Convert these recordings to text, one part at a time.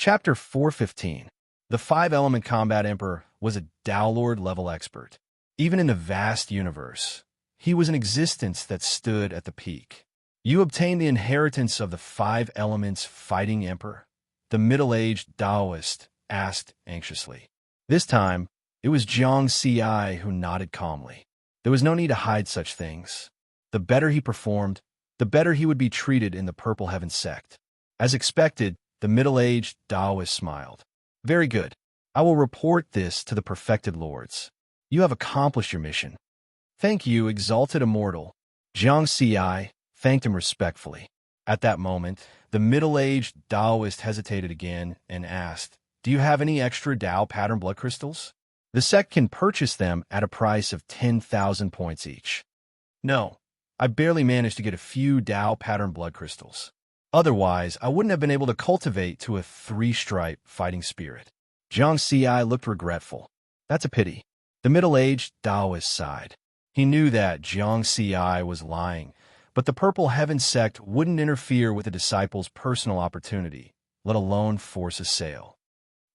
Chapter 415. The Five-Element Combat Emperor was a Tao Lord level expert. Even in the vast universe, he was an existence that stood at the peak. You obtained the inheritance of the five elements fighting emperor? The middle-aged Taoist asked anxiously. This time, it was Jiang Ci who nodded calmly. There was no need to hide such things. The better he performed, the better he would be treated in the Purple Heaven sect. As expected, the middle-aged Taoist smiled. Very good. I will report this to the perfected lords. You have accomplished your mission. Thank you, exalted immortal. Jiang Ci thanked him respectfully. At that moment, the middle-aged Taoist hesitated again and asked, "Do you have any extra Tao pattern blood crystals? The sect can purchase them at a price of 10,000 points each." "No, I barely managed to get a few Tao pattern blood crystals. Otherwise, I wouldn't have been able to cultivate to a three-stripe fighting spirit." Jiang Ci looked regretful. "That's a pity." The middle-aged Taoist sighed. He knew that Jiang Ci was lying, but the Purple Heaven sect wouldn't interfere with a disciple's personal opportunity, let alone force a sale.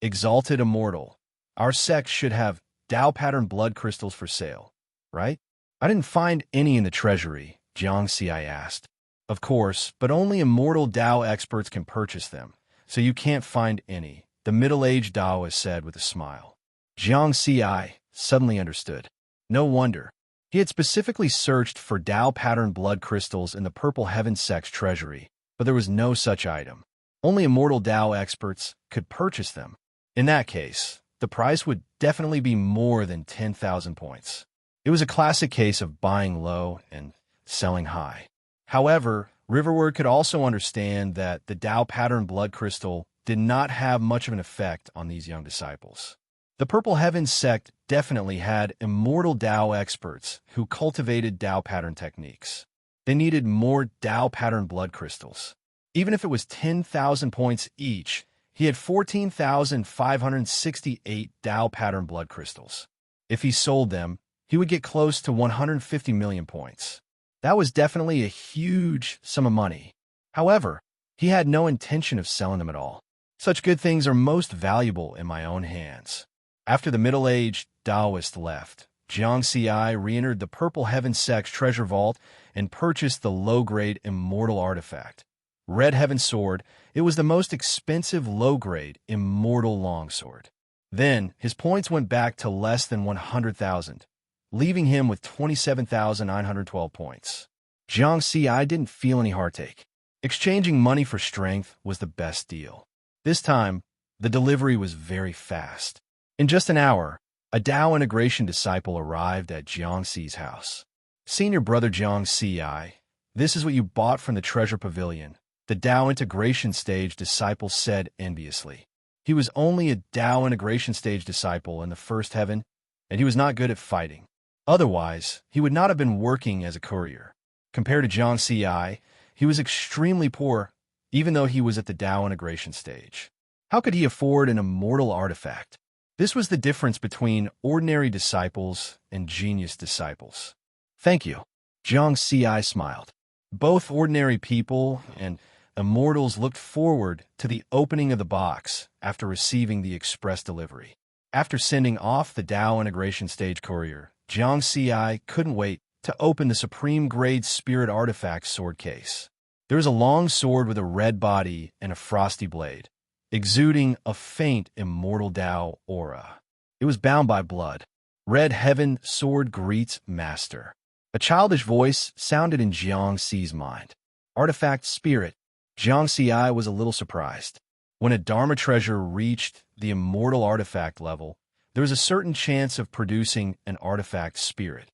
"Exalted immortal, our sect should have Tao pattern blood crystals for sale, right?" "I didn't find any in the treasury," Jiang Ci asked. "Of course, but only immortal Tao experts can purchase them, so you can't find any," the middle-aged Taoist said with a smile. Jiang Ci suddenly understood. No wonder. He had specifically searched for Tao pattern blood crystals in the Purple Heaven sect's treasury, but there was no such item. Only immortal Tao experts could purchase them. In that case, the price would definitely be more than 10,000 points. It was a classic case of buying low and selling high. However, Riverward could also understand that the Tao pattern blood crystal did not have much of an effect on these young disciples. The Purple Heaven sect definitely had immortal Tao experts who cultivated Tao pattern techniques. They needed more Tao pattern blood crystals. Even if it was 10,000 points each, he had 14,568 Tao pattern blood crystals. If he sold them, he would get close to 150 million points. That was definitely a huge sum of money. However, he had no intention of selling them at all. Such good things are most valuable in my own hands. After the middle-aged Taoist left, Jiang Ci re-entered the Purple Heaven sect's treasure vault and purchased the low-grade immortal artifact. Red Heaven Sword, it was the most expensive low-grade immortal longsword. Then, his points went back to less than 100,000, leaving him with 27,912 points. Jiang Ci didn't feel any heartache. Exchanging money for strength was the best deal. This time, the delivery was very fast. In just an hour, a Tao integration disciple arrived at Jiang Ci's house. "Senior brother Jiang Ci, this is what you bought from the treasure pavilion," the Tao integration stage disciple said enviously. He was only a Tao integration stage disciple in the first heaven, and he was not good at fighting. Otherwise, he would not have been working as a courier. Compared to Jiang Ci, he was extremely poor, even though he was at the Tao integration stage. How could he afford an immortal artifact? This was the difference between ordinary disciples and genius disciples. "Thank you." Jiang Ci smiled. Both ordinary people and immortals looked forward to the opening of the box after receiving the express delivery. After sending off the Tao integration stage courier, Jiang Ci couldn't wait to open the supreme grade spirit artifact sword case. There was a long sword with a red body and a frosty blade, exuding a faint immortal Tao aura. It was bound by blood. "Red Heaven Sword greets Master." A childish voice sounded in Jiang Ci's mind. "Artifact Spirit." Jiang Ci was a little surprised. When a Dharma treasure reached the immortal artifact level, there was a certain chance of producing an artifact spirit.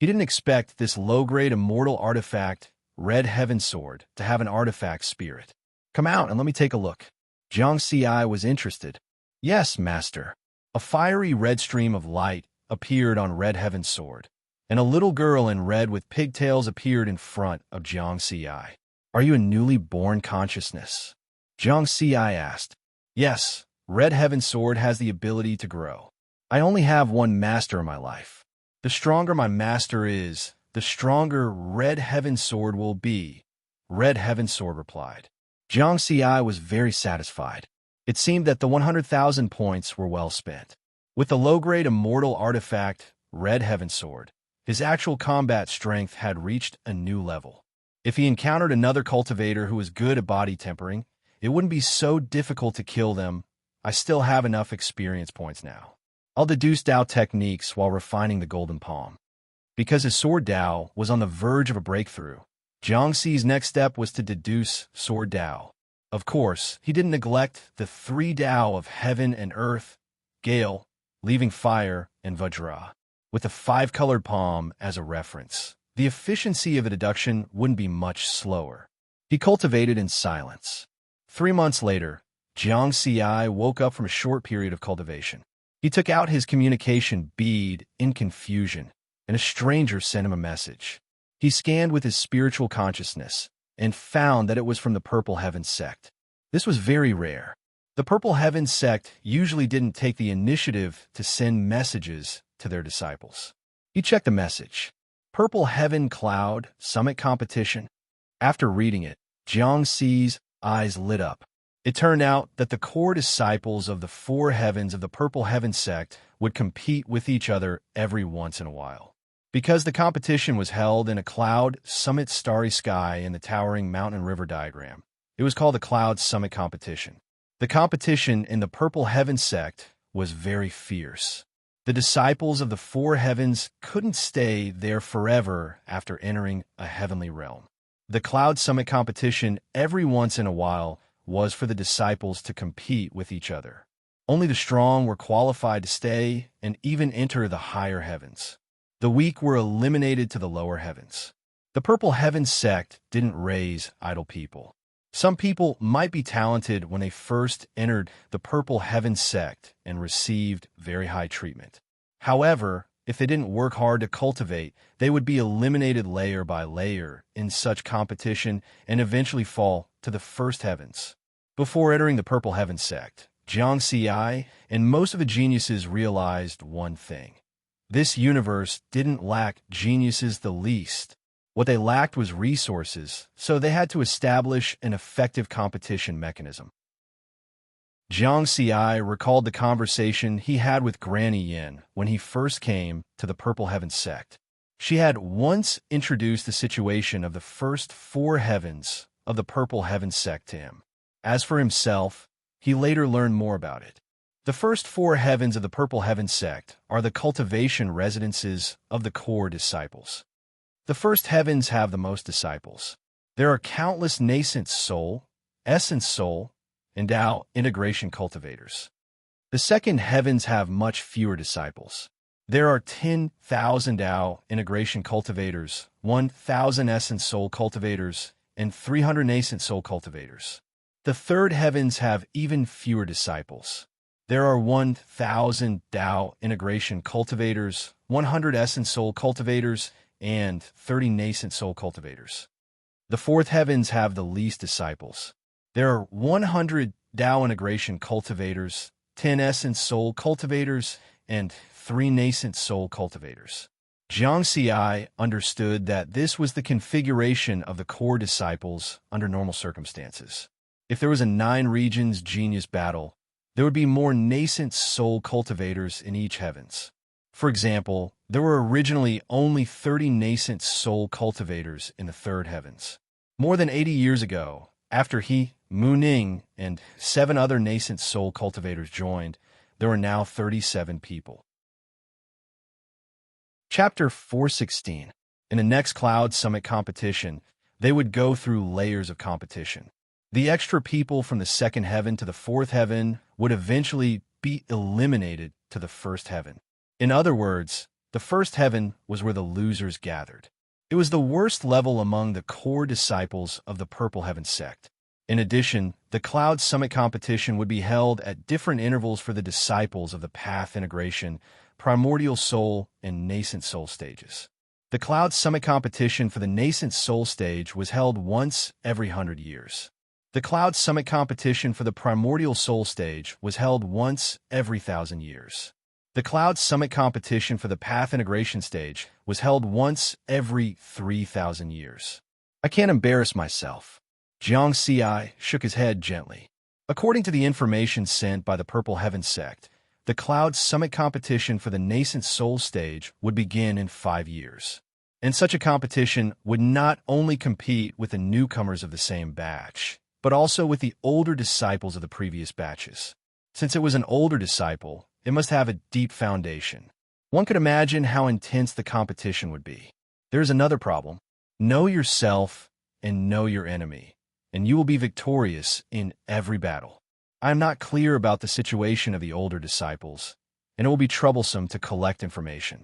He didn't expect this low-grade immortal artifact, Red Heaven Sword, to have an artifact spirit. "Come out and let me take a look." Jiang Ci was interested. "Yes, Master." A fiery red stream of light appeared on Red Heaven Sword, and a little girl in red with pigtails appeared in front of Jiang Ci. "Are you a newly born consciousness?" Jiang Ci asked. "Yes, Red Heaven Sword has the ability to grow. I only have one master in my life. The stronger my master is, the stronger Red Heaven Sword will be," Red Heaven Sword replied. Jiang Ci was very satisfied. It seemed that the 100,000 points were well spent. With the low-grade immortal artifact, Red Heaven Sword, his actual combat strength had reached a new level. If he encountered another cultivator who was good at body tempering, it wouldn't be so difficult to kill them. I still have enough experience points now. I'll deduce Dao techniques while refining the Golden Palm. Because his Sword Dao was on the verge of a breakthrough, Jiangxi's next step was to deduce Sword Dao. Of course, he didn't neglect the 3 Dao of Heaven and Earth, Gale, Leaving Fire, and Vajra. With the 5-colored palm as a reference, the efficiency of the deduction wouldn't be much slower. He cultivated in silence. 3 months later, Jiang Xi woke up from a short period of cultivation. He took out his communication bead in confusion, and a stranger sent him a message. He scanned with his spiritual consciousness and found that it was from the Purple Heaven sect. This was very rare. The Purple Heaven sect usually didn't take the initiative to send messages to their disciples. He checked the message. Purple Heaven Cloud Summit Competition. After reading it, Jiang Xi's eyes lit up. It turned out that the core disciples of the 4 heavens of the Purple Heaven sect would compete with each other every once in a while. Because the competition was held in a cloud summit starry sky in the towering mountain river diagram, it was called the Cloud Summit Competition. The competition in the Purple Heaven sect was very fierce. The disciples of the 4 heavens couldn't stay there forever after entering a heavenly realm. The Cloud Summit Competition every once in a while was for the disciples to compete with each other. Only the strong were qualified to stay and even enter the higher heavens. The weak were eliminated to the lower heavens. The Purple Heaven sect didn't raise idle people. Some people might be talented when they first entered the Purple Heaven sect and received very high treatment. However, if they didn't work hard to cultivate, they would be eliminated layer by layer in such competition and eventually fall to the first heavens. Before entering the Purple Heaven sect, Jiang Xi and most of the geniuses realized one thing. This universe didn't lack geniuses the least. What they lacked was resources, so they had to establish an effective competition mechanism. Jiang Xi recalled the conversation he had with Granny Yin when he first came to the Purple Heaven sect. She had once introduced the situation of the first 4 heavens of the Purple Heaven sect to him. As for himself, he later learned more about it. The first 4 heavens of the Purple Heaven sect are the cultivation residences of the core disciples. The first heavens have the most disciples. There are countless nascent soul, essence soul, and Dao integration cultivators. The second heavens have much fewer disciples. There are 10,000 Dao integration cultivators, 1,000 essence soul cultivators, and 300 nascent soul cultivators. The third heavens have even fewer disciples. There are 1,000 Dao integration cultivators, 100 essence soul cultivators, and 30 nascent soul cultivators. The fourth heavens have the least disciples. There are 100 Dao integration cultivators, 10 essence soul cultivators, and 3 nascent soul cultivators. Jiang Xi understood that this was the configuration of the core disciples under normal circumstances. If there was a 9 regions genius battle, there would be more nascent soul cultivators in each heavens. For example, there were originally only 30 nascent soul cultivators in the third heavens. More than 80 years ago, after he, Mu Ning, and 7 other nascent soul cultivators joined, there are now 37 people. Chapter 416. In the next Cloud Summit competition, they would go through layers of competition. The extra people from the second heaven to the fourth heaven would eventually be eliminated to the first heaven. In other words, the first heaven was where the losers gathered. It was the worst level among the core disciples of the Purple Heaven sect. In addition, the Cloud Summit competition would be held at different intervals for the disciples of the Path Integration, Primordial Soul, and Nascent Soul stages. The Cloud Summit competition for the Nascent Soul stage was held once every 100 years. The Cloud Summit competition for the Primordial Soul stage was held once every 1,000 years. The Cloud Summit competition for the Path Integration stage was held once every 3,000 years. I can't embarrass myself. Jiang Xi shook his head gently. According to the information sent by the Purple Heaven sect, the Cloud Summit competition for the nascent soul stage would begin in 5 years. And such a competition would not only compete with the newcomers of the same batch, but also with the older disciples of the previous batches. Since it was an older disciple, it must have a deep foundation. One could imagine how intense the competition would be. There is another problem. Know yourself and know your enemy, and you will be victorious in every battle. I am not clear about the situation of the older disciples, and it will be troublesome to collect information.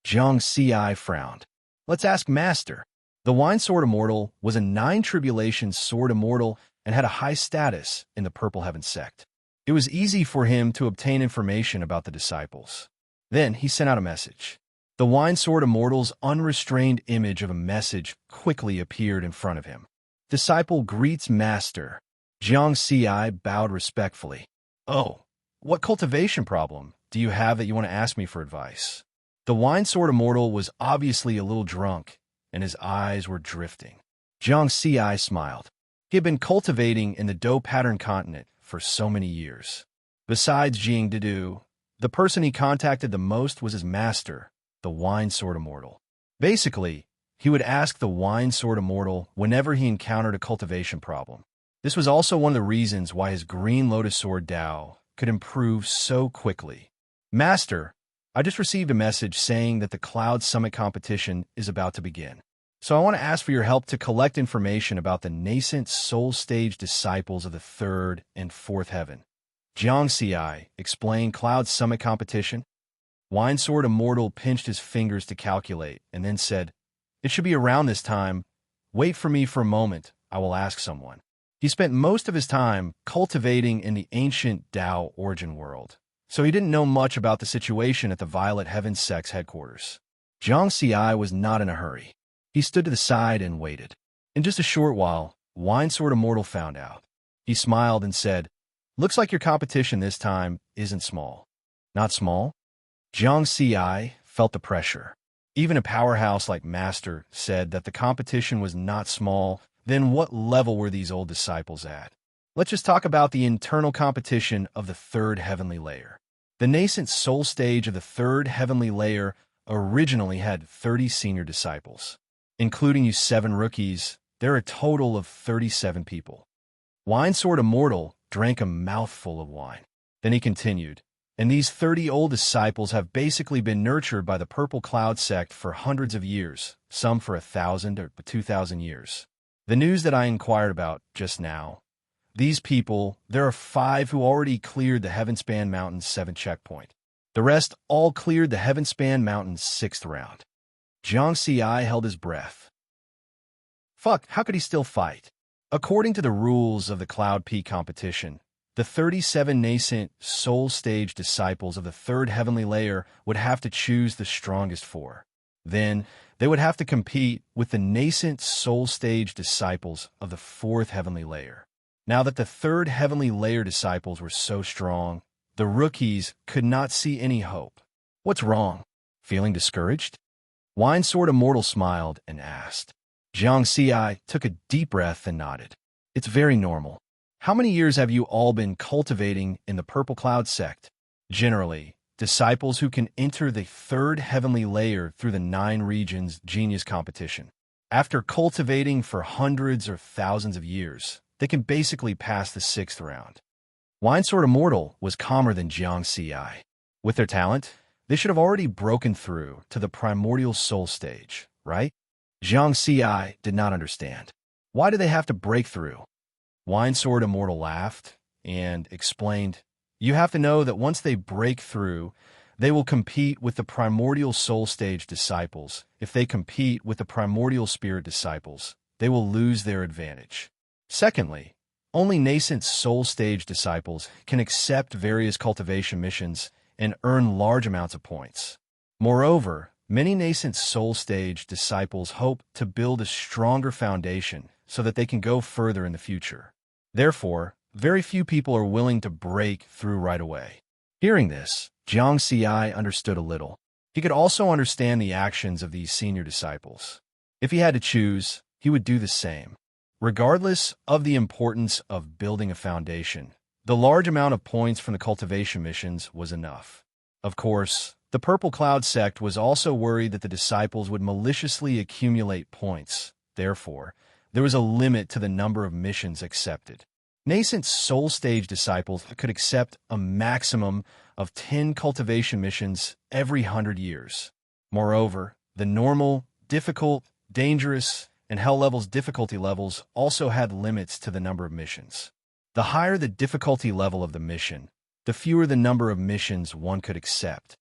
Jiang Ci frowned. Let's ask Master. The Wine Sword Immortal was a 9 Tribulations Sword Immortal and had a high status in the Purple Heaven sect. It was easy for him to obtain information about the disciples. Then he sent out a message. The Wine Sword Immortal's unrestrained image of a message quickly appeared in front of him. Disciple greets Master. Jiang Ci bowed respectfully. Oh, what cultivation problem do you have that you want to ask me for advice? The Wine Sword Immortal was obviously a little drunk, and his eyes were drifting. Jiang Ci smiled. He had been cultivating in the Dough Pattern continent for so many years. Besides Jing Dedu, the person he contacted the most was his master, the Wine Sword Immortal. Basically, he would ask the Wine Sword Immortal whenever he encountered a cultivation problem. This was also one of the reasons why his Green Lotus Sword Dao could improve so quickly. Master, I just received a message saying that the Cloud Summit competition is about to begin. So I want to ask for your help to collect information about the nascent soul stage disciples of the 3rd and 4th heaven. Jiang Ci explained Cloud Summit competition. Wine Sword Immortal pinched his fingers to calculate and then said, It should be around this time. Wait for me for a moment. I will ask someone. He spent most of his time cultivating in the ancient Tao origin world, so he didn't know much about the situation at the Violet Heaven sect's headquarters. Jiang Ci was not in a hurry. He stood to the side and waited. In just a short while, Wine Sword Immortal found out. He smiled and said, Looks like your competition this time isn't small. Not small? Jiang Ci felt the pressure. Even a powerhouse like Master said that the competition was not small. Then what level were these old disciples at? Let's just talk about the internal competition of the 3rd heavenly layer. The nascent soul stage of the 3rd heavenly layer originally had 30 senior disciples. Including you 7 rookies, there are a total of 37 people. Wine Sword Immortal drank a mouthful of wine. Then he continued, and these 30 old disciples have basically been nurtured by the Purple Cloud sect for hundreds of years, some for 1,000 or 2,000 years. The news that I inquired about just now, these people, there are 5 who already cleared the Heavenspan Mountain's 7th checkpoint. The rest all cleared the Heavenspan Mountain's 6th round. Jiang Ci held his breath. Fuck, how could he still fight? According to the rules of the Cloud Peak competition, the 37 nascent soul stage disciples of the 3rd heavenly layer would have to choose the strongest 4. Then, they would have to compete with the nascent soul stage disciples of the 4th heavenly layer. Now that the 3rd heavenly layer disciples were so strong, the rookies could not see any hope. What's wrong? Feeling discouraged? Wine Sword Immortal smiled and asked. Jiang Ci took a deep breath and nodded. It's very normal. How many years have you all been cultivating in the Purple Cloud sect? Generally, disciples who can enter the 3rd heavenly layer through the 9 regions genius competition. After cultivating for hundreds or thousands of years, they can basically pass the 6th round. Wine Sword Immortal was calmer than Jiang Ci. With their talent, they should have already broken through to the primordial soul stage, right? Jiang Ci did not understand. Why do they have to break through? Wine Sword Immortal laughed and explained, You have to know that once they break through, they will compete with the primordial soul stage disciples. If they compete with the primordial spirit disciples, they will lose their advantage. Secondly, only nascent soul stage disciples can accept various cultivation missions and earn large amounts of points. Moreover, many nascent soul stage disciples hope to build a stronger foundation so that they can go further in the future. Therefore, very few people are willing to break through right away. Hearing this, Jiang Ci understood a little. He could also understand the actions of these senior disciples. If he had to choose, he would do the same. Regardless of the importance of building a foundation, The large amount of points from the cultivation missions was enough. Of course, the Purple Cloud sect was also worried that the disciples would maliciously accumulate points. Therefore, there was a limit to the number of missions accepted. Nascent soul stage disciples could accept a maximum of 10 cultivation missions every 100 years. Moreover, the normal, difficult, dangerous, and hell levels difficulty levels also had limits to the number of missions. The higher the difficulty level of the mission, the fewer the number of missions one could accept.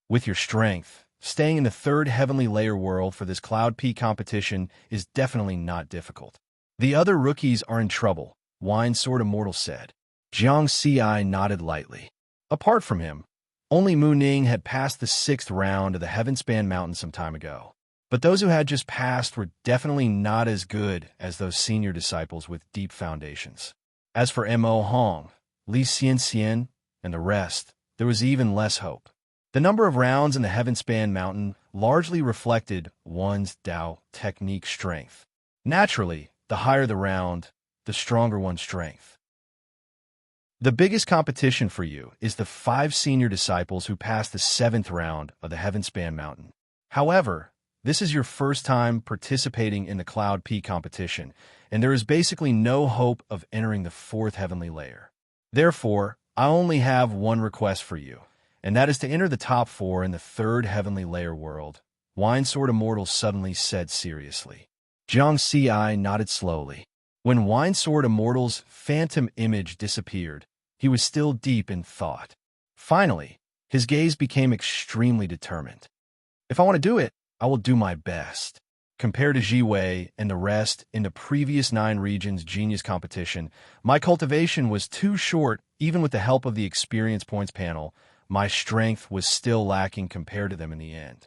With your strength, staying in the third heavenly layer world for this Cloud Peak competition is definitely not difficult. The other rookies are in trouble, Wine Sword Immortal said. Jiang Ci nodded lightly. Apart from him, only Mu Ning had passed the 6th round of the Heavenspan Mountain some time ago. But those who had just passed were definitely not as good as those senior disciples with deep foundations. As for Mo Hong, Li Xianxian, and the rest, there was even less hope. The number of rounds in the Heavenspan Mountain largely reflected one's Dao technique strength. Naturally, the higher the round, the stronger one's strength. The biggest competition for you is the 5 senior disciples who passed the 7th round of the Heavenspan Mountain. However, this is your first time participating in the Cloud Peak competition, and there is basically no hope of entering the 4th heavenly layer. Therefore, I only have one request for you, and that is to enter the top 4 in the 3rd heavenly layer world, Wine Sword Immortal suddenly said seriously. Jiang Ci nodded slowly. When Wine Sword Immortal's phantom image disappeared, he was still deep in thought. Finally, his gaze became extremely determined. If I want to do it, I will do my best. Compared to Ji Wei and the rest in the previous 9 regions genius competition, my cultivation was too short. Even with the help of the experience points panel, my strength was still lacking compared to them in the end.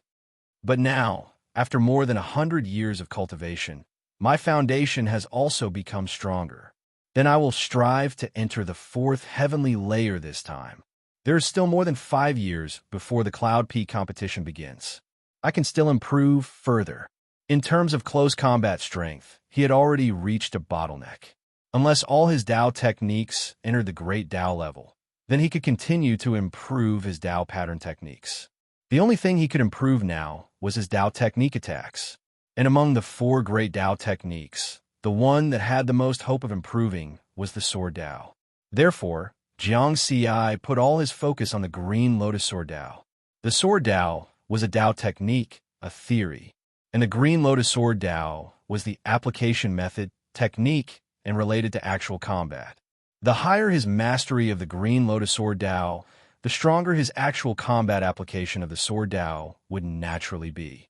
But now, after more than 100 years of cultivation, my foundation has also become stronger. Then I will strive to enter the 4th heavenly layer this time. There is still more than 5 years before the Cloud Peak competition begins. I can still improve further. In terms of close combat strength, he had already reached a bottleneck. Unless all his Dao techniques entered the Great Dao level, then he could continue to improve his Dao pattern techniques. The only thing he could improve now was his Dao technique attacks. And among the 4 great Dao techniques, the one that had the most hope of improving was the Sword Dao. Therefore, Jiang Ci put all his focus on the Green Lotus Sword Dao. The Sword Dao was a Dao technique, a theory, and the Green Lotus Sword Dao was the application method, technique, and related to actual combat. The higher his mastery of the Green Lotus Sword Dao, the stronger his actual combat application of the Sword Dao would naturally be.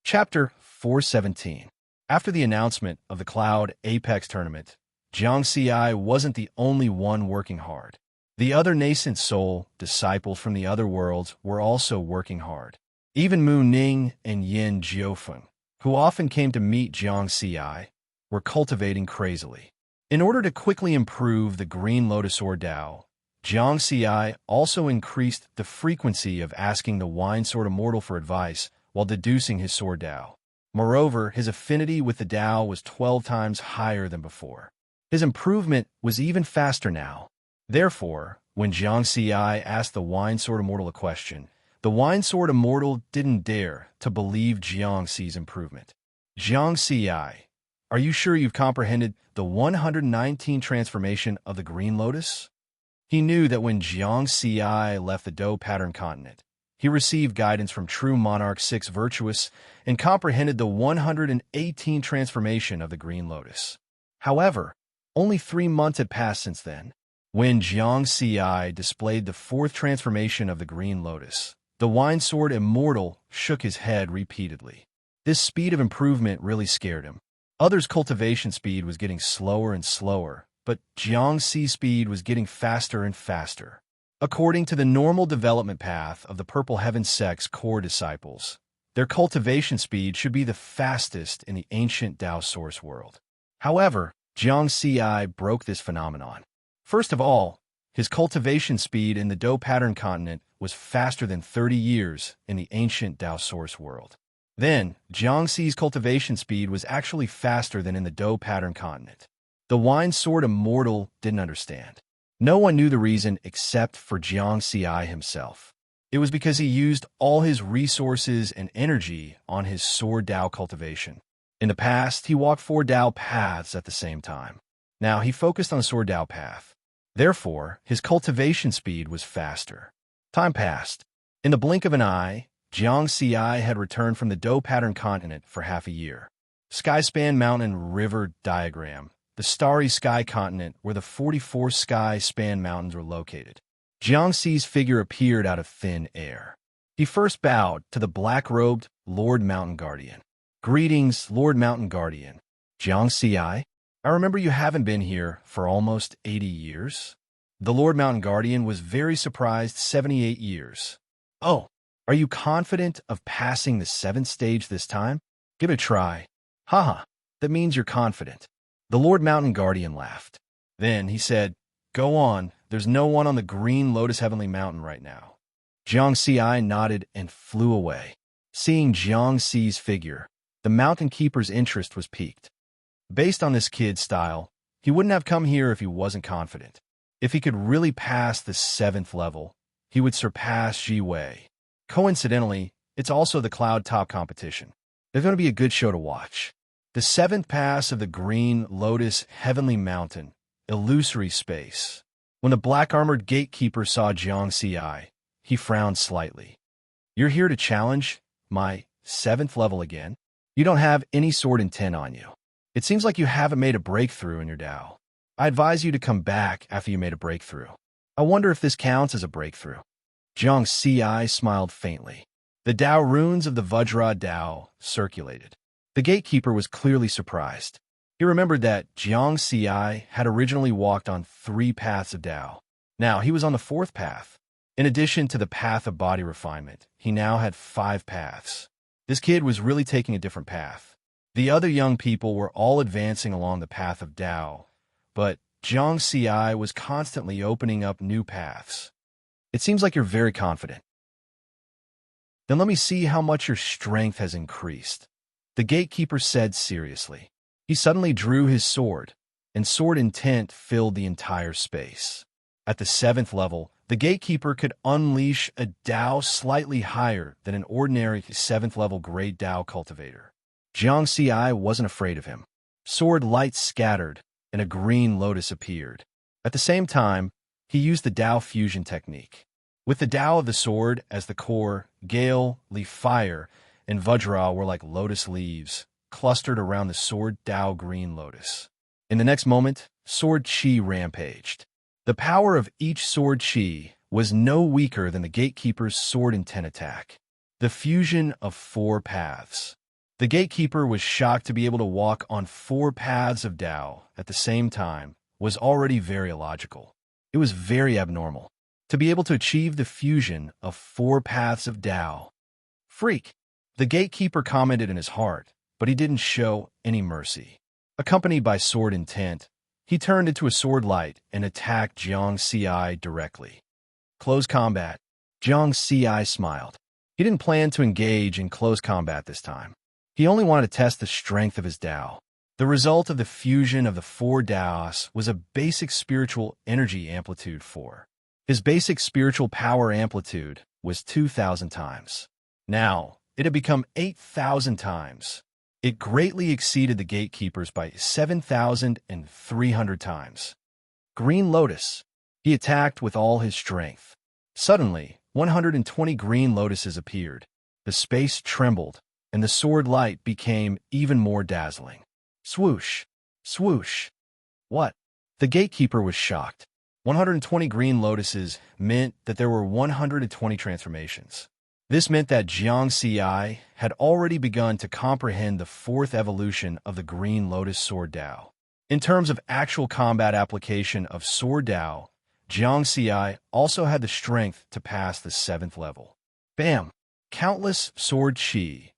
Chapter 417. After the announcement of the Cloud Apex tournament, Jiang Ci wasn't the only one working hard. The other nascent soul disciples from the other worlds were also working hard. Even Mu Ning and Yin Jiufeng, who often came to meet Jiang Ci, were cultivating crazily. In order to quickly improve the Green Lotus Sword Dao, Jiang Ci also increased the frequency of asking the Wine Sword Immortal for advice while deducing his Sword Dao. Moreover, his affinity with the Dao was 12 times higher than before. His improvement was even faster now. Therefore, when Jiang Ci asked the Wine Sword Immortal a question, the Wine Sword Immortal didn't dare to believe Jiang Ci's improvement. Jiang Ci, are you sure you've comprehended the 119 transformation of the Green Lotus? He knew that when Jiang Ci left the Do Pattern continent, he received guidance from True Monarch 6 Virtuous and comprehended the 118 transformation of the Green Lotus. However, only 3 months had passed since then. When Jiang Ci displayed the 4th transformation of the Green Lotus, the Wine Sword Immortal shook his head repeatedly. This speed of improvement really scared him. Others' cultivation speed was getting slower and slower, but Jiang Ci's speed was getting faster and faster. According to the normal development path of the Purple Heaven sect's core disciples, their cultivation speed should be the fastest in the ancient Dao source world. However, Jiang Ci broke this phenomenon. First of all, his cultivation speed in the Do Pattern continent was faster than 30 years in the ancient Dao source world. Then, Jiang Ci's cultivation speed was actually faster than in the Do Pattern continent. The wine sword immortal didn't understand. No one knew the reason except for Jiang Xi himself. It was because he used all his resources and energy on his sword Dao cultivation. In the past, he walked 4 Dao paths at the same time. Now he focused on the sword Dao path. Therefore, his cultivation speed was faster. Time passed. In the blink of an eye, Jiang Xi had returned from the Dou pattern continent for half a year. Skyspan Mountain River Diagram, the starry sky continent where the 44 sky span mountains were located. Jiang Xi's figure appeared out of thin air. He first bowed to the black-robed Lord Mountain Guardian. Greetings, Lord Mountain Guardian. Jiang Xi, I remember you haven't been here for almost 80 years. The Lord Mountain Guardian was very surprised. 78 years. Oh, are you confident of passing the 7th stage this time? Give it a try. Haha, that means you're confident. The Lord Mountain Guardian laughed. Then he said, Go on, there's no one on the green Lotus Heavenly Mountain right now. Jiang Xi nodded and flew away. Seeing Jiang Xi's figure, the mountain keeper's interest was piqued. Based on this kid's style, he wouldn't have come here if he wasn't confident. If he could really pass the 7th level, he would surpass Ji Wei. Coincidentally, it's also the Cloud Top competition. There's going to be a good show to watch. The 7th pass of the Green Lotus Heavenly Mountain, Illusory Space. When the black-armored gatekeeper saw Jiang Xi, he frowned slightly. You're here to challenge my 7th level again? You don't have any sword intent on you. It seems like you haven't made a breakthrough in your Dao. I advise you to come back after you made a breakthrough. I wonder if this counts as a breakthrough. Jiang Xi smiled faintly. The Dao runes of the Vajra Dao circulated. The gatekeeper was clearly surprised. He remembered that Jiang Xi had originally walked on 3 paths of Dao. Now he was on the 4th path. In addition to the path of body refinement, he now had 5 paths. This kid was really taking a different path. The other young people were all advancing along the path of Dao, but Jiang Xi was constantly opening up new paths. It seems like you're very confident. Then let me see how much your strength has increased. The gatekeeper said seriously. He suddenly drew his sword, and sword intent filled the entire space. At the 7th level, the gatekeeper could unleash a Dao slightly higher than an ordinary 7th level grade Dao cultivator. Jiang Xi wasn't afraid of him. Sword light scattered, and a green lotus appeared. At the same time, he used the Dao fusion technique. With the Dao of the sword as the core, Gale, Leaf Fire, and Vajra were like lotus leaves, clustered around the sword Dao green lotus. In the next moment, sword Qi rampaged. The power of each sword Qi was no weaker than the gatekeeper's sword intent attack. The fusion of 4 paths. The gatekeeper was shocked to be able to walk on 4 paths of Dao at the same time was already very illogical. It was very abnormal. To be able to achieve the fusion of 4 paths of Dao. Freak! The gatekeeper commented in his heart, but he didn't show any mercy. Accompanied by sword intent, he turned into a sword light and attacked Jiang Xi directly. Close combat. Jiang Xi smiled. He didn't plan to engage in close combat this time. He only wanted to test the strength of his Dao. The result of the fusion of the 4 Daos was a basic spiritual energy amplitude 4. His basic spiritual power amplitude was 2,000 times. Now, it had become 8,000 times. It greatly exceeded the gatekeepers by 7,300 times. Green Lotus. He attacked with all his strength. Suddenly, 120 green lotuses appeared. The space trembled, and the sword light became even more dazzling. Swoosh! Swoosh! What? The gatekeeper was shocked. 120 green lotuses meant that there were 120 transformations. This meant that Jiang Xi had already begun to comprehend the 4th evolution of the Green Lotus Sword Dao. In terms of actual combat application of Sword Dao, Jiang Xi also had the strength to pass the 7th level. Bam! Countless sword Qi,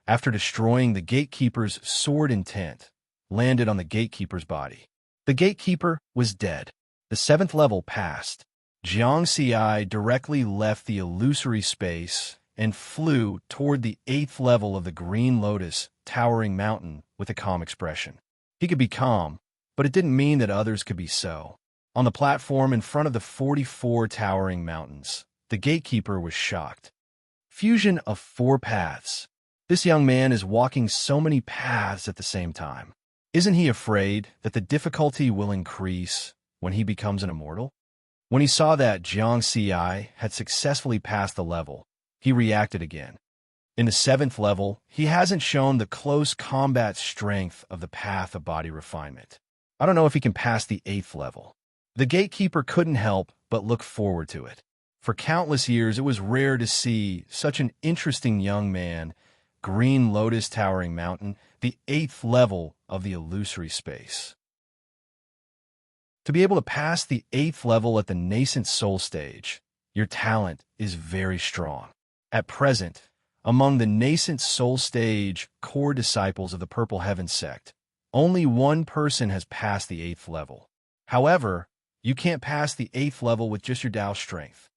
after destroying the gatekeeper's sword intent, landed on the gatekeeper's body. The gatekeeper was dead. The 7th level passed. Jiang Xi directly left the illusory space and flew toward the 8th level of the Green Lotus towering mountain with a calm expression. He could be calm, but it didn't mean that others could be so. On the platform in front of the 44 towering mountains, the gatekeeper was shocked. Fusion of 4 paths. This young man is walking so many paths at the same time. Isn't he afraid that the difficulty will increase when he becomes an immortal? When he saw that Jiang Ci had successfully passed the level, he reacted again. In the 7th level, he hasn't shown the close combat strength of the path of body refinement. I don't know if he can pass the 8th level. The gatekeeper couldn't help but look forward to it. For countless years, it was rare to see such an interesting young man, Green Lotus Towering Mountain, the 8th level of the illusory space. To be able to pass the 8th level at the nascent soul stage, your talent is very strong. At present, among the nascent soul stage core disciples of the Purple Heaven sect, only one person has passed the 8th level. However, you can't pass the 8th level with just your Tao strength.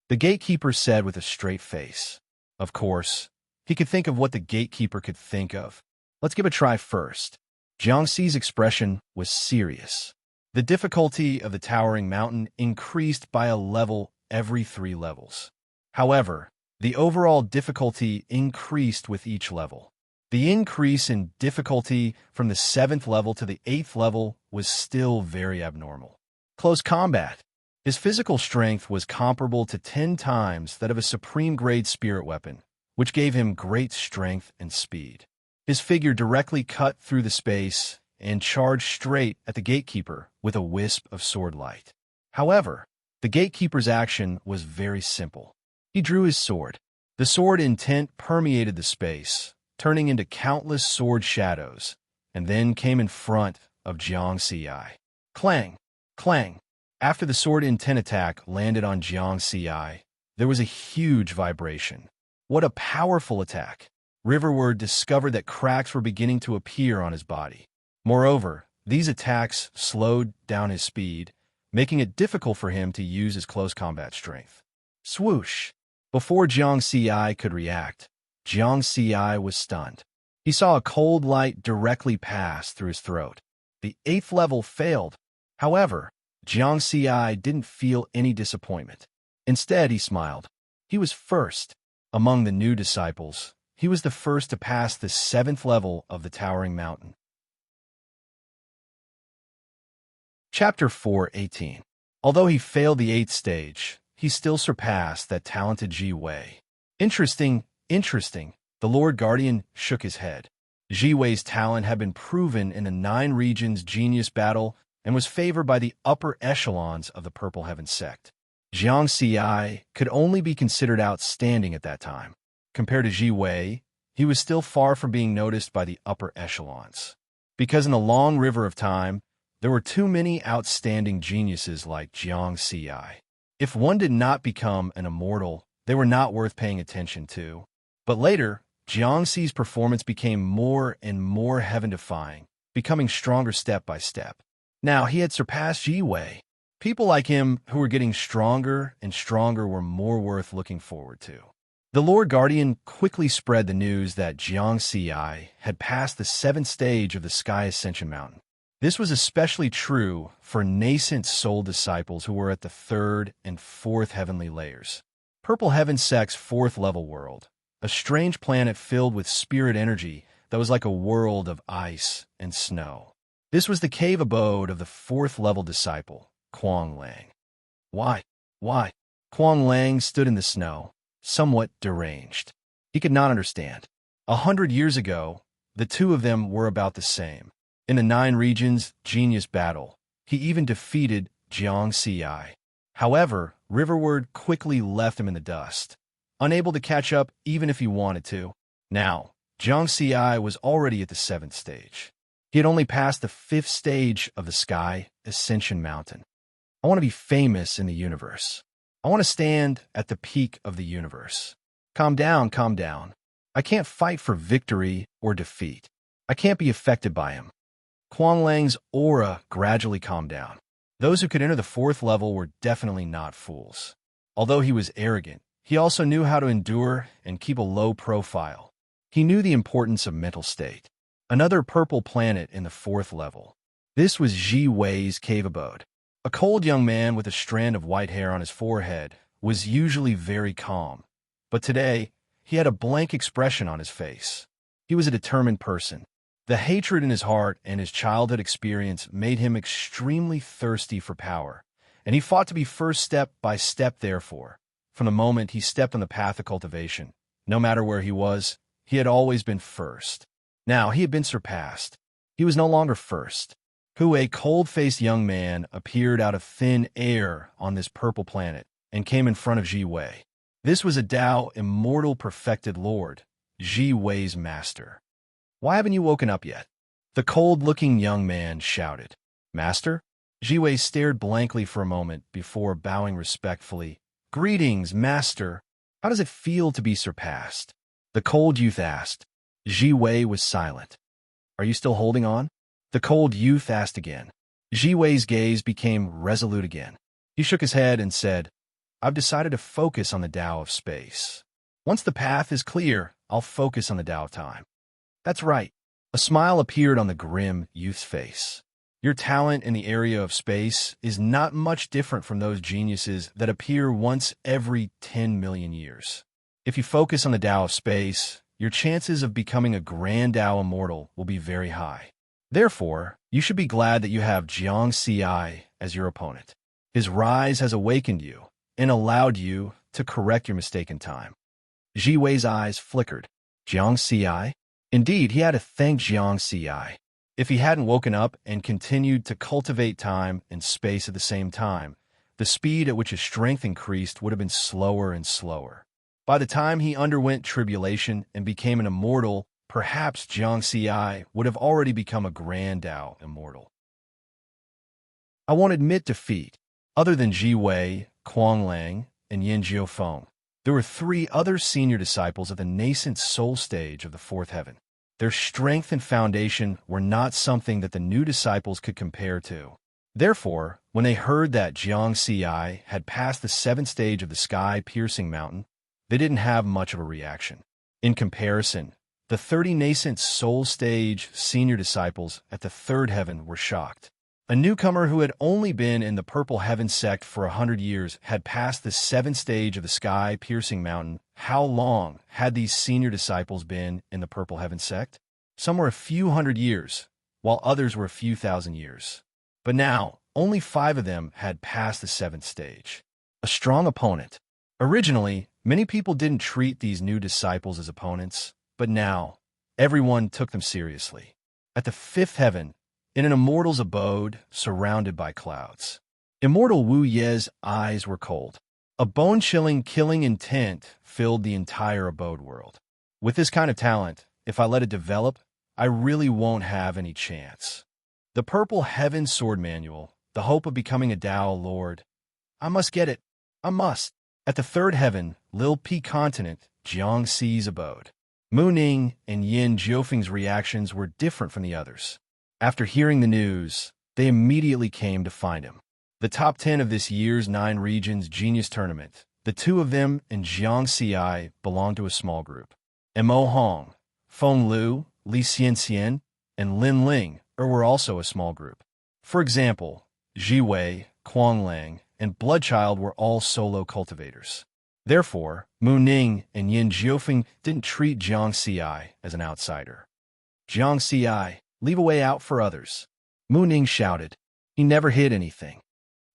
The gatekeeper said with a straight face. Of course, he could think of what the gatekeeper could think of. Let's give a try first. Jiang Ci's expression was serious. The difficulty of the towering mountain increased by a level every 3 levels. However, the overall difficulty increased with each level. The increase in difficulty from the 7th level to the 8th level was still very abnormal. Close combat. His physical strength was comparable to 10 times that of a supreme-grade spirit weapon, which gave him great strength and speed. His figure directly cut through the space and charged straight at the gatekeeper with a wisp of sword light. However, the gatekeeper's action was very simple. He drew his sword. The sword intent permeated the space, turning into countless sword shadows, and then came in front of Jiang Ci. Clang! Clang! After the sword intent attack landed on Jiang Ci, there was a huge vibration. What a powerful attack! Riverward discovered that cracks were beginning to appear on his body. Moreover, these attacks slowed down his speed, making it difficult for him to use his close combat strength. Swoosh! Before Jiang Ci could react, Jiang Ci was stunned. He saw a cold light directly pass through his throat. The 8th level failed. However, Jiang Ci didn't feel any disappointment. Instead, he smiled. He was first. Among the new disciples, he was the first to pass the 7th level of the towering mountain. Chapter 4:18. Although he failed the 8th stage, he still surpassed that talented Ji Wei. Interesting. The Lord Guardian shook his head. Ji Wei's talent had been proven in the 9 regions genius battle and was favored by the upper echelons of the Purple Heaven sect. Jiang Ci could only be considered outstanding at that time. Compared to Ji Wei, he was still far from being noticed by the upper echelons. Because in the long river of time, there were too many outstanding geniuses like Jiang Ci. If one did not become an immortal, they were not worth paying attention to. But later, Jiang Ci's performance became more and more heaven-defying, becoming stronger step by step. Now he had surpassed Ji Wei. People like him who were getting stronger and stronger were more worth looking forward to. The Lord Guardian quickly spread the news that Jiang Ci had passed the 7th stage of the Sky Ascension Mountain. This was especially true for nascent soul disciples who were at the 3rd and 4th heavenly layers. Purple Heaven sect's 4th level world, a strange planet filled with spirit energy that was like a world of ice and snow. This was the cave abode of the 4th level disciple, Kuang Lang. Why? Kuang Lang stood in the snow, somewhat deranged. He could not understand. 100 years ago, the two of them were about the same. In the 9 regions genius battle, he even defeated Jiang Ci. However, Riverward quickly left him in the dust, unable to catch up even if he wanted to. Now, Jiang Ci was already at the 7th stage. He had only passed the 5th stage of the Sky Ascension Mountain. I want to be famous in the universe. I want to stand at the peak of the universe. Calm down. I can't fight for victory or defeat. I can't be affected by him. Kuang Lang's aura gradually calmed down. Those who could enter the 4th level were definitely not fools. Although he was arrogant, he also knew how to endure and keep a low profile. He knew the importance of mental state. Another purple planet in the 4th level. This was Ji Wei's cave abode. A cold young man with a strand of white hair on his forehead was usually very calm, but today he had a blank expression on his face. He was a determined person. The hatred in his heart and his childhood experience made him extremely thirsty for power, and he fought to be first step by step therefore. From the moment he stepped on the path of cultivation, no matter where he was, he had always been first. Now he had been surpassed. He was no longer first. A cold-faced young man appeared out of thin air on this purple planet and came in front of Ji Wei. This was a Tao immortal perfected lord, Ji Wei's master. "Why haven't you woken up yet?" the cold-looking young man shouted. "Master?" Ji Wei stared blankly for a moment before bowing respectfully. "Greetings, master. How does it feel to be surpassed?" the cold youth asked. Ji Wei was silent. "Are you still holding on?" the cold youth asked again. Ji Wei's gaze became resolute again. He shook his head and said, "I've decided to focus on the Tao of space. Once the path is clear, I'll focus on the Tao of time." "That's right." A smile appeared on the grim youth's face. "Your talent in the area of space is not much different from those geniuses that appear once every 10 million years. If you focus on the Tao of space, your chances of becoming a grand Tao immortal will be very high. Therefore, you should be glad that you have Jiang Ci as your opponent. His rise has awakened you and allowed you to correct your mistake in time." Ji Wei's eyes flickered. Jiang Ci? Indeed, he had to thank Jiang Ci. If he hadn't woken up and continued to cultivate time and space at the same time, the speed at which his strength increased would have been slower and slower. By the time he underwent tribulation and became an immortal, perhaps Jiang Ci would have already become a grand Tao immortal. I won't admit defeat. Other than Ji Wei, Kuang Lang, and Yin Jiufeng, there were 3 other senior disciples at the nascent soul stage of the fourth heaven. Their strength and foundation were not something that the new disciples could compare to. Therefore, when they heard that Jiang Ci had passed the 7th stage of the sky-piercing mountain, they didn't have much of a reaction. In comparison, the 30 nascent soul stage senior disciples at the 3rd heaven were shocked. A newcomer who had only been in the Purple Heaven sect for 100 years had passed the 7th stage of the sky-piercing mountain. How long had these senior disciples been in the Purple Heaven sect? Some were a few hundred years, while others were a few thousand years. But now, only 5 of them had passed the 7th stage. A strong opponent. Originally, many people didn't treat these new disciples as opponents, but now, everyone took them seriously. At the 5th heaven, in an immortal's abode, surrounded by clouds, Immortal Wu Ye's eyes were cold. A bone-chilling, killing intent filled the entire abode world. With this kind of talent, if I let it develop, I really won't have any chance. The Purple Heaven Sword Manual, the hope of becoming a Tao Lord. I must get it. I must. At the 3rd heaven, Lil P continent, Jiang Ci's abode. Mu Ning and Yin Jiufeng's reactions were different from the others. After hearing the news, they immediately came to find him. The top 10 of this year's 9 Regions Genius Tournament, the 2 of them and Jiang Ci belonged to a small group. Mo Hong, Feng Lu, Li Xianxian, and Lin Ling were also a small group. For example, Ji Wei, Kuang Lang, and Bloodchild were all solo cultivators. Therefore, Mu Ning and Yin Jiufeng didn't treat Jiang Ci as an outsider. "Jiang Ci, leave a way out for others," Mu Ning shouted. He never hid anything.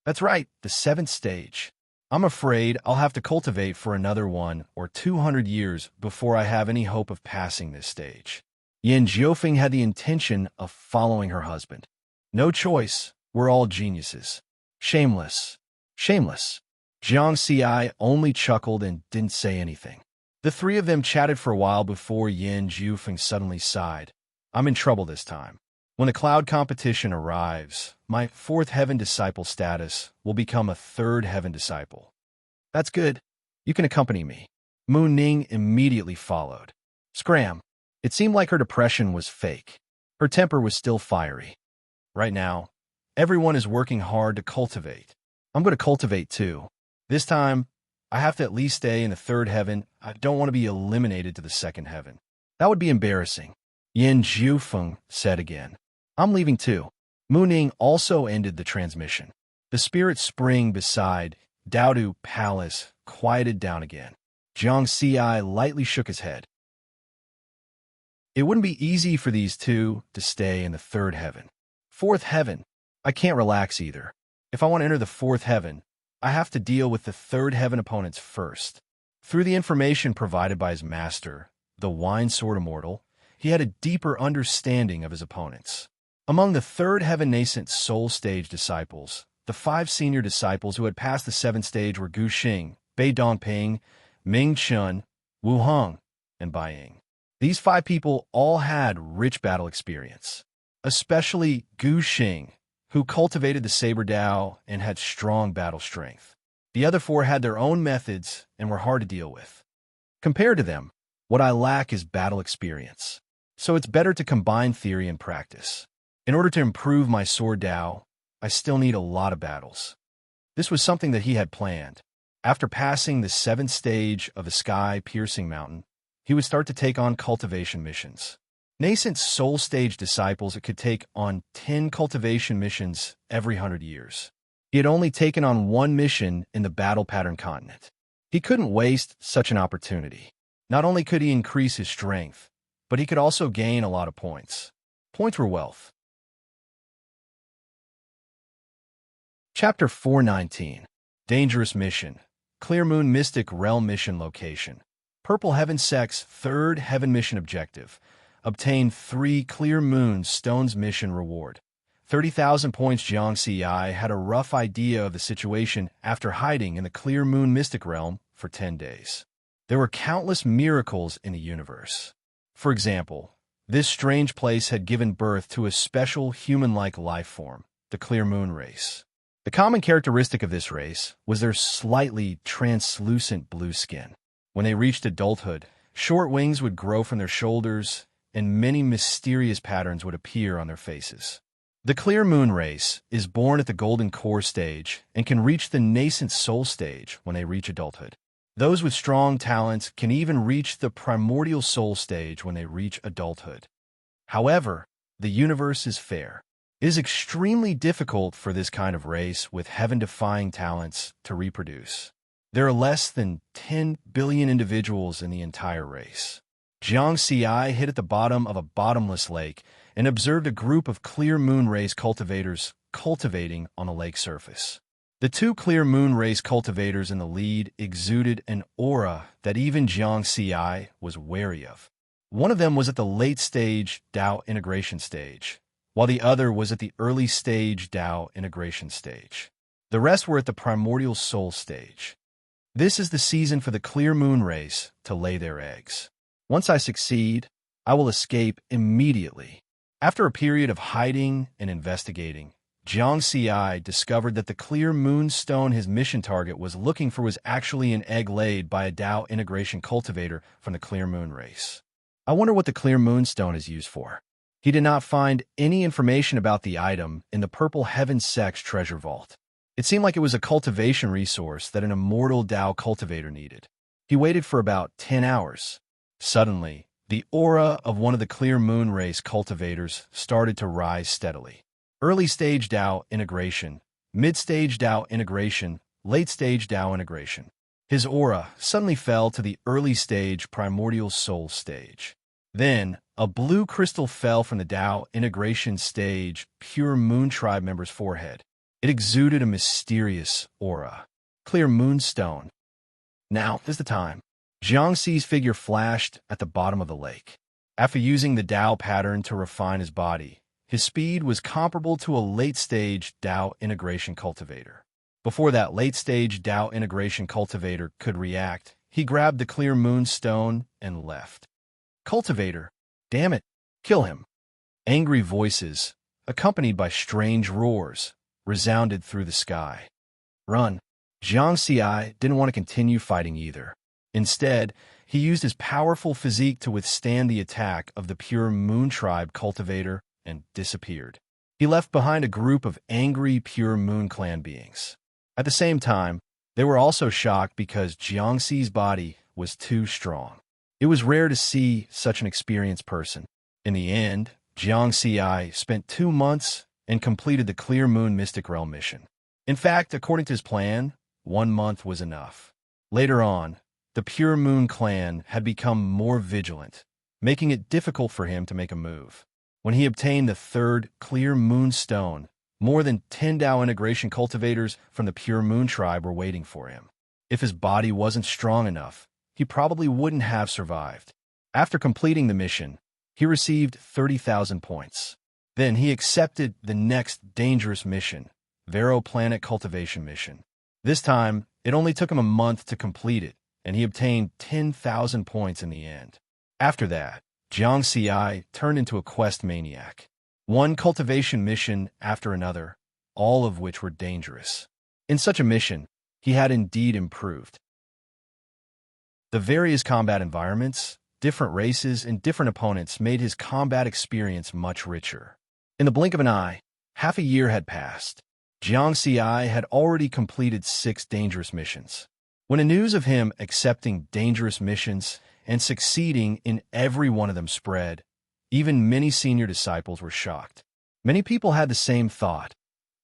"That's right, the 7th stage. I'm afraid I'll have to cultivate for another 1 or 200 years before I have any hope of passing this stage." Yin Jiufeng had the intention of following her husband. "No choice, we're all geniuses. Shameless. Shameless." Jiang Ci only chuckled and didn't say anything. The 3 of them chatted for a while before Yin Jiufeng suddenly sighed. "I'm in trouble this time. When the cloud competition arrives, my 4th heaven disciple status will become a 3rd heaven disciple." "That's good. You can accompany me." Mu Ning immediately followed. Scram. It seemed like her depression was fake. Her temper was still fiery. "Right now, everyone is working hard to cultivate. I'm going to cultivate too. This time, I have to at least stay in the 3rd heaven. I don't want to be eliminated to the 2nd heaven. That would be embarrassing." Yin Jiufeng said again. "I'm leaving too." Mu Ning also ended the transmission. The spirit spring beside Daodu Palace quieted down again. Jiang Xi lightly shook his head. It wouldn't be easy for these two to stay in the third heaven. Fourth heaven, I can't relax either. If I want to enter the fourth heaven, I have to deal with the third heaven opponents first. Through the information provided by his master, the Wine Sword Immortal, he had a deeper understanding of his opponents. Among the third heaven nascent soul stage disciples, the 5 senior disciples who had passed the 7th stage were Gu Xing, Bei Dongping, Ming Chun, Wu Hong, and Bai Ying. These 5 people all had rich battle experience, especially Gu Xing, who cultivated the Saber Dao and had strong battle strength. The other 4 had their own methods and were hard to deal with. Compared to them, what I lack is battle experience. So it's better to combine theory and practice. In order to improve my Sword Dao, I still need a lot of battles. This was something that he had planned. After passing the 7th stage of the sky-piercing mountain, he would start to take on cultivation missions. Nascent soul stage disciples could take on 10 cultivation missions every 100 years. He had only taken on 1 mission in the battle pattern continent. He couldn't waste such an opportunity. Not only could he increase his strength, but he could also gain a lot of points. Points were wealth. Chapter 419. Dangerous Mission. Clear Moon Mystic Realm Mission Location. Purple Heaven Sect's 3rd Heaven Mission Objective. Obtain 3 Clear Moon Stones Mission Reward. 30,000 points. Jiang Xi had a rough idea of the situation after hiding in the Clear Moon Mystic Realm for 10 days. There were countless miracles in the universe. For example, this strange place had given birth to a special human-like life form, the Clear Moon race. The common characteristic of this race was their slightly translucent blue skin. When they reached adulthood, short wings would grow from their shoulders, and many mysterious patterns would appear on their faces. The Clear Moon race is born at the Golden Core stage and can reach the nascent soul stage when they reach adulthood. Those with strong talents can even reach the primordial soul stage when they reach adulthood. However, the universe is fair. It is extremely difficult for this kind of race with heaven-defying talents to reproduce. There are less than 10 billion individuals in the entire race. Jiang Xi hid at the bottom of a bottomless lake and observed a group of Clear Moon race cultivators cultivating on the lake surface. The 2 Clear Moon race cultivators in the lead exuded an aura that even Jiang Xi was wary of. One of them was at the late stage Dao integration stage, while the other was at the early stage Dao integration stage. The rest were at the primordial soul stage. This is the season for the Clear Moon race to lay their eggs. Once I succeed, I will escape immediately. After a period of hiding and investigating, Jiang Xi discovered that the Clear Moon stone his mission target was looking for was actually an egg laid by a Dao integration cultivator from the Clear Moon race. I wonder what the Clear Moon stone is used for. He did not find any information about the item in the Purple Heaven Sect's treasure vault. It seemed like it was a cultivation resource that an immortal Dao cultivator needed. He waited for about 10 hours. Suddenly, the aura of one of the Clear Moon race cultivators started to rise steadily. Early stage Dao integration, mid-stage Dao integration, late-stage Dao integration. His aura suddenly fell to the early stage primordial soul stage. Then, a blue crystal fell from the Dao integration stage pure Moon Tribe member's forehead. It exuded a mysterious aura. Clear Moonstone. Now is the time. Jiang Xi's figure flashed at the bottom of the lake. After using the Dao pattern to refine his body, his speed was comparable to a late-stage Dao integration cultivator. Before that late-stage Dao integration cultivator could react, he grabbed the Clear Moonstone and left. Cultivator, damn it, kill him. Angry voices, accompanied by strange roars, resounded through the sky. Run. Jiang Xi didn't want to continue fighting either. Instead, he used his powerful physique to withstand the attack of the pure Moon Tribe cultivator and disappeared. He left behind a group of angry pure Moon Clan beings. At the same time, they were also shocked because Jiang Xi's body was too strong. It was rare to see such an experienced person. In the end, Jiang Xi spent 2 months and completed the Clear Moon Mystic Realm mission. In fact, according to his plan, 1 month was enough. Later on, the Pure Moon clan had become more vigilant, making it difficult for him to make a move. When he obtained the third Clear Moon Stone, more than 10 Dao integration cultivators from the Pure Moon tribe were waiting for him. If his body wasn't strong enough, he probably wouldn't have survived. After completing the mission, he received 30,000 points. Then he accepted the next dangerous mission, Vero Planet Cultivation Mission. This time, it only took him a month to complete it, and he obtained 10,000 points in the end. After that, Jiang Xi turned into a quest maniac. One cultivation mission after another, all of which were dangerous. In such a mission, he had indeed improved. The various combat environments, different races, and different opponents made his combat experience much richer. In the blink of an eye, half a year had passed. Jiang Xi had already completed 6 dangerous missions. When the news of him accepting dangerous missions and succeeding in every one of them spread, even many senior disciples were shocked. Many people had the same thought.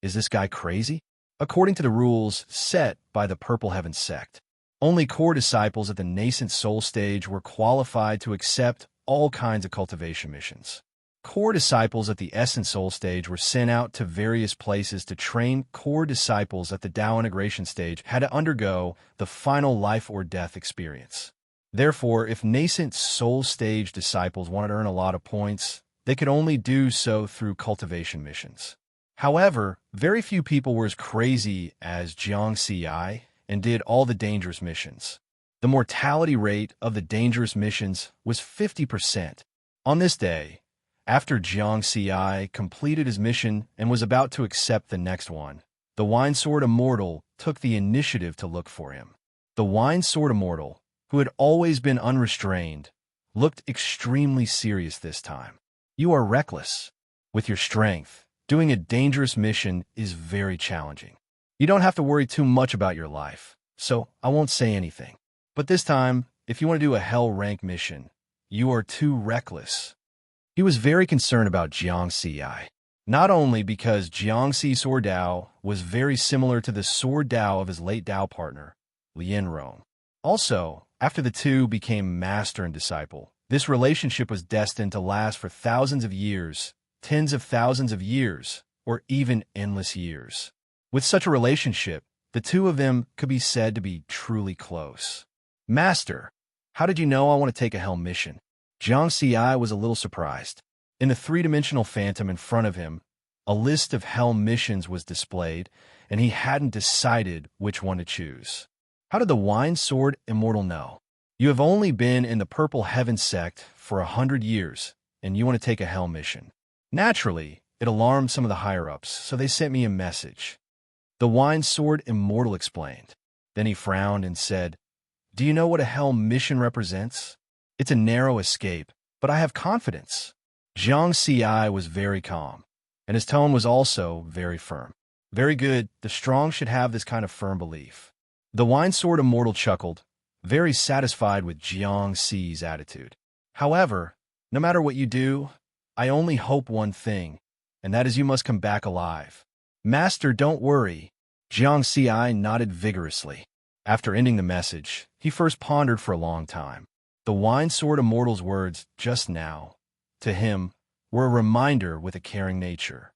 Is this guy crazy? According to the rules set by the Purple Heaven sect, only core disciples at the nascent soul stage were qualified to accept all kinds of cultivation missions. Core disciples at the Essence Soul stage were sent out to various places to train. Core disciples at the Tao integration stage had to undergo the final life or death experience. Therefore, if nascent soul stage disciples wanted to earn a lot of points, they could only do so through cultivation missions. However, very few people were as crazy as Jiang Xi and did all the dangerous missions. The mortality rate of the dangerous missions was 50%. On this day, after Jiang Xi completed his mission and was about to accept the next one, the Wine Sword Immortal took the initiative to look for him. The Wine Sword Immortal, who had always been unrestrained, looked extremely serious this time. You are reckless. With your strength, doing a dangerous mission is very challenging. You don't have to worry too much about your life, so I won't say anything. But this time, if you want to do a hell rank mission, you are too reckless. He was very concerned about Jiang Xi, not only because Jiang Xi's Sword Dao was very similar to the Sword Dao of his late Dao partner, Lien Rong. Also, after the two became master and disciple, this relationship was destined to last for thousands of years, tens of thousands of years, or even endless years. With such a relationship, the two of them could be said to be truly close. Master, how did you know I want to take a hell mission? Jiang Xi was a little surprised. In the three-dimensional phantom in front of him, a list of hell missions was displayed, and he hadn't decided which one to choose. How did the Wine Sword Immortal know? You have only been in the Purple Heaven sect for 100 years, and you want to take a hell mission. Naturally, it alarmed some of the higher-ups, so they sent me a message. The Wine Sword Immortal explained. Then he frowned and said, Do you know what a hell mission represents? It's a narrow escape, but I have confidence. Jiang Xi was very calm, and his tone was also very firm. Very good, the strong should have this kind of firm belief. The Wine Sword Immortal chuckled, very satisfied with Jiang Xi's attitude. However, no matter what you do, I only hope one thing, and that is you must come back alive. Master, don't worry. Jiang Xi nodded vigorously. After ending the message, he first pondered for a long time. The Wine Sword Immortal's words just now, to him, were a reminder with a caring nature.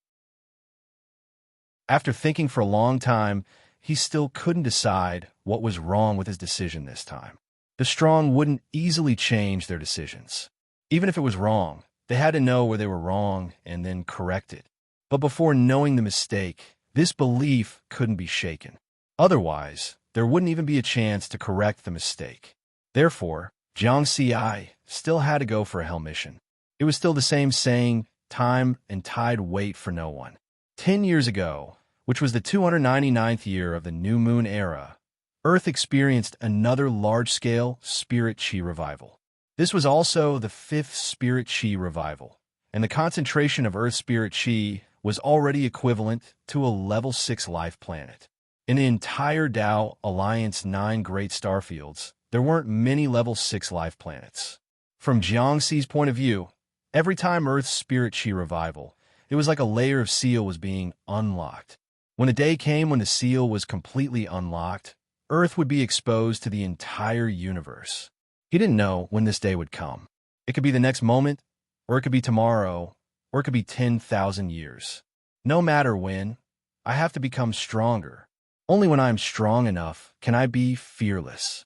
After thinking for a long time, he still couldn't decide what was wrong with his decision this time. The strong wouldn't easily change their decisions. Even if it was wrong, they had to know where they were wrong and then correct it. But before knowing the mistake, this belief couldn't be shaken. Otherwise, there wouldn't even be a chance to correct the mistake. Therefore, Jiang Xi still had to go for a hell mission. It was still the same saying, time and tide wait for no one. 10 years ago, which was the 299th year of the New Moon era, Earth experienced another large-scale Spirit Chi revival. This was also the 5th Spirit Chi revival, and the concentration of Earth Spirit Chi was already equivalent to a level 6 life planet. In the entire Tao Alliance 9 great starfields, there weren't many level 6 life planets. From Jiang Xi's point of view, every time Earth's Spirit Chi revival It was like a layer of seal was being unlocked. When the day came when the seal was completely unlocked, Earth would be exposed to the entire universe. He didn't know when this day would come. It could be the next moment, or it could be tomorrow, or it could be 10,000 years. No matter when, I have to become stronger. Only when I am strong enough can I be fearless.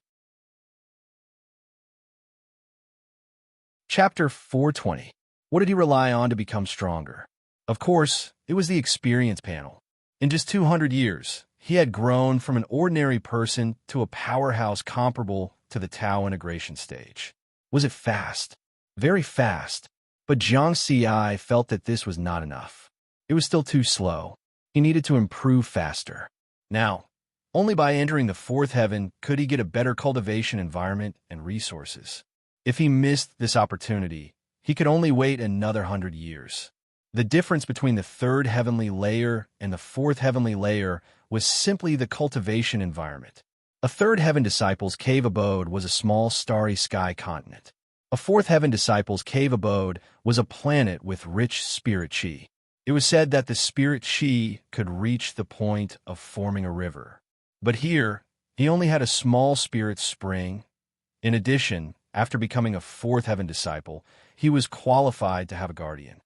Chapter 420. What did he rely on to become stronger? Of course, it was the experience panel. In just 200 years, he had grown from an ordinary person to a powerhouse comparable to the Tao integration stage. Was it fast? Very fast. But Jiang Xi felt that this was not enough. It was still too slow. He needed to improve faster. Now, only by entering the fourth heaven could he get a better cultivation environment and resources. If he missed this opportunity, he could only wait another 100 years. The difference between the third heavenly layer and the fourth heavenly layer was simply the cultivation environment. A third heaven disciple's cave abode was a small starry sky continent. A fourth heaven disciple's cave abode was a planet with rich spirit chi. It was said that the spirit chi could reach the point of forming a river. But here, he only had a small spirit spring. In addition, after becoming a fourth heaven disciple, he was qualified to have a guardian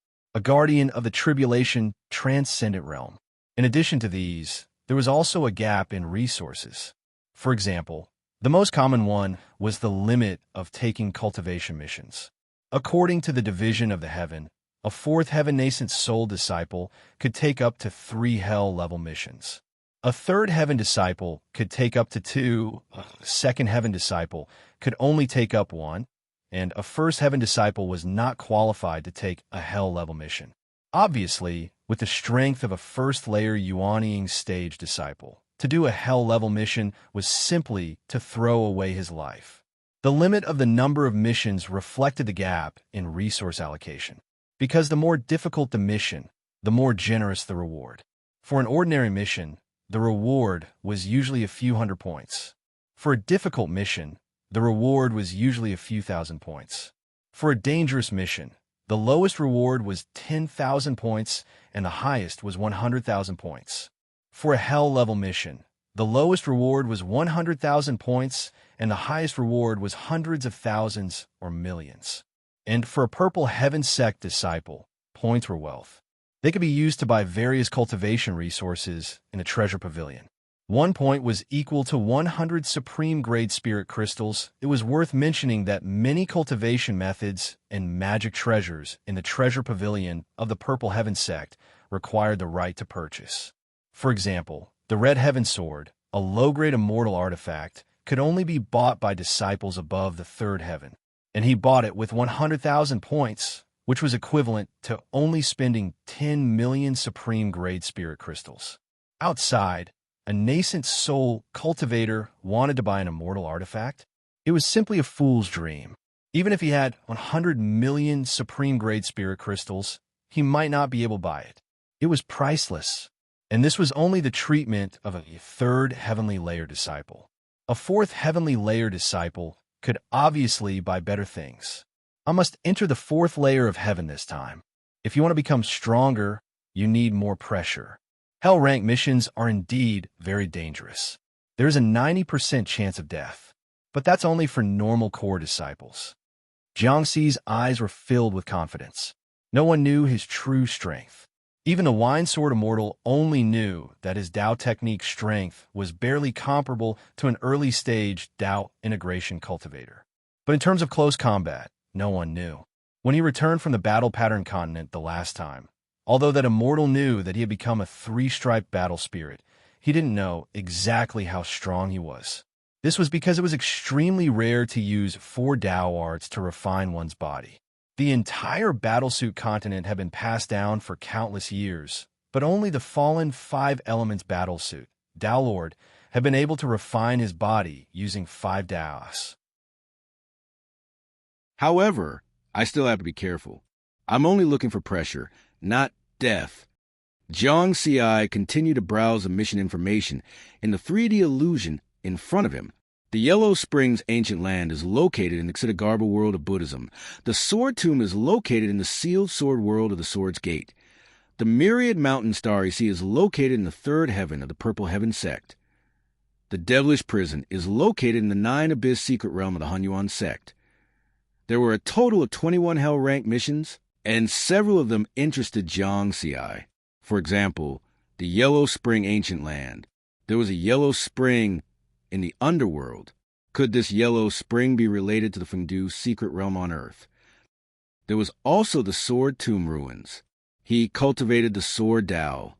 of the tribulation transcendent realm. In addition to these, there was also a gap in resources. For example, the most common one was the limit of taking cultivation missions. According to the division of the heaven, a fourth heaven nascent soul disciple could take up to 3 hell-level missions. A third heaven disciple could take up to 2, a second heaven disciple could only take up 1, and a first heaven disciple was not qualified to take a hell-level mission. Obviously, with the strength of a first-layer Yuanying stage disciple, to do a hell-level mission was simply to throw away his life. The limit of the number of missions reflected the gap in resource allocation. Because the more difficult the mission, the more generous the reward. For an ordinary mission, the reward was usually a few hundred points. For a difficult mission, the reward was usually a few thousand points. For a dangerous mission, the lowest reward was 10,000 points and the highest was 100,000 points. For a hell-level mission, the lowest reward was 100,000 points and the highest reward was hundreds of thousands or millions. And for a purple heaven sect disciple, points were wealth. They could be used to buy various cultivation resources in a treasure pavilion. 1 point was equal to 100 supreme grade spirit crystals. It was worth mentioning that many cultivation methods and magic treasures in the treasure pavilion of the Purple Heaven sect required the right to purchase. For example, the Red Heaven Sword, a low-grade immortal artifact, could only be bought by disciples above the third heaven, and he bought it with 100,000 points, which was equivalent to only spending 10 million supreme grade spirit crystals. Outside, a nascent soul cultivator wanted to buy an immortal artifact. It was simply a fool's dream. Even if he had 100 million supreme grade spirit crystals, he might not be able to buy it. It was priceless. And this was only the treatment of a third heavenly layer disciple. A fourth heavenly layer disciple could obviously buy better things. I must enter the fourth layer of heaven this time. If you want to become stronger, you need more pressure. Hell rank missions are indeed very dangerous. There is a 90% chance of death, but that's only for normal core disciples. Jiang Xi's eyes were filled with confidence. No one knew his true strength. Even the Wine Sword Immortal only knew that his Dao technique strength was barely comparable to an early-stage Dao integration cultivator. But in terms of close combat, no one knew. When he returned from the battle pattern continent the last time, although that immortal knew that he had become a 3-striped battle spirit, he didn't know exactly how strong he was. This was because it was extremely rare to use 4 Dao arts to refine one's body. The entire battlesuit continent had been passed down for countless years, but only the fallen 5 elements battlesuit, Dao Lord, had been able to refine his body using 5 Daos. However, I still have to be careful. I'm only looking for pressure, not death. Jiang Xi continued to browse the mission information in the 3D illusion in front of him. The Yellow Springs ancient land is located in the Ksitigarbha world of Buddhism. The Sword Tomb is located in the sealed sword world of the Sword's Gate. The myriad mountain star you see is located in the third heaven of the Purple Heaven sect. The devilish prison is located in the 9 abyss secret realm of the Hunyuan sect. There were a total of 21 hell rank missions, and several of them interested Jiang Ci. For example, the Yellow Spring Ancient Land. There was a yellow spring in the underworld. Could this yellow spring be related to the Fengdu secret realm on Earth? There was also the Sword Tomb Ruins. He cultivated the Sword Dao,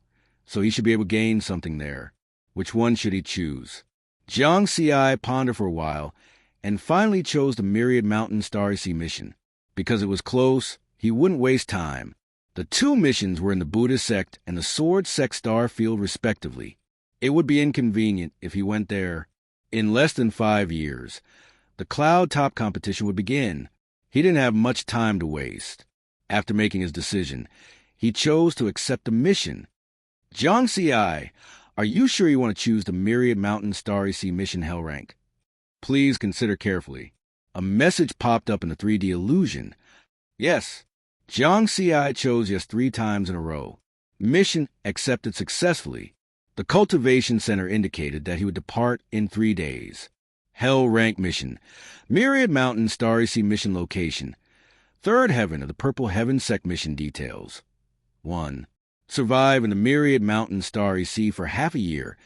so he should be able to gain something there. Which one should he choose? Jiang Ci pondered for a while, and finally chose the Myriad Mountain Starry Sea mission. Because it was close, he wouldn't waste time. The 2 missions were in the Buddhist sect and the Sword sect star field respectively. It would be inconvenient if he went there. In less than 5 years, the cloud top competition would begin. He didn't have much time to waste. After making his decision, he chose to accept the mission. Jiang Ci, are you sure you want to choose the Myriad Mountain Starry Sea mission hell rank? Please consider carefully. A message popped up in the 3D illusion. Yes, Jiang Ci chose yes 3 times in a row. Mission accepted successfully. The cultivation center indicated that he would depart in 3 days. Hell rank mission. Myriad Mountain Starry Sea mission location. Third heaven of the Purple Heaven sect mission details. 1. Survive in the Myriad Mountain Starry Sea for half a year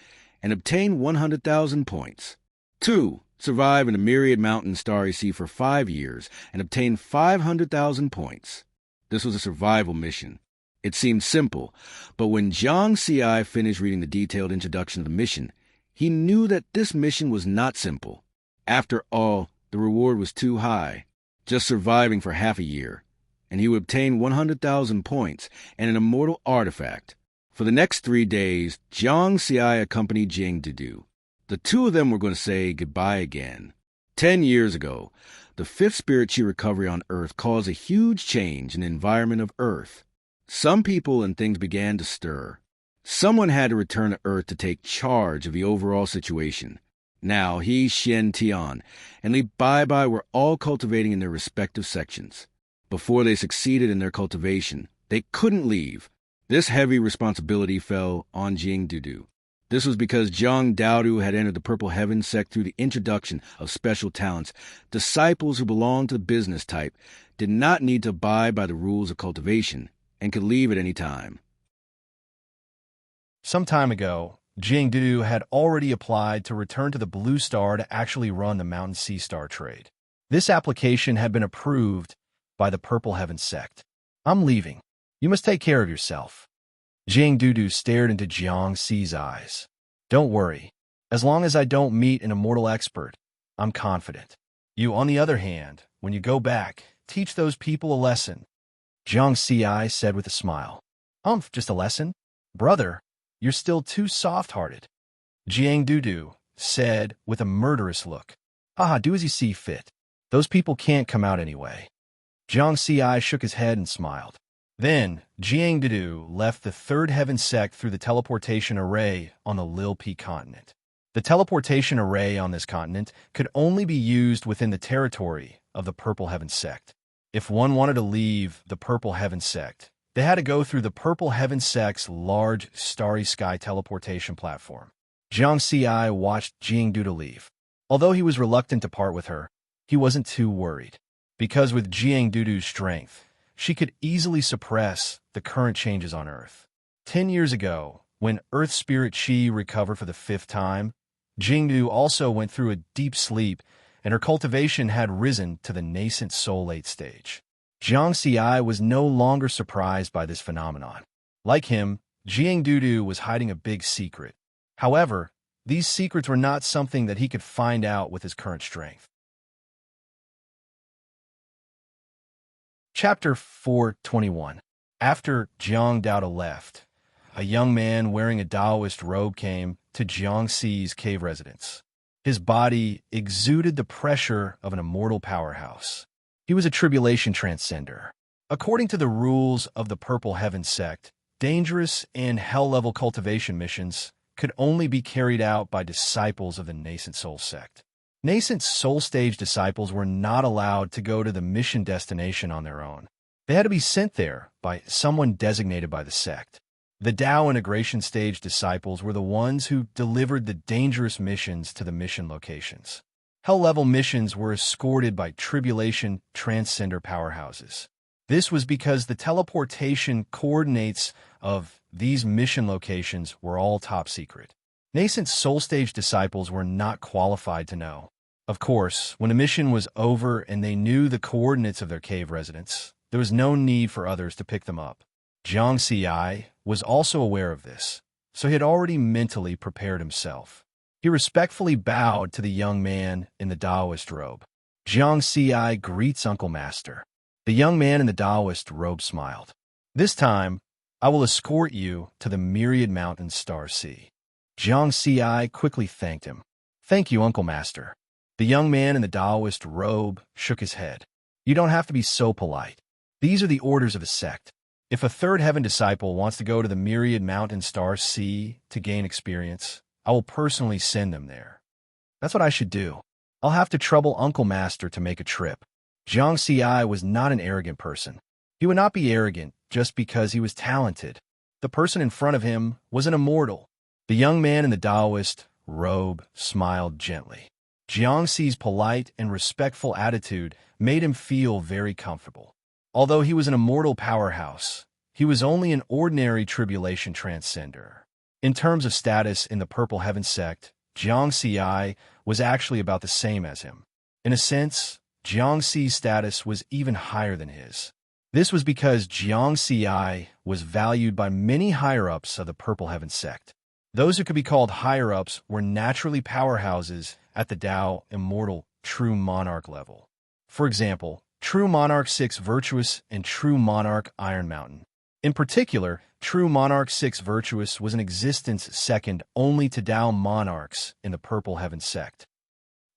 and obtain 100,000 points. 2. Survive in the Myriad Mountain Starry Sea for 5 years and obtain 500,000 points. This was a survival mission. It seemed simple, but when Jiang Ci finished reading the detailed introduction of the mission, he knew that this mission was not simple. After all, the reward was too high. Just surviving for half a year, and he would obtain 100,000 points and an immortal artifact. For the next 3 days, Jiang Ci accompanied Jing Dudu. The 2 of them were going to say goodbye again. 10 years ago, the 5th spirit chi recovery on Earth caused a huge change in the environment of Earth. Some people and things began to stir. Someone had to return to Earth to take charge of the overall situation. Now he, Xian Tian, and Li Baibai were all cultivating in their respective sections. Before they succeeded in their cultivation, they couldn't leave. This heavy responsibility fell on Jing Dudu. This was because Zhang Daodu had entered the Purple Heaven sect through the introduction of special talents. Disciples who belonged to the business type did not need to abide by the rules of cultivation and could leave at any time. Some time ago, Jing Dudu had already applied to return to the Blue Star to actually run the Mountain Sea Star trade. This application had been approved by the Purple Heaven sect. I'm leaving. You must take care of yourself. Jing Dudu stared into Jiang Ci's eyes. Don't worry. As long as I don't meet an immortal expert, I'm confident. You, on the other hand, when you go back, teach those people a lesson. Jiang Ci said with a smile. Just a lesson? Brother, you're still too soft-hearted. Jiang Dudu said with a murderous look. Haha, do as you see fit. Those people can't come out anyway. Jiang Ci shook his head and smiled. Then, Jiang Dudu left the Third Heaven sect through the teleportation array on the Lil Pi continent. The teleportation array on this continent could only be used within the territory of the Purple Heaven sect. If one wanted to leave the Purple Heaven sect, they had to go through the Purple Heaven sect's large starry sky teleportation platform. Jiang Ci watched Jing Dudu leave. Although he was reluctant to part with her, he wasn't too worried. Because with Jiang Dudu's strength, she could easily suppress the current changes on Earth. 10 years ago, when Earth Spirit Chi recovered for the 5th time, Jingdu also went through a deep sleep, and her cultivation had risen to the nascent soulate stage. Jiang Ci was no longer surprised by this phenomenon. Like him, Jing Dudu was hiding a big secret. However, these secrets were not something that he could find out with his current strength. Chapter 421. After Jiang Daoda left, a young man wearing a Taoist robe came to Jiang Ci's cave residence. His body exuded the pressure of an immortal powerhouse. He was a tribulation transcender. According to the rules of the Purple Heaven sect, dangerous and hell-level cultivation missions could only be carried out by disciples of the Nascent Soul sect. Nascent Soul Stage disciples were not allowed to go to the mission destination on their own. They had to be sent there by someone designated by the sect. The Tao integration stage disciples were the ones who delivered the dangerous missions to the mission locations. Hell-level missions were escorted by tribulation transcender powerhouses. This was because the teleportation coordinates of these mission locations were all top secret. Nascent soul stage disciples were not qualified to know. Of course, when a mission was over and they knew the coordinates of their cave residence, there was no need for others to pick them up. Jiang Ci was also aware of this, so he had already mentally prepared himself. He respectfully bowed to the young man in the Taoist robe. Jiang Ci greets Uncle Master. The young man in the Taoist robe smiled. This time, I will escort you to the myriad mountain star sea. Jiang Ci quickly thanked him. Thank you, Uncle Master. The young man in the Taoist robe shook his head. You don't have to be so polite. These are the orders of a sect. If a third heaven disciple wants to go to the myriad mountain star sea to gain experience, I will personally send them there. That's what I should do. I'll have to trouble Uncle Master to make a trip. Jiang Ci was not an arrogant person. He would not be arrogant just because he was talented. The person in front of him was an immortal. The young man in the Taoist robe smiled gently. Jiang Ci's polite and respectful attitude made him feel very comfortable. Although he was an immortal powerhouse, he was only an ordinary tribulation transcender. In terms of status in the Purple Heaven sect, Jiang Ci was actually about the same as him. In a sense, Jiang Ci's status was even higher than his. This was because Jiang Ci was valued by many higher-ups of the Purple Heaven sect. Those who could be called higher-ups were naturally powerhouses at the Tao Immortal True Monarch level. For example, True Monarch 6 Virtuous and True Monarch Iron Mountain. In particular, True Monarch 6 Virtuous was in existence second only to Tao Monarchs in the Purple Heaven sect.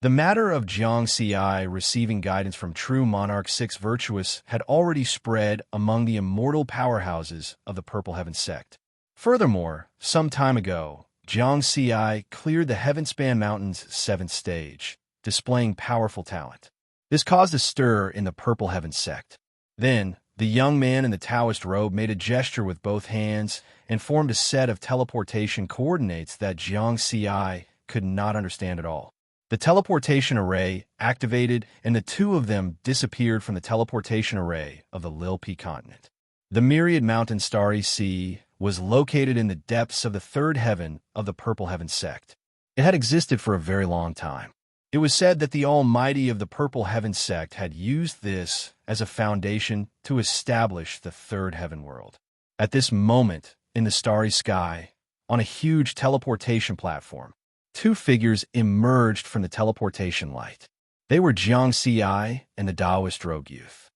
The matter of Jiang Ci receiving guidance from True Monarch 6 Virtuous had already spread among the immortal powerhouses of the Purple Heaven sect. Furthermore, some time ago, Jiang Ci cleared the Heavenspan Mountain's 7th stage, displaying powerful talent. This caused a stir in the Purple Heaven sect. Then, the young man in the Taoist robe made a gesture with both hands and formed a set of teleportation coordinates that Jiang Ci could not understand at all. The teleportation array activated, and the two of them disappeared from the teleportation array of the Lilpi continent. The myriad mountain starry sea was located in the depths of the third heaven of the Purple Heaven sect. It had existed for a very long time. It was said that the Almighty of the Purple Heaven sect had used this as a foundation to establish the third heaven world. At this moment, in the starry sky, on a huge teleportation platform, two figures emerged from the teleportation light. They were Jiang Ci and the Taoist robe youth.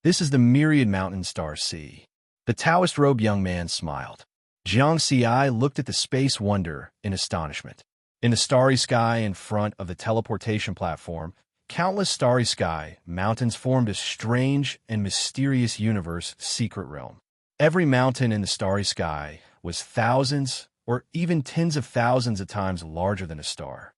This is the myriad mountain star sea. The Taoist robe young man smiled. Jiang Ci looked at the space wonder in astonishment. In the starry sky in front of the teleportation platform, countless starry sky mountains formed a strange and mysterious universe secret realm. Every mountain in the starry sky was thousands or even tens of thousands of times larger than a star.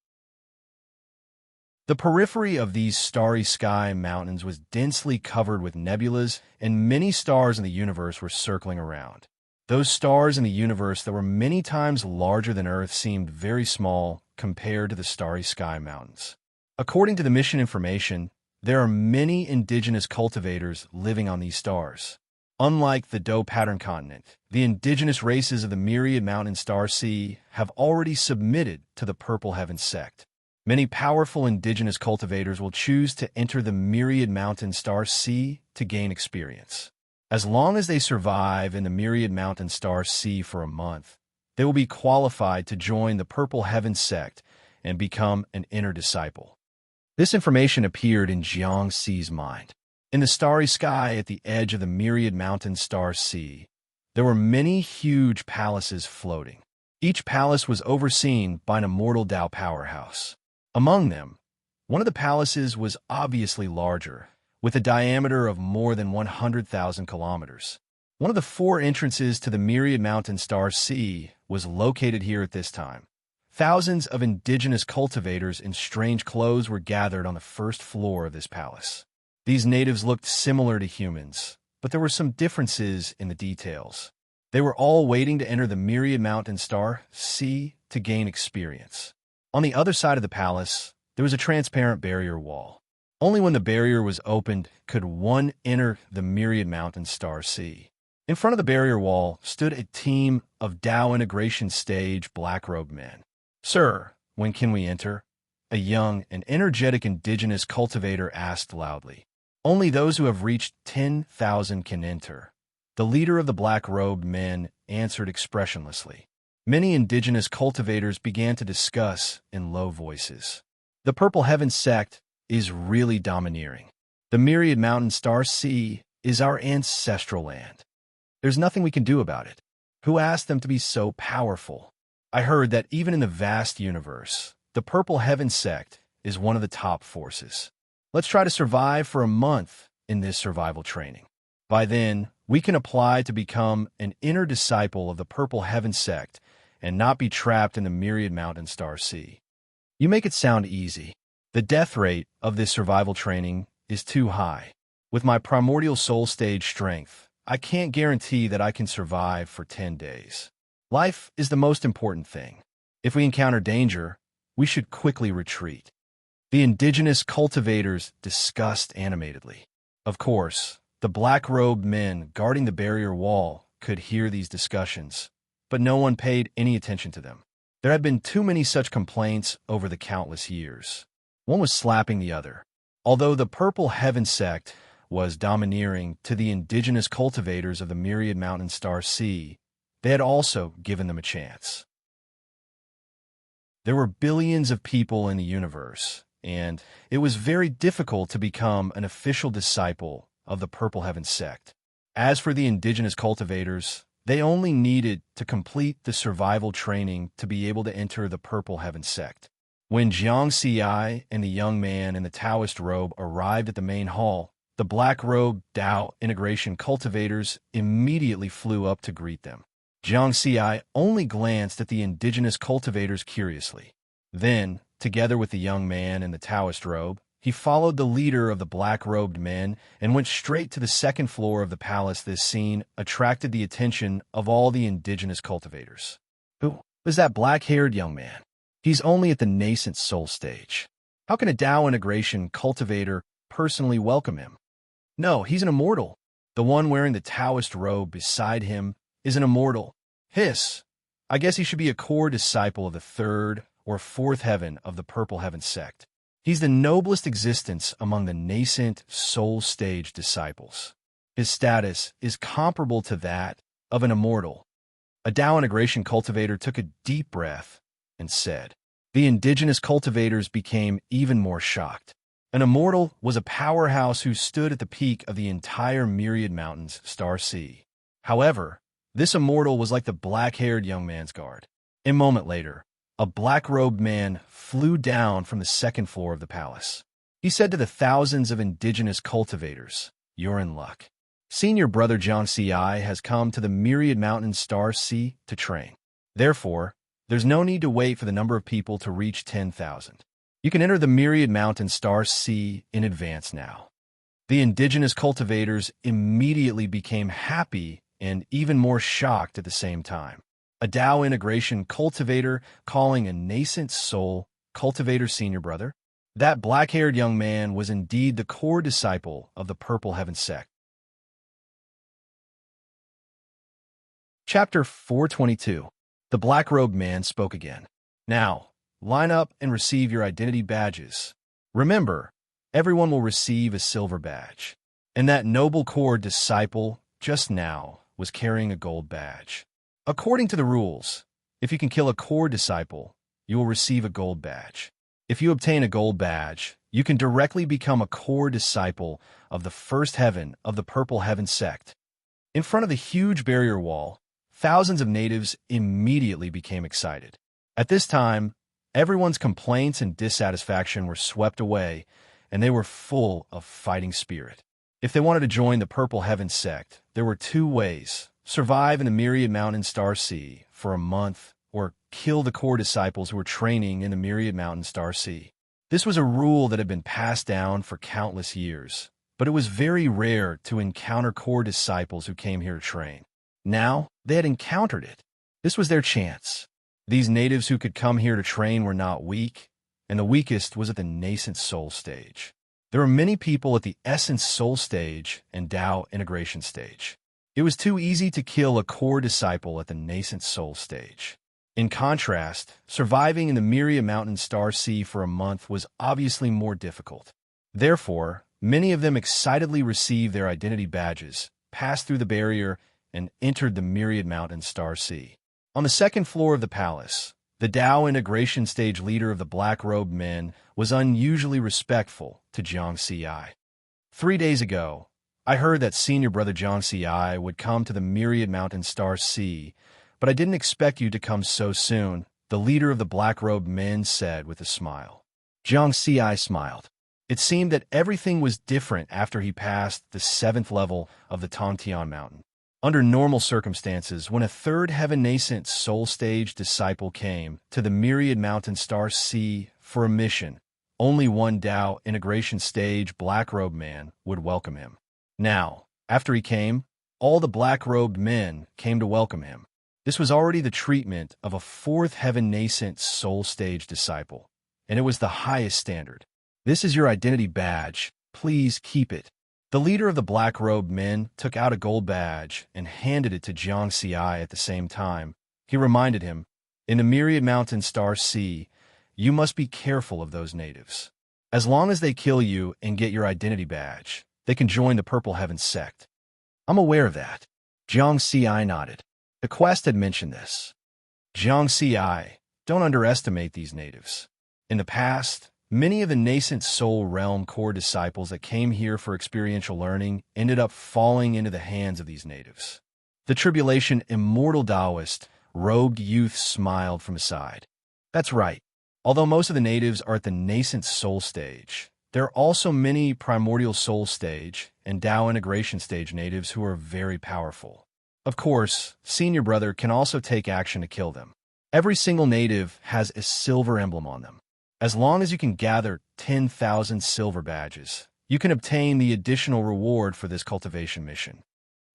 The periphery of these starry sky mountains was densely covered with nebulas, and many stars in the universe were circling around. Those stars in the universe that were many times larger than Earth seemed very small compared to the starry sky mountains. According to the mission information, there are many indigenous cultivators living on these stars. Unlike the Doe Pattern continent, the indigenous races of the myriad mountain star sea have already submitted to the Purple Heaven sect. Many powerful indigenous cultivators will choose to enter the myriad mountain star sea to gain experience. As long as they survive in the myriad mountain star sea for a month, they will be qualified to join the Purple Heaven sect and become an inner disciple. This information appeared in Jiang Ci's mind. In the starry sky at the edge of the myriad mountain star sea, there were many huge palaces floating. Each palace was overseen by an immortal Tao powerhouse. Among them, one of the palaces was obviously larger, with a diameter of more than 100,000 kilometers. One of the 4 entrances to the myriad mountain star sea was located here at this time. Thousands of indigenous cultivators in strange clothes were gathered on the first floor of this palace. These natives looked similar to humans, but there were some differences in the details. They were all waiting to enter the Myriad Mountain Star Sea to gain experience. On the other side of the palace, there was a transparent barrier wall. Only when the barrier was opened could one enter the Myriad Mountain Star Sea. In front of the barrier wall stood a team of Tao Integration Stage black-robed men. "Sir, when can we enter?" a young and energetic indigenous cultivator asked loudly. "Only those who have reached 10,000 can enter," the leader of the black-robed men answered expressionlessly. Many indigenous cultivators began to discuss in low voices. "The Purple Heaven sect is really domineering. The Myriad Mountain Star Sea is our ancestral land. There's nothing we can do about it. Who asked them to be so powerful? I heard that even in the vast universe, the Purple Heaven sect is one of the top forces. Let's try to survive for a month in this survival training. By then, we can apply to become an inner disciple of the Purple Heaven sect and not be trapped in the Myriad Mountain Star Sea." You make it sound easy. The death rate of this survival training is too high. With my primordial soul stage strength, I can't guarantee that I can survive for 10 days. Life is the most important thing. If we encounter danger, we should quickly retreat. The indigenous cultivators discussed animatedly. Of course, the black-robed men guarding the barrier wall could hear these discussions, but no one paid any attention to them. There had been too many such complaints over the countless years. One was slapping the other. Although the Purple Heaven sect was domineering to the indigenous cultivators of the Myriad Mountain Star Sea, they had also given them a chance. There were billions of people in the universe, and it was very difficult to become an official disciple of the Purple Heaven sect. As for the indigenous cultivators, they only needed to complete the survival training to be able to enter the Purple Heaven sect. When Jiang Xi and the young man in the Taoist robe arrived at the main hall, the black-robed Tao integration cultivators immediately flew up to greet them. Jiang Xi only glanced at the indigenous cultivators curiously. Then, together with the young man in the Taoist robe, he followed the leader of the black-robed men and went straight to the second floor of the palace. This scene attracted the attention of all the indigenous cultivators. Who was that black-haired young man? He's only at the nascent soul stage. How can a Tao integration cultivator personally welcome him? No, he's an immortal. The one wearing the Taoist robe beside him is an immortal. Hiss. I guess he should be a core disciple of the third or fourth heaven of the Purple Heaven sect. He's the noblest existence among the nascent soul stage disciples. His status is comparable to that of an immortal. A Tao integration cultivator took a deep breath and said. The indigenous cultivators became even more shocked. An immortal was a powerhouse who stood at the peak of the entire Myriad Mountains Star Sea. However, this immortal was like the black-haired young man's guard. A moment later, a black-robed man flew down from the second floor of the palace. He said to the thousands of indigenous cultivators, "You're in luck. Senior brother Jiang Xi has come to the Myriad Mountain Star Sea to train. Therefore, there's no need to wait for the number of people to reach 10,000. You can enter the Myriad Mountain Star Sea in advance now." The indigenous cultivators immediately became happy and even more shocked at the same time. A Tao integration cultivator calling a nascent soul cultivator senior brother? That black-haired young man was indeed the core disciple of the Purple Heaven sect. Chapter 422. The black-robed man spoke again. "Now, line up and receive your identity badges. Remember, everyone will receive a silver badge. And that noble core disciple just now was carrying a gold badge. According to the rules, if you can kill a core disciple, you will receive a gold badge. If you obtain a gold badge, you can directly become a core disciple of the first heaven of the Purple Heaven sect." In front of the huge barrier wall, thousands of natives immediately became excited. At this time, everyone's complaints and dissatisfaction were swept away, and they were full of fighting spirit. If they wanted to join the Purple Heaven sect, there were two ways: survive in the Myriad Mountain Star Sea for a month, or kill the core disciples who were training in the Myriad Mountain Star Sea. This was a rule that had been passed down for countless years, but it was very rare to encounter core disciples who came here to train. Now, they had encountered it. This was their chance. These natives who could come here to train were not weak, and the weakest was at the nascent soul stage. There were many people at the essence soul stage and Tao integration stage. It was too easy to kill a core disciple at the nascent soul stage. In contrast, surviving in the Myriad Mountain Star Sea for a month was obviously more difficult. Therefore, many of them excitedly received their identity badges, passed through the barrier, and entered the Myriad Mountain Star Sea. On the second floor of the palace, the Tao integration stage leader of the black-robed men was unusually respectful to Jiang Ci. 3 days ago, I heard that senior brother Jiang Ci would come to the Myriad Mountain Star Sea, but I didn't expect you to come so soon, the leader of the black-robed men said with a smile. Jiang Ci smiled. It seemed that everything was different after he passed the 7th level of the Tongtian Mountain. Under normal circumstances, when a third heaven nascent soul stage disciple came to the Myriad Mountain Star Sea for a mission, only one Tao integration stage black-robed man would welcome him. Now, after he came, all the black-robed men came to welcome him. This was already the treatment of a 4th heaven nascent soul stage disciple, and it was the highest standard. This is your identity badge. Please keep it. The leader of the black-robed men took out a gold badge and handed it to Jiang Ci at the same time. He reminded him, in the Myriad Mountain Star Sea, you must be careful of those natives. As long as they kill you and get your identity badge, they can join the Purple Heaven sect. I'm aware of that. Jiang Ci nodded. The quest had mentioned this. Jiang Ci, don't underestimate these natives. In the past, many of the nascent soul realm core disciples that came here for experiential learning ended up falling into the hands of these natives. The tribulation immortal Taoist, robed youth smiled from his side. That's right. Although most of the natives are at the nascent soul stage, there are also many primordial soul stage and Tao integration stage natives who are very powerful. Of course, senior brother can also take action to kill them. Every single native has a silver emblem on them. As long as you can gather 10,000 silver badges, you can obtain the additional reward for this cultivation mission.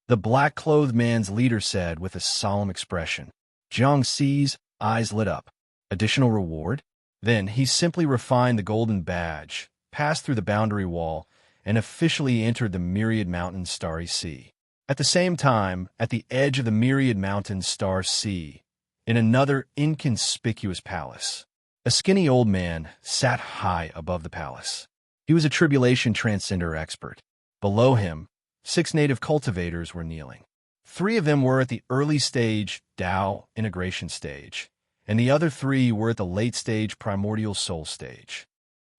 The black-clothed man's leader said with a solemn expression. Jiang Ci's eyes lit up. Additional reward? Then he simply refined the golden badge, passed through the boundary wall, and officially entered the Myriad Mountain Starry Sea. At the same time, at the edge of the Myriad Mountain Star Sea, in another inconspicuous palace, a skinny old man sat high above the palace. He was a tribulation transcender expert. Below him, 6 native cultivators were kneeling. 3 of them were at the early stage Tao integration stage, and the other 3 were at the late stage primordial soul stage.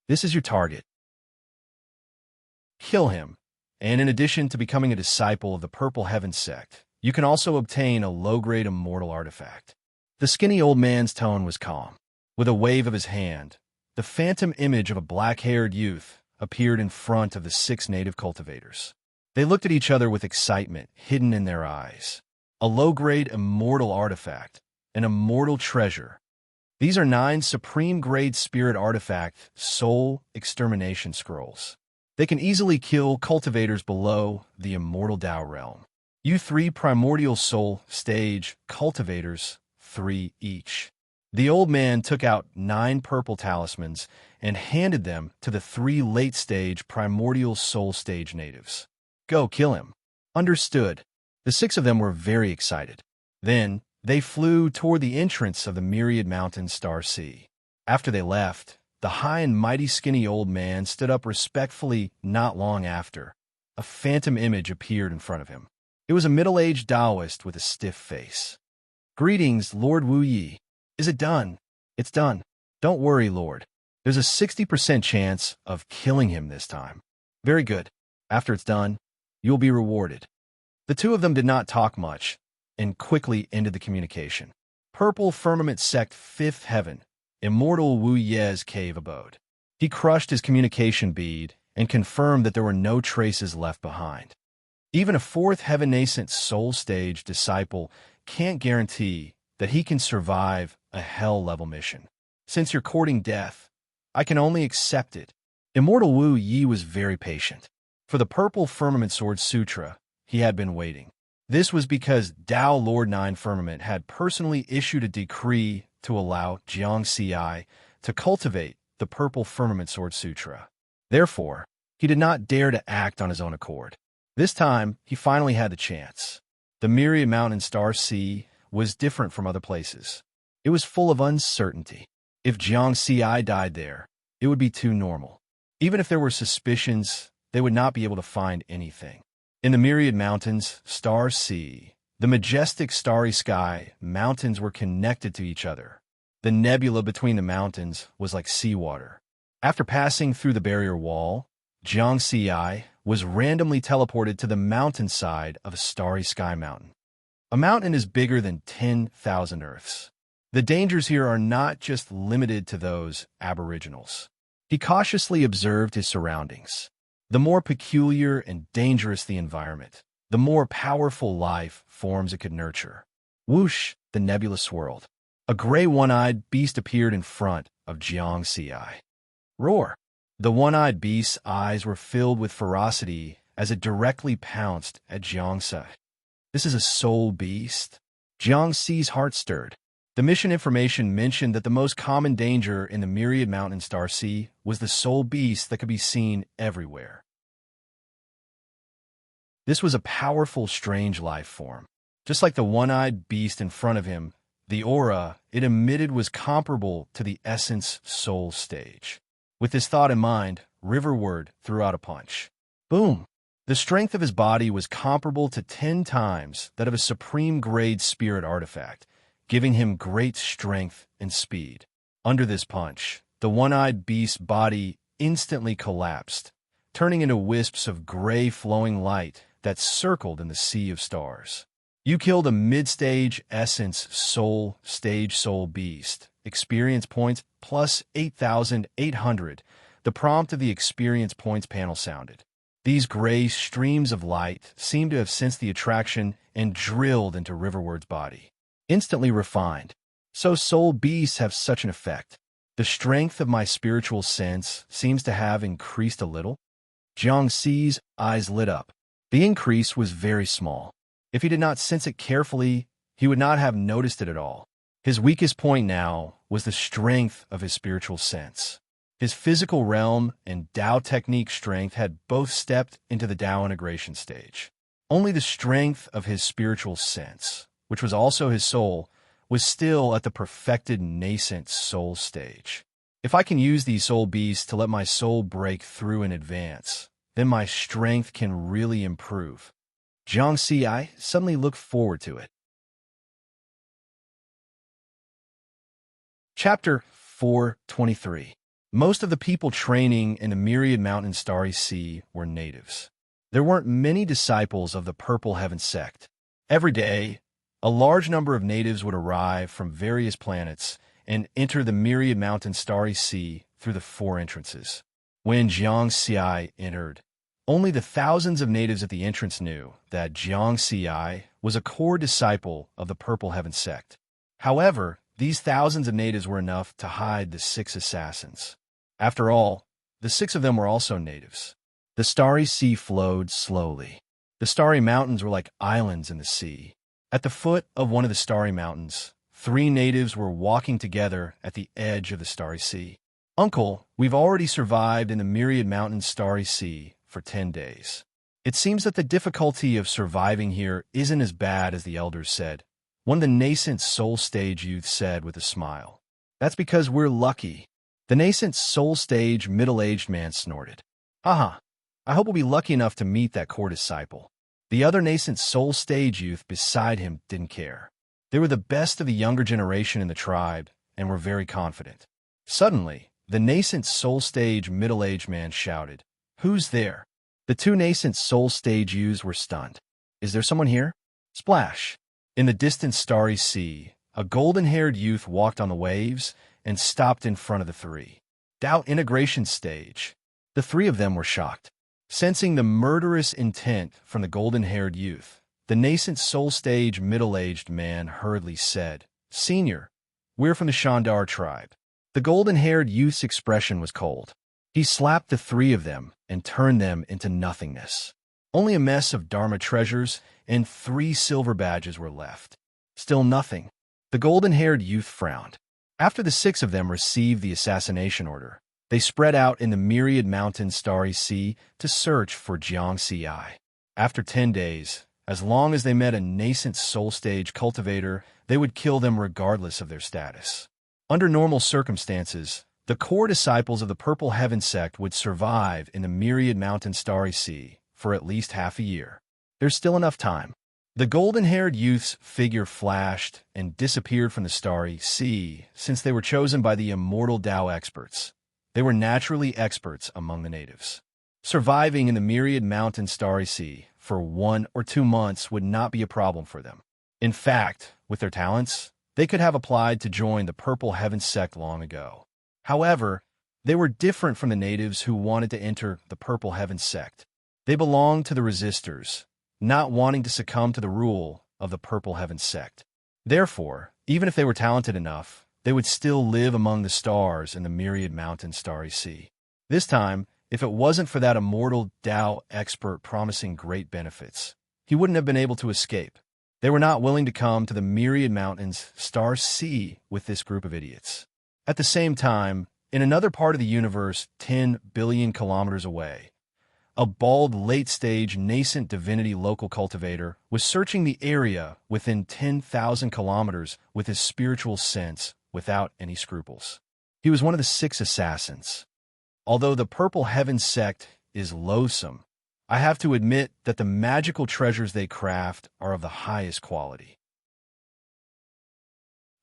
This is your target. Kill him, and in addition to becoming a disciple of the Purple Heaven sect, you can also obtain a low-grade immortal artifact. The skinny old man's tone was calm. With a wave of his hand, the phantom image of a black-haired youth appeared in front of the 6 native cultivators. They looked at each other with excitement hidden in their eyes. A low-grade immortal artifact, an immortal treasure. These are 9 supreme-grade spirit artifact soul extermination scrolls. They can easily kill cultivators below the immortal Tao realm. You 3 primordial soul stage cultivators, 3 each. The old man took out 9 purple talismans and handed them to the 3 late-stage primordial soul stage natives. Go kill him. Understood. The 6 of them were very excited. Then, they flew toward the entrance of the Myriad Mountain Star Sea. After they left, the high and mighty skinny old man stood up respectfully not long after. A phantom image appeared in front of him. It was a middle-aged Taoist with a stiff face. Greetings, Lord Wu Yi. Is it done? It's done. Don't worry, Lord. There's a 60% chance of killing him this time. Very good. After it's done, you'll be rewarded. The 2 of them did not talk much and quickly ended the communication. Purple Firmament Sect 5th Heaven, Immortal Wu Ye's cave abode. He crushed his communication bead and confirmed that there were no traces left behind. Even a 4th Heaven Nascent Soul Stage disciple can't guarantee that he can survive a hell-level mission. Since you're courting death, I can only accept it. Immortal Wu Yi was very patient. For the Purple Firmament Sword Sutra, he had been waiting. This was because Tao Lord Nine Firmament had personally issued a decree to allow Jiang Ci to cultivate the Purple Firmament Sword Sutra. Therefore, he did not dare to act on his own accord. This time, he finally had the chance. The Myriad Mountain Star Sea was different from other places. It was full of uncertainty. If Jiang Ci died there, it would be too normal. Even if there were suspicions, they would not be able to find anything. In the Myriad Mountains, Star Sea, the majestic starry sky, mountains were connected to each other. The nebula between the mountains was like seawater. After passing through the barrier wall, Jiang Ci was randomly teleported to the mountainside of a starry sky mountain. A mountain is bigger than 10,000 Earths. The dangers here are not just limited to those aboriginals. He cautiously observed his surroundings. The more peculiar and dangerous the environment, the more powerful life forms it could nurture. Whoosh, the nebula swirled. A gray one-eyed beast appeared in front of Jiang Ci. Roar! The one-eyed beast's eyes were filled with ferocity as it directly pounced at Jiang Ci. This is a soul beast? Jiang Ci's heart stirred. The mission information mentioned that the most common danger in the Myriad Mountain Star Sea was the soul beast that could be seen everywhere. This was a powerful, strange life form. Just like the one-eyed beast in front of him, the aura it emitted was comparable to the Essence Soul stage. With this thought in mind, Riverward threw out a punch. Boom! The strength of his body was comparable to 10 times that of a supreme-grade spirit artifact, giving him great strength and speed. Under this punch, the one-eyed beast's body instantly collapsed, turning into wisps of gray flowing light that circled in the sea of stars. You killed a mid-stage Essence Soul Stage Soul Beast. Experience points plus 8,800. The prompt of the experience points panel sounded. These gray streams of light seemed to have sensed the attraction and drilled into Riverward's body. Instantly refined. So soul beasts have such an effect. The strength of my spiritual sense seems to have increased a little. Jiang Ci's eyes lit up. The increase was very small. If he did not sense it carefully, he would not have noticed it at all. His weakest point now was the strength of his spiritual sense. His physical realm and Tao technique strength had both stepped into the Tao integration stage. Only the strength of his spiritual sense, which was also his soul, was still at the perfected nascent soul stage. If I can use these soul beasts to let my soul break through in advance, then my strength can really improve. Jiang Ci suddenly looked forward to it. Chapter 423. Most of the people training in the Myriad Mountain Starry Sea were natives. There weren't many disciples of the Purple Heaven sect. Every day, a large number of natives would arrive from various planets and enter the Myriad Mountain Starry Sea through the 4 entrances. When Jiang Ci entered, only the thousands of natives at the entrance knew that Jiang Ci was a core disciple of the Purple Heaven sect. However, these thousands of natives were enough to hide the 6 assassins. After all, the 6 of them were also natives. The Starry Sea flowed slowly. The starry mountains were like islands in the sea. At the foot of one of the starry mountains, 3 natives were walking together at the edge of the Starry Sea. Uncle, we've already survived in the Myriad Mountain Starry Sea for 10 days. It seems that the difficulty of surviving here isn't as bad as the elders said. One of the nascent soul stage youth said with a smile. That's because we're lucky. The nascent soul stage middle-aged man snorted. Haha, I hope we'll be lucky enough to meet that core disciple. The other nascent soul stage youth beside him didn't care. They were the best of the younger generation in the tribe and were very confident. Suddenly, the nascent soul stage middle-aged man shouted, "Who's there?" The 2 nascent soul stage youths were stunned. Is there someone here? Splash! In the distant Starry Sea, a golden-haired youth walked on the waves and stopped in front of the 3. Tao integration stage. The 3 of them were shocked. Sensing the murderous intent from the golden-haired youth, the nascent soul stage middle-aged man hurriedly said, "Senior, we're from the Shandar tribe." The golden-haired youth's expression was cold. He slapped the 3 of them and turned them into nothingness. Only a mess of Dharma treasures and 3 silver badges were left. Still nothing. The golden-haired youth frowned. After the 6 of them received the assassination order, they spread out in the myriad mountain starry sea to search for Jiang Ci. After 10 days, as long as they met a nascent soul stage cultivator, they would kill them regardless of their status. Under normal circumstances, the core disciples of the Purple Heaven sect would survive in the myriad mountain starry sea for at least half a year. There's still enough time. The golden-haired youth's figure flashed and disappeared from the starry sea since they were chosen by the immortal Tao experts. They were naturally experts among the natives. Surviving in the myriad mountain starry sea for 1 or 2 months would not be a problem for them. In fact, with their talents, they could have applied to join the Purple Heaven sect long ago. However, they were different from the natives who wanted to enter the Purple Heaven sect. They belonged to the resistors, not wanting to succumb to the rule of the Purple Heaven sect. Therefore, even if they were talented enough, they would still live among the stars in the myriad mountain starry sea. This time, if it wasn't for that immortal Tao expert promising great benefits, he wouldn't have been able to escape. They were not willing to come to the myriad mountains star sea with this group of idiots. At the same time, in another part of the universe 10 billion kilometers away, a bald, late-stage, nascent divinity local cultivator was searching the area within 10,000 kilometers with his spiritual sense without any scruples. He was one of the 6 assassins. Although the Purple Heaven sect is loathsome, I have to admit that the magical treasures they craft are of the highest quality.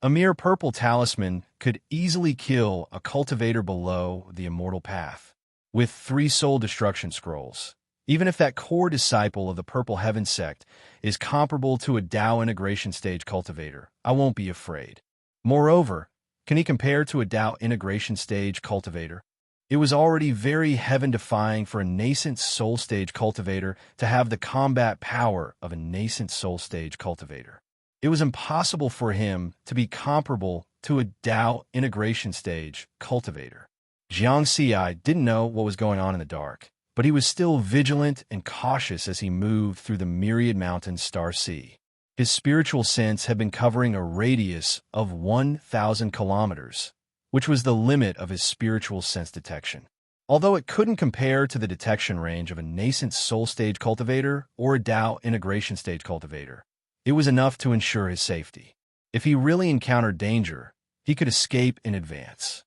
A mere purple talisman could easily kill a cultivator below the immortal path. With 3 soul destruction scrolls, even if that core disciple of the Purple Heaven sect is comparable to a Tao integration stage cultivator, I won't be afraid. Moreover, can he compare to a Tao integration stage cultivator? It was already very heaven-defying for a nascent soul stage cultivator to have the combat power of a nascent soul stage cultivator. It was impossible for him to be comparable to a Tao integration stage cultivator. Jiang Ci didn't know what was going on in the dark, but he was still vigilant and cautious as he moved through the myriad mountain star sea. His spiritual sense had been covering a radius of 1,000 kilometers, which was the limit of his spiritual sense detection. Although it couldn't compare to the detection range of a nascent soul stage cultivator or a Tao integration stage cultivator, it was enough to ensure his safety. If he really encountered danger, he could escape in advance.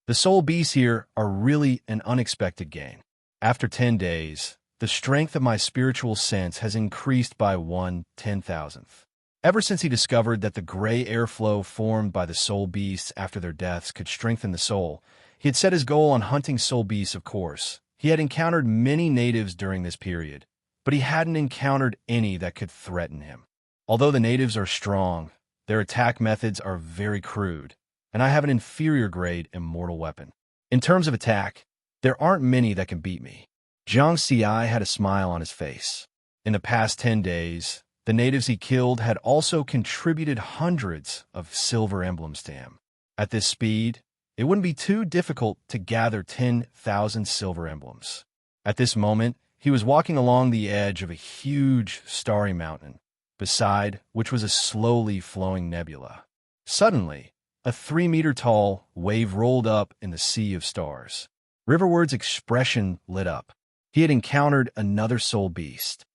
The soul beasts here are really an unexpected gain. After 10 days, the strength of my spiritual sense has increased by 1/10,000th. Ever since he discovered that the gray airflow formed by the soul beasts after their deaths could strengthen the soul, he had set his goal on hunting soul beasts, of course. He had encountered many natives during this period, but he hadn't encountered any that could threaten him. Although the natives are strong, their attack methods are very crude, and I have an inferior grade immortal weapon. In terms of attack, there aren't many that can beat me. Jiang Ci had a smile on his face. In the past 10 days, the natives he killed had also contributed hundreds of silver emblems to him. At this speed, it wouldn't be too difficult to gather 10,000 silver emblems. At this moment, he was walking along the edge of a huge starry mountain, beside which was a slowly flowing nebula. Suddenly, a 3-meter-tall wave rolled up in the sea of stars. Riverward's expression lit up. He had encountered another soul beast.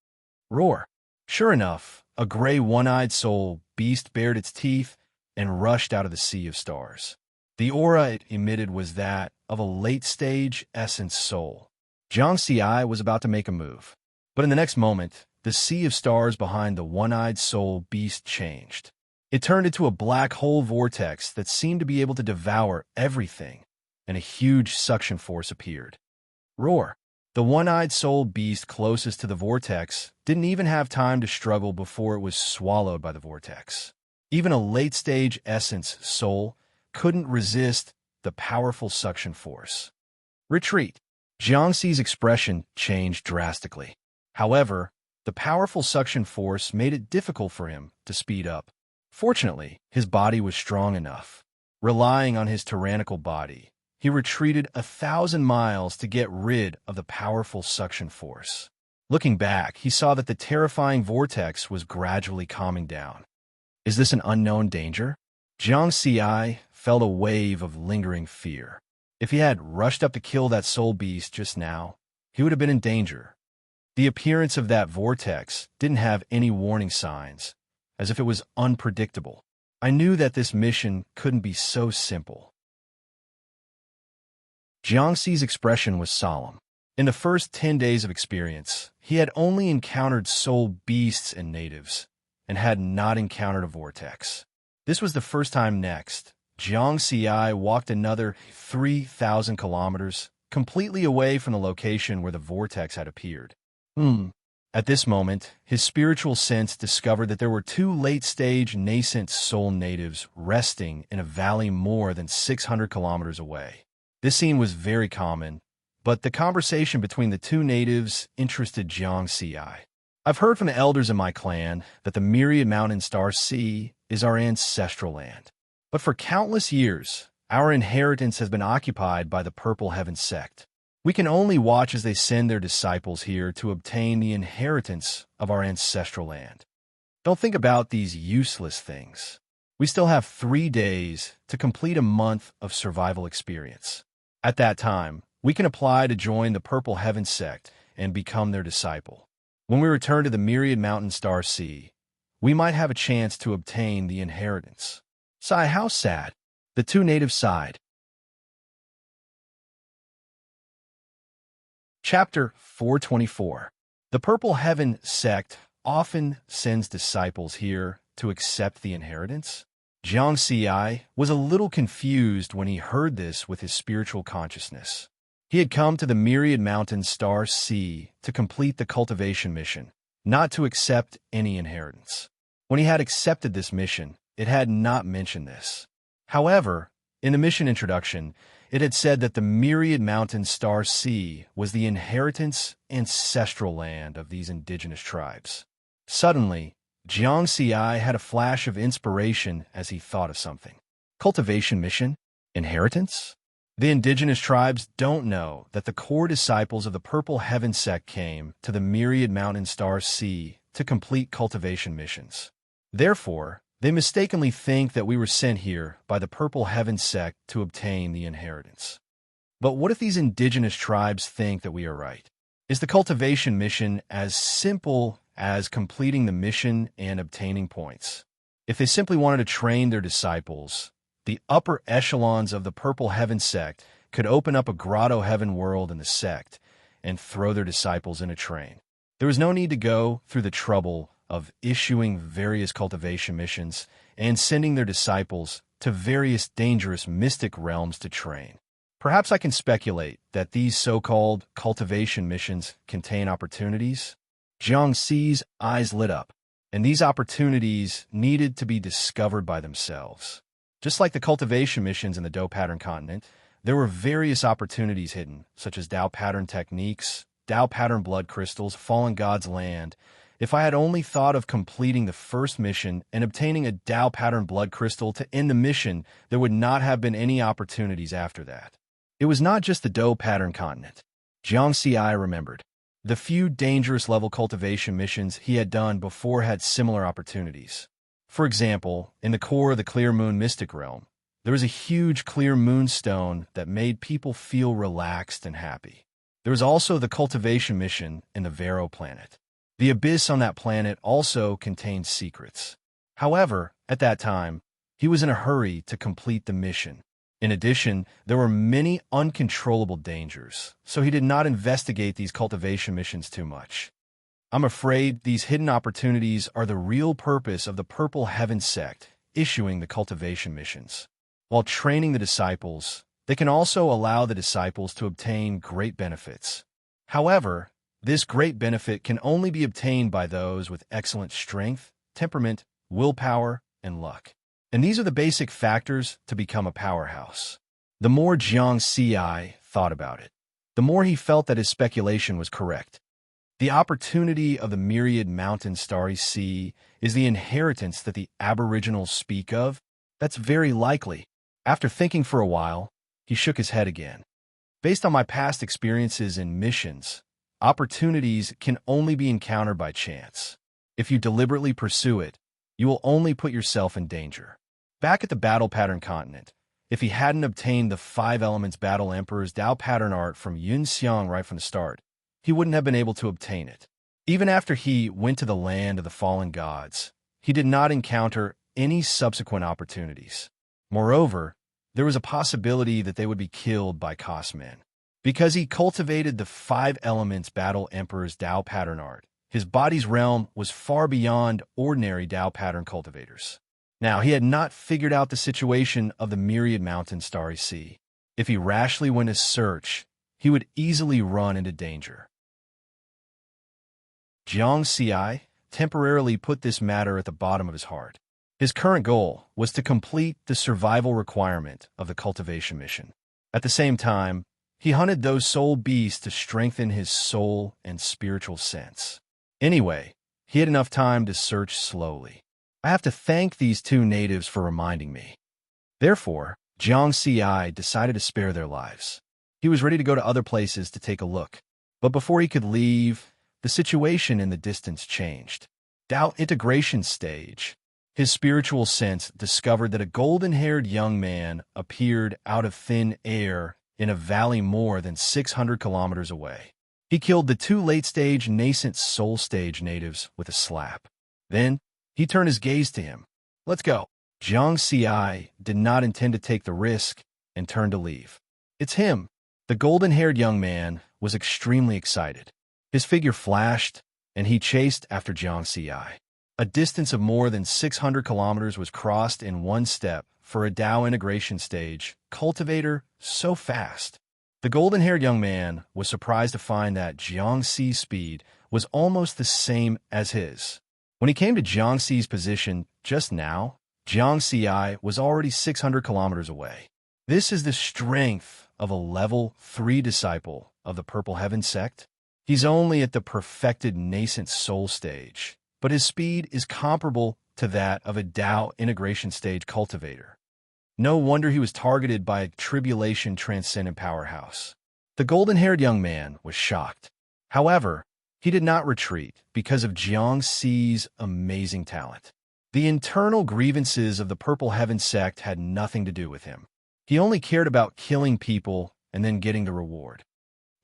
Roar! Sure enough, a gray one-eyed soul beast bared its teeth and rushed out of the sea of stars. The aura it emitted was that of a late-stage essence soul. Jiang Ci was about to make a move, but in the next moment, the sea of stars behind the one-eyed soul beast changed. It turned into a black hole vortex that seemed to be able to devour everything, and a huge suction force appeared. Roar! The one-eyed soul beast closest to the vortex didn't even have time to struggle before it was swallowed by the vortex. Even a late-stage essence soul couldn't resist the powerful suction force. Retreat! Jiang Ci's expression changed drastically. However, the powerful suction force made it difficult for him to speed up. Fortunately, his body was strong enough. Relying on his tyrannical body, he retreated 1,000 miles to get rid of the powerful suction force. Looking back, he saw that the terrifying vortex was gradually calming down. Is this an unknown danger? Jiang Xi felt a wave of lingering fear. If he had rushed up to kill that soul beast just now, he would have been in danger. The appearance of that vortex didn't have any warning signs, as if it was unpredictable. I knew that this mission couldn't be so simple. Jiang Xi's expression was solemn. In the first 10 days of experience, he had only encountered soul beasts and natives, and had not encountered a vortex. This was the first time. Next, Jiang Xi walked another 3,000 kilometers, completely away from the location where the vortex had appeared. At this moment, his spiritual sense discovered that there were two late-stage nascent soul natives resting in a valley more than 600 kilometers away. This scene was very common, but the conversation between the two natives interested Jiang Xi. I've heard from the elders in my clan that the myriad mountain star sea is our ancestral land. But for countless years, our inheritance has been occupied by the Purple Heaven sect. We can only watch as they send their disciples here to obtain the inheritance of our ancestral land. Don't think about these useless things. We still have 3 days to complete a month of survival experience. At that time, we can apply to join the Purple Heaven sect and become their disciple. When we return to the myriad mountain star sea, we might have a chance to obtain the inheritance. Sigh, how sad. The two natives sighed. Chapter 424. The Purple Heaven sect often sends disciples here to accept the inheritance. Jiang Xi was a little confused when he heard this with his spiritual consciousness. He had come to the myriad mountain star sea to complete the cultivation mission, not to accept any inheritance. When he had accepted this mission, it had not mentioned this. However, in the mission introduction, it had said that the myriad mountain star sea was the inheritance ancestral land of these indigenous tribes. Suddenly, Jiang Xi had a flash of inspiration as he thought of something. Cultivation mission? Inheritance? The indigenous tribes don't know that the core disciples of the Purple Heaven sect came to the myriad mountain star sea to complete cultivation missions. Therefore, they mistakenly think that we were sent here by the Purple Heaven sect to obtain the inheritance. But what if these indigenous tribes think that we are right? Is the cultivation mission as simple as completing the mission and obtaining points? If they simply wanted to train their disciples, the upper echelons of the Purple Heaven sect could open up a grotto heaven world in the sect and throw their disciples in a train. There was no need to go through the trouble of issuing various cultivation missions and sending their disciples to various dangerous mystic realms to train. Perhaps I can speculate that these so-called cultivation missions contain opportunities. Jiang Xi's eyes lit up, and these opportunities needed to be discovered by themselves. Just like the cultivation missions in the Dao pattern continent, there were various opportunities hidden, such as Dao pattern techniques, Dao pattern blood crystals, fallen God's land. If I had only thought of completing the first mission and obtaining a Dao pattern blood crystal to end the mission, there would not have been any opportunities after that. It was not just the Dao pattern continent. Jiang Xi remembered. The few dangerous level cultivation missions he had done before had similar opportunities. For example, in the core of the Clear Moon Mystic Realm, there was a huge clear moonstone that made people feel relaxed and happy. There was also the cultivation mission in the Vero planet. The abyss on that planet also contained secrets. However, at that time, he was in a hurry to complete the mission. In addition, there were many uncontrollable dangers, so he did not investigate these cultivation missions too much. I'm afraid these hidden opportunities are the real purpose of the Purple Heaven sect issuing the cultivation missions. While training the disciples, they can also allow the disciples to obtain great benefits. However, this great benefit can only be obtained by those with excellent strength, temperament, willpower, and luck. And these are the basic factors to become a powerhouse. The more Jiang Xi thought about it, the more he felt that his speculation was correct. The opportunity of the myriad mountain starry sea is the inheritance that the aboriginals speak of. That's very likely. After thinking for a while, He shook his head again. Based on my past experiences in missions, opportunities can only be encountered by chance. If you deliberately pursue it, you will only put yourself in danger. Back at the battle pattern continent, if he hadn't obtained the 5 elements Battle Emperor's Tao pattern art from Yun Xiang right from the start, he wouldn't have been able to obtain it. Even after he went to the land of the fallen gods, he did not encounter any subsequent opportunities. Moreover, there was a possibility that they would be killed by Cosmen. Because he cultivated the 5 elements Battle Emperor's Tao pattern art, his body's realm was far beyond ordinary Tao pattern cultivators. Now, he had not figured out the situation of the myriad mountain starry sea. If he rashly went to search, he would easily run into danger. Jiang Xi temporarily put this matter at the bottom of his heart. His current goal was to complete the survival requirement of the cultivation mission. At the same time, he hunted those soul beasts to strengthen his soul and spiritual sense. Anyway, he had enough time to search slowly. I have to thank these 2 natives for reminding me. Therefore, Jiang Xi decided to spare their lives. He was ready to go to other places to take a look. But before he could leave, the situation in the distance changed. Tao integration stage. His spiritual sense discovered that a golden-haired young man appeared out of thin air in a valley more than 600 kilometers away. He killed the 2 late-stage nascent soul stage natives with a slap. Then, he turned his gaze to him. Let's go. Jiang Xi did not intend to take the risk and turned to leave. It's him. The golden-haired young man was extremely excited. His figure flashed, and he chased after Jiang Xi. A distance of more than 600 kilometers was crossed in one step for a Tao integration stage cultivator so fast. The golden-haired young man was surprised to find that Jiang Xi's speed was almost the same as his. When he came to Jiang Xi's position just now, Jiang Xi was already 600 kilometers away. This is the strength of a level 3 disciple of the Purple Heaven sect. He's only at the perfected nascent soul stage, but his speed is comparable to that of a Tao integration stage cultivator. No wonder he was targeted by a tribulation transcendent powerhouse. The golden-haired young man was shocked. However, he did not retreat because of Jiang Xi's amazing talent. The internal grievances of the Purple Heaven sect had nothing to do with him. He only cared about killing people and then getting the reward.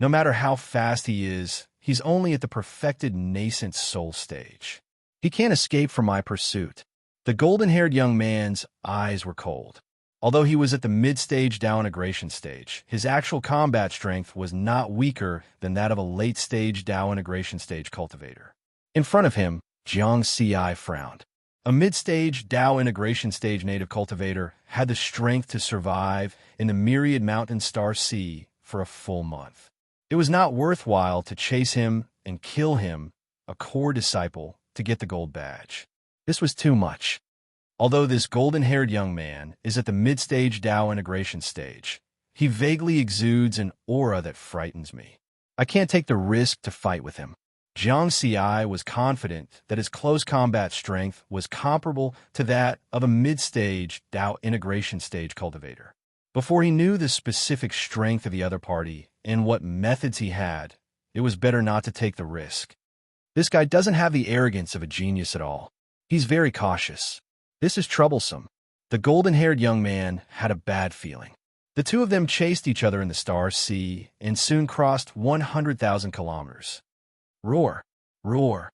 No matter how fast he is, he's only at the perfected nascent soul stage. He can't escape from my pursuit. The golden-haired young man's eyes were cold. Although he was at the mid-stage Tao integration stage, his actual combat strength was not weaker than that of a late-stage Tao integration stage cultivator. In front of him, Jiang Xi frowned. A mid-stage Tao integration stage native cultivator had the strength to survive in the myriad mountain star sea for a full month. It was not worthwhile to chase him and kill him, a core disciple, to get the gold badge. This was too much. Although this golden-haired young man is at the mid-stage Tao integration stage, he vaguely exudes an aura that frightens me. I can't take the risk to fight with him. Jiang Xi was confident that his close combat strength was comparable to that of a mid-stage Tao integration stage cultivator. Before he knew the specific strength of the other party and what methods he had, it was better not to take the risk. This guy doesn't have the arrogance of a genius at all. He's very cautious. This is troublesome. The golden-haired young man had a bad feeling. The 2 of them chased each other in the star sea and soon crossed 100,000 kilometers. Roar! Roar!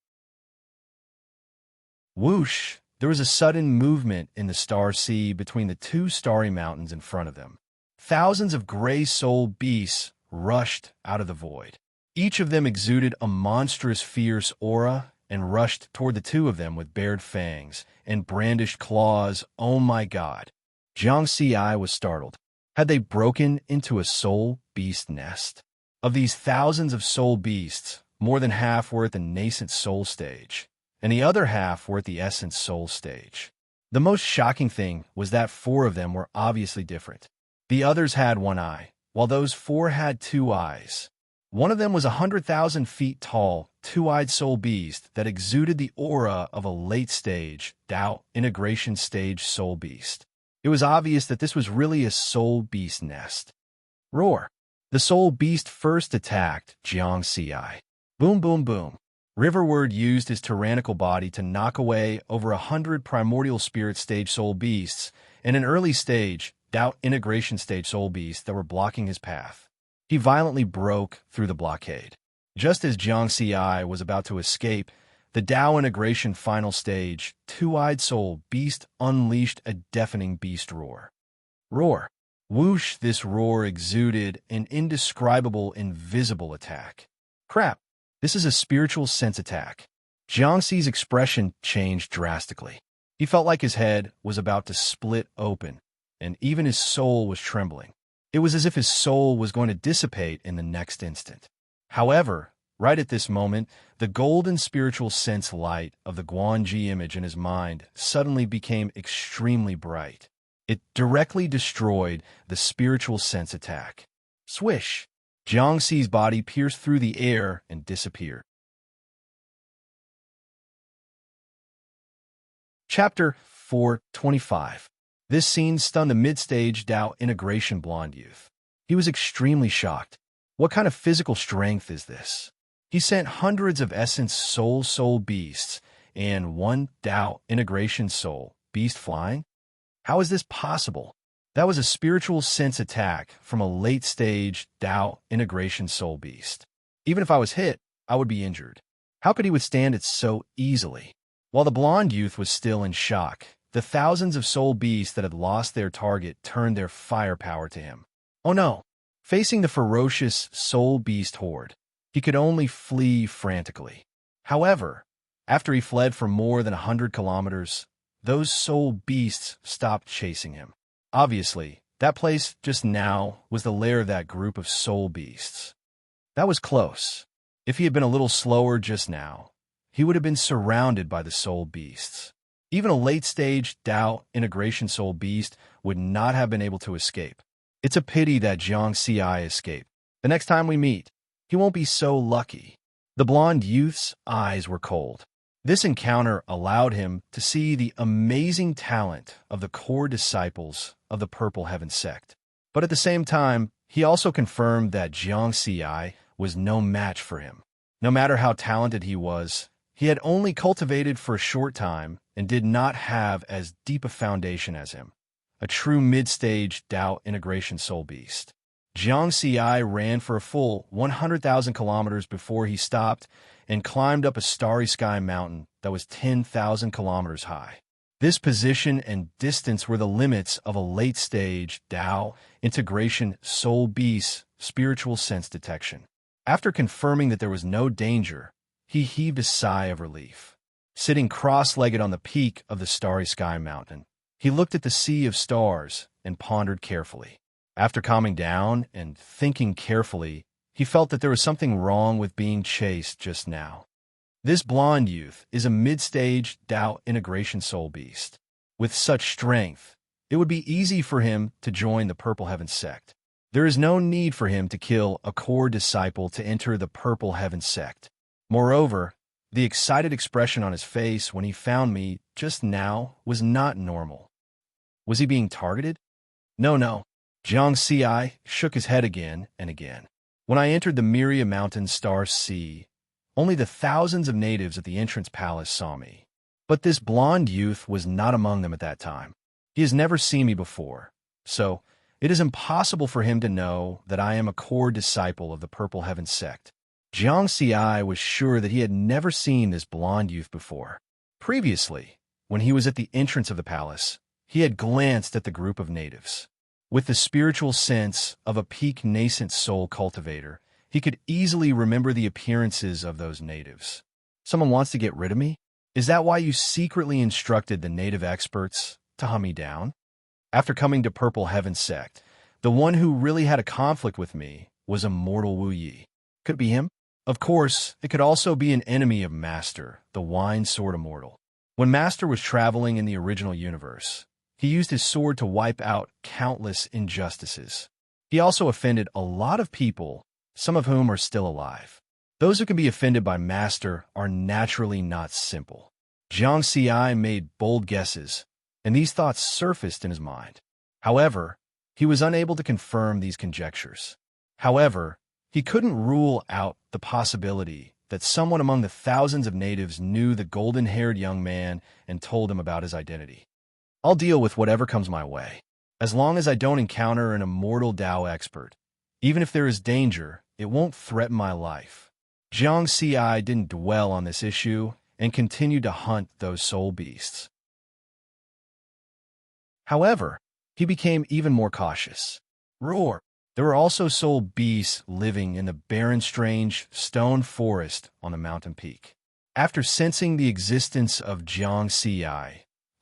Whoosh! There was a sudden movement in the star sea between the 2 starry mountains in front of them. Thousands of gray soul beasts rushed out of the void. Each of them exuded a monstrous fierce aura and rushed toward the 2 of them with bared fangs and brandished claws. Oh my God! Jiang Xi was startled. Had they broken into a soul beast nest? Of these thousands of soul beasts, more than half were at the nascent soul stage, and the other half were at the essence soul stage. The most shocking thing was that 4 of them were obviously different. The others had 1 eye, while those 4 had 2 eyes. One of them was 100,000 feet tall, 2-eyed soul beast that exuded the aura of a late-stage Tao integration stage soul beast. It was obvious that this was really a soul beast nest. Roar. The soul beast first attacked Jiang Ci. Boom, boom, boom. Riverward used his tyrannical body to knock away over 100 primordial spirit stage soul beasts and an early stage, doubt integration stage soul beasts that were blocking his path. He violently broke through the blockade. Just as Jiang Ci was about to escape, the Dao integration final stage, two-eyed soul beast unleashed a deafening beast roar. Roar. Whoosh, this roar exuded an indescribable, invisible attack. Crap, this is a spiritual sense attack. Jiang Ci's expression changed drastically. He felt like his head was about to split open, and even his soul was trembling. It was as if his soul was going to dissipate in the next instant. However, right at this moment, the golden spiritual sense light of the Guanji image in his mind suddenly became extremely bright. It directly destroyed the spiritual sense attack. Swish! Jiang Ci's body pierced through the air and disappeared. Chapter 425. This scene stunned the mid-stage Dao integration blonde youth. He was extremely shocked. What kind of physical strength is this? He sent hundreds of essence soul beasts and one Dao integration soul beast flying? How is this possible? That was a spiritual sense attack from a late-stage Dao integration soul beast. Even if I was hit, I would be injured. How could he withstand it so easily? While the blonde youth was still in shock, the thousands of soul beasts that had lost their target turned their firepower to him. Oh no! Facing the ferocious soul beast horde, he could only flee frantically. However, after he fled for more than 100 kilometers, those soul beasts stopped chasing him. Obviously, that place just now was the lair of that group of soul beasts. That was close. If he had been a little slower just now, he would have been surrounded by the soul beasts. Even a late-stage Dao integration soul beast would not have been able to escape. It's a pity that Jiang Ci escaped. The next time we meet, he won't be so lucky. The blonde youth's eyes were cold. This encounter allowed him to see the amazing talent of the core disciples of the Purple Heaven sect. But at the same time, he also confirmed that Jiang Ci was no match for him. No matter how talented he was, he had only cultivated for a short time and did not have as deep a foundation as him, a true mid-stage Dao integration soul beast. Jiang Ci ran for a full 100,000 kilometers before he stopped and climbed up a starry sky mountain that was 10,000 kilometers high. This position and distance were the limits of a late-stage Dao integration soul beast spiritual sense detection. After confirming that there was no danger, he heaved a sigh of relief. Sitting cross-legged on the peak of the starry sky mountain, he looked at the sea of stars and pondered carefully. After calming down and thinking carefully, he felt that there was something wrong with being chased just now. This blonde youth is a mid-stage Dao integration soul beast. With such strength, it would be easy for him to join the Purple Heaven sect. There is no need for him to kill a core disciple to enter the Purple Heaven sect. Moreover, the excited expression on his face when he found me just now was not normal. Was he being targeted? No. Jiang Ci shook his head again and again. When I entered the Miria Mountain Star Sea, only the thousands of natives at the entrance palace saw me. But this blonde youth was not among them at that time. He has never seen me before, so it is impossible for him to know that I am a core disciple of the Purple Heaven sect. Jiang Ci was sure that he had never seen this blonde youth before. Previously, when he was at the entrance of the palace, he had glanced at the group of natives. With the spiritual sense of a peak nascent soul cultivator, he could easily remember the appearances of those natives. Someone wants to get rid of me? Is that why you secretly instructed the native experts to hunt me down? After coming to Purple Heaven sect, the one who really had a conflict with me was Immortal Wu Yi. Could it be him? Of course, it could also be an enemy of Master, the Wine Sword Immortal. When Master was traveling in the original universe, he used his sword to wipe out countless injustices. He also offended a lot of people, some of whom are still alive. Those who can be offended by Master are naturally not simple. Jiang Ci made bold guesses, and these thoughts surfaced in his mind. However, he was unable to confirm these conjectures. However, he couldn't rule out the possibility that someone among the thousands of natives knew the golden-haired young man and told him about his identity. I'll deal with whatever comes my way, as long as I don't encounter an immortal Tao expert. Even if there is danger, it won't threaten my life. Jiang Ci didn't dwell on this issue and continued to hunt those soul beasts. However, he became even more cautious. Roar! There were also soul beasts living in the barren, strange stone forest on the mountain peak. After sensing the existence of Jiang Ci,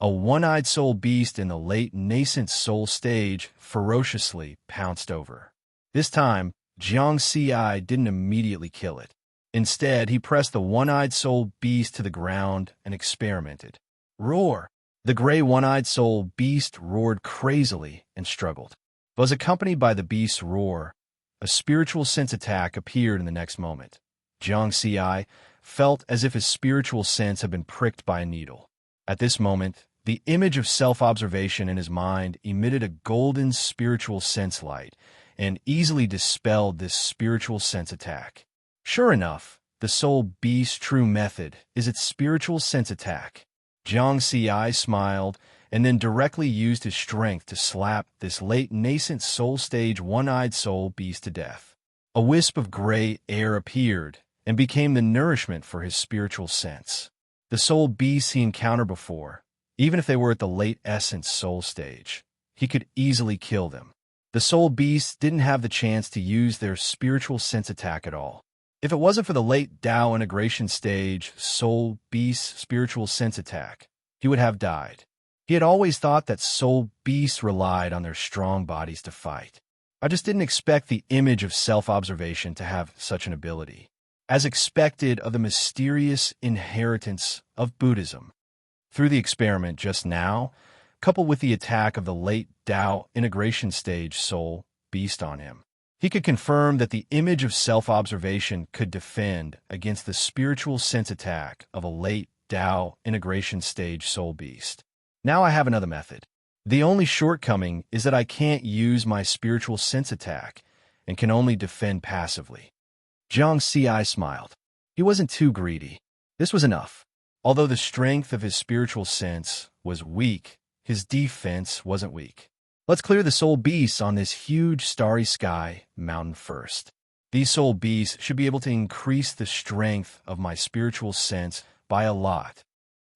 a one-eyed soul beast in the late nascent soul stage ferociously pounced over. This time, Jiang Ci didn't immediately kill it. Instead, he pressed the one-eyed soul beast to the ground and experimented. Roar! The gray one-eyed soul beast roared crazily and struggled. Was accompanied by the beast's roar, a spiritual sense attack appeared in the next moment. Jiang Ci felt as if his spiritual sense had been pricked by a needle. At this moment, the image of self-observation in his mind emitted a golden spiritual sense light and easily dispelled this spiritual sense attack. Sure enough, the soul beast's true method is its spiritual sense attack. Jiang Ci smiled and then directly used his strength to slap this late nascent soul stage one-eyed soul beast to death. A wisp of gray air appeared and became the nourishment for his spiritual sense. The soul beasts he encountered before, even if they were at the late essence soul stage, he could easily kill them. The soul beasts didn't have the chance to use their spiritual sense attack at all. If it wasn't for the late Tao integration stage soul beast's spiritual sense attack, he would have died. He had always thought that soul beasts relied on their strong bodies to fight. I just didn't expect the image of self-observation to have such an ability, as expected of the mysterious inheritance of Buddhism. Through the experiment just now, coupled with the attack of the late Tao integration stage soul beast on him, he could confirm that the image of self-observation could defend against the spiritual sense attack of a late Tao integration stage soul beast. Now I have another method. The only shortcoming is that I can't use my spiritual sense attack and can only defend passively. Jiang Ci smiled. He wasn't too greedy. This was enough. Although the strength of his spiritual sense was weak, his defense wasn't weak. Let's clear the soul beasts on this huge starry sky mountain first. These soul beasts should be able to increase the strength of my spiritual sense by a lot.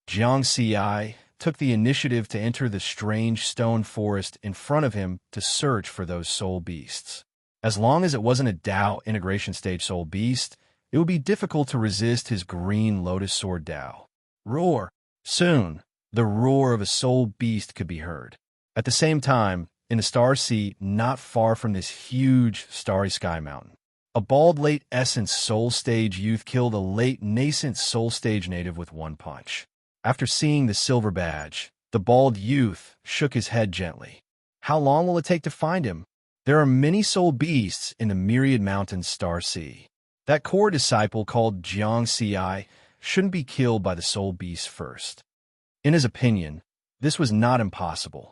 Jiang Ci took the initiative to enter the strange stone forest in front of him to search for those soul beasts. As long as it wasn't a Tao integration stage soul beast, it would be difficult to resist his green lotus sword Tao. Roar! Soon, the roar of a soul beast could be heard. At the same time, in a star sea not far from this huge starry sky mountain, a bald late essence soul stage youth killed a late nascent soul stage native with one punch. After seeing the silver badge, the bald youth shook his head gently. How long will it take to find him? There are many soul beasts in the myriad mountains star sea. That core disciple called Jiang Ci shouldn't be killed by the soul beast first. In his opinion, this was not impossible.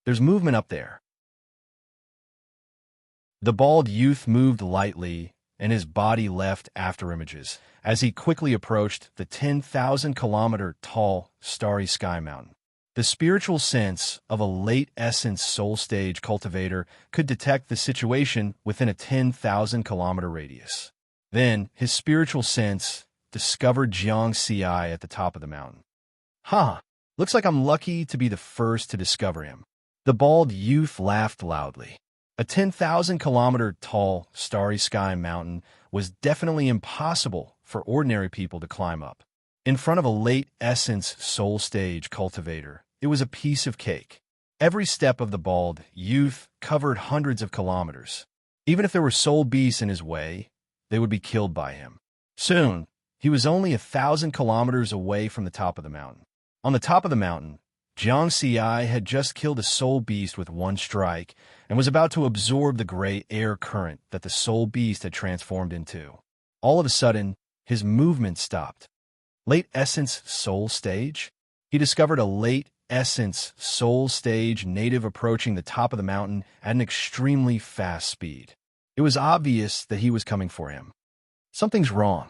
There's movement up there. The bald youth moved lightly, and his body left after images as he quickly approached the 10,000-kilometer tall starry sky mountain. The spiritual sense of a late essence soul stage cultivator could detect the situation within a 10,000-kilometer radius. Then, his spiritual sense discovered Jiang Ci at the top of the mountain. Looks like I'm lucky to be the first to discover him. The bald youth laughed loudly. A 10,000-kilometer tall starry sky mountain was definitely impossible for ordinary people to climb up. In front of a late essence soul stage cultivator, it was a piece of cake. Every step of the bald youth covered hundreds of kilometers. Even if there were soul beasts in his way, they would be killed by him. Soon, he was only 1,000 kilometers away from the top of the mountain. On the top of the mountain, Jiang Ci had just killed a soul beast with one strike and was about to absorb the gray air current that the soul beast had transformed into. All of a sudden, his movement stopped. Late essence soul stage? He discovered a late essence soul stage native approaching the top of the mountain at an extremely fast speed. It was obvious that he was coming for him. Something's wrong.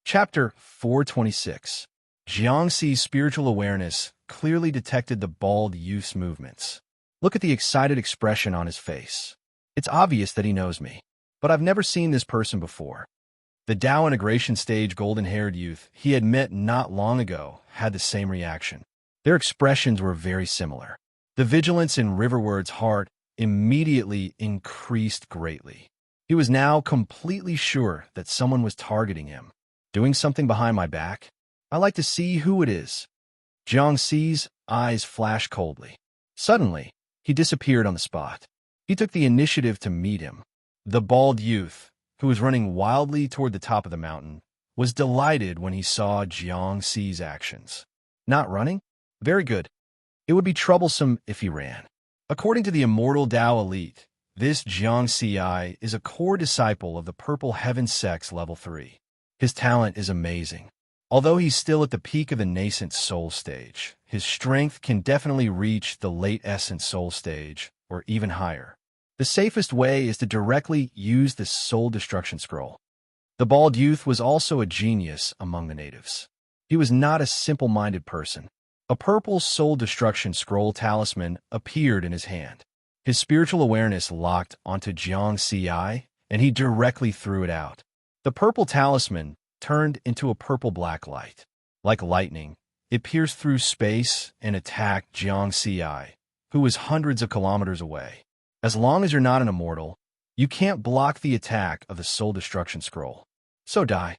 Chapter 426. Jiangxi's spiritual awareness clearly detected the bald youth's movements. Look at the excited expression on his face. It's obvious that he knows me, but I've never seen this person before. The Tao integration stage golden-haired youth he had met not long ago had the same reaction. Their expressions were very similar. The vigilance in Riverward's heart immediately increased greatly. He was now completely sure that someone was targeting him. Doing something behind my back? I like to see who it is. Jiangxi's eyes flashed coldly. Suddenly, he disappeared on the spot. He took the initiative to meet him. The bald youth, who was running wildly toward the top of the mountain, was delighted when he saw Jiangxi's actions. Not running? Very good. It would be troublesome if he ran. According to the immortal Tao elite, this Jiangxi is a core disciple of the Purple Heaven Sex Level 3. His talent is amazing. Although he's still at the peak of the nascent soul stage, his strength can definitely reach the late essence soul stage, or even higher. The safest way is to directly use the soul destruction scroll. The bald youth was also a genius among the natives. He was not a simple-minded person. A purple soul destruction scroll talisman appeared in his hand. His spiritual awareness locked onto Jiangxi, and he directly threw it out. The purple talisman turned into a purple-black light. Like lightning, it pierced through space and attacked Jiangxi, who was hundreds of kilometers away. As long as you're not an immortal, you can't block the attack of the soul destruction scroll. So die.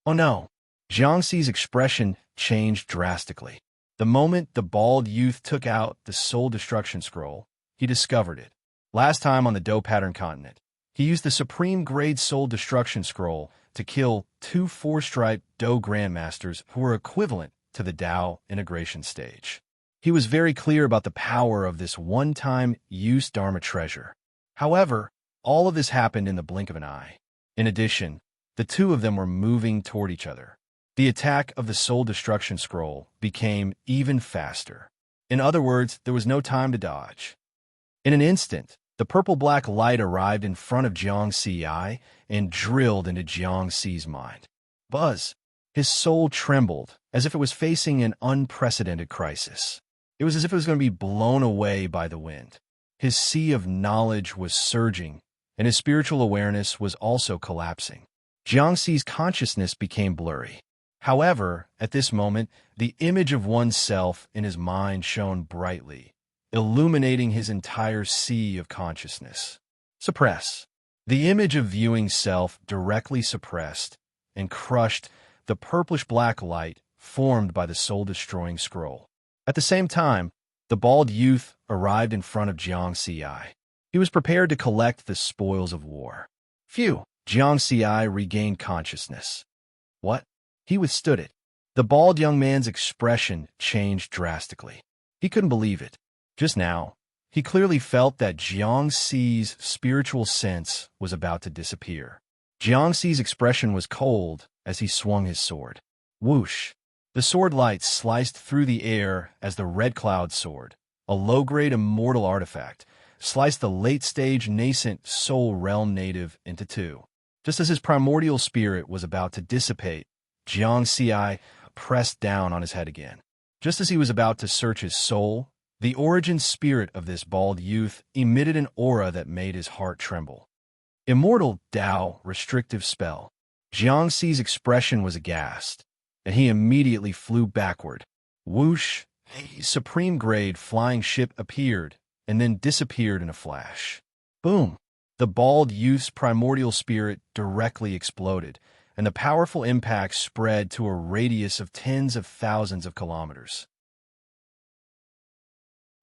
Oh no. Jiangxi's expression changed drastically. The moment the bald youth took out the soul destruction scroll, he discovered it. Last time on the Do Pattern continent, he used the supreme grade soul destruction scroll to kill 2 4-stripe Do grandmasters who were equivalent to the Tao integration stage. He was very clear about the power of this one-time use Dharma treasure. However, all of this happened in the blink of an eye. In addition, the two of them were moving toward each other. The attack of the soul destruction scroll became even faster. In other words, there was no time to dodge. In an instant, the purple-black light arrived in front of Jiangxi and drilled into Jiangxi's mind. Buzz! His soul trembled, as if it was facing an unprecedented crisis. It was as if it was going to be blown away by the wind. His sea of knowledge was surging, and his spiritual awareness was also collapsing. Jiangxi's consciousness became blurry. However, at this moment, the image of oneself in his mind shone brightly, illuminating his entire sea of consciousness. Suppress. The image of viewing self directly suppressed and crushed the purplish-black light formed by the soul-destroying scroll. At the same time, the bald youth arrived in front of Jiangxi. He was prepared to collect the spoils of war. Phew! Jiangxi regained consciousness. What? He withstood it. The bald young man's expression changed drastically. He couldn't believe it. Just now, he clearly felt that Jiangxi's spiritual sense was about to disappear. Jiangxi's expression was cold as he swung his sword. Whoosh! The sword light sliced through the air as the Red Cloud Sword, a low-grade immortal artifact, sliced the late-stage nascent soul realm native into two. Just as his primordial spirit was about to dissipate, Jiangxi pressed down on his head again. Just as he was about to search his soul, the origin spirit of this bald youth emitted an aura that made his heart tremble. Immortal Tao restrictive spell. Jiangxi's expression was aghast, and he immediately flew backward. Whoosh! A supreme-grade flying ship appeared and then disappeared in a flash. Boom! The bald youth's primordial spirit directly exploded, and the powerful impact spread to a radius of tens of thousands of kilometers.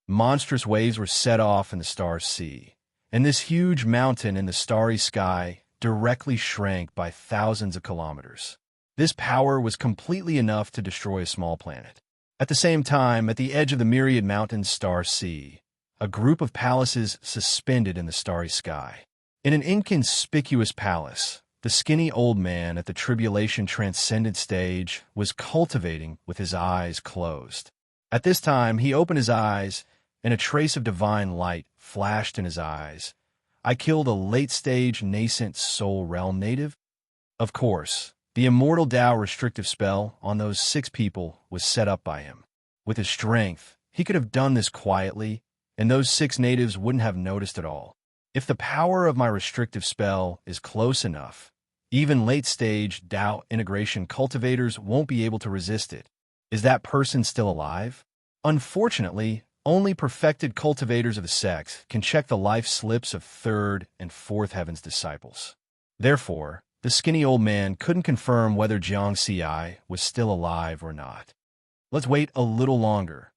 Monstrous waves were set off in the star sea, and this huge mountain in the starry sky directly shrank by thousands of kilometers. This power was completely enough to destroy a small planet. At the same time, at the edge of the myriad mountains star sea, a group of palaces suspended in the starry sky. In an inconspicuous palace, the skinny old man at the tribulation transcendent stage was cultivating with his eyes closed. At this time, he opened his eyes, and a trace of divine light flashed in his eyes. I killed a late-stage nascent soul realm native? Of course, the immortal Tao restrictive spell on those 6 people was set up by him. With his strength, he could have done this quietly, and those 6 natives wouldn't have noticed at all. If the power of my restrictive spell is close enough, even late-stage Tao integration cultivators won't be able to resist it. Is that person still alive? Unfortunately, only perfected cultivators of the sect can check the life slips of 3rd and 4th heaven's disciples. Therefore, the skinny old man couldn't confirm whether Jiang Ci was still alive or not. Let's wait a little longer.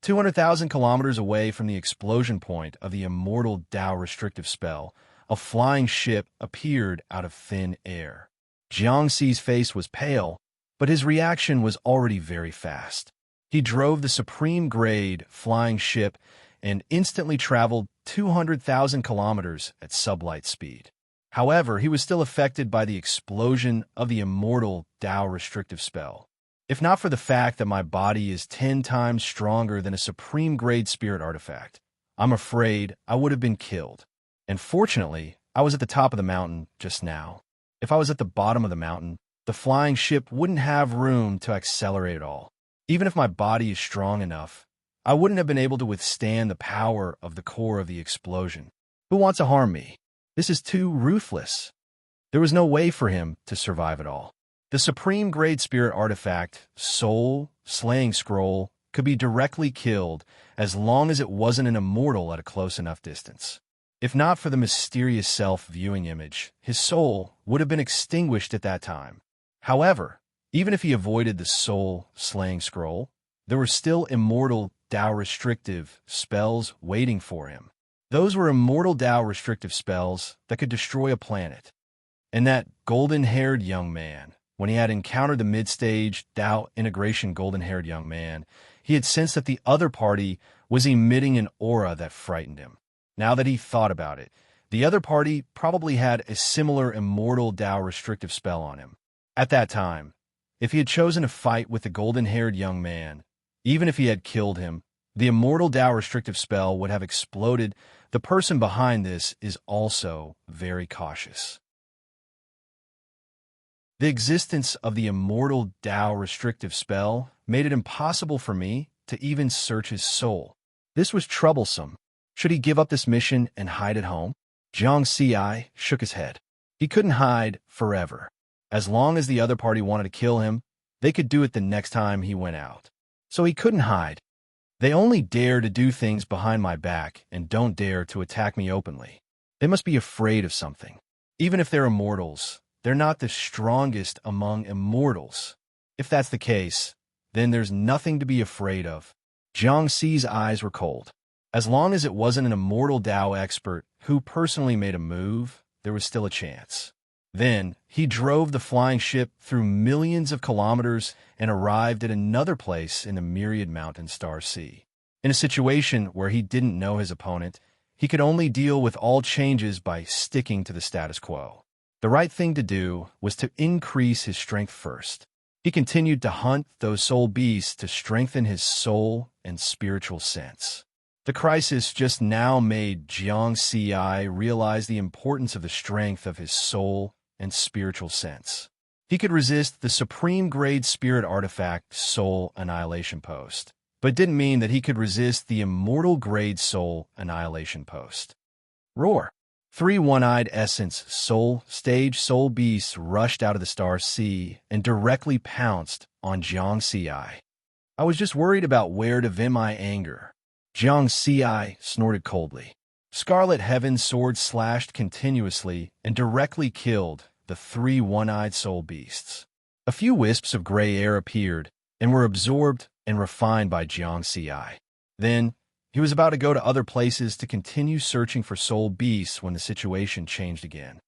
200,000 kilometers away from the explosion point of the immortal Tao restrictive spell, a flying ship appeared out of thin air. Jiang Ci's face was pale, but his reaction was already very fast. He drove the supreme-grade flying ship and instantly traveled 200,000 kilometers at sublight speed. However, he was still affected by the explosion of the immortal Tao restrictive spell. If not for the fact that my body is 10 times stronger than a supreme-grade spirit artifact, I'm afraid I would have been killed. And fortunately, I was at the top of the mountain just now. If I was at the bottom of the mountain, the flying ship wouldn't have room to accelerate at all. Even if my body is strong enough, I wouldn't have been able to withstand the power of the core of the explosion. Who wants to harm me? This is too ruthless. There was no way for him to survive at all. The supreme-grade spirit artifact, Soul Slaying Scroll, could be directly killed as long as it wasn't an immortal at a close enough distance. If not for the mysterious self-viewing image, his soul would have been extinguished at that time. However, even if he avoided the Soul Slaying Scroll, there were still immortal Tao restrictive spells waiting for him. Those were immortal Tao restrictive spells that could destroy a planet. And that golden-haired young man, when he had encountered the mid-stage Tao integration golden-haired young man, he had sensed that the other party was emitting an aura that frightened him. Now that he thought about it, the other party probably had a similar immortal Tao restrictive spell on him. At that time, if he had chosen to fight with the golden-haired young man, even if he had killed him, the immortal Tao restrictive spell would have exploded. The person behind this is also very cautious. The existence of the immortal Tao restrictive spell made it impossible for me to even search his soul. This was troublesome. Should he give up this mission and hide at home? Jiang Ci shook his head. He couldn't hide forever. As long as the other party wanted to kill him, they could do it the next time he went out. So he couldn't hide. They only dare to do things behind my back and don't dare to attack me openly. They must be afraid of something. Even if they're immortals, they're not the strongest among immortals. If that's the case, then there's nothing to be afraid of. Jiang Ci's eyes were cold. As long as it wasn't an immortal Tao expert who personally made a move, there was still a chance. Then, he drove the flying ship through millions of kilometers and arrived at another place in the myriad mountain star sea. In a situation where he didn't know his opponent, he could only deal with all changes by sticking to the status quo. The right thing to do was to increase his strength first. He continued to hunt those soul beasts to strengthen his soul and spiritual sense. The crisis just now made Jiang Ci realize the importance of the strength of his soul and spiritual sense. He could resist the supreme-grade spirit artifact Soul Annihilation Post, but it didn't mean that he could resist the immortal-grade Soul Annihilation Post. Roar! 3 one-eyed essence soul stage soul beasts rushed out of the star sea and directly pounced on Jiang Ci. I was just worried about where to vent my anger. Jiang Ci snorted coldly. Scarlet Heaven's sword slashed continuously and directly killed the 3 one-eyed soul beasts. A few wisps of gray air appeared and were absorbed and refined by Jiang Ci. Then, he was about to go to other places to continue searching for soul beasts when the situation changed again.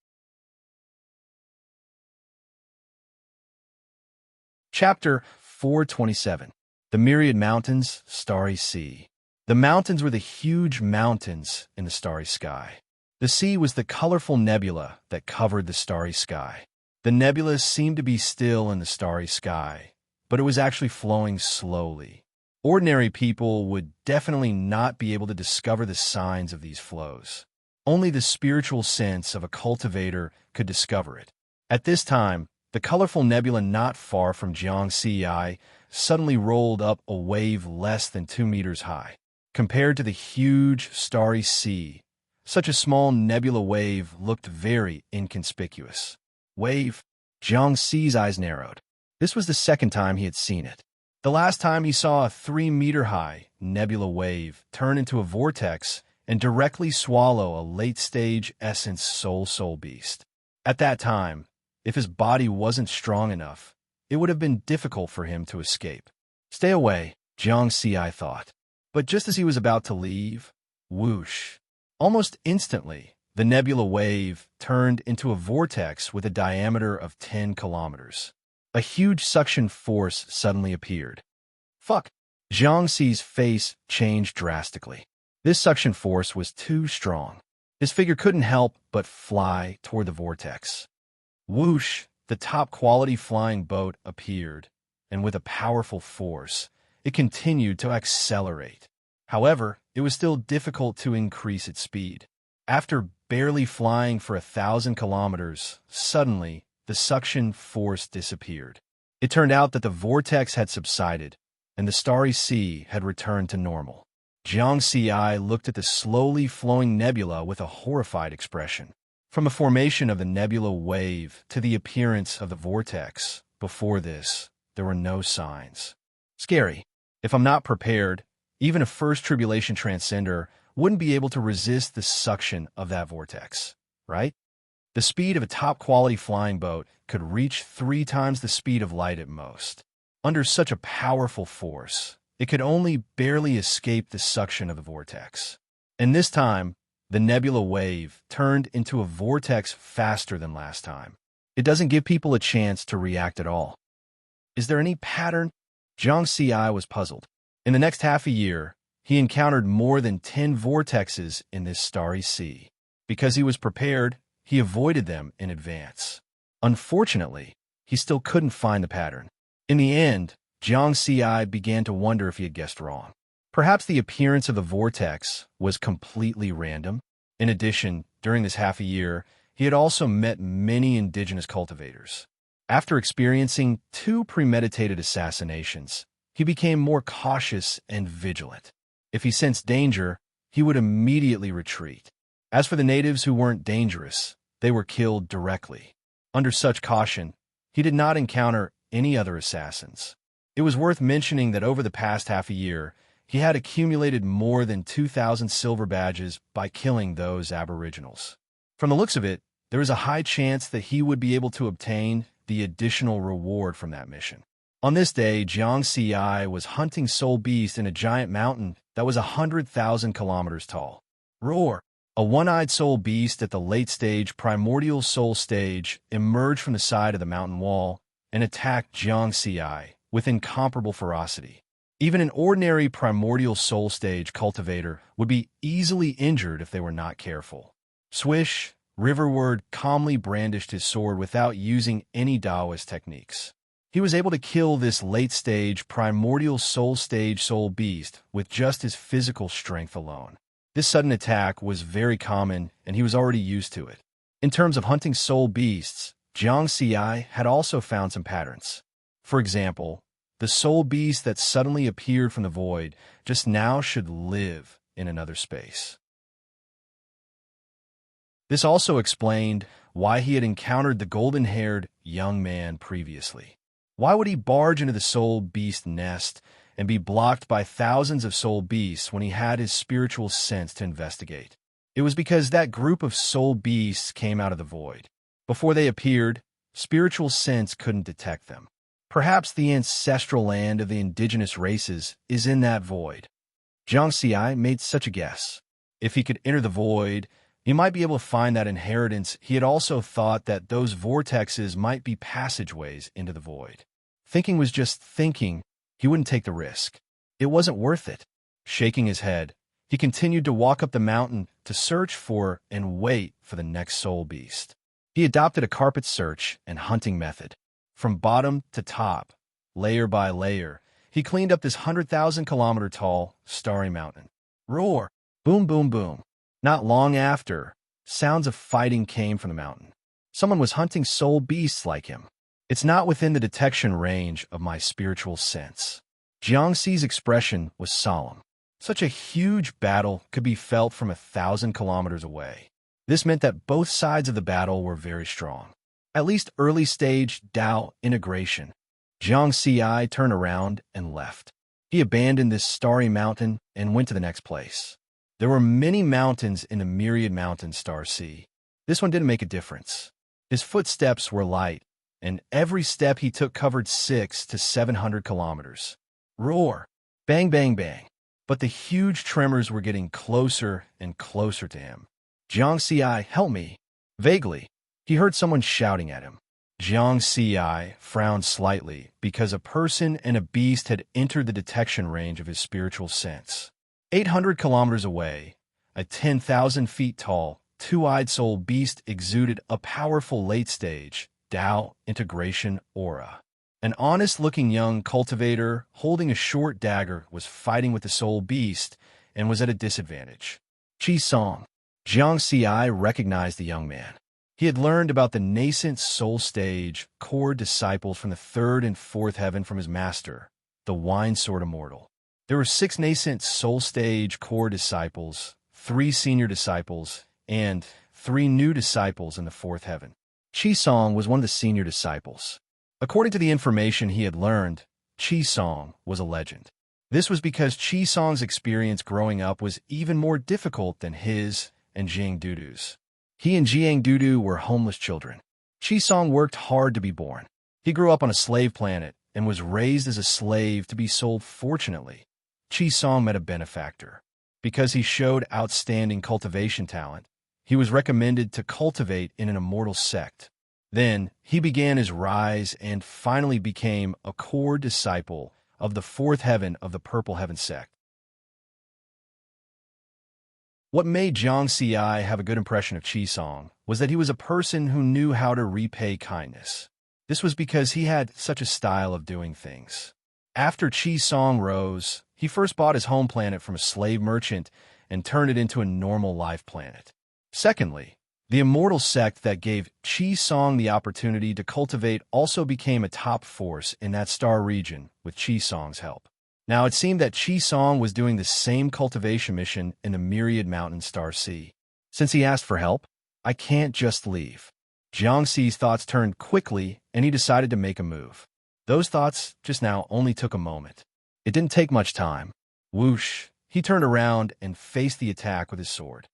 Chapter 427. The Myriad Mountains, Starry Sea. The mountains were the huge mountains in the starry sky. The sea was the colorful nebula that covered the starry sky. The nebula seemed to be still in the starry sky, but it was actually flowing slowly. Ordinary people would definitely not be able to discover the signs of these flows. Only the spiritual sense of a cultivator could discover it. At this time, the colorful nebula not far from Jiangxi suddenly rolled up a wave less than 2 meters high. Compared to the huge, starry sea, such a small nebula wave looked very inconspicuous. Wave? Jiangxi's eyes narrowed. This was the second time he had seen it. The last time he saw a 3-meter-high nebula wave turn into a vortex and directly swallow a late-stage essence soul beast. At that time, if his body wasn't strong enough, it would have been difficult for him to escape. Stay away, Jiangxi thought. But just as he was about to leave, whoosh! Almost instantly, the nebula wave turned into a vortex with a diameter of 10 kilometers. A huge suction force suddenly appeared. Fuck! Jiangxi's face changed drastically. This suction force was too strong. His figure couldn't help but fly toward the vortex. Whoosh! The top-quality flying boat appeared, and with a powerful force, it continued to accelerate. However, it was still difficult to increase its speed. After barely flying for 1,000 kilometers, suddenly, the suction force disappeared. It turned out that the vortex had subsided, and the starry sea had returned to normal. Jiangxi looked at the slowly flowing nebula with a horrified expression. From the formation of the nebula wave to the appearance of the vortex, before this, there were no signs. Scary. If I'm not prepared, even a first tribulation transcender wouldn't be able to resist the suction of that vortex, right? The speed of a top-quality flying boat could reach 3 times the speed of light at most. Under such a powerful force, it could only barely escape the suction of the vortex. And this time, the nebula wave turned into a vortex faster than last time. It doesn't give people a chance to react at all. Is there any pattern? Jiangxi was puzzled. In the next half a year, he encountered more than 10 vortexes in this starry sea. Because he was prepared, he avoided them in advance. Unfortunately, he still couldn't find the pattern. In the end, Jiangxi began to wonder if he had guessed wrong. Perhaps the appearance of the vortex was completely random. In addition, during this half a year, he had also met many indigenous cultivators. After experiencing 2 premeditated assassinations, he became more cautious and vigilant. If he sensed danger, he would immediately retreat. As for the natives who weren't dangerous, they were killed directly. Under such caution, he did not encounter any other assassins. It was worth mentioning that over the past half a year, he had accumulated more than 2,000 silver badges by killing those aboriginals. From the looks of it, there is a high chance that he would be able to obtain the additional reward from that mission. On this day, Jiangxi was hunting soul beast in a giant mountain that was 100,000 kilometers tall. Roar! A one-eyed soul beast at the late-stage primordial soul stage emerged from the side of the mountain wall and attacked Jiangxi with incomparable ferocity. Even an ordinary primordial soul stage cultivator would be easily injured if they were not careful. Swish, Riverward calmly brandished his sword without using any Taoist techniques. He was able to kill this late-stage primordial soul stage soul beast with just his physical strength alone. This sudden attack was very common, and he was already used to it. In terms of hunting soul beasts, Jiangxi had also found some patterns. For example, the soul beast that suddenly appeared from the void just now should live in another space. This also explained why he had encountered the golden-haired young man previously. Why would he barge into the soul beast nest and be blocked by thousands of soul beasts when he had his spiritual sense to investigate? It was because that group of soul beasts came out of the void. Before they appeared, spiritual sense couldn't detect them. Perhaps the ancestral land of the indigenous races is in that void. Jiangxi made such a guess. If he could enter the void, he might be able to find that inheritance. He had also thought that those vortexes might be passageways into the void. Thinking was just thinking. He wouldn't take the risk. It wasn't worth it. Shaking his head, he continued to walk up the mountain to search for and wait for the next soul beast. He adopted a carpet search and hunting method. From bottom to top, layer by layer, he cleaned up this 100,000-kilometer tall, starry mountain. Roar! Boom, boom, boom. Not long after, sounds of fighting came from the mountain. Someone was hunting soul beasts like him. It's not within the detection range of my spiritual sense. Jiangxi's expression was solemn. Such a huge battle could be felt from 1,000 kilometers away. This meant that both sides of the battle were very strong. At least early-stage Dao integration. Jiang Xi turned around and left. He abandoned this starry mountain and went to the next place. There were many mountains in the myriad mountain star sea. This one didn't make a difference. His footsteps were light, and every step he took covered 600 to 700 kilometers. Roar! Bang, bang, bang. But the huge tremors were getting closer and closer to him. Jiang Xi, help me. Vaguely, he heard someone shouting at him. Jiang Xi frowned slightly because a person and a beast had entered the detection range of his spiritual sense. 800 kilometers away, a 10,000 feet tall, two-eyed soul beast exuded a powerful late-stage Dao integration aura. An honest-looking young cultivator holding a short dagger was fighting with the soul beast and was at a disadvantage. Qi Song. Jiang Xi recognized the young man. He had learned about the nascent soul stage core disciples from the third and fourth heaven from his master, the Wine Sword Immortal. There were 6 nascent soul stage core disciples, 3 senior disciples, and 3 new disciples in the fourth heaven. Qi Song was one of the senior disciples. According to the information he had learned, Qi Song was a legend. This was because Qi Song's experience growing up was even more difficult than his and Jiang Dudu's. He and Jiang Dudu were homeless children. Qi Song worked hard to be born. He grew up on a slave planet and was raised as a slave to be sold. Fortunately, Qi Song met a benefactor. Because he showed outstanding cultivation talent, he was recommended to cultivate in an immortal sect. Then, he began his rise and finally became a core disciple of the fourth heaven of the Purple Heaven sect. What made Jiang Xi have a good impression of Qi Song was that he was a person who knew how to repay kindness. This was because he had such a style of doing things. After Qi Song rose, he first bought his home planet from a slave merchant and turned it into a normal life planet. Secondly, the immortal sect that gave Qi Song the opportunity to cultivate also became a top force in that star region with Qi Song's help. Now it seemed that Qi Song was doing the same cultivation mission in the myriad mountain star sea. Since he asked for help, I can't just leave. Jiang Xi's thoughts turned quickly, and he decided to make a move. Those thoughts just now only took a moment. It didn't take much time. Whoosh! He turned around and faced the attack with his sword.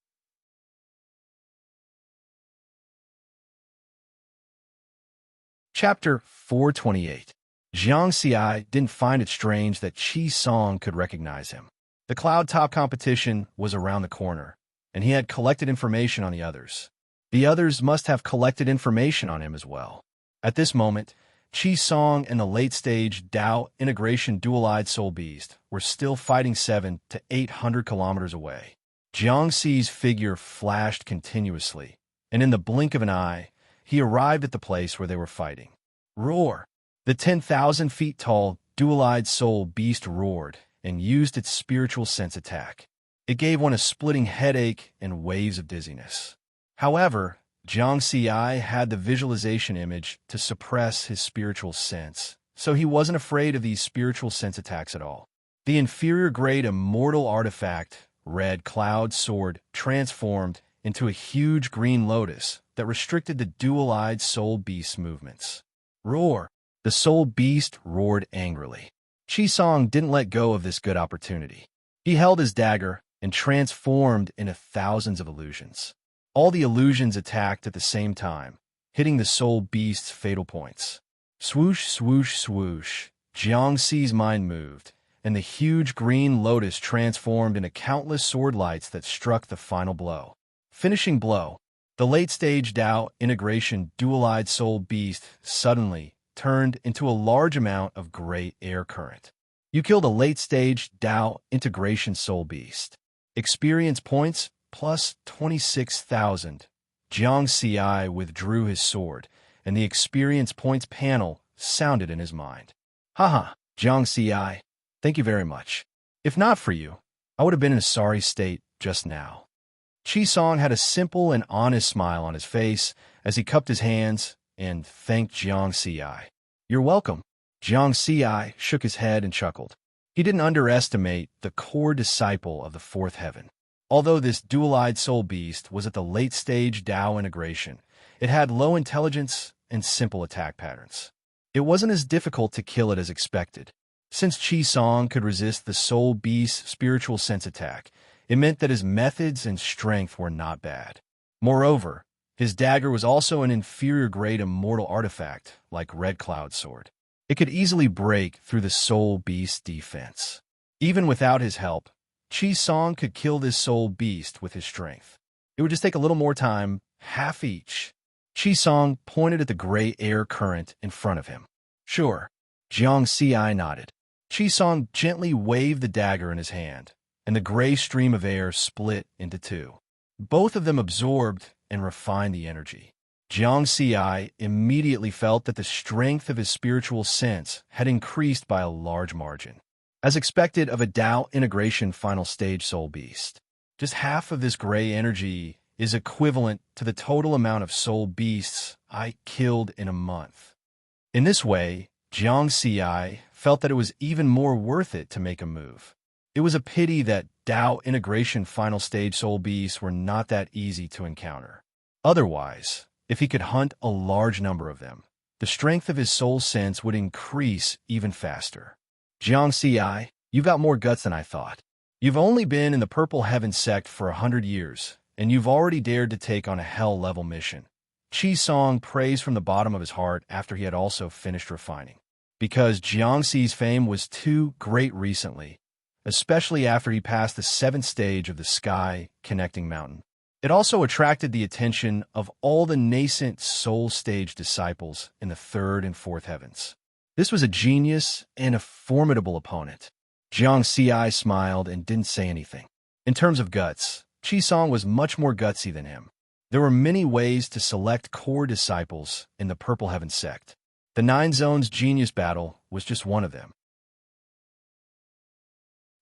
Chapter 428. Jiang Xi didn't find it strange that Qi Song could recognize him. The cloud-top competition was around the corner, and he had collected information on the others. The others must have collected information on him as well. At this moment, Qi Song and the late-stage Dao integration dual-eyed soul beast were still fighting 700 to 800 kilometers away. Jiang Xi's figure flashed continuously, and in the blink of an eye, he arrived at the place where they were fighting. Roar! The 10,000 feet tall, dual-eyed soul beast roared and used its spiritual sense attack. It gave one a splitting headache and waves of dizziness. However, Jiang Xi had the visualization image to suppress his spiritual sense, so he wasn't afraid of these spiritual sense attacks at all. The inferior-grade immortal artifact, Red Cloud Sword, transformed into a huge green lotus that restricted the dual-eyed soul beast's movements. Roar! The soul beast roared angrily. Qi Song didn't let go of this good opportunity. He held his dagger and transformed into thousands of illusions. All the illusions attacked at the same time, hitting the soul beast's fatal points. Swoosh, swoosh, swoosh. Jiang Xi's mind moved, and the huge green lotus transformed into countless sword lights that struck the final blow. Finishing blow, the late-stage Dao integration dual-eyed soul beast suddenly turned into a large amount of gray air current. You killed a late-stage Dao integration soul beast. Experience points plus 26,000. Jiang Ci withdrew his sword, and the experience points panel sounded in his mind. Haha, Jiang Ci, thank you very much. If not for you, I would have been in a sorry state just now. Chi Song had a simple and honest smile on his face as he cupped his hands and thanked Jiang Ci. You're welcome. Jiang Ci shook his head and chuckled. He didn't underestimate the core disciple of the fourth heaven. Although this dual-eyed soul beast was at the late-stage Tao integration, it had low intelligence and simple attack patterns. It wasn't as difficult to kill it as expected. Since Chi Song could resist the soul beast's spiritual sense attack, it meant that his methods and strength were not bad. Moreover, his dagger was also an inferior-grade immortal artifact, like Red Cloud Sword. It could easily break through the soul beast's defense. Even without his help, Chi Song could kill this soul beast with his strength. It would just take a little more time, half each. Chi Song pointed at the gray air current in front of him. Sure. Jiang Ci nodded. Chi Song gently waved the dagger in his hand, and the gray stream of air split into two. Both of them absorbed and refined the energy. Jiang Ci immediately felt that the strength of his spiritual sense had increased by a large margin. As expected of a Tao integration final stage soul beast, just half of this gray energy is equivalent to the total amount of soul beasts I killed in a month. In this way, Jiang Ci felt that it was even more worth it to make a move. It was a pity that Tao integration final stage soul beasts were not that easy to encounter. Otherwise, if he could hunt a large number of them, the strength of his soul sense would increase even faster. Jiang Ci, you've got more guts than I thought. You've only been in the Purple Heaven sect for 100 years, and you've already dared to take on a hell-level mission. Chi Song praised from the bottom of his heart after he had also finished refining. Because Jiang Ci's fame was too great recently, especially after he passed the 7th stage of the Sky Connecting Mountain. It also attracted the attention of all the nascent soul stage disciples in the 3rd and 4th heavens. This was a genius and a formidable opponent. Jiang Ci smiled and didn't say anything. In terms of guts, Chi Song was much more gutsy than him. There were many ways to select core disciples in the Purple Heaven sect. The 9 Zones Genius Battle was just one of them.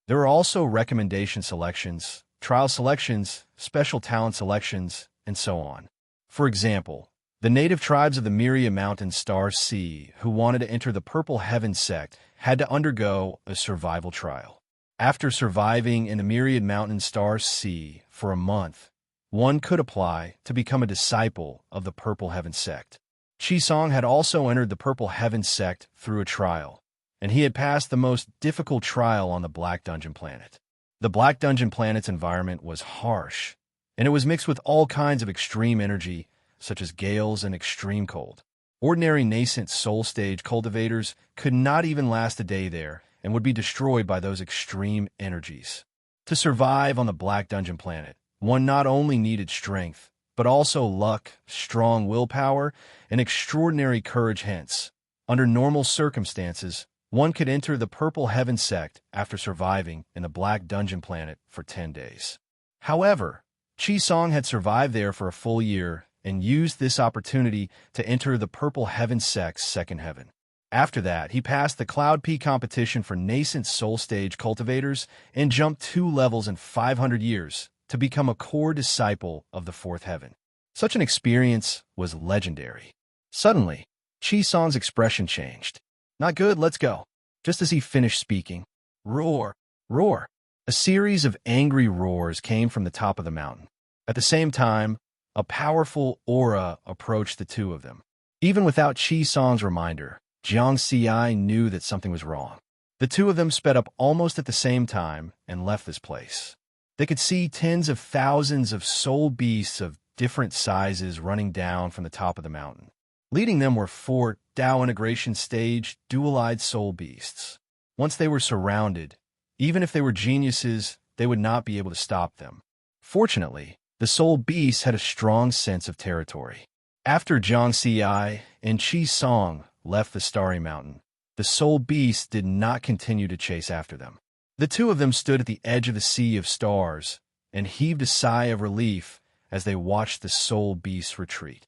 There were also recommendation selections, trial selections, special talent selections, and so on. For example, the native tribes of the Myriad Mountain Star Sea who wanted to enter the Purple Heaven sect had to undergo a survival trial. After surviving in the Myriad Mountain Star Sea for a month, one could apply to become a disciple of the Purple Heaven sect. Chi Song had also entered the Purple Heaven sect through a trial, and he had passed the most difficult trial on the Black Dungeon planet. The Black Dungeon planet's environment was harsh, and it was mixed with all kinds of extreme energy, such as gales and extreme cold. Ordinary nascent soul stage cultivators could not even last a day there and would be destroyed by those extreme energies. To survive on the Black Dungeon planet, one not only needed strength, but also luck, strong willpower, and extraordinary courage. Hence, under normal circumstances, one could enter the Purple Heaven sect after surviving in the Black Dungeon planet for 10 days. However, Chi Song had survived there for a full year and used this opportunity to enter the Purple Heaven sect's 2nd heaven. After that, he passed the Cloud Peak competition for nascent soul stage cultivators and jumped 2 levels in 500 years to become a core disciple of the 4th heaven. Such an experience was legendary. Suddenly, Chi Song's expression changed. Not good, let's go. Just as he finished speaking, roar, roar. A series of angry roars came from the top of the mountain. At the same time, a powerful aura approached the two of them. Even without Chi Song's reminder, Jiang Ci knew that something was wrong. The two of them sped up almost at the same time and left this place. They could see tens of thousands of soul beasts of different sizes running down from the top of the mountain. Leading them were 4 Tao integration stage dual-eyed soul beasts. Once they were surrounded, even if they were geniuses, they would not be able to stop them. Fortunately, the soul beasts had a strong sense of territory. After Jiang Ci and Chi Song left the Starry Mountain, the soul beasts did not continue to chase after them. The two of them stood at the edge of the sea of stars and heaved a sigh of relief as they watched the soul beasts retreat.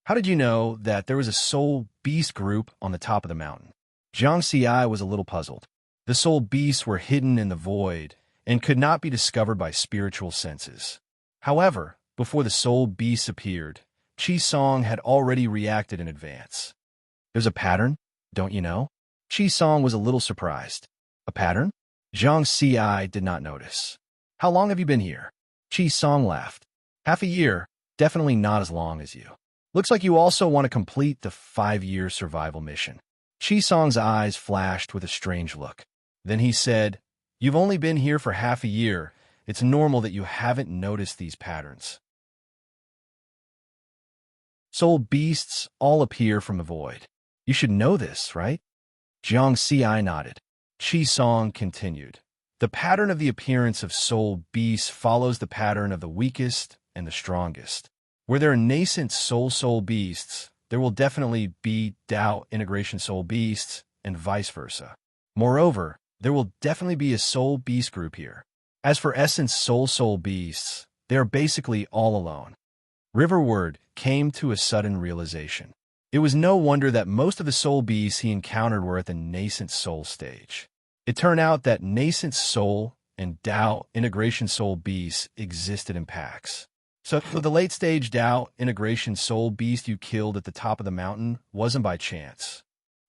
How did you know that there was a soul beast group on the top of the mountain? Jiang Xi was a little puzzled. The soul beasts were hidden in the void and could not be discovered by spiritual senses. However, before the soul beasts appeared, Qi Song had already reacted in advance. There's a pattern, don't you know? Qi Song was a little surprised. A pattern? Jiang Xi did not notice. How long have you been here? Qi Song laughed. Half a year, definitely not as long as you. Looks like you also want to complete the 5-year survival mission. Qi Song's eyes flashed with a strange look. Then he said, "You've only been here for half a year. It's normal that you haven't noticed these patterns." Soul beasts all appear from the void. You should know this, right? Jiang Xi nodded. Qi Song continued. The pattern of the appearance of soul beasts follows the pattern of the weakest and the strongest. Where there are nascent soul beasts, there will definitely be Tao integration soul beasts and vice versa. Moreover, there will definitely be a soul beast group here. As for essence soul beasts, they are basically all alone. Riverward came to a sudden realization. It was no wonder that most of the soul beasts he encountered were at the nascent soul stage. It turned out that nascent soul and Tao integration soul beasts existed in packs. So the late-stage Tao integration soul beast you killed at the top of the mountain wasn't by chance.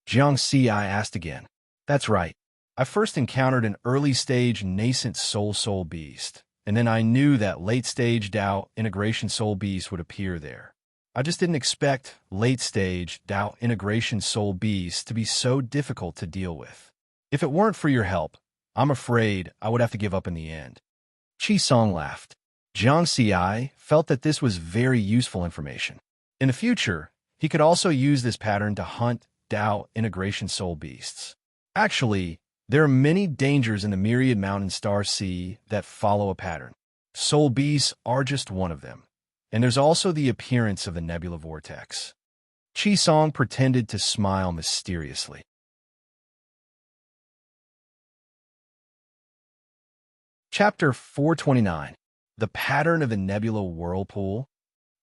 Jiang Xi asked again. That's right. I first encountered an early-stage nascent soul beast, and then I knew that late-stage Tao integration soul beast would appear there. I just didn't expect late-stage Tao integration soul beasts to be so difficult to deal with. If it weren't for your help, I'm afraid I would have to give up in the end. Qi Song laughed. Jiang Xi felt that this was very useful information. In the future, he could also use this pattern to hunt Tao integration soul beasts. Actually, there are many dangers in the myriad mountain star sea that follow a pattern. Soul beasts are just one of them. And there's also the appearance of the nebula vortex. Qi Song pretended to smile mysteriously. Chapter 429. The Pattern of the Nebula Whirlpool.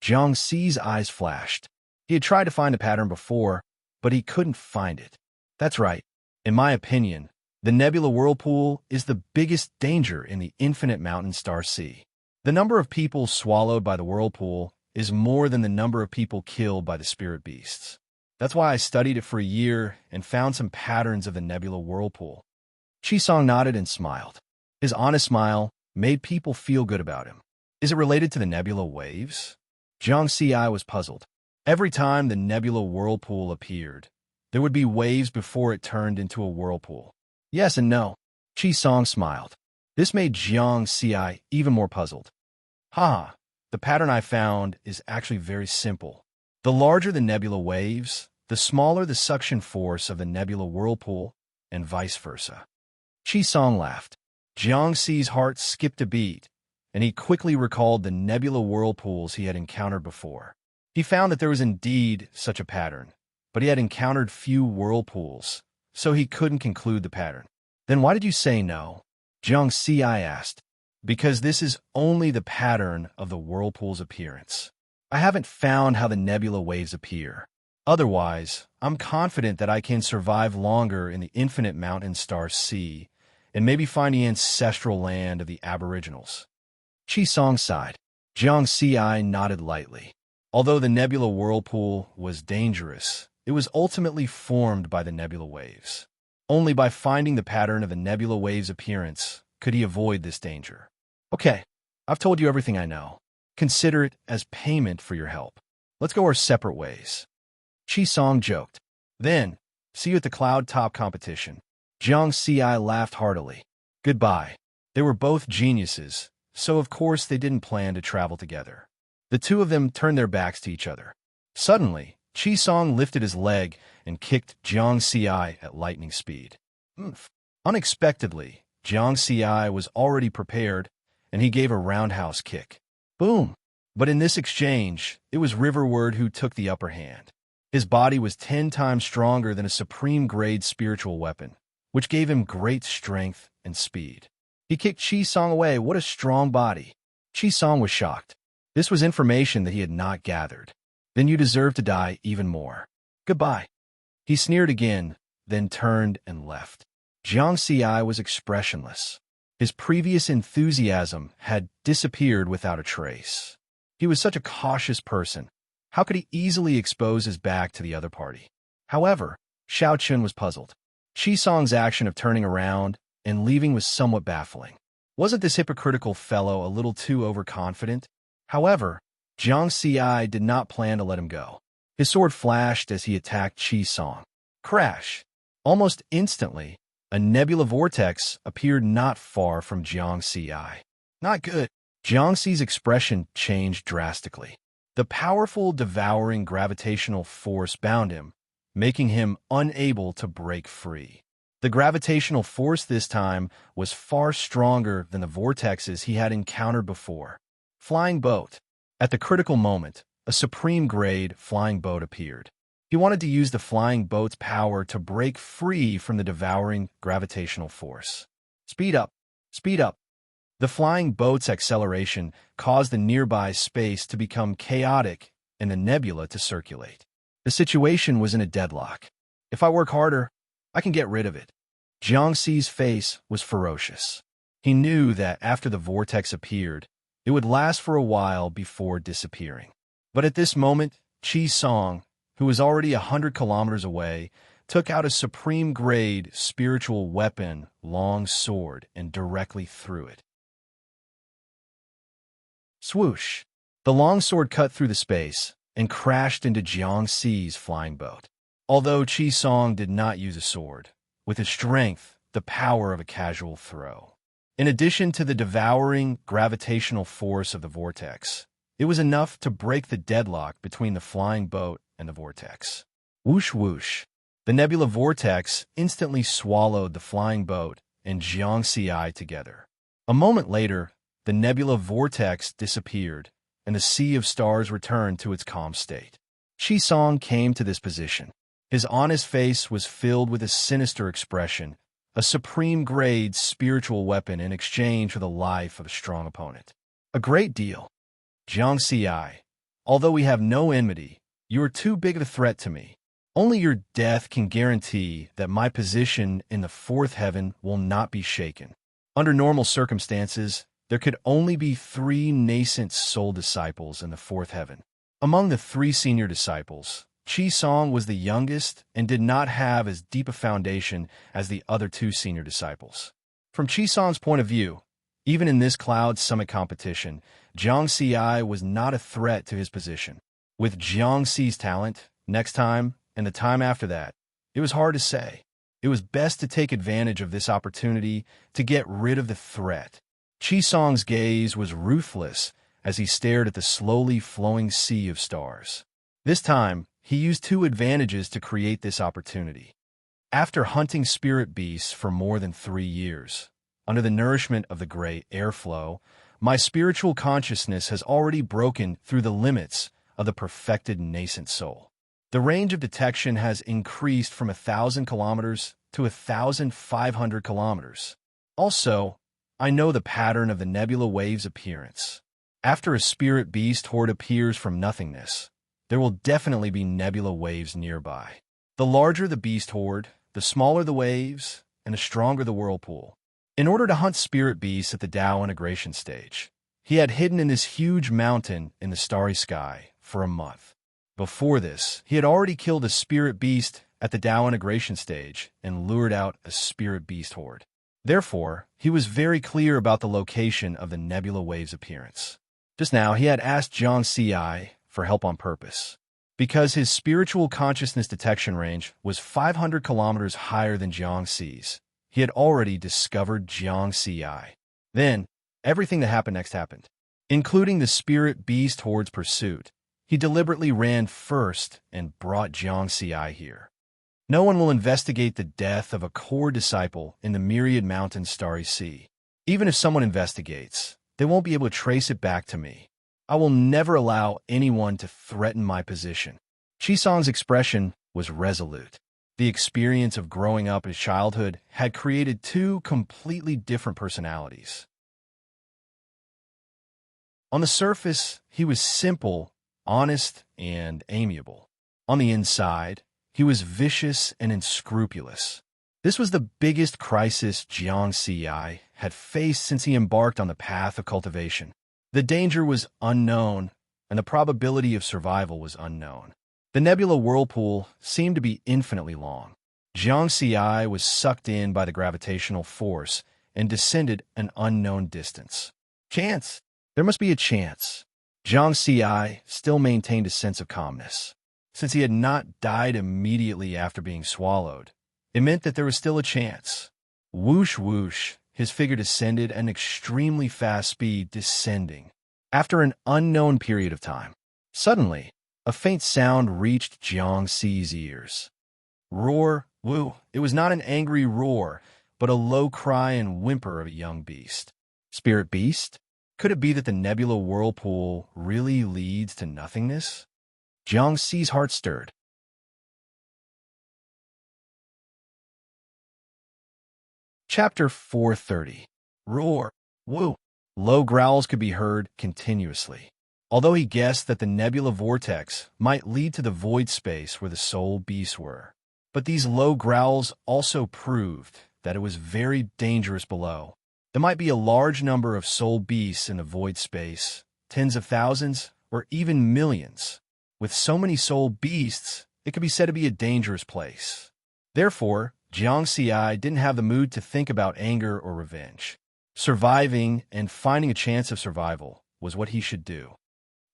Jiang Xi's eyes flashed. He had tried to find a pattern before, but he couldn't find it. That's right. In my opinion, the Nebula Whirlpool is the biggest danger in the infinite mountain star sea. The number of people swallowed by the whirlpool is more than the number of people killed by the spirit beasts. That's why I studied it for a year and found some patterns of the Nebula Whirlpool. Qi Song nodded and smiled. His honest smile made people feel good about him. Is it related to the nebula waves? Jiang Xi was puzzled. Every time the Nebula Whirlpool appeared, there would be waves before it turned into a whirlpool. Yes and no. Qi Song smiled. This made Jiang Xi even more puzzled. The pattern I found is actually very simple. The larger the nebula waves, the smaller the suction force of the Nebula Whirlpool, and vice versa. Qi Song laughed. Jiang Xi's heart skipped a beat, and he quickly recalled the nebula whirlpools he had encountered before. He found that there was indeed such a pattern, but he had encountered few whirlpools, so he couldn't conclude the pattern. Then why did you say no? Jiang Xi asked. Because this is only the pattern of the whirlpool's appearance. I haven't found how the nebula waves appear. Otherwise, I'm confident that I can survive longer in the infinite mountain star sea and maybe find the ancestral land of the aboriginals. Qi Song sighed. Jiang Xi nodded lightly. Although the nebula whirlpool was dangerous, it was ultimately formed by the nebula waves. Only by finding the pattern of the nebula waves' appearance could he avoid this danger. Okay, I've told you everything I know. Consider it as payment for your help. Let's go our separate ways. Qi Song joked. Then, see you at the cloud top competition. Jiang Xi laughed heartily. Goodbye. They were both geniuses, so of course they didn't plan to travel together. The two of them turned their backs to each other. Suddenly, Qi Song lifted his leg and kicked Jiang Xi at lightning speed. Unexpectedly, Jiang Xi was already prepared, and he gave a roundhouse kick. Boom! But in this exchange, it was Riverward who took the upper hand. His body was 10 times stronger than a supreme-grade spiritual weapon, which gave him great strength and speed. He kicked Qi Song away. What a strong body! Song was shocked. This was information that he had not gathered. Then you deserve to die even more. Goodbye. He sneered again, then turned and left. Jiang Ci was expressionless. His previous enthusiasm had disappeared without a trace. He was such a cautious person. How could he easily expose his back to the other party? However, Xiao Chun was puzzled. Song's action of turning around and leaving was somewhat baffling. Wasn't this hypocritical fellow a little too overconfident? However, Jiang Ci did not plan to let him go. His sword flashed as he attacked Song. Crash! Almost instantly, a nebula vortex appeared not far from Jiang Ci. Not good. Jiang Ci's expression changed drastically. The powerful, devouring gravitational force bound him, making him unable to break free. The gravitational force this time was far stronger than the vortexes he had encountered before. Flying boat. At the critical moment, a supreme-grade flying boat appeared. He wanted to use the flying boat's power to break free from the devouring gravitational force. Speed up! Speed up! The flying boat's acceleration caused the nearby space to become chaotic and the nebula to circulate. The situation was in a deadlock. If I work harder, I can get rid of it. Jiang Ci's face was ferocious. He knew that after the vortex appeared, it would last for a while before disappearing. But at this moment, Song, who was already 100 kilometers away, took out a supreme-grade spiritual weapon, long sword, and directly threw it. Swoosh! The long sword cut through the space and crashed into Jiang Ci's flying boat. Although Song did not use a sword, with his strength, the power of a casual throw. In addition to the devouring gravitational force of the vortex, it was enough to break the deadlock between the flying boat and the vortex. Whoosh whoosh! The nebula vortex instantly swallowed the flying boat and Jiang Ci together. A moment later, the nebula vortex disappeared, and the sea of stars returned to its calm state. Song came to this position. His honest face was filled with a sinister expression, a supreme-grade spiritual weapon in exchange for the life of a strong opponent. A great deal. Jiang Ci, although we have no enmity, you are too big of a threat to me. Only your death can guarantee that my position in the fourth heaven will not be shaken. Under normal circumstances, there could only be 3 nascent soul disciples in the fourth heaven. Among the 3 senior disciples, Song was the youngest and did not have as deep a foundation as the other 2 senior disciples. From Song's point of view, even in this Cloud Summit competition, Jiang Ci was not a threat to his position. With Jiang Ci's talent, next time, and the time after that, it was hard to say. It was best to take advantage of this opportunity to get rid of the threat. Song's gaze was ruthless as he stared at the slowly flowing sea of stars. This time, he used 2 advantages to create this opportunity. After hunting spirit beasts for more than 3 years, under the nourishment of the great airflow, my spiritual consciousness has already broken through the limits of the perfected nascent soul. The range of detection has increased from 1,000 kilometers to 1,500 kilometers. Also, I know the pattern of the nebula wave's appearance. After a spirit beast horde appears from nothingness, there will definitely be nebula waves nearby. The larger the beast horde, the smaller the waves, and the stronger the whirlpool. In order to hunt spirit beasts at the Tao integration stage, he had hidden in this huge mountain in the starry sky for a month. Before this, he had already killed a spirit beast at the Tao integration stage and lured out a spirit beast horde. Therefore, he was very clear about the location of the nebula wave's appearance. Just now, he had asked Jiang Ci for help on purpose. Because his spiritual consciousness detection range was 500 kilometers higher than Jiang Ci's, he had already discovered Jiang Ci. Then, everything that happened next happened, including the spirit beast horde's pursuit. He deliberately ran first and brought Jiang Ci here. No one will investigate the death of a core disciple in the Myriad Mountain Starry Sea. Even if someone investigates, they won't be able to trace it back to me. I will never allow anyone to threaten my position. Song's expression was resolute. The experience of growing up in his childhood had created 2 completely different personalities. On the surface, he was simple, honest, and amiable. On the inside, he was vicious and unscrupulous. This was the biggest crisis Jiang Ziyi had faced since he embarked on the path of cultivation. The danger was unknown, and the probability of survival was unknown. The nebula whirlpool seemed to be infinitely long. Jiang Ziyi was sucked in by the gravitational force and descended an unknown distance. Chance! There must be a chance. Jiang Ziyi still maintained a sense of calmness. Since he had not died immediately after being swallowed, it meant that there was still a chance. Whoosh whoosh, his figure descended at an extremely fast speed, descending. After an unknown period of time, suddenly, a faint sound reached Jiang Ziyi's ears. Roar, woo. It was not an angry roar, but a low cry and whimper of a young beast. Spirit beast? Could it be that the nebula whirlpool really leads to nothingness? Jiang Ziyi's heart stirred. Chapter 430. Roar, woo. Low growls could be heard continuously. Although he guessed that the nebula vortex might lead to the void space where the soul beasts were. But these low growls also proved that it was very dangerous below. There might be a large number of soul beasts in the void space, tens of thousands, or even millions. With so many soul beasts, it could be said to be a dangerous place. Therefore, Jiang Ziyi didn't have the mood to think about anger or revenge. Surviving and finding a chance of survival was what he should do.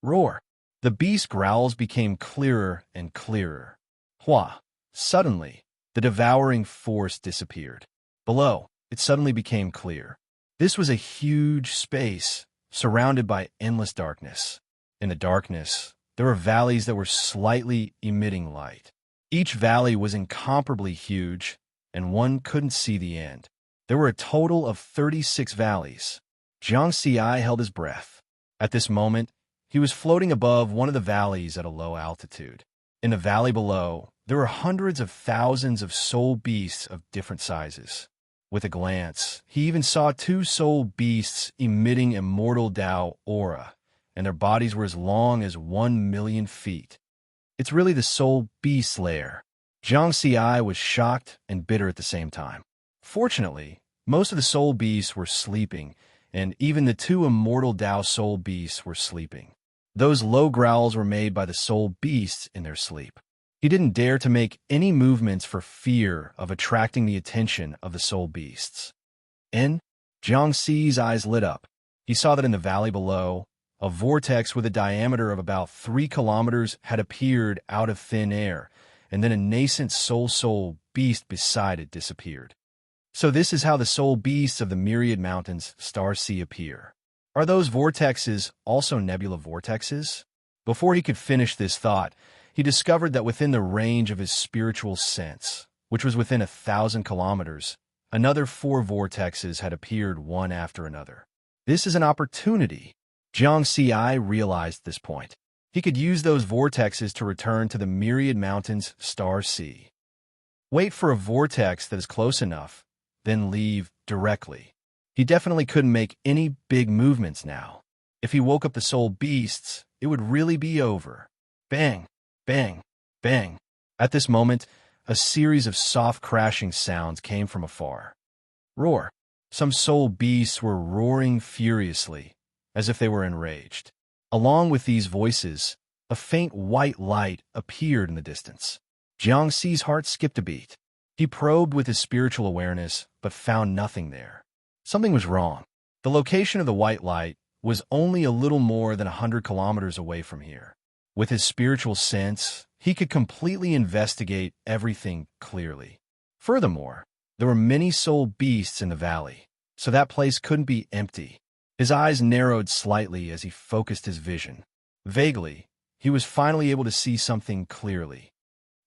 Roar! The beast's growls became clearer and clearer. Hua! Suddenly, the devouring force disappeared. Below, it suddenly became clear. This was a huge space, surrounded by endless darkness. In the darkness, there were valleys that were slightly emitting light. Each valley was incomparably huge, and one couldn't see the end. There were a total of 36 valleys. Jiang Ziyi held his breath. At this moment, he was floating above one of the valleys at a low altitude. In the valley below, there were hundreds of thousands of soul beasts of different sizes. With a glance, he even saw 2 soul beasts emitting immortal Tao aura, and their bodies were as long as 1,000,000 feet. It's really the soul beast lair. Jiang Ziyi was shocked and bitter at the same time. Fortunately, most of the soul beasts were sleeping, and even the 2 immortal Tao soul beasts were sleeping. Those low growls were made by the soul beasts in their sleep. He didn't dare to make any movements for fear of attracting the attention of the soul beasts. Jiang Ziyi's eyes lit up. He saw that in the valley below, a vortex with a diameter of about 3 kilometers had appeared out of thin air, and then a nascent soul beast beside it disappeared. So this is how the soul beasts of the myriad mountains Star Sea appear. Are those vortexes also nebula vortexes? Before he could finish this thought, he discovered that within the range of his spiritual sense, which was within 1,000 kilometers, another 4 vortexes had appeared one after another. This is an opportunity. Jiang Ziyi realized this point. He could use those vortexes to return to the myriad mountains Star Sea. Wait for a vortex that is close enough, then leave directly. He definitely couldn't make any big movements now. If he woke up the soul beasts, it would really be over. Bang, bang, bang. At this moment, a series of soft crashing sounds came from afar. Roar. Some soul beasts were roaring furiously, as if they were enraged. Along with these voices, a faint white light appeared in the distance. Jiang Ziyi's heart skipped a beat. He probed with his spiritual awareness, but found nothing there. Something was wrong. The location of the white light was only a little more than 100 kilometers away from here. With his spiritual sense, he could completely investigate everything clearly. Furthermore, there were many soul beasts in the valley, so that place couldn't be empty. His eyes narrowed slightly as he focused his vision. Vaguely, he was finally able to see something clearly.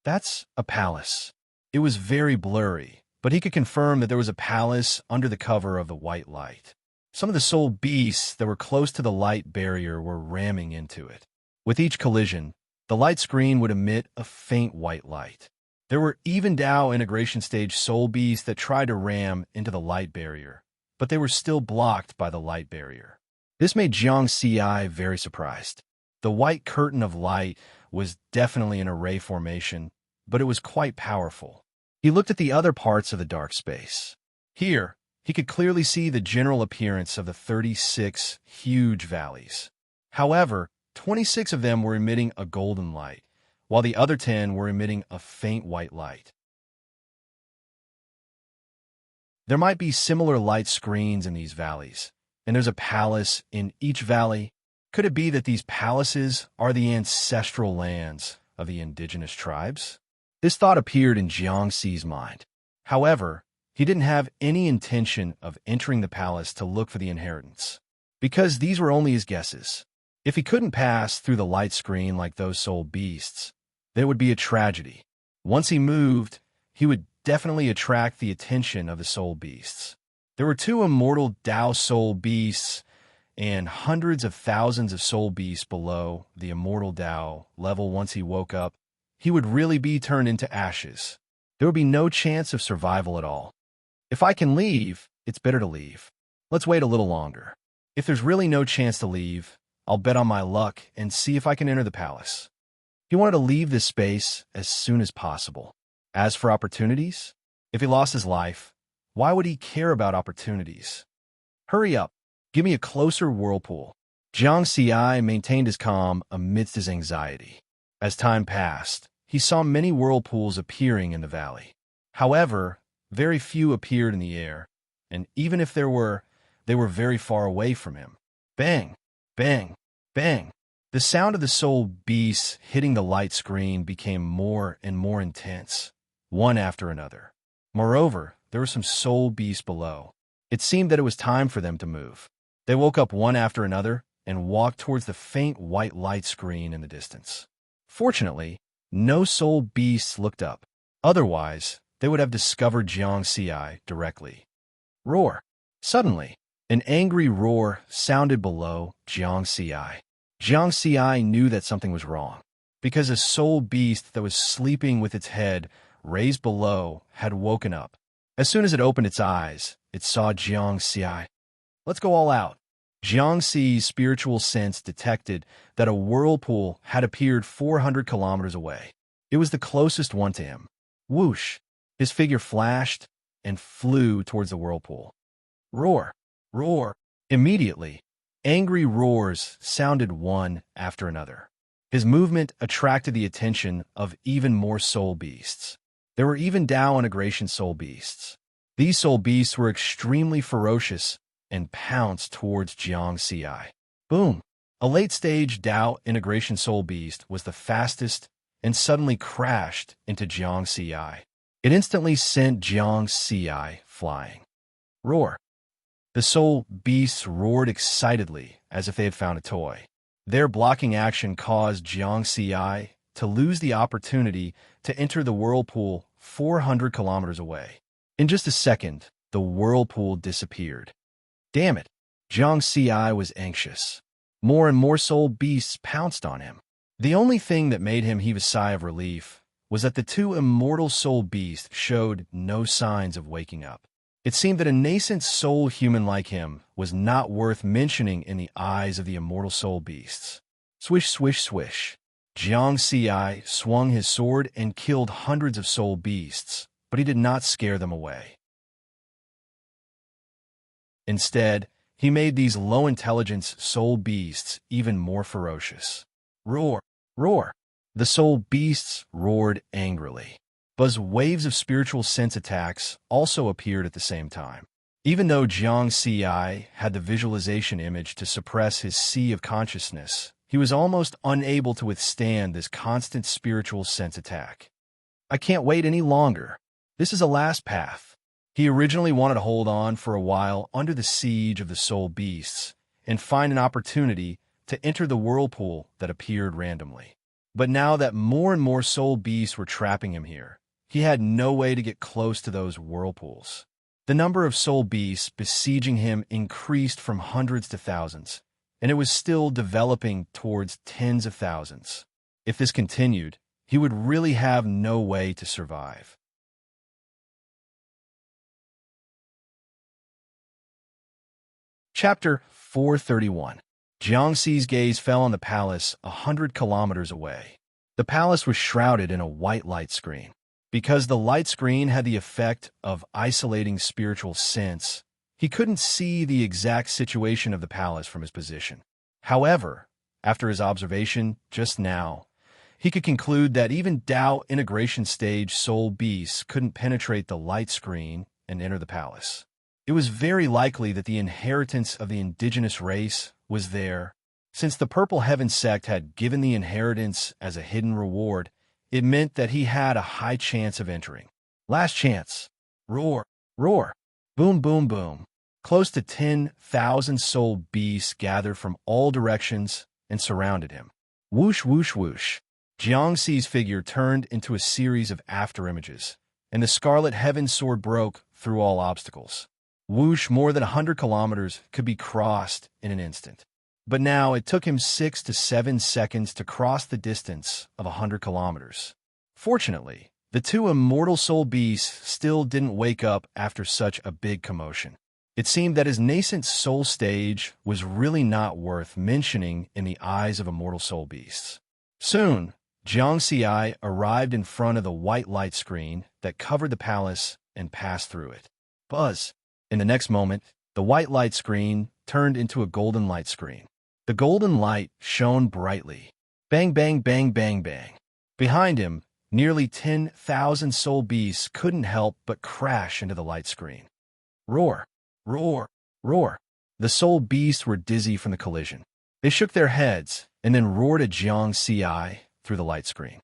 That's a palace. It was very blurry, but he could confirm that there was a palace under the cover of the white light. Some of the soul beasts that were close to the light barrier were ramming into it. With each collision, the light screen would emit a faint white light. There were even Tao integration stage soul beasts that tried to ram into the light barrier, but they were still blocked by the light barrier. This made Jiang Ci very surprised. The white curtain of light was definitely an array formation, but it was quite powerful. He looked at the other parts of the dark space. Here, he could clearly see the general appearance of the 36 huge valleys. However, 26 of them were emitting a golden light, while the other 10 were emitting a faint white light. There might be similar light screens in these valleys, and there's a palace in each valley. Could it be that these palaces are the ancestral lands of the indigenous tribes? This thought appeared in Jiang Ci's mind. However, he didn't have any intention of entering the palace to look for the inheritance, because these were only his guesses. If he couldn't pass through the light screen like those soul beasts, then it would be a tragedy. Once he moved, he would definitely attract the attention of the soul beasts. There were 2 immortal Tao soul beasts and hundreds of thousands of soul beasts below the immortal Tao level. Once he woke up, he would really be turned into ashes. There would be no chance of survival at all. If I can leave, it's better to leave. Let's wait a little longer. If there's really no chance to leave, I'll bet on my luck and see if I can enter the palace. He wanted to leave this space as soon as possible. As for opportunities, if he lost his life, why would he care about opportunities? Hurry up, give me a closer whirlpool. Jiang Ci maintained his calm amidst his anxiety. As time passed, he saw many whirlpools appearing in the valley. However, very few appeared in the air, and even if there were, they were very far away from him. Bang, bang, bang. The sound of the soul beasts hitting the light screen became more and more intense, one after another. Moreover, there were some soul beasts below. It seemed that it was time for them to move. They woke up one after another and walked towards the faint white light screen in the distance. Fortunately, no soul beasts looked up. Otherwise, they would have discovered Jiang Ci directly. Roar! Suddenly, an angry roar sounded below Jiang Ci. Jiang Ci knew that something was wrong, because a soul beast that was sleeping with its head raised below had woken up. As soon as it opened its eyes, it saw Jiang Ci. Let's go all out. Jiang Ci's spiritual sense detected that a whirlpool had appeared 400 kilometers away. It was the closest one to him. Whoosh! His figure flashed and flew towards the whirlpool. Roar! Roar! Immediately, angry roars sounded one after another. His movement attracted the attention of even more soul beasts. There were even Tao integration soul beasts. These soul beasts were extremely ferocious and pounced towards Jiang Ci. Boom! A late-stage Tao integration soul beast was the fastest and suddenly crashed into Jiang Ci. It instantly sent Jiang Ci flying. Roar! The soul beasts roared excitedly as if they had found a toy. Their blocking action caused Jiang Ci to lose the opportunity to enter the whirlpool 400 kilometers away. In just a second, the whirlpool disappeared. Damn it! Jiang Ci was anxious. More and more soul beasts pounced on him. The only thing that made him heave a sigh of relief was that the 2 immortal soul beasts showed no signs of waking up. It seemed that a nascent soul human like him was not worth mentioning in the eyes of the immortal soul beasts. Swish, swish, swish. Jiang Ci swung his sword and killed hundreds of soul beasts, but he did not scare them away. Instead, he made these low-intelligence soul beasts even more ferocious. Roar! Roar! The soul beasts roared angrily. But waves of spiritual sense attacks also appeared at the same time. Even though Jiang Ci had the visualization image to suppress his sea of consciousness, he was almost unable to withstand this constant spiritual sense attack. I can't wait any longer. This is a last path. He originally wanted to hold on for a while under the siege of the soul beasts and find an opportunity to enter the whirlpool that appeared randomly. But now that more and more soul beasts were trapping him here, he had no way to get close to those whirlpools. The number of soul beasts besieging him increased from hundreds to thousands, and it was still developing towards tens of thousands. If this continued, he would really have no way to survive. Chapter 4:31. Jiangxi's gaze fell on the palace 100 kilometers away. The palace was shrouded in a white light screen. Because the light screen had the effect of isolating spiritual sense, he couldn't see the exact situation of the palace from his position. However, after his observation just now, he could conclude that even Tao integration stage soul beasts couldn't penetrate the light screen and enter the palace. It was very likely that the inheritance of the indigenous race was there. Since the Purple Heaven sect had given the inheritance as a hidden reward, it meant that he had a high chance of entering. Last chance. Roar, roar, boom, boom, boom. Close to 10,000 soul beasts gathered from all directions and surrounded him. Whoosh, whoosh, whoosh. Jiangxi's figure turned into a series of afterimages, and the Scarlet Heaven sword broke through all obstacles. Whoosh, more than 100 kilometers could be crossed in an instant. But now it took him 6 to 7 seconds to cross the distance of 100 kilometers. Fortunately, the two immortal soul beasts still didn't wake up after such a big commotion. It seemed that his nascent soul stage was really not worth mentioning in the eyes of immortal soul beasts. Soon, Jiangxi arrived in front of the white light screen that covered the palace and passed through it. Buzz! In the next moment, the white light screen turned into a golden light screen. The golden light shone brightly. Bang, bang, bang, bang, bang. Behind him, nearly 10,000 soul beasts couldn't help but crash into the light screen. Roar, roar, roar. The soul beasts were dizzy from the collision. They shook their heads and then roared at Jiangxi through the light screen.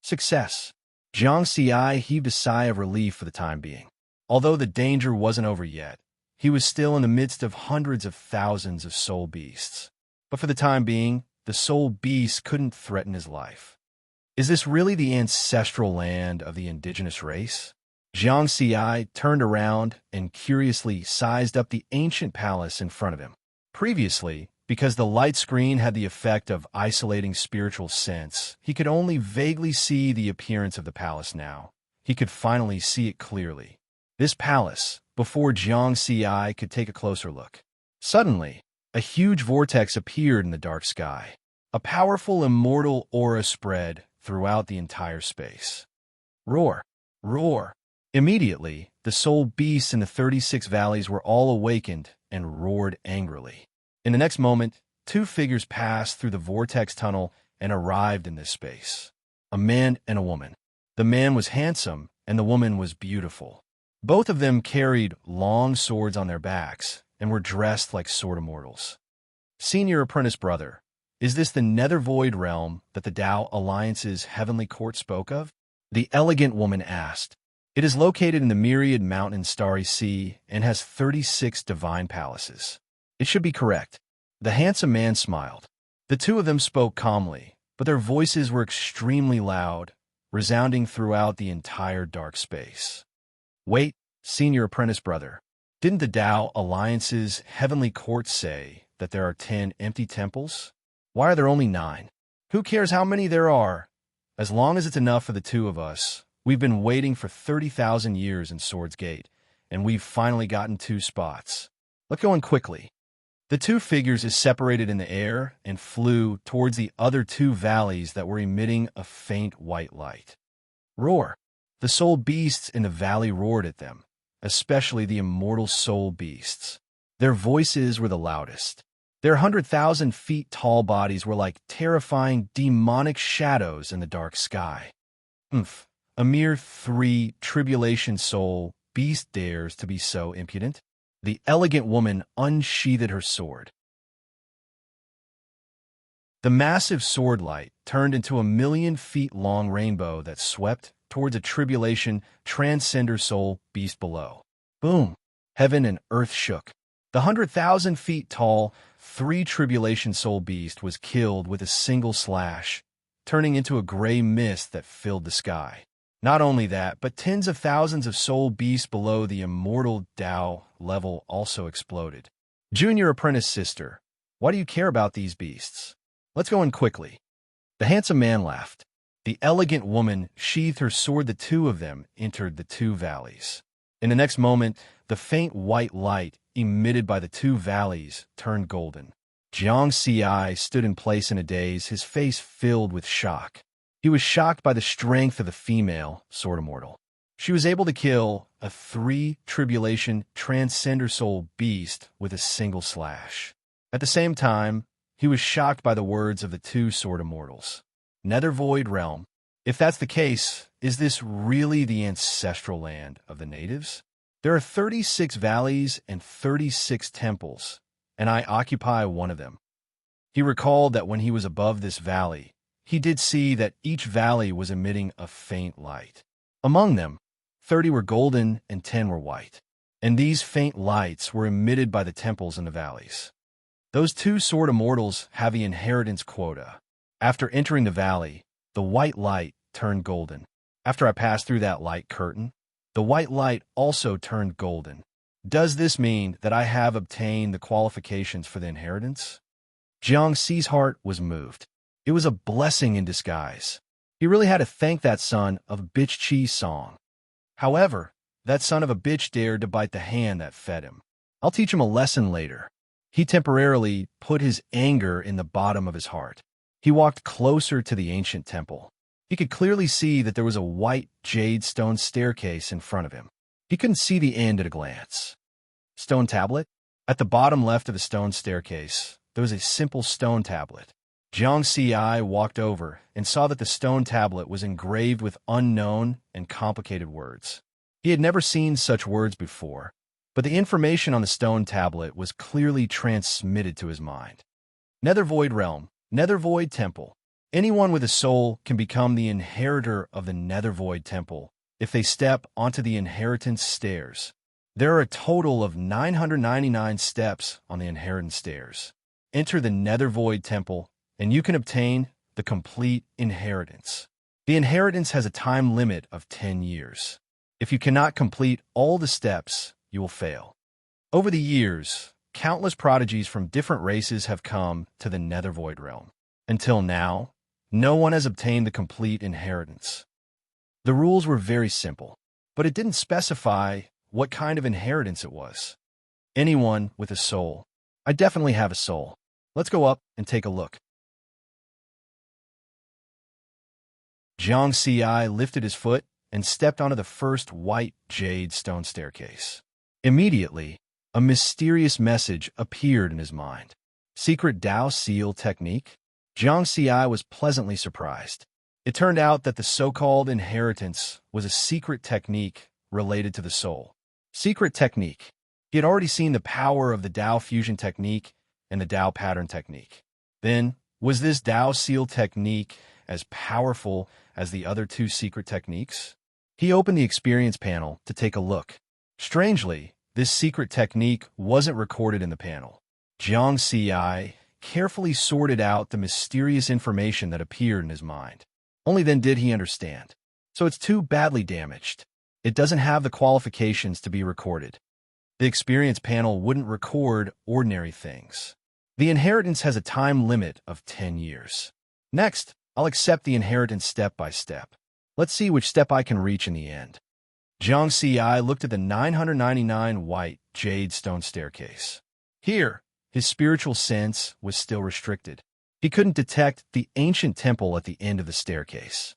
Success. Jiangxi heaved a sigh of relief for the time being. Although the danger wasn't over yet, he was still in the midst of hundreds of thousands of soul beasts. But for the time being, the soul beasts couldn't threaten his life. Is this really the ancestral land of the indigenous race? Jiangxi turned around and curiously sized up the ancient palace in front of him. Previously, because the light screen had the effect of isolating spiritual sense, he could only vaguely see the appearance of the palace now. He could finally see it clearly. This palace, before Jiangxi could take a closer look. Suddenly, a huge vortex appeared in the dark sky. A powerful immortal aura spread throughout the entire space. Roar, roar. Immediately, the soul beasts in the 36 valleys were all awakened and roared angrily. In the next moment, two figures passed through the vortex tunnel and arrived in this space. A man and a woman. The man was handsome and the woman was beautiful. Both of them carried long swords on their backs and were dressed like sword immortals. Senior apprentice brother, is this the nether void realm that the Tao Alliance's heavenly court spoke of? The elegant woman asked. It is located in the myriad mountain starry sea and has 36 divine palaces. It should be correct. The handsome man smiled. The two of them spoke calmly, but their voices were extremely loud, resounding throughout the entire dark space. Wait, senior apprentice brother. Didn't the Tao Alliance's heavenly court say that there are 10 empty temples? Why are there only 9? Who cares how many there are? As long as it's enough for the two of us. We've been waiting for 30,000 years in Swords Gate, and we've finally gotten 2 spots. Let's go in quickly. The two figures is separated in the air and flew towards the other 2 valleys that were emitting a faint white light. Roar. The soul beasts in the valley roared at them, especially the immortal soul beasts. Their voices were the loudest. Their 100,000 feet tall bodies were like terrifying demonic shadows in the dark sky. A mere 3 tribulation soul beast dares to be so impudent? The elegant woman unsheathed her sword. The massive sword light turned into a 1,000,000 feet long rainbow that swept towards a tribulation transcender soul beast below. Boom! Heaven and earth shook. The 100,000 feet tall 3 tribulation soul beast was killed with a single slash, turning into a gray mist that filled the sky. Not only that, but tens of thousands of soul beasts below the immortal Tao level also exploded. Junior apprentice sister, why do you care about these beasts? Let's go in quickly. The handsome man laughed. The elegant woman sheathed her sword. The two of them entered the 2 valleys. In the next moment, the faint white light emitted by the two valleys turned golden. Jiang Ci stood in place in a daze, his face filled with shock. He was shocked by the strength of the female sword immortal. She was able to kill a three-tribulation transcender soul beast with a single slash. At the same time, he was shocked by the words of the two sword immortals. Nether Void Realm. If that's the case, is this really the ancestral land of the natives? There are 36 valleys and 36 temples, and I occupy one of them. He recalled that when he was above this valley, he did see that each valley was emitting a faint light. Among them, 30 were golden and 10 were white, and these faint lights were emitted by the temples in the valleys. Those two sword immortals have the inheritance quota. After entering the valley, the white light turned golden. After I passed through that light curtain, the white light also turned golden. Does this mean that I have obtained the qualifications for the inheritance? Jiang Ci's heart was moved. It was a blessing in disguise. He really had to thank that son of a bitch Chi Song. However, that son of a bitch dared to bite the hand that fed him. I'll teach him a lesson later. He temporarily put his anger in the bottom of his heart. He walked closer to the ancient temple. He could clearly see that there was a white jade stone staircase in front of him. He couldn't see the end at a glance. Stone tablet? At the bottom left of the stone staircase, there was a simple stone tablet. Jiang Ci walked over and saw that the stone tablet was engraved with unknown and complicated words. He had never seen such words before, but the information on the stone tablet was clearly transmitted to his mind. Nether Void Realm, Nether Void Temple. Anyone with a soul can become the inheritor of the Nether Void Temple if they step onto the inheritance stairs. There are a total of 999 steps on the inheritance stairs. Enter the Nether Void Temple, and you can obtain the complete inheritance. The inheritance has a time limit of 10 years. If you cannot complete all the steps, you will fail. Over the years, countless prodigies from different races have come to the Nether Void Realm. Until now, no one has obtained the complete inheritance. The rules were very simple, but it didn't specify what kind of inheritance it was. Anyone with a soul. I definitely have a soul. Let's go up and take a look. Jiang Ci lifted his foot and stepped onto the first white jade stone staircase. Immediately, a mysterious message appeared in his mind. Secret Dao Seal Technique? Jiang Ci was pleasantly surprised. It turned out that the so-called inheritance was a secret technique related to the soul. Secret technique. He had already seen the power of the Dao Fusion Technique and the Dao Pattern Technique. Then, was this Dao Seal Technique as powerful as the other two secret techniques? He opened the experience panel to take a look. Strangely, this secret technique wasn't recorded in the panel. Jiang Ci carefully sorted out the mysterious information that appeared in his mind. Only then did he understand. So it's too badly damaged. It doesn't have the qualifications to be recorded. The experience panel wouldn't record ordinary things. The inheritance has a time limit of 10 years. Next, I'll accept the inheritance step by step. Let's see which step I can reach in the end. Jiang Ci looked at the 999 white jade stone staircase. Here, his spiritual sense was still restricted. He couldn't detect the ancient temple at the end of the staircase.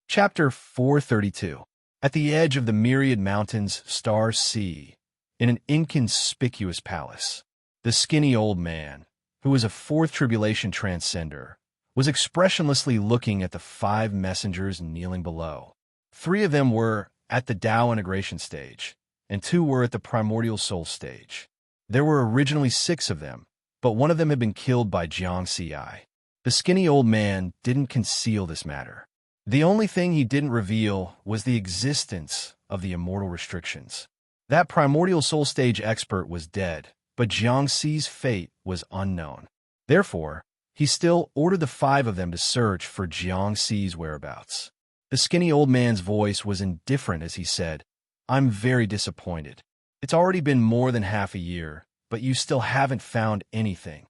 Chapter 432. At the edge of the myriad mountains, stars see, in an inconspicuous palace, the skinny old man, who was a fourth tribulation transcender, was expressionlessly looking at the 5 messengers kneeling below. 3 of them were at the Dao integration stage, and 2 were at the primordial soul stage. There were originally 6 of them, but one of them had been killed by Jiang Ci. The skinny old man didn't conceal this matter. The only thing he didn't reveal was the existence of the immortal restrictions. That primordial soul stage expert was dead, but Jiang Ci's fate was unknown. Therefore, he still ordered the 5 of them to search for Jiang Ci's whereabouts. The skinny old man's voice was indifferent as he said, "I'm very disappointed. It's already been more than half a year, but you still haven't found anything."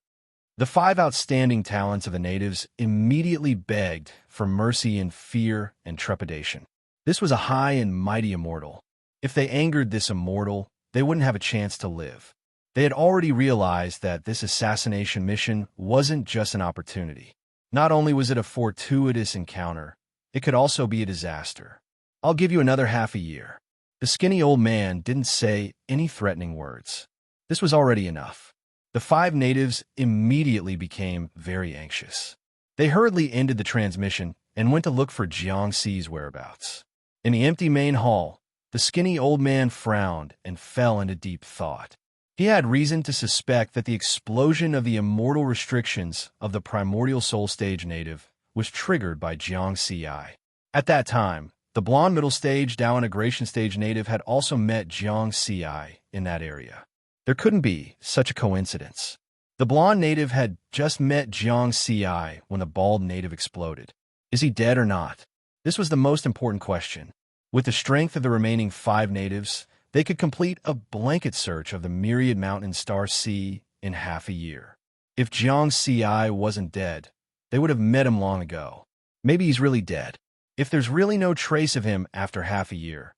The 5 outstanding talents of the natives immediately begged for mercy in fear and trepidation. This was a high and mighty immortal. If they angered this immortal, they wouldn't have a chance to live. They had already realized that this assassination mission wasn't just an opportunity. Not only was it a fortuitous encounter, it could also be a disaster. I'll give you another half a year. The skinny old man didn't say any threatening words. This was already enough. The 5 natives immediately became very anxious. They hurriedly ended the transmission and went to look for Jiangxi's whereabouts. In the empty main hall, the skinny old man frowned and fell into deep thought. He had reason to suspect that the explosion of the immortal restrictions of the primordial soul stage native was triggered by Jiangxi. At that time, the blonde middle stage Dao integration stage native had also met Jiangxi in that area. There couldn't be such a coincidence. The blonde native had just met Jiangxi when the bald native exploded. Is he dead or not? This was the most important question. With the strength of the remaining 5 natives, they could complete a blanket search of the myriad mountain star sea in half a year. If Jiangxi wasn't dead, they would have met him long ago. Maybe he's really dead. If there's really no trace of him after half a year.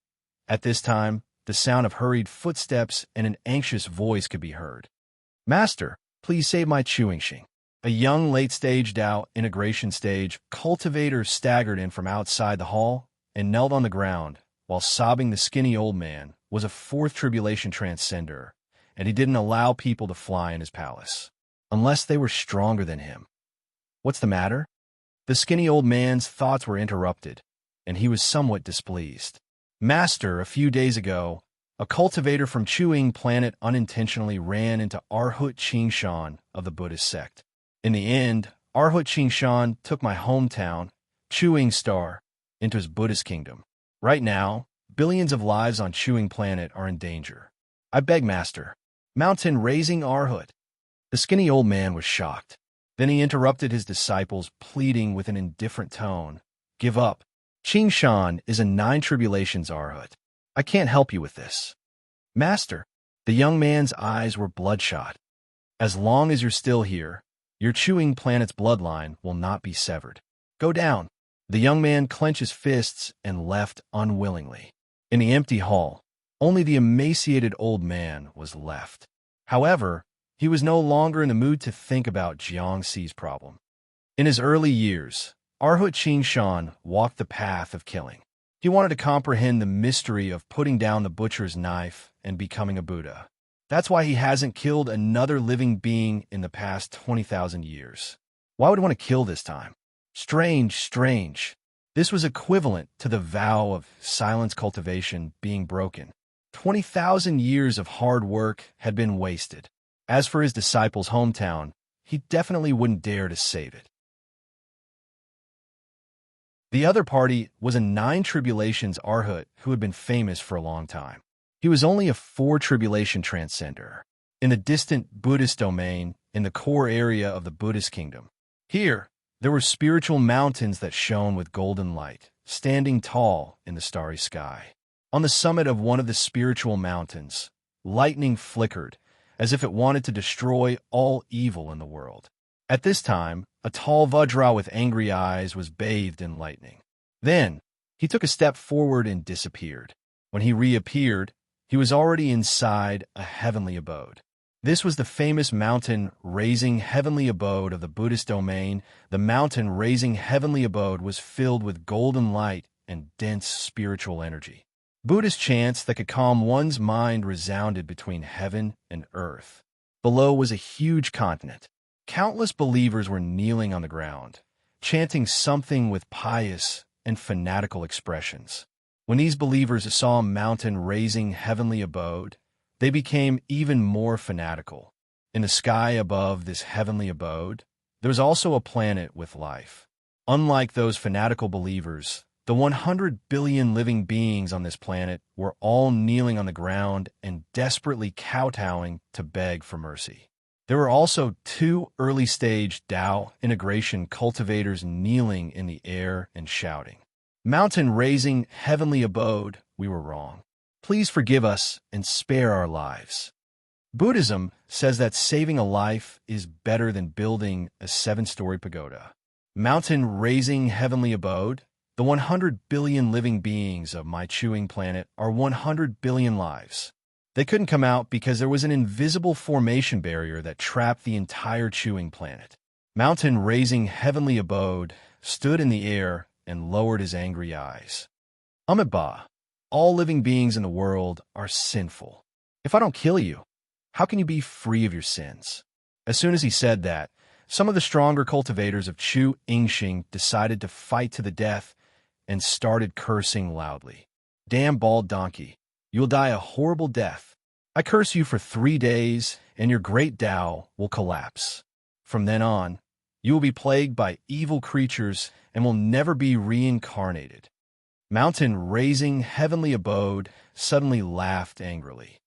At this time, the sound of hurried footsteps and an anxious voice could be heard. Master, please save my chewing shing. A young late-stage Dao integration stage cultivator staggered in from outside the hall and knelt on the ground while sobbing. The skinny old man was a 4th tribulation transcender, and he didn't allow people to fly in his palace, unless they were stronger than him. What's the matter? The skinny old man's thoughts were interrupted, and he was somewhat displeased. Master, a few days ago, a cultivator from Chewing Planet unintentionally ran into Arhut Qingshan of the Buddhist sect. In the end, Arhut Qingshan took my hometown, Chewing Star, into his Buddhist kingdom. Right now, billions of lives on Chewing Planet are in danger. I beg, Master. Mountain raising Arhut. The skinny old man was shocked. Then he interrupted his disciples, pleading with an indifferent tone. Give up. Qingshan is a 9 tribulations Arhut. I can't help you with this. Master, the young man's eyes were bloodshot. As long as you're still here, your Chewing Planet's bloodline will not be severed. Go down. The young man clenched his fists and left unwillingly. In the empty hall, only the emaciated old man was left. However, he was no longer in the mood to think about Jiangxi's problem. In his early years, Arhut Qingshan walked the path of killing. He wanted to comprehend the mystery of putting down the butcher's knife and becoming a Buddha. That's why he hasn't killed another living being in the past 20,000 years. Why would he want to kill this time? Strange. This was equivalent to the vow of silence cultivation being broken. 20,000 years of hard work had been wasted. As for his disciple's hometown, he definitely wouldn't dare to save it. The other party was a 9 tribulations Arhut who had been famous for a long time. He was only a 4 tribulation transcender, in the distant Buddhist domain in the core area of the Buddhist kingdom. Here, there were spiritual mountains that shone with golden light, standing tall in the starry sky. On the summit of one of the spiritual mountains, lightning flickered, as if it wanted to destroy all evil in the world. At this time, a tall Vajra with angry eyes was bathed in lightning. Then, he took a step forward and disappeared. When he reappeared, he was already inside a heavenly abode. This was the famous mountain-raising heavenly abode of the Buddhist domain. The mountain-raising heavenly abode was filled with golden light and dense spiritual energy. Buddhist chants that could calm one's mind resounded between heaven and earth. Below was a huge continent. Countless believers were kneeling on the ground, chanting something with pious and fanatical expressions. When these believers saw a mountain-raising heavenly abode, they became even more fanatical. In the sky above this heavenly abode, there was also a planet with life. Unlike those fanatical believers, the 100 billion living beings on this planet were all kneeling on the ground and desperately kowtowing to beg for mercy. There were also 2 early-stage Dao integration cultivators kneeling in the air and shouting, "Mountain-raising heavenly abode, we were wrong. Please forgive us and spare our lives." Buddhism says that saving a life is better than building a 7-story pagoda. Mountain-raising heavenly abode, the The 100 billion living beings of my chewing planet are 100 billion lives. They couldn't come out because there was an invisible formation barrier that trapped the entire chewing planet. Mountain, raising heavenly abode, stood in the air and lowered his angry eyes. Ba, all living beings in the world are sinful. If I don't kill you, how can you be free of your sins? As soon as he said that, some of the stronger cultivators of Chu Ingxing decided to fight to the death and started cursing loudly. Damn bald donkey, you'll die a horrible death. I curse you for 3 days, and your great Tao will collapse. From then on, you will be plagued by evil creatures and will never be reincarnated. Mountain, raising heavenly abode, suddenly laughed angrily.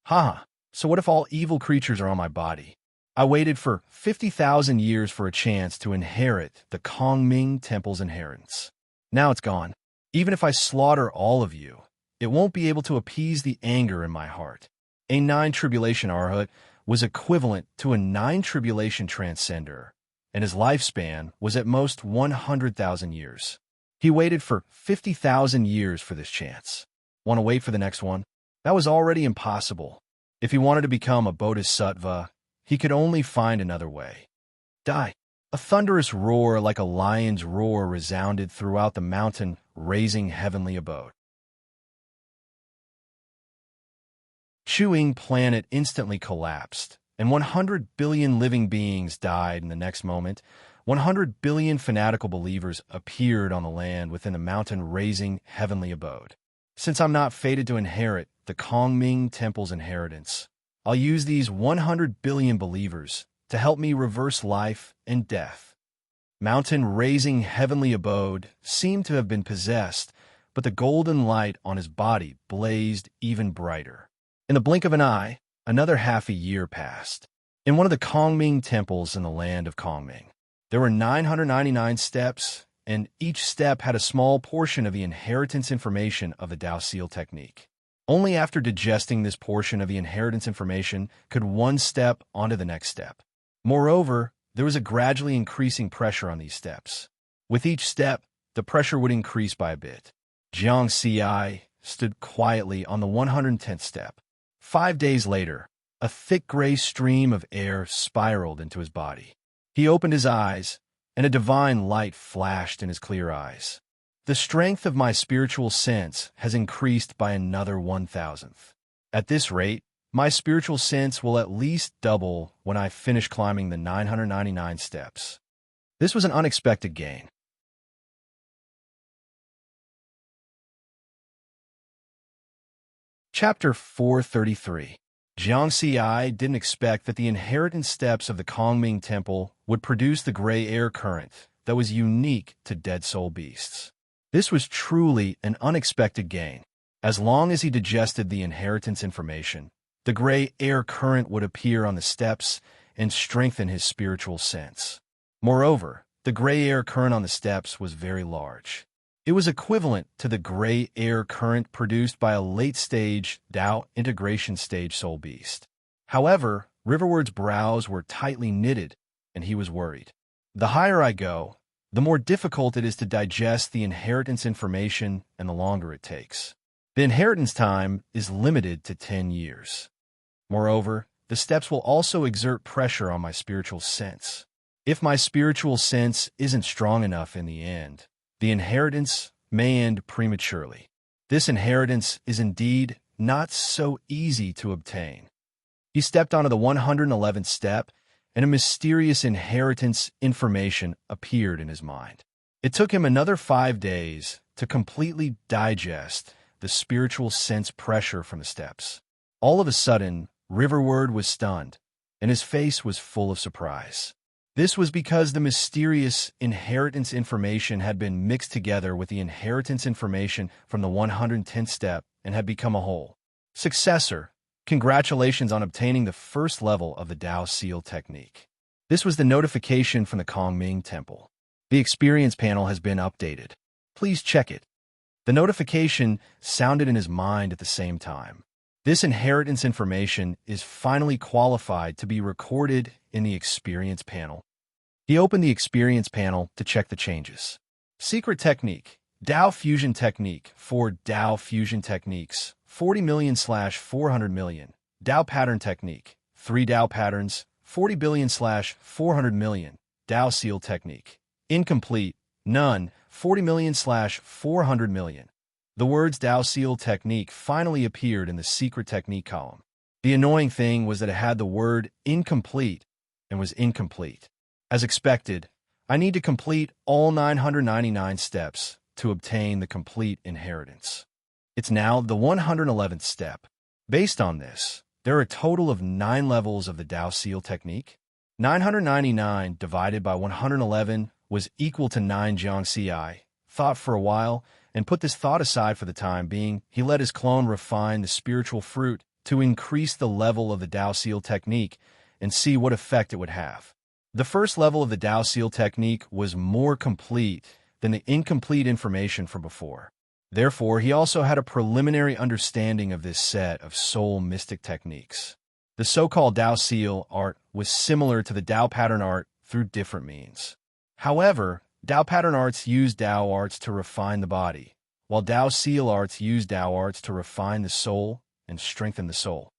Ha! So what if all evil creatures are on my body? I waited for 50,000 years for a chance to inherit the Kongming Temple's inheritance. Now it's gone. Even if I slaughter all of you, it won't be able to appease the anger in my heart. A 9 tribulation Arhat was equivalent to a 9 tribulation transcender, and his lifespan was at most 100,000 years. He waited for 50,000 years for this chance. Want to wait for the next one? That was already impossible. If he wanted to become a bodhisattva, he could only find another way. Die. A thunderous roar like a lion's roar resounded throughout the mountain, raising heavenly abode. Chewing planet instantly collapsed, and 100 billion living beings died in the next moment. 100 billion fanatical believers appeared on the land within the mountain, raising heavenly abode. Since I'm not fated to inherit the Kongming Temple's inheritance, I'll use these 100 billion believers to help me reverse life and death. Mountain, raising heavenly abode, seemed to have been possessed, but the golden light on his body blazed even brighter. In the blink of an eye, another half a year passed. In one of the Kongming temples in the land of Kongming, there were 999 steps, and each step had a small portion of the inheritance information of the Dao Seal technique. Only after digesting this portion of the inheritance information could one step onto the next step. Moreover, there was a gradually increasing pressure on these steps. With each step, the pressure would increase by a bit. Jiang Ci stood quietly on the 110th step. 5 days later, a thick gray stream of air spiraled into his body. He opened his eyes, and a divine light flashed in his clear eyes. The strength of my spiritual sense has increased by another 1,000th. At this rate, my spiritual sense will at least double when I finish climbing the 999 steps. This was an unexpected gain. Chapter 433. Jiang Ci didn't expect that the inheritance steps of the Kongming Temple would produce the gray air current that was unique to dead soul beasts. This was truly an unexpected gain. As long as he digested the inheritance information, the gray air current would appear on the steps and strengthen his spiritual sense. Moreover, the gray air current on the steps was very large. It was equivalent to the gray air current produced by a late-stage Dao integration stage soul beast. However, Riverward's brows were tightly knitted, and he was worried. The higher I go, the more difficult it is to digest the inheritance information and the longer it takes. The inheritance time is limited to 10 years. Moreover, the steps will also exert pressure on my spiritual sense. If my spiritual sense isn't strong enough in the end, the inheritance may end prematurely. This inheritance is indeed not so easy to obtain. He stepped onto the 111th step, and a mysterious inheritance information appeared in his mind. It took him another 5 days to completely digest the spiritual sense pressure from the steps. All of a sudden, Riverward was stunned, and his face was full of surprise. This was because the mysterious inheritance information had been mixed together with the inheritance information from the 110th step and had become a whole. Successor, congratulations on obtaining the first level of the Dao Seal technique. This was the notification from the Kongming Temple. The experience panel has been updated. Please check it. The notification sounded in his mind at the same time. This inheritance information is finally qualified to be recorded in the experience panel. He opened the experience panel to check the changes. Secret technique. Tao Fusion Technique, 4 Tao Fusion Techniques, 40 million/400 million. Tao Pattern Technique, 3 Tao Patterns, 40 billion/400 million. Tao Seal Technique. Incomplete, none, 40 million/400 million. The words Tao Seal Technique finally appeared in the secret technique column. The annoying thing was that it had the word incomplete and was incomplete. As expected, I need to complete all 999 steps to obtain the complete inheritance. It's now the 111th step. Based on this, there are a total of 9 levels of the Tao Seal Technique. 999 divided by 111 was equal to 9. Jiang Ci thought for a while and put this thought aside for the time being. He let his clone refine the spiritual fruit to increase the level of the Tao Seal Technique and see what effect it would have. The first level of the Tao Seal Technique was more complete than the incomplete information from before. Therefore, he also had a preliminary understanding of this set of soul mystic techniques. The so-called Tao Seal art was similar to the Tao Pattern art through different means. However, Tao Pattern arts use Tao arts to refine the body, while Tao Seal arts use Tao arts to refine the soul and strengthen the soul.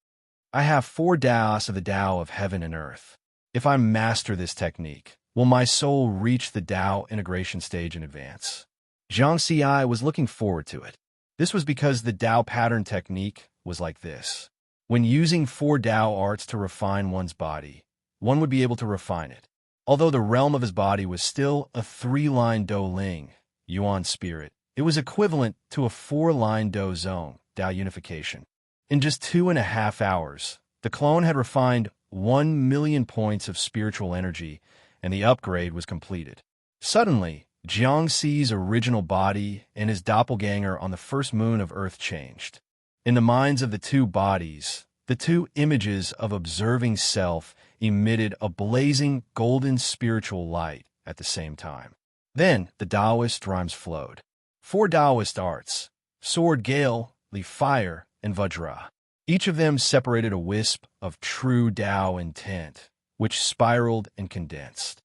I have 4 Taos of the Tao of heaven and earth. If I master this technique, will my soul reach the Tao integration stage in advance? Jiang Ci was looking forward to it. This was because the Tao Pattern technique was like this. When using 4 Tao arts to refine one's body, one would be able to refine it. Although the realm of his body was still a 3-line Do Ling, Yuan spirit, it was equivalent to a 4-line Do Zone, Tao unification. In just 2.5 hours, the clone had refined 1 million points of spiritual energy, and the upgrade was completed. Suddenly, Jiang Ci's original body and his doppelganger on the first moon of Earth changed. In the minds of the two bodies, the two images of observing self emitted a blazing golden spiritual light at the same time. Then the Taoist rhymes flowed. 4 Taoist arts, sword, gale, leaf, fire, and vajra. Each of them separated a wisp of true Tao intent, which spiraled and condensed.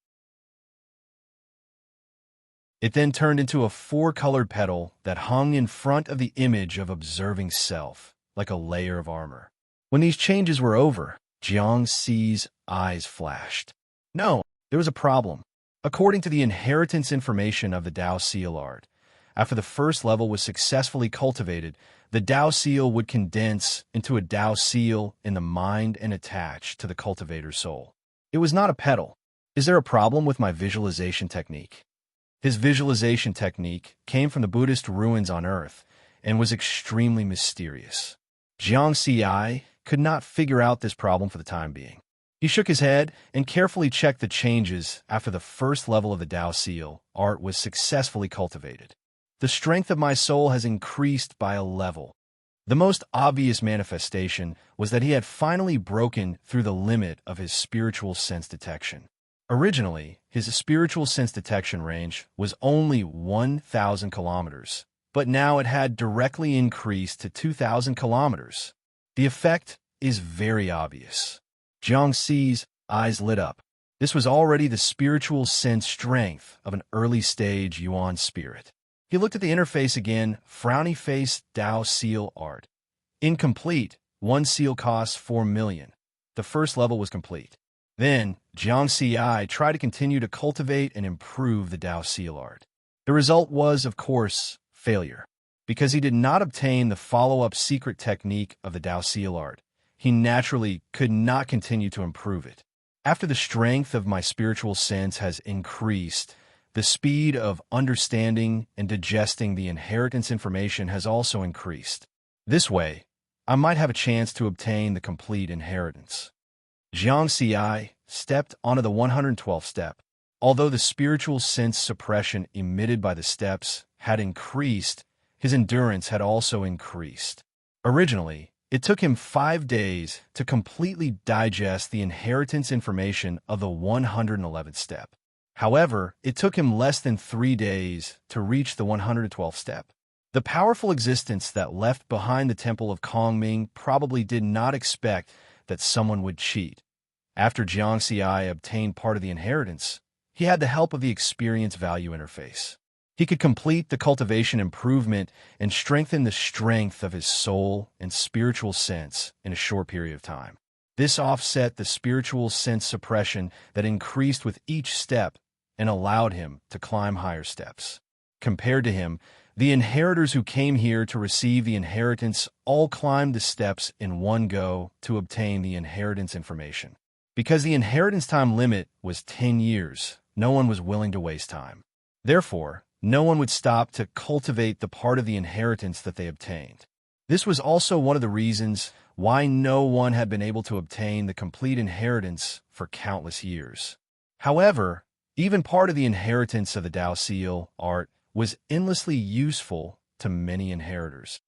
It then turned into a 4-colored petal that hung in front of the image of observing self, like a layer of armor. When these changes were over, Jiang Ci's eyes flashed. No, there was a problem. According to the inheritance information of the Tao Seal art, after the first level was successfully cultivated, the Tao Seal would condense into a Tao Seal in the mind and attach to the cultivator's soul. It was not a petal. Is there a problem with my visualization technique? His visualization technique came from the Buddhist ruins on Earth and was extremely mysterious. Jiang Ci could not figure out this problem for the time being. He shook his head and carefully checked the changes after the first level of the Tao Seal art was successfully cultivated. The strength of my soul has increased by a level. The most obvious manifestation was that he had finally broken through the limit of his spiritual sense detection. Originally, his spiritual sense detection range was only 1,000 kilometers, but now it had directly increased to 2,000 kilometers. The effect is very obvious. Jiang Ci's eyes lit up. This was already the spiritual sense strength of an early-stage Yuan spirit. He looked at the interface again, frowny face Tao Seal art. Incomplete, 1 seal costs 4 million. The first level was complete. Then, Jiang Ci tried to continue to cultivate and improve the Tao Seal art. The result was, of course, failure. Because he did not obtain the follow-up secret technique of the Tao Seal art, he naturally could not continue to improve it. After the strength of my spiritual sense has increased, the speed of understanding and digesting the inheritance information has also increased. This way, I might have a chance to obtain the complete inheritance. Jiang Ci stepped onto the 112th step. Although the spiritual sense suppression emitted by the steps had increased, his endurance had also increased. Originally, it took him 5 days to completely digest the inheritance information of the 111th step. However, it took him less than 3 days to reach the 112th step. The powerful existence that left behind the Temple of Kongming probably did not expect that someone would cheat. After Jiang Ci obtained part of the inheritance, he had the help of the experience value interface. He could complete the cultivation improvement and strengthen the strength of his soul and spiritual sense in a short period of time. This offset the spiritual sense suppression that increased with each step and allowed him to climb higher steps. Compared to him, the inheritors who came here to receive the inheritance all climbed the steps in one go to obtain the inheritance information. Because the inheritance time limit was 10 years, no one was willing to waste time. Therefore, no one would stop to cultivate the part of the inheritance that they obtained. This was also one of the reasons why no one had been able to obtain the complete inheritance for countless years. However, even part of the inheritance of the Tao Seal art was endlessly useful to many inheritors.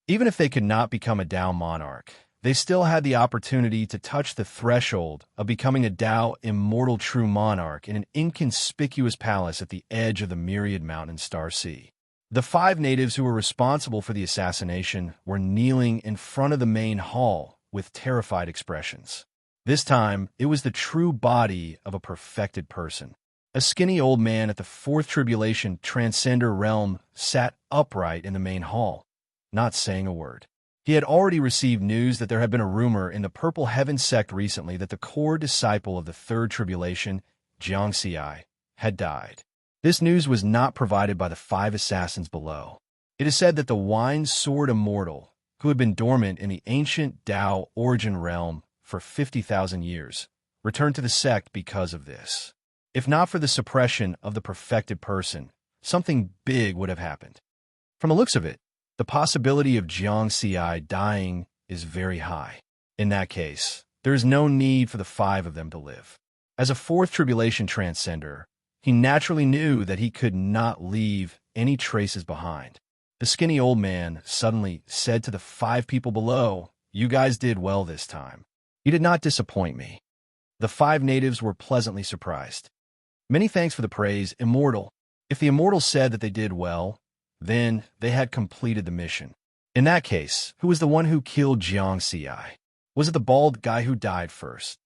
Even if they could not become a Tao monarch, they still had the opportunity to touch the threshold of becoming a Tao immortal true monarch in an inconspicuous palace at the edge of the myriad mountain star sea. The 5 natives who were responsible for the assassination were kneeling in front of the main hall with terrified expressions. This time, it was the true body of a perfected person. A skinny old man at the 4th Tribulation Transcender realm sat upright in the main hall, not saying a word. He had already received news that there had been a rumor in the Purple Heaven sect recently that the core disciple of the 3rd Tribulation, Jiang Xi, had died. This news was not provided by the 5 assassins below. It is said that the Wine Sword Immortal, who had been dormant in the ancient Tao origin realm for 50,000 years, returned to the sect because of this. If not for the suppression of the perfected person, something big would have happened. From the looks of it, the possibility of Jiang Xi dying is very high. In that case, there is no need for the 5 of them to live. As a 4th Tribulation Transcender, he naturally knew that he could not leave any traces behind. The skinny old man suddenly said to the 5 people below, "You guys did well this time. You did not disappoint me." The 5 natives were pleasantly surprised. "Many thanks for the praise, Immortal." If the Immortal said that they did well, then they had completed the mission. In that case, who was the one who killed Jiang Xi? Was it the bald guy who died first?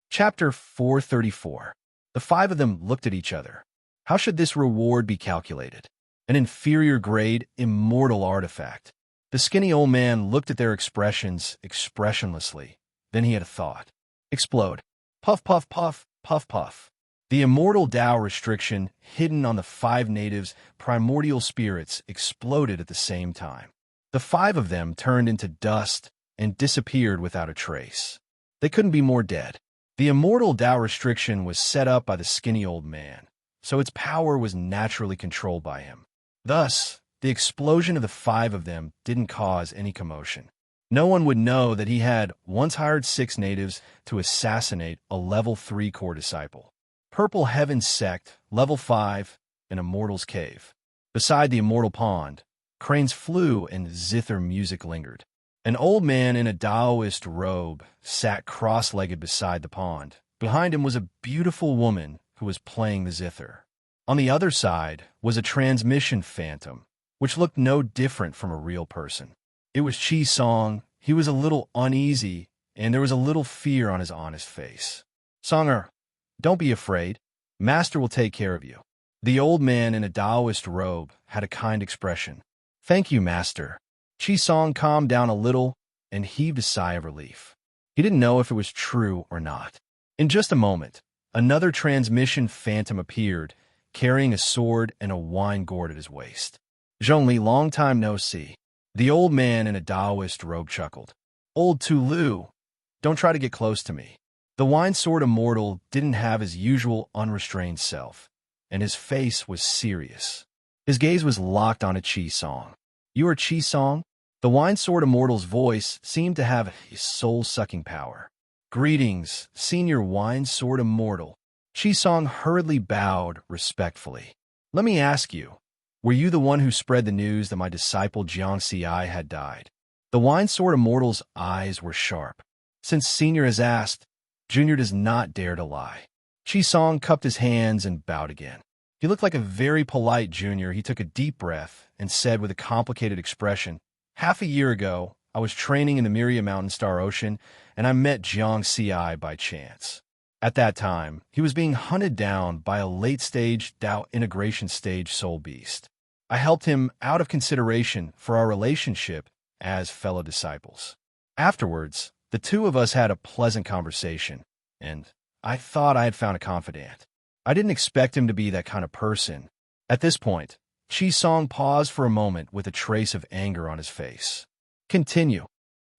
Chapter 434. The 5 of them looked at each other. How should this reward be calculated? An inferior grade, immortal artifact. The skinny old man looked at their expressions expressionlessly. Then he had a thought. Explode. Puff, puff, puff, puff, puff. The immortal Tao restriction hidden on the 5 natives' primordial spirits exploded at the same time. The 5 of them turned into dust and disappeared without a trace. They couldn't be more dead. The immortal Tao restriction was set up by the skinny old man, so its power was naturally controlled by him. Thus, the explosion of the 5 of them didn't cause any commotion. No one would know that he had once hired 6 natives to assassinate a level 3 core disciple. Purple Heaven Sect, level 5, an Immortal's Cave. Beside the Immortal Pond, cranes flew and zither music lingered. An old man in a Taoist robe sat cross-legged beside the pond. Behind him was a beautiful woman who was playing the zither. On the other side was a transmission phantom, which looked no different from a real person. It was Chi Song. He was a little uneasy, and there was a little fear on his honest face. "Songer, don't be afraid. Master will take care of you." The old man in a Taoist robe had a kind expression. "Thank you, Master." Chi Song calmed down a little and heaved a sigh of relief. He didn't know if it was true or not. In just a moment, another transmission phantom appeared, carrying a sword and a wine gourd at his waist. "Zhongli, long time no see." The old man in a Taoist robe chuckled. "Old Tulu, don't try to get close to me." The wine sword immortal didn't have his usual unrestrained self, and his face was serious. His gaze was locked on a Chi Song. "You are Chi Song?" The wine sword immortal's voice seemed to have a soul-sucking power. "Greetings, senior wine sword immortal." Chi Song hurriedly bowed respectfully. "Let me ask you, were you the one who spread the news that my disciple Jiang Xi had died?" The wine sword immortal's eyes were sharp. Since senior has asked, junior does not dare to lie. Chi Song cupped his hands and bowed again. He looked like a very polite junior. He took a deep breath and said with a complicated expression, "Half a year ago, I was training in the Myriad Mountain Star Ocean, and I met Jiang Ci by chance. At that time, he was being hunted down by a late-stage Dao integration stage soul beast. I helped him out of consideration for our relationship as fellow disciples. Afterwards, the two of us had a pleasant conversation, and I thought I had found a confidant. I didn't expect him to be that kind of person. At this point, Qi Song paused for a moment with a trace of anger on his face. Continue.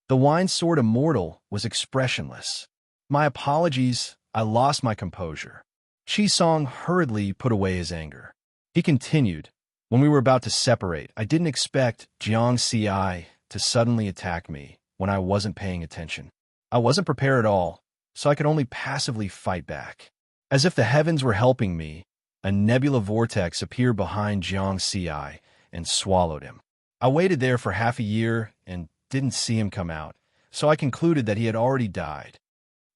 The wine sword immortal was expressionless. My apologies, I lost my composure. Qi Song hurriedly put away his anger. He continued, when we were about to separate, I didn't expect Jiang Ci to suddenly attack me when I wasn't paying attention. I wasn't prepared at all, so I could only passively fight back. As if the heavens were helping me, a nebula vortex appeared behind Jiang Ci and swallowed him. I waited there for half a year and didn't see him come out, so I concluded that he had already died.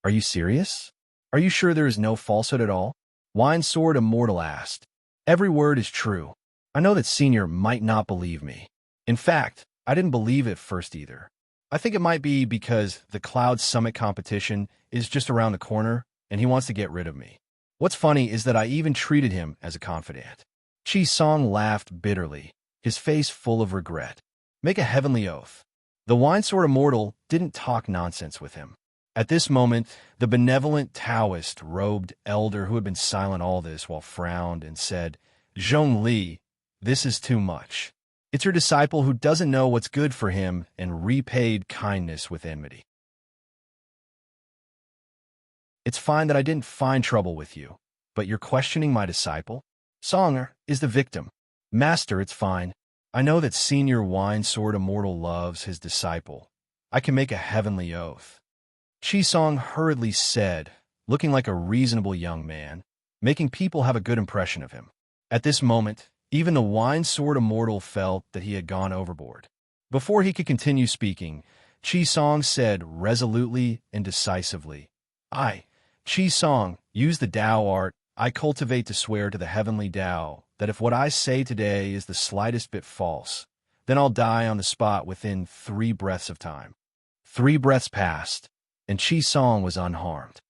Are you serious? Are you sure there is no falsehood at all? Wine Sword Immortal asked. Every word is true. I know that Senior might not believe me. In fact, I didn't believe it first either. I think it might be because the Cloud Summit competition is just around the corner and he wants to get rid of me. What's funny is that I even treated him as a confidant. Qi Song laughed bitterly, his face full of regret. Make a heavenly oath. The Wine Sword Immortal didn't talk nonsense with him. At this moment, the benevolent Taoist-robed elder who had been silent all this while frowned and said, Zhong Li, this is too much. It's your disciple who doesn't know what's good for him and repaid kindness with enmity. It's fine that I didn't find trouble with you, but you're questioning my disciple? Songer is the victim. Master, it's fine. I know that Senior Wine Sword Immortal loves his disciple. I can make a heavenly oath. Qi Song hurriedly said, looking like a reasonable young man, making people have a good impression of him. At this moment, even the Wine Sword Immortal felt that he had gone overboard. Before he could continue speaking, Qi Song said resolutely and decisively, I, Qi Song, use the Tao art I cultivate to swear to the heavenly Tao that if what I say today is the slightest bit false, then I'll die on the spot within 3 breaths of time. 3 breaths passed, and Qi Song was unharmed.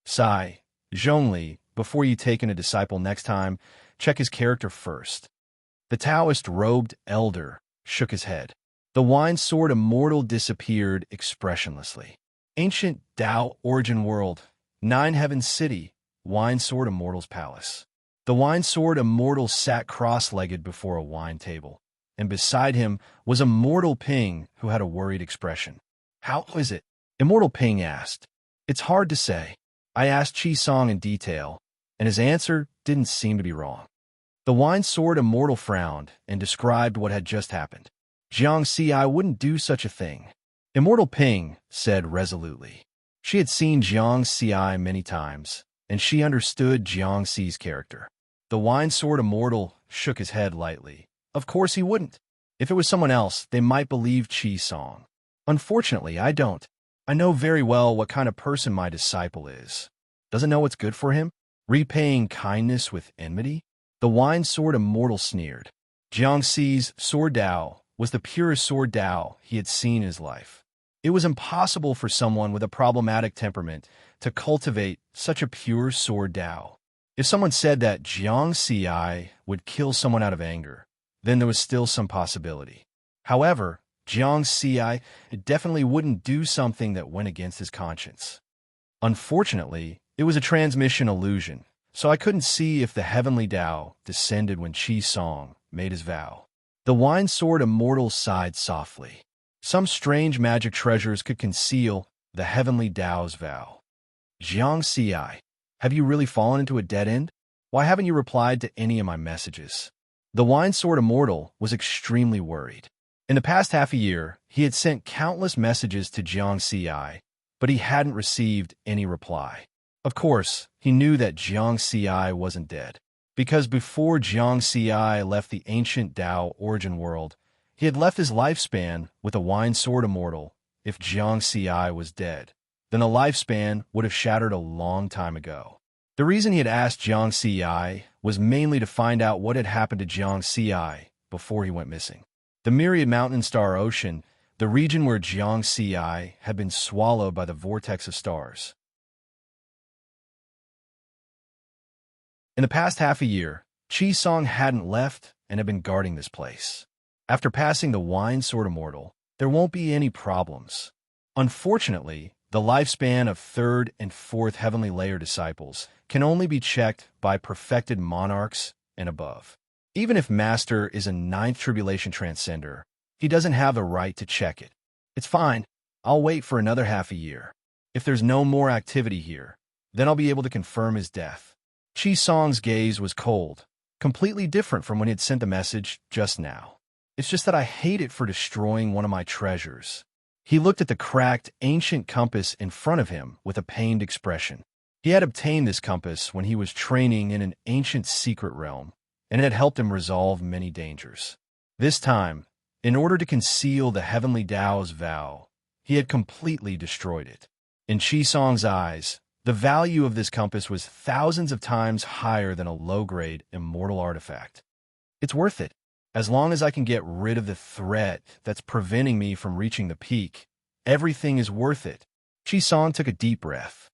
Sigh, Zhongli, before you take in a disciple next time, check his character first. The Taoist-robed elder shook his head. The Wine Sword Immortal disappeared expressionlessly. Ancient Tao Origin World, 9 Heaven City, Wine Sword Immortal's Palace. The Wine Sword Immortal sat cross-legged before a wine table, and beside him was Immortal Ping, who had a worried expression. How is it? Immortal Ping asked. It's hard to say. I asked Qi Song in detail, and his answer didn't seem to be wrong. The Wine Sword Immortal frowned and described what had just happened. Jiang Ci wouldn't do such a thing. Immortal Ping said resolutely. She had seen Jiang Ci many times, and she understood Jiang Ci's character. The Wine Sword Immortal shook his head lightly. Of course he wouldn't. If it was someone else, they might believe Qi Song. Unfortunately, I don't. I know very well what kind of person my disciple is. Doesn't know what's good for him? Repaying kindness with enmity? The Wine Sword Immortal sneered. Jiang Ci's Sword Dao was the purest Sword Dao he had seen in his life. It was impossible for someone with a problematic temperament to cultivate such a pure Sword Dao. If someone said that Jiang Ci would kill someone out of anger, then there was still some possibility. However, Jiang Ci definitely wouldn't do something that went against his conscience. Unfortunately, it was a transmission illusion, so I couldn't see if the heavenly Tao descended when Qi Song made his vow. The Wine Sword Immortal sighed softly. Some strange magic treasures could conceal the heavenly Tao's vow. Jiang Ci, have you really fallen into a dead end? Why haven't you replied to any of my messages? The Wine Sword Immortal was extremely worried. In the past half a year, he had sent countless messages to Jiang Ci, but he hadn't received any reply. Of course, he knew that Jiang Ci wasn't dead, because before Jiang Ci left the ancient Tao origin world, he had left his lifespan with a Wine Sword Immortal. If Jiang Ci was dead, then the lifespan would have shattered a long time ago. The reason he had asked Jiang Ci was mainly to find out what had happened to Jiang Ci before he went missing. The Myriad Mountain Star Ocean, the region where Jiangxi had been swallowed by the vortex of stars. In the past half a year, Qi Song hadn't left and had been guarding this place. After passing the wine sword immortal, there won't be any problems. Unfortunately, the lifespan of third and fourth heavenly layer disciples can only be checked by perfected monarchs and above. Even if Master is a ninth tribulation transcender, he doesn't have the right to check it. It's fine. I'll wait for another half a year. If there's no more activity here, then I'll be able to confirm his death. Qi Song's gaze was cold, completely different from when he had sent the message just now. It's just that I hate it for destroying one of my treasures. He looked at the cracked, ancient compass in front of him with a pained expression. He had obtained this compass when he was training in an ancient secret realm, and it had helped him resolve many dangers. This time, in order to conceal the heavenly Tao's vow, he had completely destroyed it. In Qi Song's eyes, the value of this compass was thousands of times higher than a low-grade, immortal artifact. It's worth it. As long as I can get rid of the threat that's preventing me from reaching the peak, everything is worth it. Qi Song took a deep breath.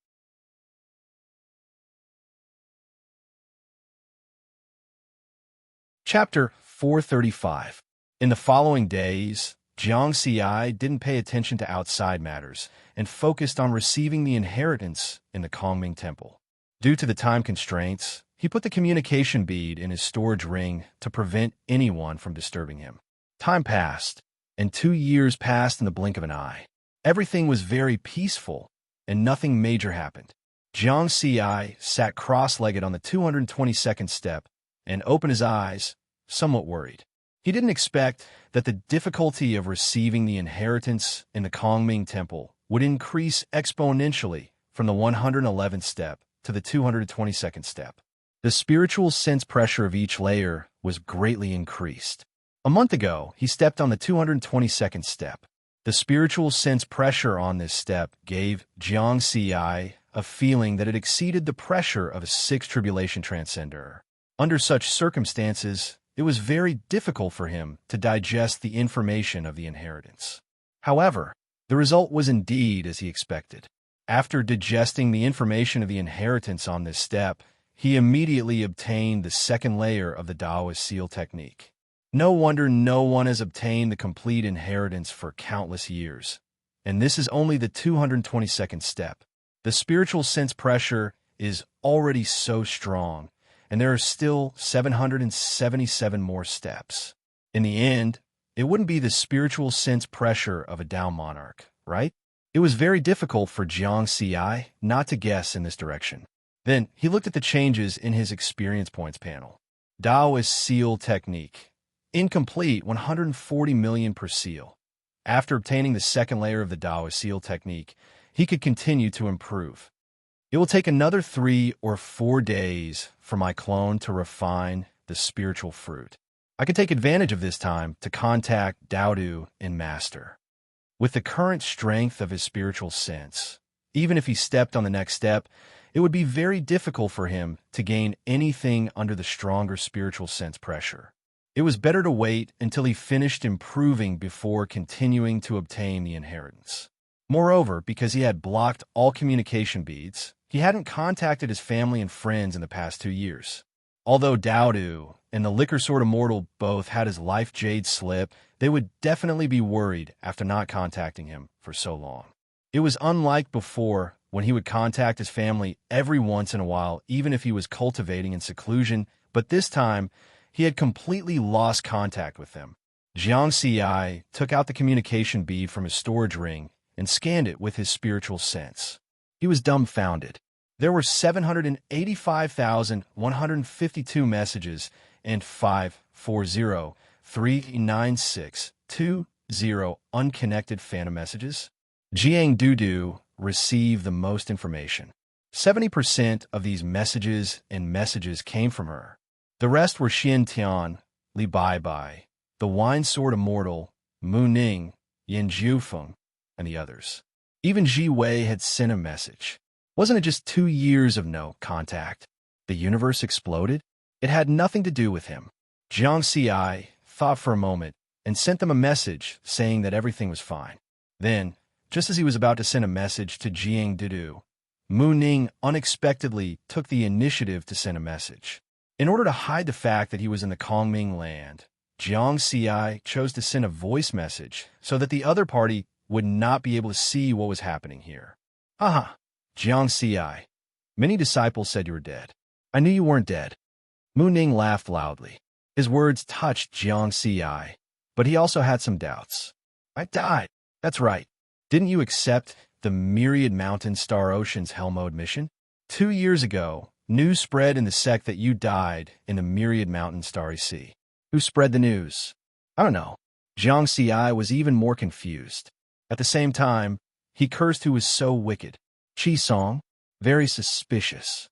Chapter 435. In the following days, Jiangxi didn't pay attention to outside matters and focused on receiving the inheritance in the Kongming Temple. Due to the time constraints, he put the communication bead in his storage ring to prevent anyone from disturbing him. Time passed, and 2 years passed in the blink of an eye. Everything was very peaceful, and nothing major happened. Jiangxi sat cross-legged on the 222nd step and opened his eyes, somewhat worried. He didn't expect that the difficulty of receiving the inheritance in the Kongming Temple would increase exponentially from the 111th step to the 222nd step. The spiritual sense pressure of each layer was greatly increased. A month ago, he stepped on the 222nd step. The spiritual sense pressure on this step gave Jiangxi a feeling that it exceeded the pressure of a sixth tribulation transcender. Under such circumstances, it was very difficult for him to digest the information of the inheritance. However, the result was indeed as he expected. After digesting the information of the inheritance on this step, he immediately obtained the second layer of the Taoist seal technique. No wonder no one has obtained the complete inheritance for countless years. And this is only the 222nd step. The spiritual sense pressure is already so strong, and there are still 777 more steps. In the end, it wouldn't be the spiritual sense pressure of a Tao monarch, right? It was very difficult for Jiangxi not to guess in this direction. Then he looked at the changes in his experience points panel. Taoist seal technique. Incomplete, 140 million per seal. After obtaining the second layer of the Taoist seal technique, he could continue to improve. It will take another 3 or 4 days for my clone to refine the spiritual fruit. I can take advantage of this time to contact Daodu and Master. With the current strength of his spiritual sense, even if he stepped on the next step, it would be very difficult for him to gain anything under the stronger spiritual sense pressure. It was better to wait until he finished improving before continuing to obtain the inheritance. Moreover, because he had blocked all communication beads, he hadn't contacted his family and friends in the past 2 years. Although Daodu and the Liquor Sword Immortal both had his life jade slip, they would definitely be worried after not contacting him for so long. It was unlike before, when he would contact his family every once in a while, even if he was cultivating in seclusion, but this time, he had completely lost contact with them. Jiangxi took out the communication bead from his storage ring and scanned it with his spiritual sense. He was dumbfounded. There were 785,152 messages and 540,39620 unconnected phantom messages. Jiang Dudu received the most information. 70% of these messages came from her. The rest were Xian Tian, Li Baibai, the Wine Sword Immortal, Mu Ning, Yin Jiufeng, and the others. Even Ji Wei had sent a message. Wasn't it just 2 years of no contact? The universe exploded? It had nothing to do with him. Jiangxi thought for a moment and sent them a message saying that everything was fine. Then, just as he was about to send a message to Jiang Dudu, Mu Ning unexpectedly took the initiative to send a message. In order to hide the fact that he was in the Kongming land, Jiang Xi chose to send a voice message so that the other party would not be able to see what was happening here. Haha, Jiang Xi. Many disciples said you were dead. I knew you weren't dead. Mu Ning laughed loudly. His words touched Jiang Xi, but he also had some doubts. I died. That's right. Didn't you accept the Myriad Mountain Star Ocean's Hell Mode mission? 2 years ago, news spread in the sect that you died in the Myriad Mountain Starry Sea. Who spread the news? I don't know. Jiang Xi was even more confused. At the same time, he cursed who was so wicked. Qi Song? Very suspicious.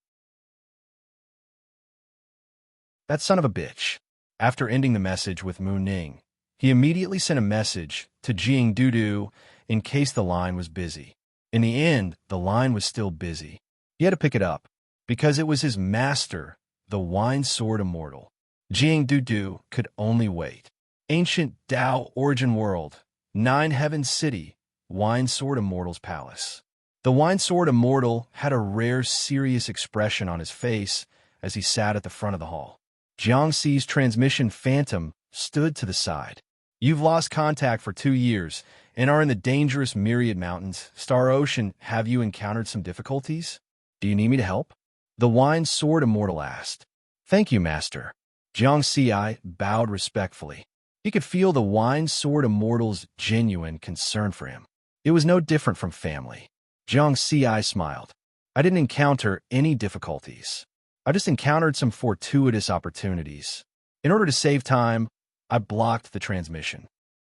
That son of a bitch. After ending the message with Mu Ning, he immediately sent a message to Jiang Dudu in case the line was busy. In the end, the line was still busy. He had to pick it up, because it was his master, the Wine Sword Immortal. Jiang Dudu could only wait. Ancient Tao Origin World, 9 Heavens City, Wine Sword Immortal's Palace. The Wine Sword Immortal had a rare, serious expression on his face as he sat at the front of the hall. Jiang Xi's transmission phantom stood to the side. You've lost contact for 2 years and are in the dangerous Myriad Mountains, Star Ocean. Have you encountered some difficulties? Do you need me to help? The Wine Sword Immortal asked. Thank you, Master. Jiang Xi bowed respectfully. He could feel the Wine Sword Immortal's genuine concern for him. It was no different from family. Jiang Xi smiled. I didn't encounter any difficulties. I just encountered some fortuitous opportunities. In order to save time, I blocked the transmission.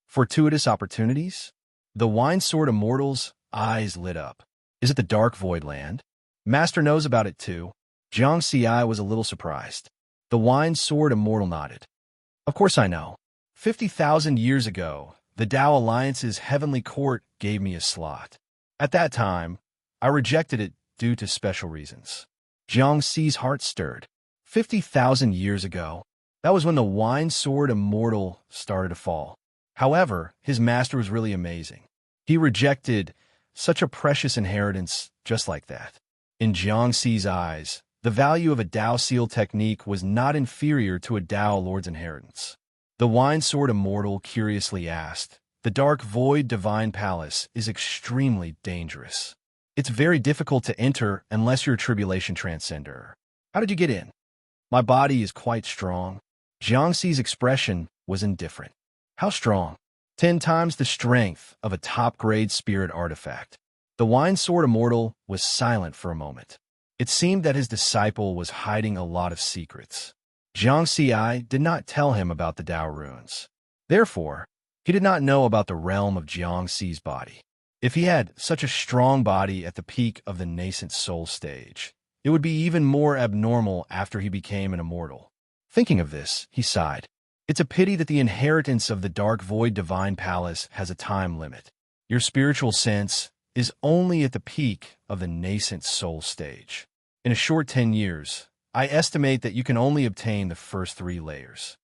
Fortuitous opportunities? The Wine Sword Immortal's eyes lit up. Is it the Dark Void Land? Master knows about it too. Jiang Xi was a little surprised. The Wine Sword Immortal nodded. Of course I know. 50,000 years ago, the Tao Alliance's Heavenly Court gave me a slot. At that time, I rejected it due to special reasons. Jiang Xi's heart stirred. 50,000 years ago, that was when the Wine Sword Immortal started to fall. However, his master was really amazing. He rejected such a precious inheritance just like that. In Jiang Xi's eyes, the value of a Tao Seal technique was not inferior to a Tao Lord's inheritance. The Wine Sword Immortal curiously asked, The Dark Void Divine Palace is extremely dangerous. It's very difficult to enter unless you're a Tribulation Transcender. How did you get in? My body is quite strong. Jiang Xi's expression was indifferent. How strong? 10 times the strength of a top-grade spirit artifact. The Wine Sword Immortal was silent for a moment. It seemed that his disciple was hiding a lot of secrets. Jiang Xi did not tell him about the Tao runes. Therefore, he did not know about the realm of Jiang Xi's body. If he had such a strong body at the peak of the nascent soul stage, it would be even more abnormal after he became an immortal. Thinking of this, he sighed. It's a pity that the inheritance of the Dark Void Divine Palace has a time limit. Your spiritual sense is only at the peak of the nascent soul stage. In a short 10 years, I estimate that you can only obtain the first 3 layers.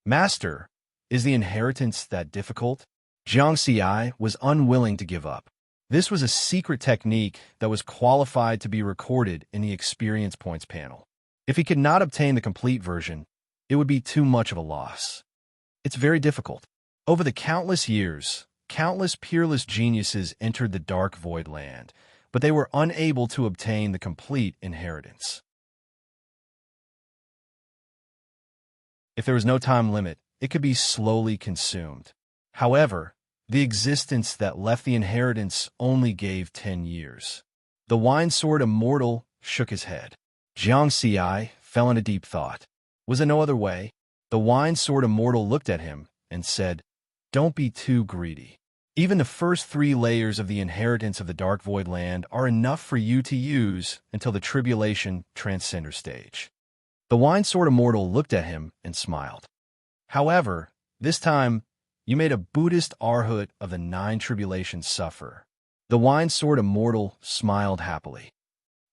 Master, is the inheritance that difficult? Jiang Xi was unwilling to give up. This was a secret technique that was qualified to be recorded in the experience points panel. If he could not obtain the complete version, it would be too much of a loss. It's very difficult. Over the countless years, countless peerless geniuses entered the Dark Void Land, but they were unable to obtain the complete inheritance. If there was no time limit, it could be slowly consumed. However, the existence that left the inheritance only gave 10 years. The Wine Sword Immortal shook his head. Jiang Xi fell into deep thought. Was there no other way? The Wine Sword Immortal looked at him and said, Don't be too greedy. Even the first 3 layers of the inheritance of the Dark Void Land are enough for you to use until the Tribulation Transcender stage. The Wine Sword Immortal looked at him and smiled. However, this time, you made a Buddhist Arhat of the 9 tribulations suffer. The Wine Sword Immortal smiled happily.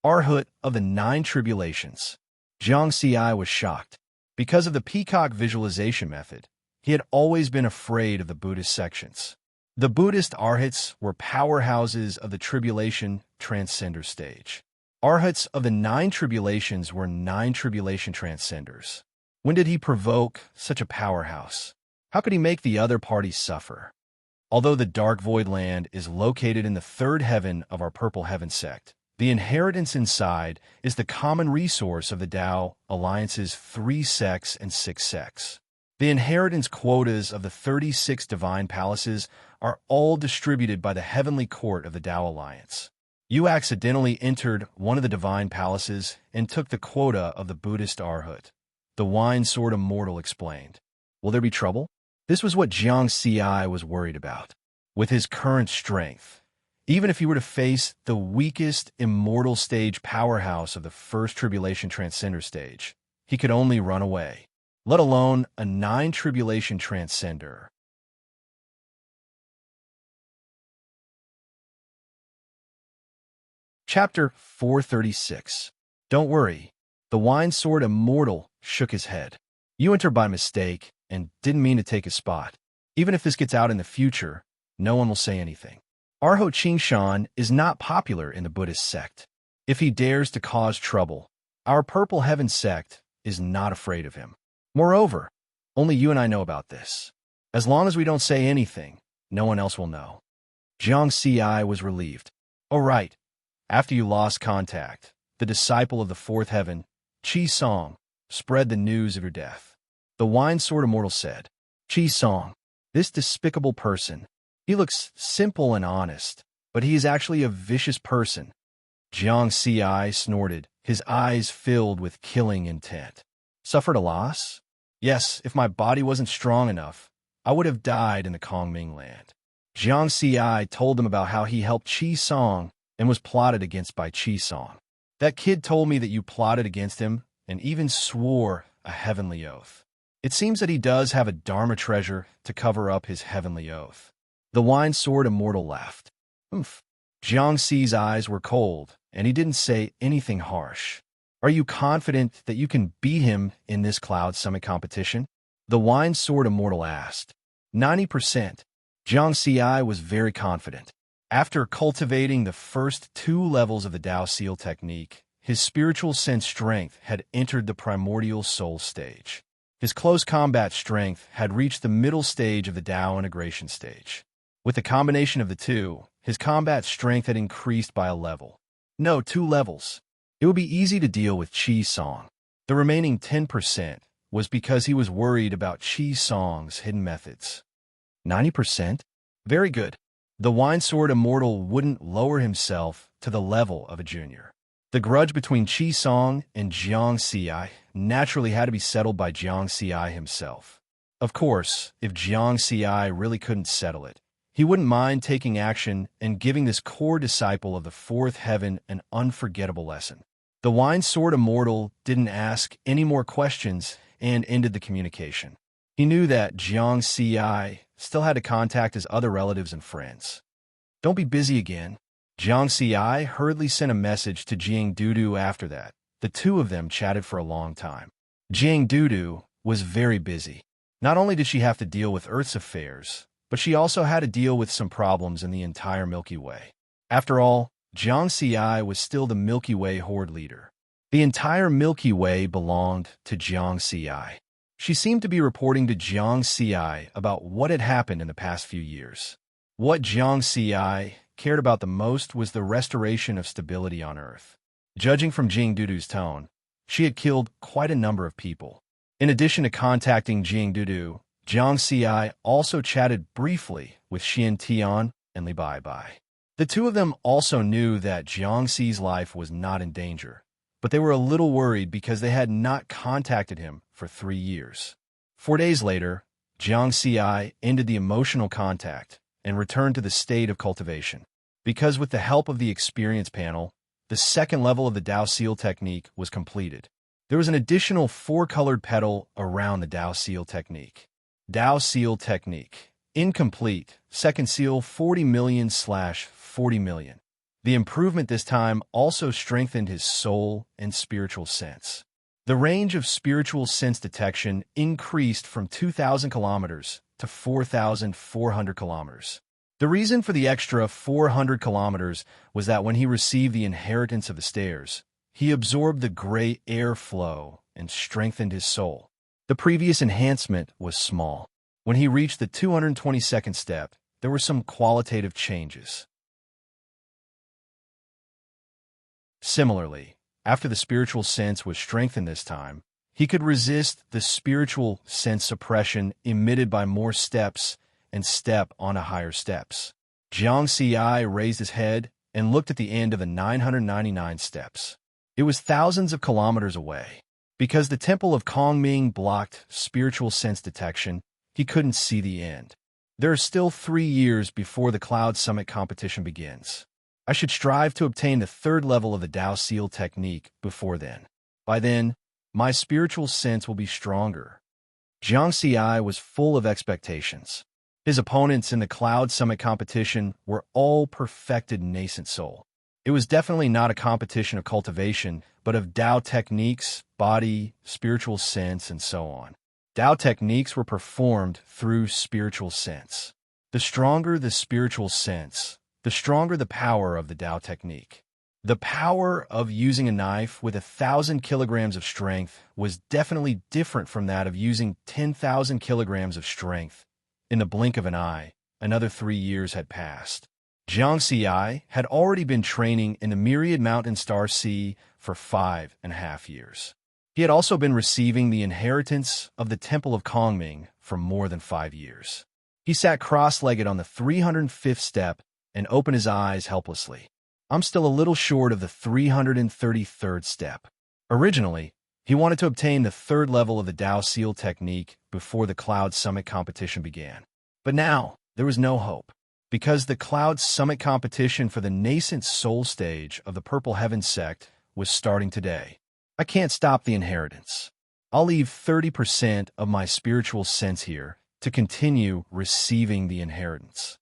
Arhat of the 9 tribulations. Jiang Xi was shocked. Because of the peacock visualization method, he had always been afraid of the Buddhist sections. The Buddhist arhats were powerhouses of the tribulation transcender stage. Arhats of the 9 tribulations were 9 tribulation transcenders. When did he provoke such a powerhouse? How could he make the other parties suffer? Although the Dark Void Land is located in the 3rd heaven of our Purple Heaven sect, the inheritance inside is the common resource of the Tao Alliance's 3 sects and 6 sects. The inheritance quotas of the 36 divine palaces are all distributed by the heavenly court of the Tao Alliance. You accidentally entered one of the divine palaces and took the quota of the Buddhist Arhat. The Wine Sword Immortal explained. Will there be trouble? This was what Jiang Ci was worried about. With his current strength, even if he were to face the weakest immortal stage powerhouse of the first tribulation transcender stage, he could only run away, let alone a 9 tribulation transcender. Chapter 436. Don't worry. The Wine Sword Immortal shook his head. You entered by mistake and didn't mean to take his spot. Even if this gets out in the future, no one will say anything. Arho Qingshan is not popular in the Buddhist sect. If he dares to cause trouble, our Purple Heaven sect is not afraid of him. Moreover, only you and I know about this. As long as we don't say anything, no one else will know. Jiang Ci was relieved. Oh, right. After you lost contact, the disciple of the 4th heaven, Qi Song, spread the news of your death. The Wine Sword Immortal said, Qi Song, this despicable person, he looks simple and honest, but he is actually a vicious person. Jiang Ci snorted, his eyes filled with killing intent. Suffered a loss? Yes, if my body wasn't strong enough, I would have died in the Kongming land. Jiang Ci told them about how he helped Qi Song and was plotted against by Qi Song. That kid told me that you plotted against him and even swore a heavenly oath. It seems that he does have a Dharma treasure to cover up his heavenly oath. The Wine Sword Immortal laughed. Oomph. Jiang Ci's eyes were cold, and he didn't say anything harsh. Are you confident that you can beat him in this Cloud Summit competition? The Wine Sword Immortal asked. 90%. Jiang Ci was very confident. After cultivating the first 2 levels of the Tao Seal technique, his spiritual sense strength had entered the primordial soul stage. His close combat strength had reached the middle stage of the Tao integration stage. With the combination of the 2, his combat strength had increased by a level. No, 2 levels. It would be easy to deal with Qi Song. The remaining 10% was because he was worried about Qi Song's hidden methods. 90%? Very good. The Wine Sword Immortal wouldn't lower himself to the level of a junior. The grudge between Qi Song and Jiang Ci naturally had to be settled by Jiang Ci himself. Of course, if Jiang Ci really couldn't settle it, he wouldn't mind taking action and giving this core disciple of the 4th heaven an unforgettable lesson. The Wine Sword Immortal didn't ask any more questions and ended the communication. He knew that Jiang Ci still had to contact his other relatives and friends. Don't be busy again. Jiang Ci hurriedly sent a message to Jiang Dudu after that. The 2 of them chatted for a long time. Jiang Dudu was very busy. Not only did she have to deal with Earth's affairs, but she also had to deal with some problems in the entire Milky Way. After all, Jiang Ci was still the Milky Way horde leader. The entire Milky Way belonged to Jiang Ci. She seemed to be reporting to Jiang Ci about what had happened in the past few years. What Jiang Ci cared about the most was the restoration of stability on Earth. Judging from Jiang Dudu's tone, she had killed quite a number of people. In addition to contacting Jiang Dudu, Jiang Ci also chatted briefly with Xian Tian and Li Bai. The 2 of them also knew that Jiang Ci's life was not in danger, but they were a little worried because they had not contacted him for 3 years. 4 days later, Jiang Ci ended the emotional contact and returned to the state of cultivation. Because with the help of the experience panel, the 2nd level of the Tao Seal technique was completed. There was an additional 4-colored petal around the Tao Seal technique. Tao Seal technique. Incomplete. 2nd seal 40 million/40 million. The improvement this time also strengthened his soul and spiritual sense. The range of spiritual sense detection increased from 2,000 kilometers to 4,400 kilometers. The reason for the extra 400 kilometers was that when he received the inheritance of the stairs, he absorbed the gray air flow and strengthened his soul. The previous enhancement was small. When he reached the 222nd step, there were some qualitative changes. Similarly, after the spiritual sense was strengthened this time, he could resist the spiritual sense suppression emitted by more steps and step onto higher steps. Jiang Ci raised his head and looked at the end of the 999 steps. It was thousands of kilometers away. Because the Temple of Kongming blocked spiritual sense detection, he couldn't see the end. There are still 3 years before the Cloud Summit competition begins. I should strive to obtain the 3rd level of the Dao Seal technique before then. By then, my spiritual sense will be stronger. Jiang Ci was full of expectations. His opponents in the Cloud Summit competition were all perfected nascent soul. It was definitely not a competition of cultivation, but of Dao techniques, body, spiritual sense, and so on. Dao techniques were performed through spiritual sense. The stronger the spiritual sense, the stronger the power of the Dao technique. The power of using a knife with 1,000 kilograms of strength was definitely different from that of using 10,000 kilograms of strength. In the blink of an eye, another 3 years had passed. Jiang Ci had already been training in the Myriad Mountain Star Sea for 5.5 years. He had also been receiving the inheritance of the Temple of Kongming for more than 5 years. He sat cross-legged on the 305th step and opened his eyes helplessly. I'm still a little short of the 333rd step. Originally, he wanted to obtain the 3rd level of the Dao Seal technique before the Cloud Summit competition began. But now, there was no hope. Because the Cloud Summit competition for the nascent soul stage of the Purple Heaven sect was starting today. I can't stop the inheritance. I'll leave 30% of my spiritual sense here to continue receiving the inheritance.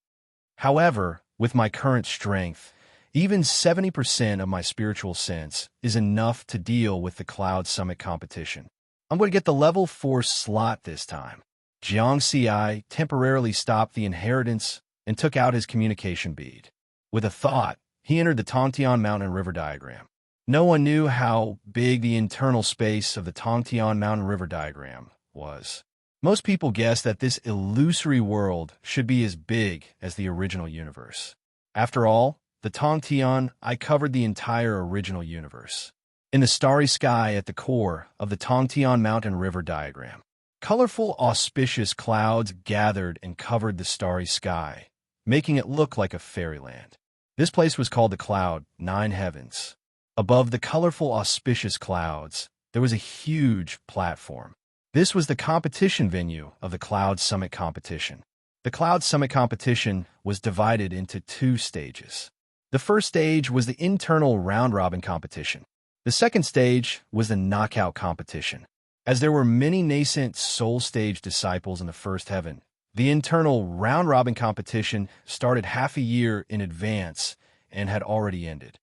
However, with my current strength, even 70% of my spiritual sense is enough to deal with the Cloud Summit competition. I'm going to get the level 4 slot this time. Jiang Ci temporarily stopped the inheritance and took out his communication bead. With a thought, he entered the Tongtian Mountain River diagram. No one knew how big the internal space of the Tongtian Mountain River diagram was. Most people guessed that this illusory world should be as big as the original universe. After all, the Tongtian covered the entire original universe. In the starry sky at the core of the Tongtian Mountain River diagram, colorful, auspicious clouds gathered and covered the starry sky, making it look like a fairyland. This place was called the Cloud 9 Heavens. Above the colorful, auspicious clouds, there was a huge platform. This was the competition venue of the Cloud Summit competition. The Cloud Summit competition was divided into 2 stages. The first stage was the internal round-robin competition. The second stage was the knockout competition. As there were many nascent soul stage disciples in the first heaven, the internal round-robin competition started half a year in advance and had already ended.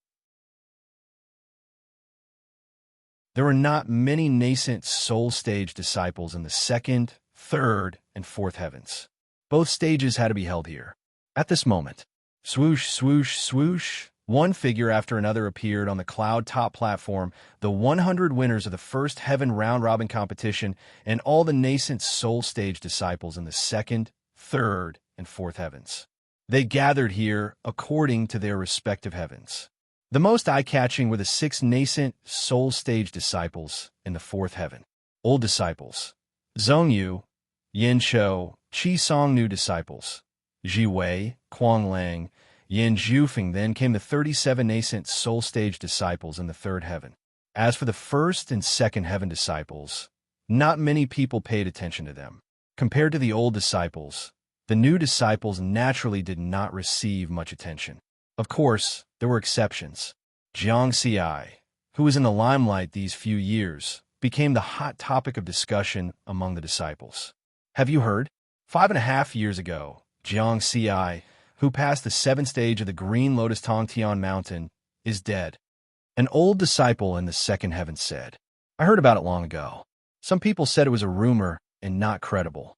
There were not many nascent soul stage disciples in the 2nd, 3rd, and 4th heavens. Both stages had to be held here. At this moment, swoosh, swoosh, swoosh, one figure after another appeared on the cloud top platform, the 100 winners of the first heaven round-robin competition and all the nascent soul stage disciples in the 2nd, 3rd, and 4th heavens. They gathered here according to their respective heavens. The most eye-catching were the 6 nascent soul stage disciples in the 4th heaven. Old disciples: Zhongyu, Yin Shou, Qi Song. New disciples: Ji Wei, Kuang Lang, Yin Zhufeng. Then came the 37 nascent soul stage disciples in the 3rd heaven. As for the 1st and 2nd heaven disciples, not many people paid attention to them. Compared to the old disciples, the new disciples naturally did not receive much attention. Of course, there were exceptions. Jiang Ci, who was in the limelight these few years, became the hot topic of discussion among the disciples. Have you heard? 5.5 years ago, Jiang Ci, who passed the 7th stage of the Green Lotus Tongtian Mountain, is dead. An old disciple in the 2nd heaven said. I heard about it long ago. Some people said it was a rumor and not credible.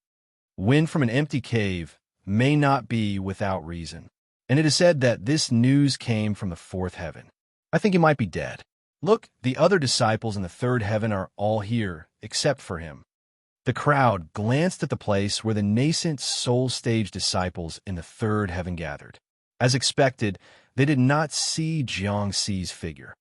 Wind from an empty cave may not be without reason. And it is said that this news came from the fourth heaven. I think he might be dead. Look, the other disciples in the third heaven are all here, except for him. The crowd glanced at the place where the nascent soul stage disciples in the third heaven gathered. As expected, they did not see Jiangxi's figure.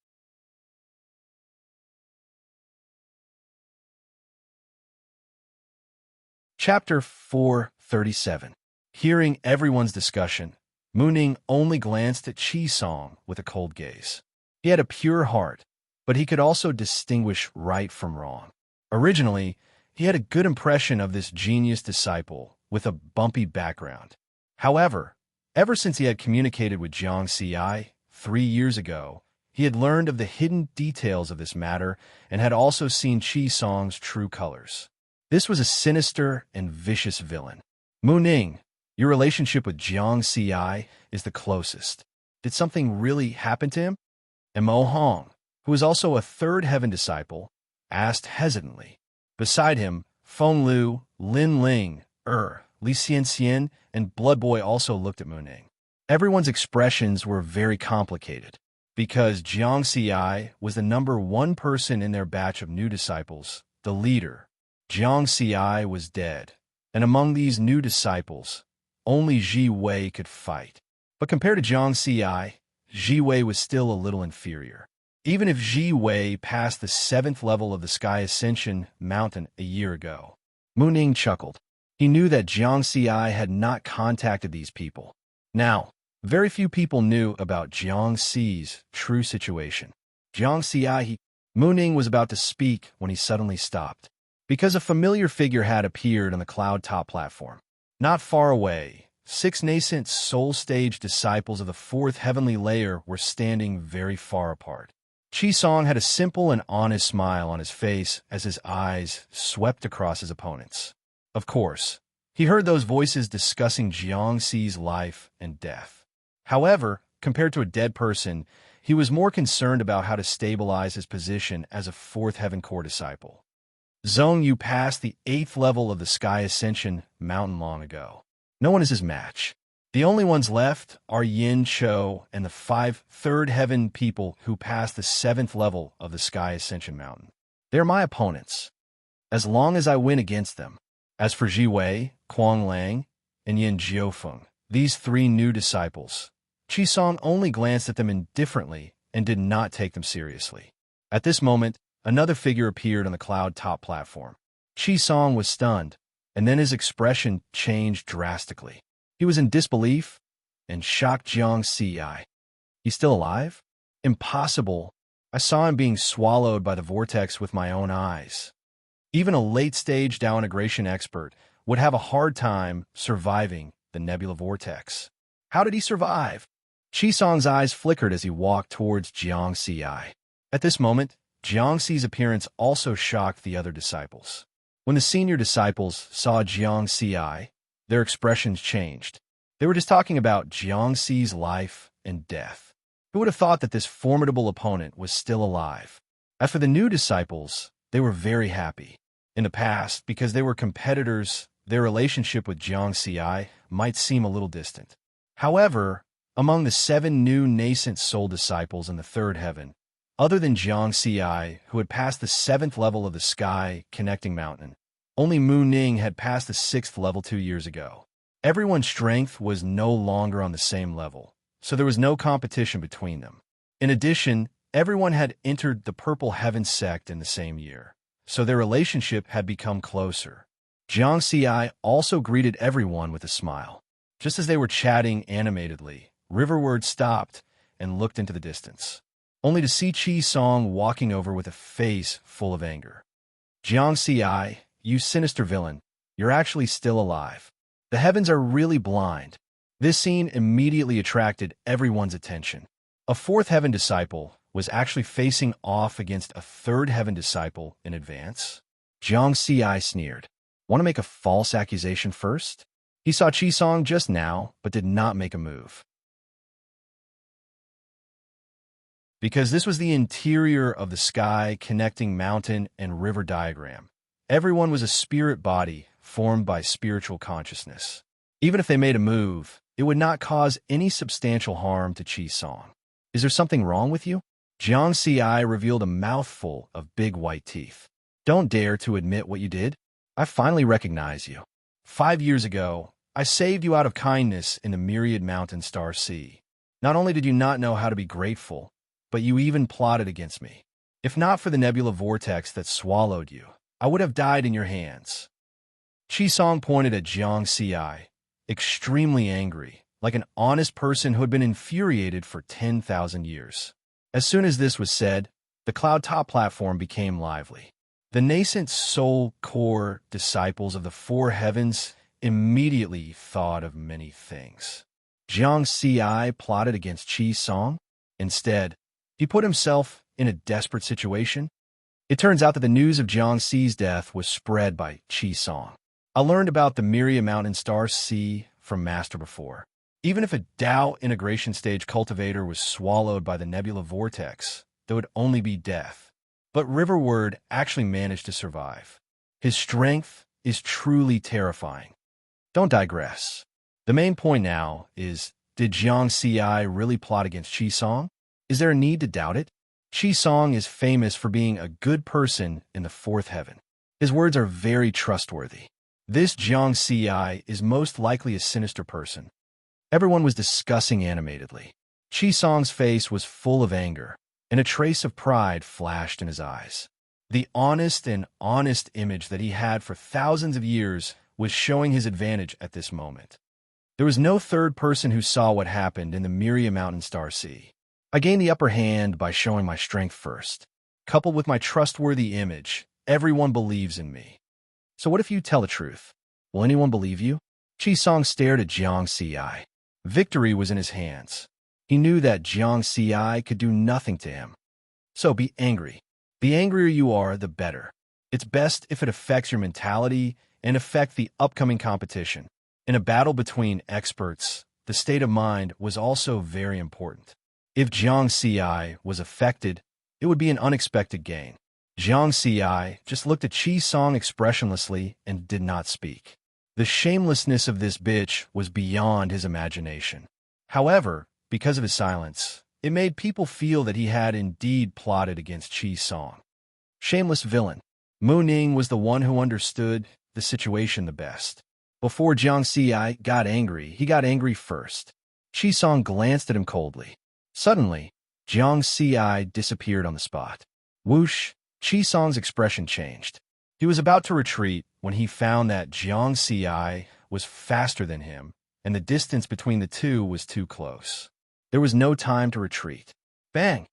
Chapter 437. Hearing everyone's discussion, Muning only glanced at Qi-song with a cold gaze. He had a pure heart, but he could also distinguish right from wrong. Originally, he had a good impression of this genius disciple with a bumpy background. However, ever since he had communicated with Jiangxi 3 years ago, he had learned of the hidden details of this matter and had also seen Qi-song's true colors. This was a sinister and vicious villain. Muning, your relationship with Jiangxi is the closest. Did something really happen to him? And Mo Hong, who was also a third heaven disciple, asked hesitantly. Beside him, Feng Lu, Lin Ling, Li Xianxian, and Blood Boy also looked at Muning. Everyone's expressions were very complicated, because Jiangxi was the number one person in their batch of new disciples, the leader. Jiangxi was dead, and among these new disciples, only Ji Wei could fight. But compared to Jiangxi, Ji Wei was still a little inferior. Even if Ji Wei passed the 7th level of the Sky Ascension Mountain a year ago. Muning chuckled. He knew that Jiangxi had not contacted these people. Very few people knew about Jiangxi's true situation. Muning was about to speak when he suddenly stopped, because a familiar figure had appeared on the cloud-top platform. Not far away, 6 nascent soul-stage disciples of the 4th heavenly layer were standing very far apart. Qi-song had a simple and honest smile on his face as his eyes swept across his opponents. Of course, he heard those voices discussing Jiangxi's life and death. However, compared to a dead person, he was more concerned about how to stabilize his position as a 4th heaven core disciple. Zhong Yu passed the 8th level of the Sky Ascension Mountain long ago. No one is his match. The only ones left are Yin Cho and the 5 third heaven people who passed the 7th level of the Sky Ascension Mountain. They are my opponents, as long as I win against them. As for Ji Wei, Kuang Lang, and Yin Jiufeng, these 3 new disciples, Qi-song only glanced at them indifferently and did not take them seriously. At this moment, another figure appeared on the cloud-top platform. Qi-song was stunned, and then his expression changed drastically. He was in disbelief and shocked Jiangxi. He's still alive? Impossible. I saw him being swallowed by the vortex with my own eyes. Even a late-stage Dao integration expert would have a hard time surviving the nebula vortex. How did he survive? Qi-song's eyes flickered as he walked towards Jiangxi. At this moment, Jiangxi's appearance also shocked the other disciples. When the senior disciples saw Jiangxi, their expressions changed. They were just talking about Jiangxi's life and death. Who would have thought that this formidable opponent was still alive? As for the new disciples, they were very happy. In the past, because they were competitors, their relationship with Jiangxi might seem a little distant. However, among the 7 new nascent soul disciples in the 3rd heaven, other than Jiangxi, who had passed the 7th level of the Sky Connecting Mountain, only Muning had passed the 6th level 2 years ago. Everyone's strength was no longer on the same level, so there was no competition between them. In addition, everyone had entered the Purple Heaven sect in the same year, so their relationship had become closer. Jiangxi also greeted everyone with a smile. Just as they were chatting animatedly, Riverward stopped and looked into the distance, only to see Qi-song walking over with a face full of anger. Jiangxi, you sinister villain, you're actually still alive. The heavens are really blind. This scene immediately attracted everyone's attention. A 4th heaven disciple was actually facing off against a 3rd heaven disciple in advance. Jiangxi sneered. Want to make a false accusation first? He saw Qi-song just now, but did not make a move. because this was the interior of the sky connecting mountain and river diagram. Everyone was a spirit body formed by spiritual consciousness. Even if they made a move, it would not cause any substantial harm to Chi Song. Is there something wrong with you? Jiang Ci revealed a mouthful of big white teeth. Don't dare to admit what you did. I finally recognize you. 5 years ago, I saved you out of kindness in the myriad mountain star sea. Not only did you not know how to be grateful, but you even plotted against me. If not for the nebula vortex that swallowed you, I would have died in your hands. Chi Song pointed at Jiang Ci, extremely angry, like an honest person who had been infuriated for 10,000 years. As soon as this was said, the cloud top platform became lively. The nascent soul core disciples of the four heavens immediately thought of many things. Jiang Ci plotted against Chi Song. Instead, he put himself in a desperate situation. It turns out that the news of Jiang Ci's death was spread by Chi Song. I learned about the myriad mountain star sea from Master before. Even if a Tao integration stage cultivator was swallowed by the nebula vortex, there would only be death. But Riverward actually managed to survive. His strength is truly terrifying. Don't digress. The main point now is, did Jiang Ci really plot against Chi Song? Is there a need to doubt it? Chi Song is famous for being a good person in the fourth heaven. His words are very trustworthy. This Jiang Ci is most likely a sinister person. Everyone was discussing animatedly. Chi Song's face was full of anger, and a trace of pride flashed in his eyes. The honest image that he had for thousands of years was showing his advantage at this moment. There was no third person who saw what happened in the myriad mountain star sea. I gained the upper hand by showing my strength first. Coupled with my trustworthy image, everyone believes in me. So what if you tell the truth? Will anyone believe you? Chi Song stared at Jiang Ci. Victory was in his hands. He knew that Jiang Ci could do nothing to him. So be angry. The angrier you are, the better. It's best if it affects your mentality and affect the upcoming competition. In a battle between experts, the state of mind was also very important. If Jiang Ci was affected, it would be an unexpected gain. Jiang Ci just looked at Chi Song expressionlessly and did not speak. The shamelessness of this bitch was beyond his imagination. However, because of his silence, it made people feel that he had indeed plotted against Chi Song. Shameless villain. Mu Ning was the one who understood the situation the best. Before Jiang Ci got angry, he got angry first. Chi Song glanced at him coldly. Suddenly, Jiang Ci disappeared on the spot. Whoosh, Chi Song's expression changed. He was about to retreat when he found that Jiang Ci was faster than him, and the distance between the two was too close. There was no time to retreat. Bang!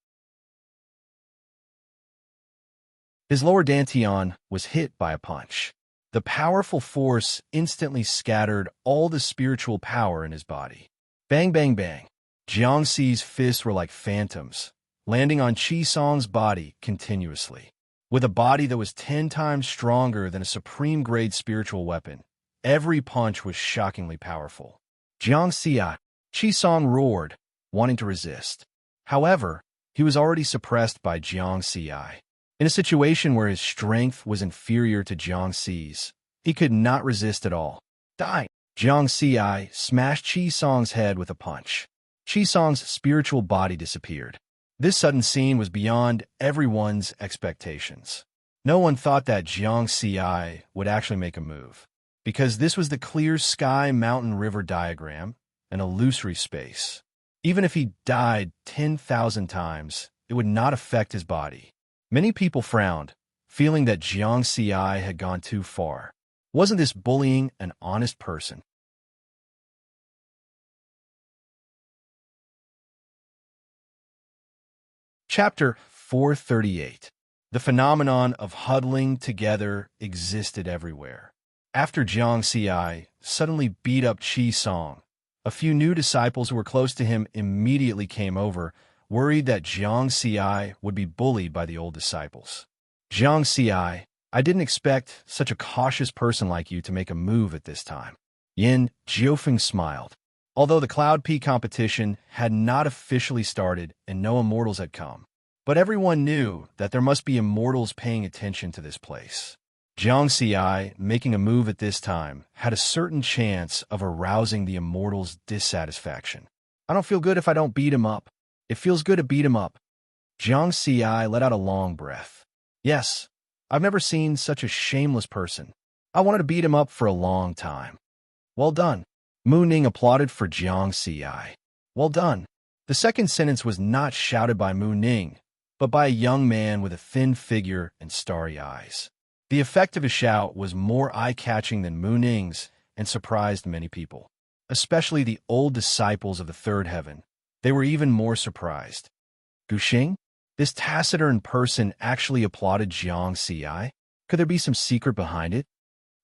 His lower dantian was hit by a punch. The powerful force instantly scattered all the spiritual power in his body. Bang, bang, bang. Jiang Ci's fists were like phantoms, landing on Chi Song's body continuously. With a body that was 10 times stronger than a supreme-grade spiritual weapon, every punch was shockingly powerful. Jiang Ci, Chi Song roared, wanting to resist. However, he was already suppressed by Jiang Ci. In a situation where his strength was inferior to Jiang Ci's, he could not resist at all. Die! Jiang Ci smashed Chi Song's head with a punch. Chi Song's spiritual body disappeared. This sudden scene was beyond everyone's expectations. No one thought that Jiang Ci would actually make a move, because this was the clear sky mountain river diagram, an illusory space. Even if he died 10,000 times, it would not affect his body. Many people frowned, feeling that Jiang Ci had gone too far. Wasn't this bullying an honest person? Chapter 438. The phenomenon of huddling together existed everywhere. After Jiang Ci suddenly beat up Chi Song, a few new disciples who were close to him immediately came over, worried that Jiang Ci would be bullied by the old disciples. Jiang Ci, I didn't expect such a cautious person like you to make a move at this time. Yin Jiufeng smiled. Although the Cloud Peak competition had not officially started and no immortals had come, but everyone knew that there must be immortals paying attention to this place. Jiang Xi, making a move at this time, had a certain chance of arousing the immortals' dissatisfaction. I don't feel good if I don't beat him up. It feels good to beat him up. Jiang Xi let out a long breath. Yes, I've never seen such a shameless person. I wanted to beat him up for a long time. Well done. Mu Ning applauded for Jiang Xi. Well done. The second sentence was not shouted by Mu Ning, but by a young man with a thin figure and starry eyes. The effect of his shout was more eye-catching than Mu Ning's and surprised many people, especially the old disciples of the third heaven. They were even more surprised. Guxing? This taciturn person actually applauded Jiang Xi? Could there be some secret behind it?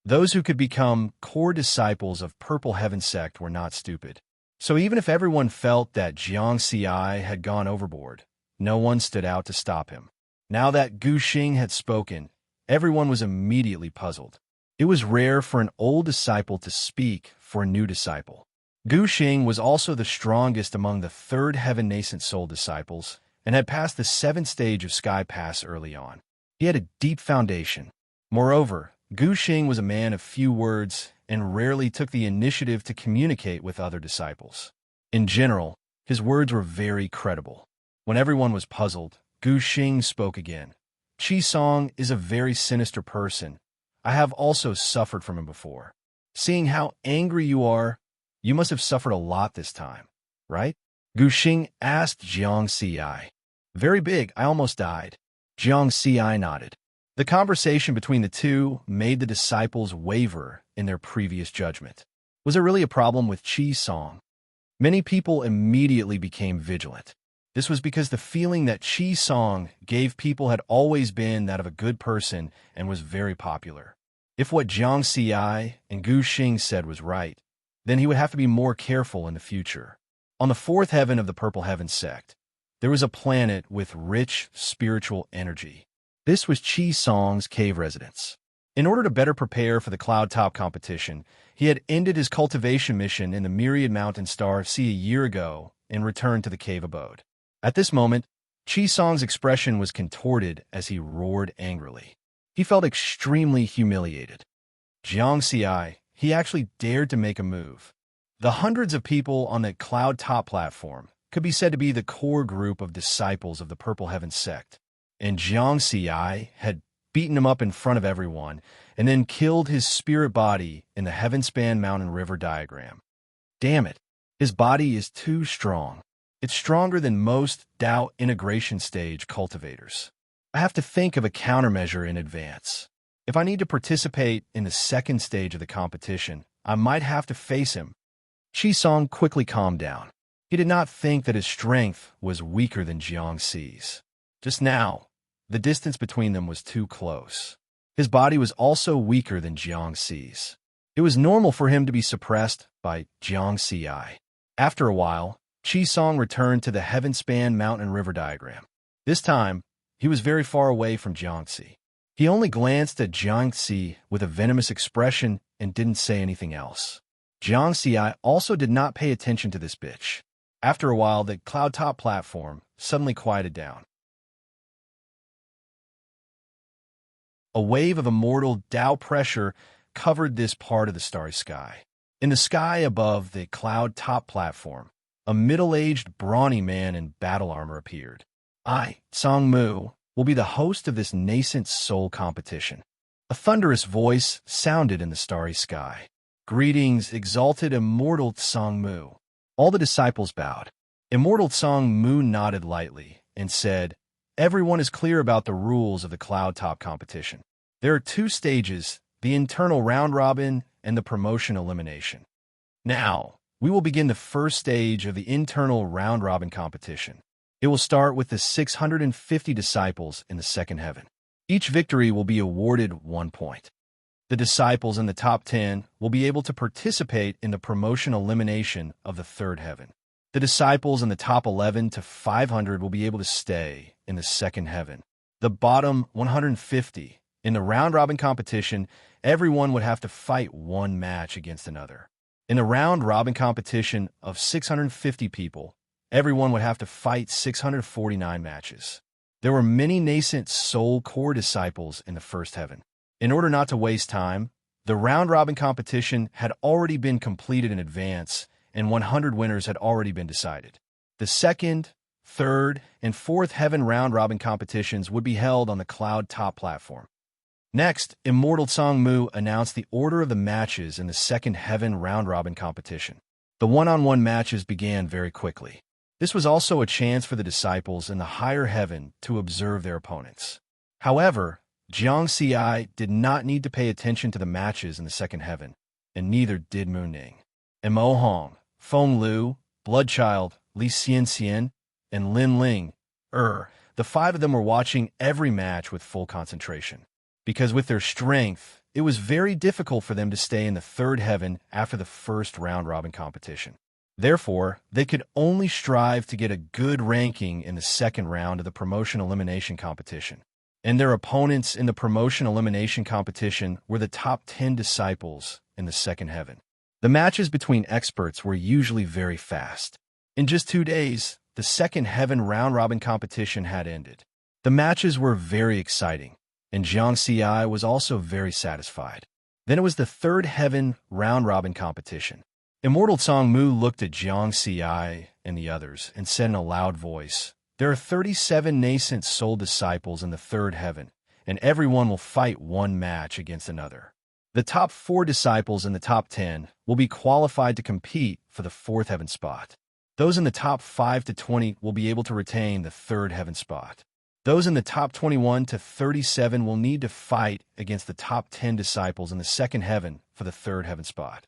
Those who could become core disciples of Purple Heaven sect were not stupid. So even if everyone felt that Jiang Xi had gone overboard, no one stood out to stop him. Now that Guxing had spoken, everyone was immediately puzzled. It was rare for an old disciple to speak for a new disciple. Guxing was also the strongest among the third heaven nascent soul disciples and had passed the 7th stage of Sky Pass early on. He had a deep foundation. Moreover, Guxing was a man of few words and rarely took the initiative to communicate with other disciples. In general, his words were very credible. When everyone was puzzled, Guxing spoke again. Qi Song is a very sinister person. I have also suffered from him before. Seeing how angry you are, you must have suffered a lot this time, right? Guxing asked Jiang Xi. Very big, I almost died. Jiang Xi nodded. The conversation between the two made the disciples waver in their previous judgment. Was there really a problem with Qi Song? Many people immediately became vigilant. This was because the feeling that Qi Song gave people had always been that of a good person and was very popular. If what Jiang Xi and Guxing said was right, then he would have to be more careful in the future. On the 4th heaven of the Purple Heaven sect, there was a planet with rich spiritual energy. This was Qi Song's cave residence. In order to better prepare for the Cloud Top competition, he had ended his cultivation mission in the Myriad Mountain Star Sea a year ago and returned to the cave abode. At this moment, Qi Song's expression was contorted as he roared angrily. He felt extremely humiliated. Jiang Xi, he actually dared to make a move. The hundreds of people on the Cloud Top platform could be said to be the core group of disciples of the Purple Heaven sect, and Jiang Xi had beaten him up in front of everyone and then killed his spirit body in the Heavenspan Mountain River diagram. Damn it, his body is too strong. It's stronger than most Tao integration stage cultivators. I have to think of a countermeasure in advance. If I need to participate in the 2nd stage of the competition, I might have to face him. Qi Song quickly calmed down. He did not think that his strength was weaker than Jiang Xi's. Just now, the distance between them was too close. His body was also weaker than Jiang Xi's. It was normal for him to be suppressed by Jiang Xi. After a while, Qi Song returned to the Heavenspan Mountain River diagram. This time, he was very far away from Jiang Xi. He only glanced at Jiang Xi with a venomous expression and didn't say anything else. Jiang Xi also did not pay attention to this bitch. After a while, the Cloud Top platform suddenly quieted down. A wave of immortal Tao pressure covered this part of the starry sky. In the sky above the Cloud Top platform, a middle-aged, brawny man in battle armor appeared. I, Song Mu, will be the host of this nascent soul competition. A thunderous voice sounded in the starry sky. Greetings, exalted immortal Song Mu. All the disciples bowed. Immortal Song Mu nodded lightly and said, everyone is clear about the rules of the Cloud Top competition. There are 2 stages, the internal round robin and the promotion elimination. Now, we will begin the 1st stage of the internal round robin competition. It will start with the 650 disciples in the 2nd heaven. Each victory will be awarded 1 point. The disciples in the top 10 will be able to participate in the promotion elimination of the 3rd heaven. The disciples in the top 11 to 500 will be able to stay in the 2nd heaven. The bottom 150, in the round-robin competition, everyone would have to fight 1 match against another. In a round-robin competition of 650 people, everyone would have to fight 649 matches. There were many nascent soul core disciples in the first heaven. In order not to waste time, the round-robin competition had already been completed in advance, and 100 winners had already been decided. The second, third, and fourth heaven round-robin competitions would be held on the cloud top platform. Next, Immortal Song-mu announced the order of the matches in the second heaven round-robin competition. The one-on-one matches began very quickly. This was also a chance for the disciples in the higher heaven to observe their opponents. However, Jiang Xiai did not need to pay attention to the matches in the second heaven, and neither did Mu Ning. And Mo Hong, Feng Lu, Bloodchild, Li Xianxian, and Lin Ling, the five of them were watching every match with full concentration. Because with their strength, it was very difficult for them to stay in the third heaven after the first round-robin competition. Therefore, they could only strive to get a good ranking in the second round of the promotion elimination competition. And their opponents in the promotion elimination competition were the top 10 disciples in the second heaven. The matches between experts were usually very fast. In just 2 days, the second heaven round-robin competition had ended. The matches were very exciting, and Jiang Xiai was also very satisfied. Then it was the third heaven round-robin competition. Immortal Song-mu looked at Jiang Xiai and the others and said in a loud voice, "There are 37 nascent soul disciples in the third heaven, and everyone will fight one match against another. The top 4 disciples in the top 10 will be qualified to compete for the fourth heaven spot. Those in the top 5 to 20 will be able to retain the third heaven spot. Those in the top 21 to 37 will need to fight against the top 10 disciples in the second heaven for the third heaven spot.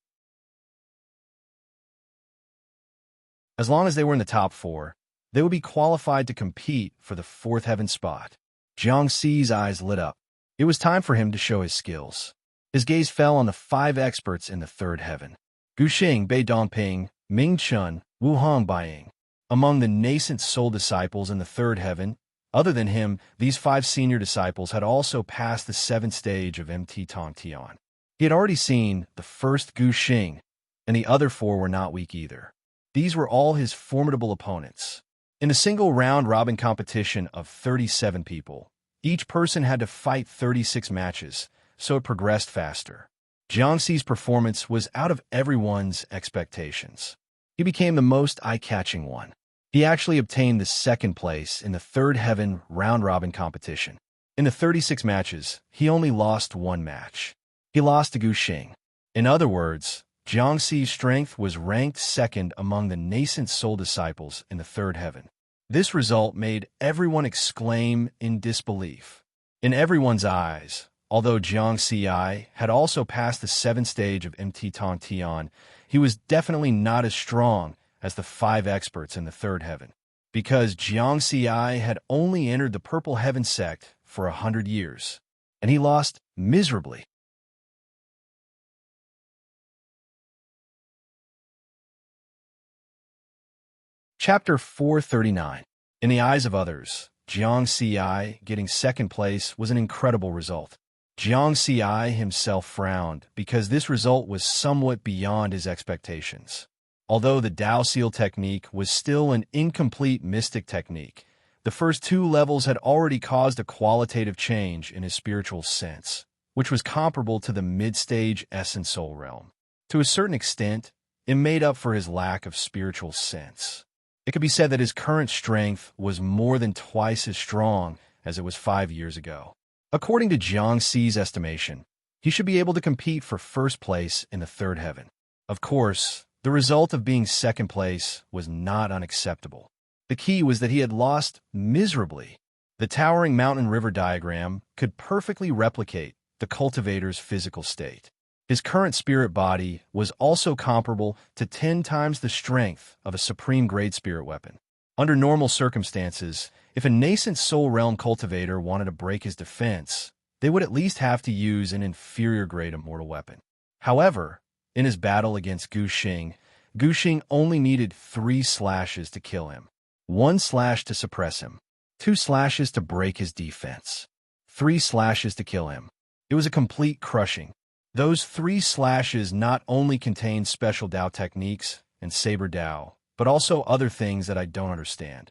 As long as they were in the top 4, they would be qualified to compete for the fourth heaven spot." Jiang Xi's eyes lit up. It was time for him to show his skills. His gaze fell on the 5 experts in the third heaven: Gu Xing, Bei Dongping, Ming Chun, Wu Hong Baiying. Among the nascent soul disciples in the third heaven, other than him, these 5 senior disciples had also passed the 7th stage of MT Tong Tian. He had already seen the first Gu Xing, and the other 4 were not weak either. These were all his formidable opponents. In a single round-robin competition of 37 people, each person had to fight 36 matches, so it progressed faster. Jiang Xi's performance was out of everyone's expectations. He became the most eye-catching one. He actually obtained the second place in the third heaven round-robin competition. In the 36 matches, he only lost 1 match. He lost to Gu Xing. In other words, Jiang Xi's strength was ranked second among the nascent soul disciples in the third heaven. This result made everyone exclaim in disbelief. In everyone's eyes, although Jiang Xiai had also passed the 7th stage of MT Tong Tian, he was definitely not as strong as the 5 experts in the third heaven, because Jiang Xiai had only entered the Purple Heaven sect for 100 years, and he lost miserably. Chapter 439. In the eyes of others, Jiang Xiai getting second place was an incredible result. Jiang Xiai himself frowned because this result was somewhat beyond his expectations. Although the Dao Seal technique was still an incomplete mystic technique, the first 2 levels had already caused a qualitative change in his spiritual sense, which was comparable to the mid-stage essence soul realm. To a certain extent, it made up for his lack of spiritual sense. It could be said that his current strength was more than twice as strong as it was 5 years ago. According to Jiang Xi's estimation, he should be able to compete for first place in the third heaven. Of course, the result of being second place was not unacceptable. The key was that he had lost miserably. The towering mountain river diagram could perfectly replicate the cultivator's physical state. His current spirit body was also comparable to 10 times the strength of a supreme grade spirit weapon. Under normal circumstances, if a nascent soul realm cultivator wanted to break his defense, they would at least have to use an inferior grade immortal weapon. However, in his battle against Gu Xing only needed 3 slashes to kill him. 1 slash to suppress him. 2 slashes to break his defense. 3 slashes to kill him. It was a complete crushing. Those 3 slashes not only contain special Dao techniques and saber Dao, but also other things that I don't understand.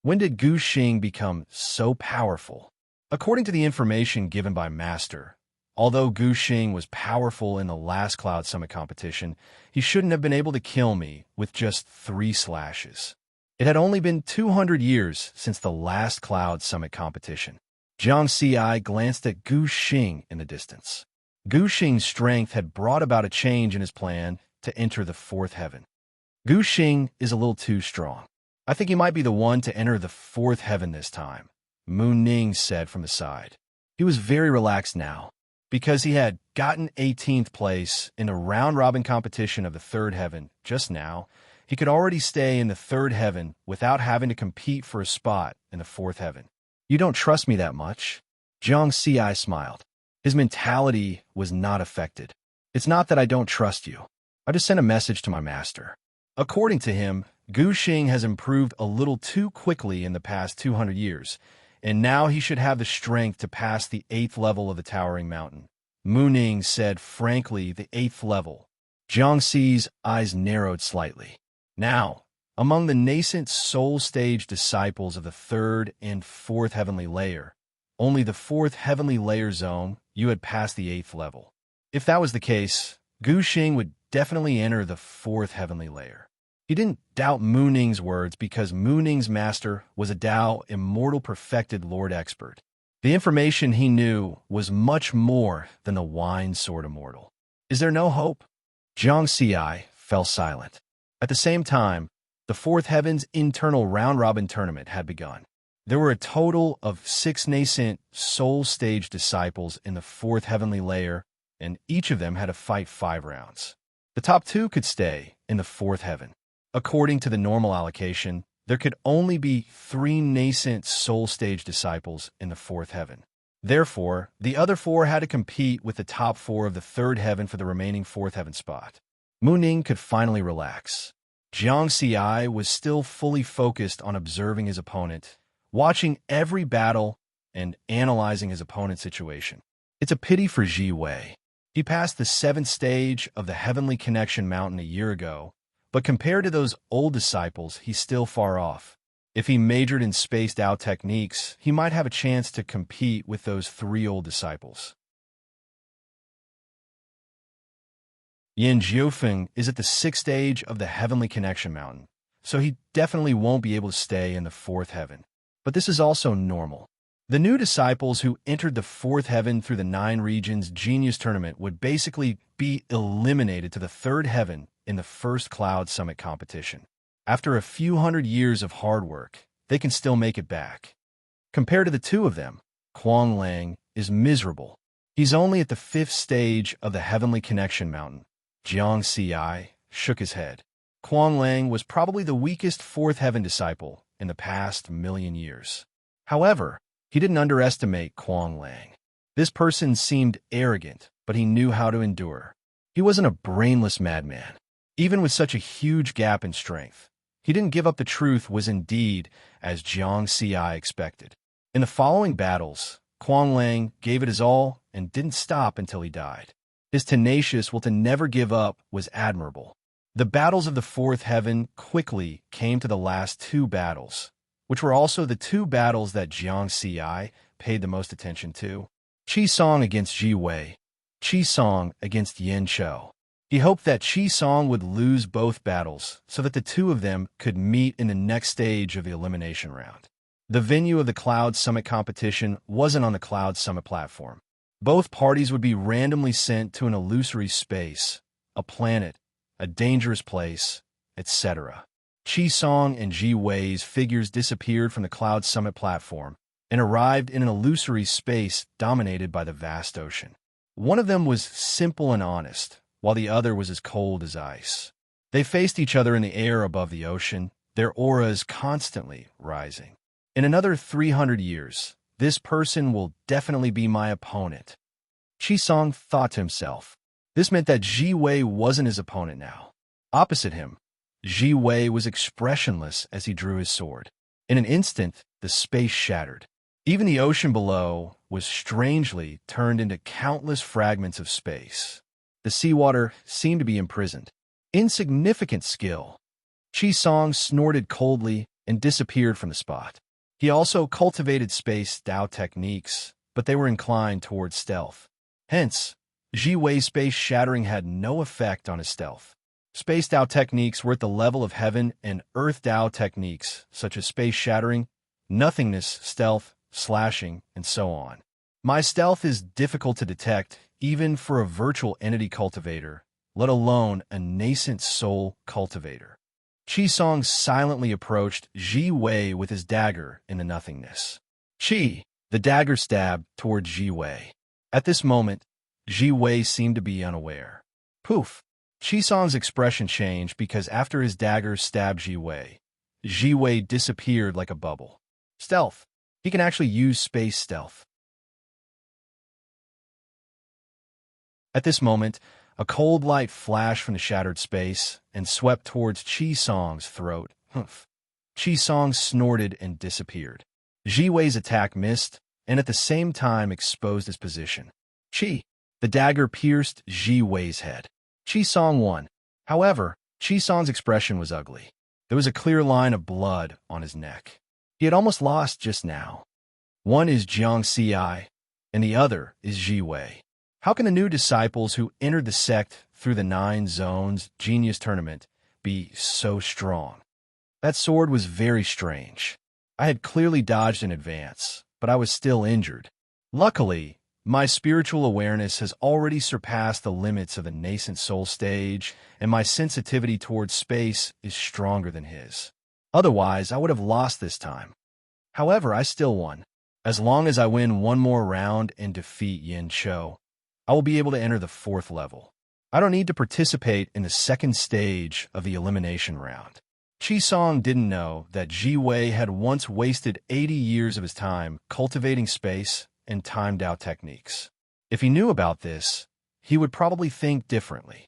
When did Gu Xing become so powerful? According to the information given by Master, although Gu Xing was powerful in the last Cloud Summit competition, he shouldn't have been able to kill me with just 3 slashes. It had only been 200 years since the last Cloud Summit competition. Jiang Xi glanced at Gu Xing in the distance. Gu Xing's strength had brought about a change in his plan to enter the 4th heaven. Gu Xing is a little too strong. I think he might be the one to enter the 4th heaven this time, Mu Ning said from the side. He was very relaxed now, because he had gotten 18th place in the round-robin competition of the 3rd heaven just now. He could already stay in the 3rd heaven without having to compete for a spot in the 4th heaven. You don't trust me that much? Jiang Xi smiled. His mentality was not affected. It's not that I don't trust you. I just sent a message to my master. According to him, Gu Xing has improved a little too quickly in the past 200 years, and now he should have the strength to pass the 8th level of the towering mountain. Mu Ning said frankly the 8th level. Jiang Xi's eyes narrowed slightly. Now, among the nascent soul stage disciples of the 3rd and 4th heavenly layer, only the 4th heavenly layer zone, you had passed the 8th level. If that was the case, Gu Xing would definitely enter the 4th heavenly layer. He didn't doubt Mu Ning's words because Mu Ning's master was a Dao immortal perfected Lord expert. The information he knew was much more than the wine sword immortal. Is there no hope? Jiang Xi fell silent. At the same time, the 4th heaven's internal round-robin tournament had begun. There were a total of 6 nascent soul stage disciples in the 4th heavenly layer, and each of them had to fight 5 rounds. The top 2 could stay in the 4th heaven. According to the normal allocation, there could only be 3 nascent soul stage disciples in the 4th heaven. Therefore, the other 4 had to compete with the top 4 of the 3rd heaven for the remaining 4th heaven spot. Mu Ning could finally relax. Jiang Xi was still fully focused on observing his opponent, watching every battle and analyzing his opponent's situation. It's a pity for Ji Wei. He passed the 7th stage of the Heavenly Connection Mountain a year ago, but compared to those old disciples, he's still far off. If he majored in spaced out techniques, he might have a chance to compete with those 3 old disciples. Yan Jiufeng is at the 6th stage of the Heavenly Connection Mountain, so he definitely won't be able to stay in the 4th heaven. But this is also normal. The new disciples who entered the 4th heaven through the 9 regions Genius Tournament would basically be eliminated to the 3rd heaven in the first Cloud Summit competition. After a few hundred years of hard work, they can still make it back. Compared to the 2 of them, Kuang Lang is miserable. He's only at the 5th stage of the Heavenly Connection Mountain. Jiang Xi shook his head. Kuang Lang was probably the weakest 4th heaven disciple in the past 1,000,000 years. However, he didn't underestimate Kuang Lang. This person seemed arrogant, but he knew how to endure. He wasn't a brainless madman. Even with such a huge gap in strength, he didn't give up. The truth was indeed as Jiang Xi expected. In the following battles, Kuang Lang gave it his all and didn't stop until he died. His tenacious will to never give up was admirable. The battles of the 4th heaven quickly came to the last 2 battles, which were also the 2 battles that Jiang Xi paid the most attention to. Qi Song against Ji Wei, Qi Song against Yin Chou. He hoped that Qi Song would lose both battles so that the 2 of them could meet in the next stage of the elimination round. The venue of the Cloud Summit competition wasn't on the Cloud Summit platform. Both parties would be randomly sent to an illusory space, a planet, a dangerous place, etc. Qi Song and Ji Wei's figures disappeared from the Cloud Summit platform and arrived in an illusory space dominated by the vast ocean. One of them was simple and honest, while the other was as cold as ice. They faced each other in the air above the ocean, their auras constantly rising. In another 300 years, this person will definitely be my opponent. Qi Song thought to himself. This meant that Ji Wei wasn't his opponent now. Opposite him, Ji Wei was expressionless as he drew his sword. In an instant, the space shattered. Even the ocean below was strangely turned into countless fragments of space. The seawater seemed to be imprisoned. Insignificant skill. Chi Song snorted coldly and disappeared from the spot. He also cultivated space Dao techniques, but they were inclined towards stealth. Hence, Ji Wei's space shattering had no effect on his stealth. Space Dao techniques were at the level of heaven, and Earth Dao techniques, such as space shattering, nothingness, stealth, slashing, and so on. My stealth is difficult to detect, even for a virtual entity cultivator, let alone a nascent soul cultivator. Chi Song silently approached Ji Wei with his dagger in the nothingness. Chi, the dagger stabbed toward Ji Wei. At this moment, Ji Wei seemed to be unaware. Poof! Chi Song's expression changed because after his dagger stabbed Ji Wei disappeared like a bubble. Stealth. He can actually use space stealth. At this moment, a cold light flashed from the shattered space and swept towards Chi Song's throat. Humph. Chi Song snorted and disappeared. Ji Wei's attack missed, and at the same time exposed his position. Chi. The dagger pierced Ji Wei's head. Chi Song won. However, Chi Song's expression was ugly. There was a clear line of blood on his neck. He had almost lost just now. One is Jiang Ci, and the other is Ji Wei. How can the new disciples who entered the sect through the 9 Zones Genius Tournament be so strong? That sword was very strange. I had clearly dodged in advance, but I was still injured. Luckily, my spiritual awareness has already surpassed the limits of the nascent soul stage, and my sensitivity towards space is stronger than his. Otherwise, I would have lost this time. However, I still won. As long as I win one more round and defeat Yin Cho, I will be able to enter the 4th level. I don't need to participate in the 2nd stage of the elimination round. Chi Song didn't know that Ji Wei had once wasted 80 years of his time cultivating space and timed out techniques. If he knew about this, he would probably think differently.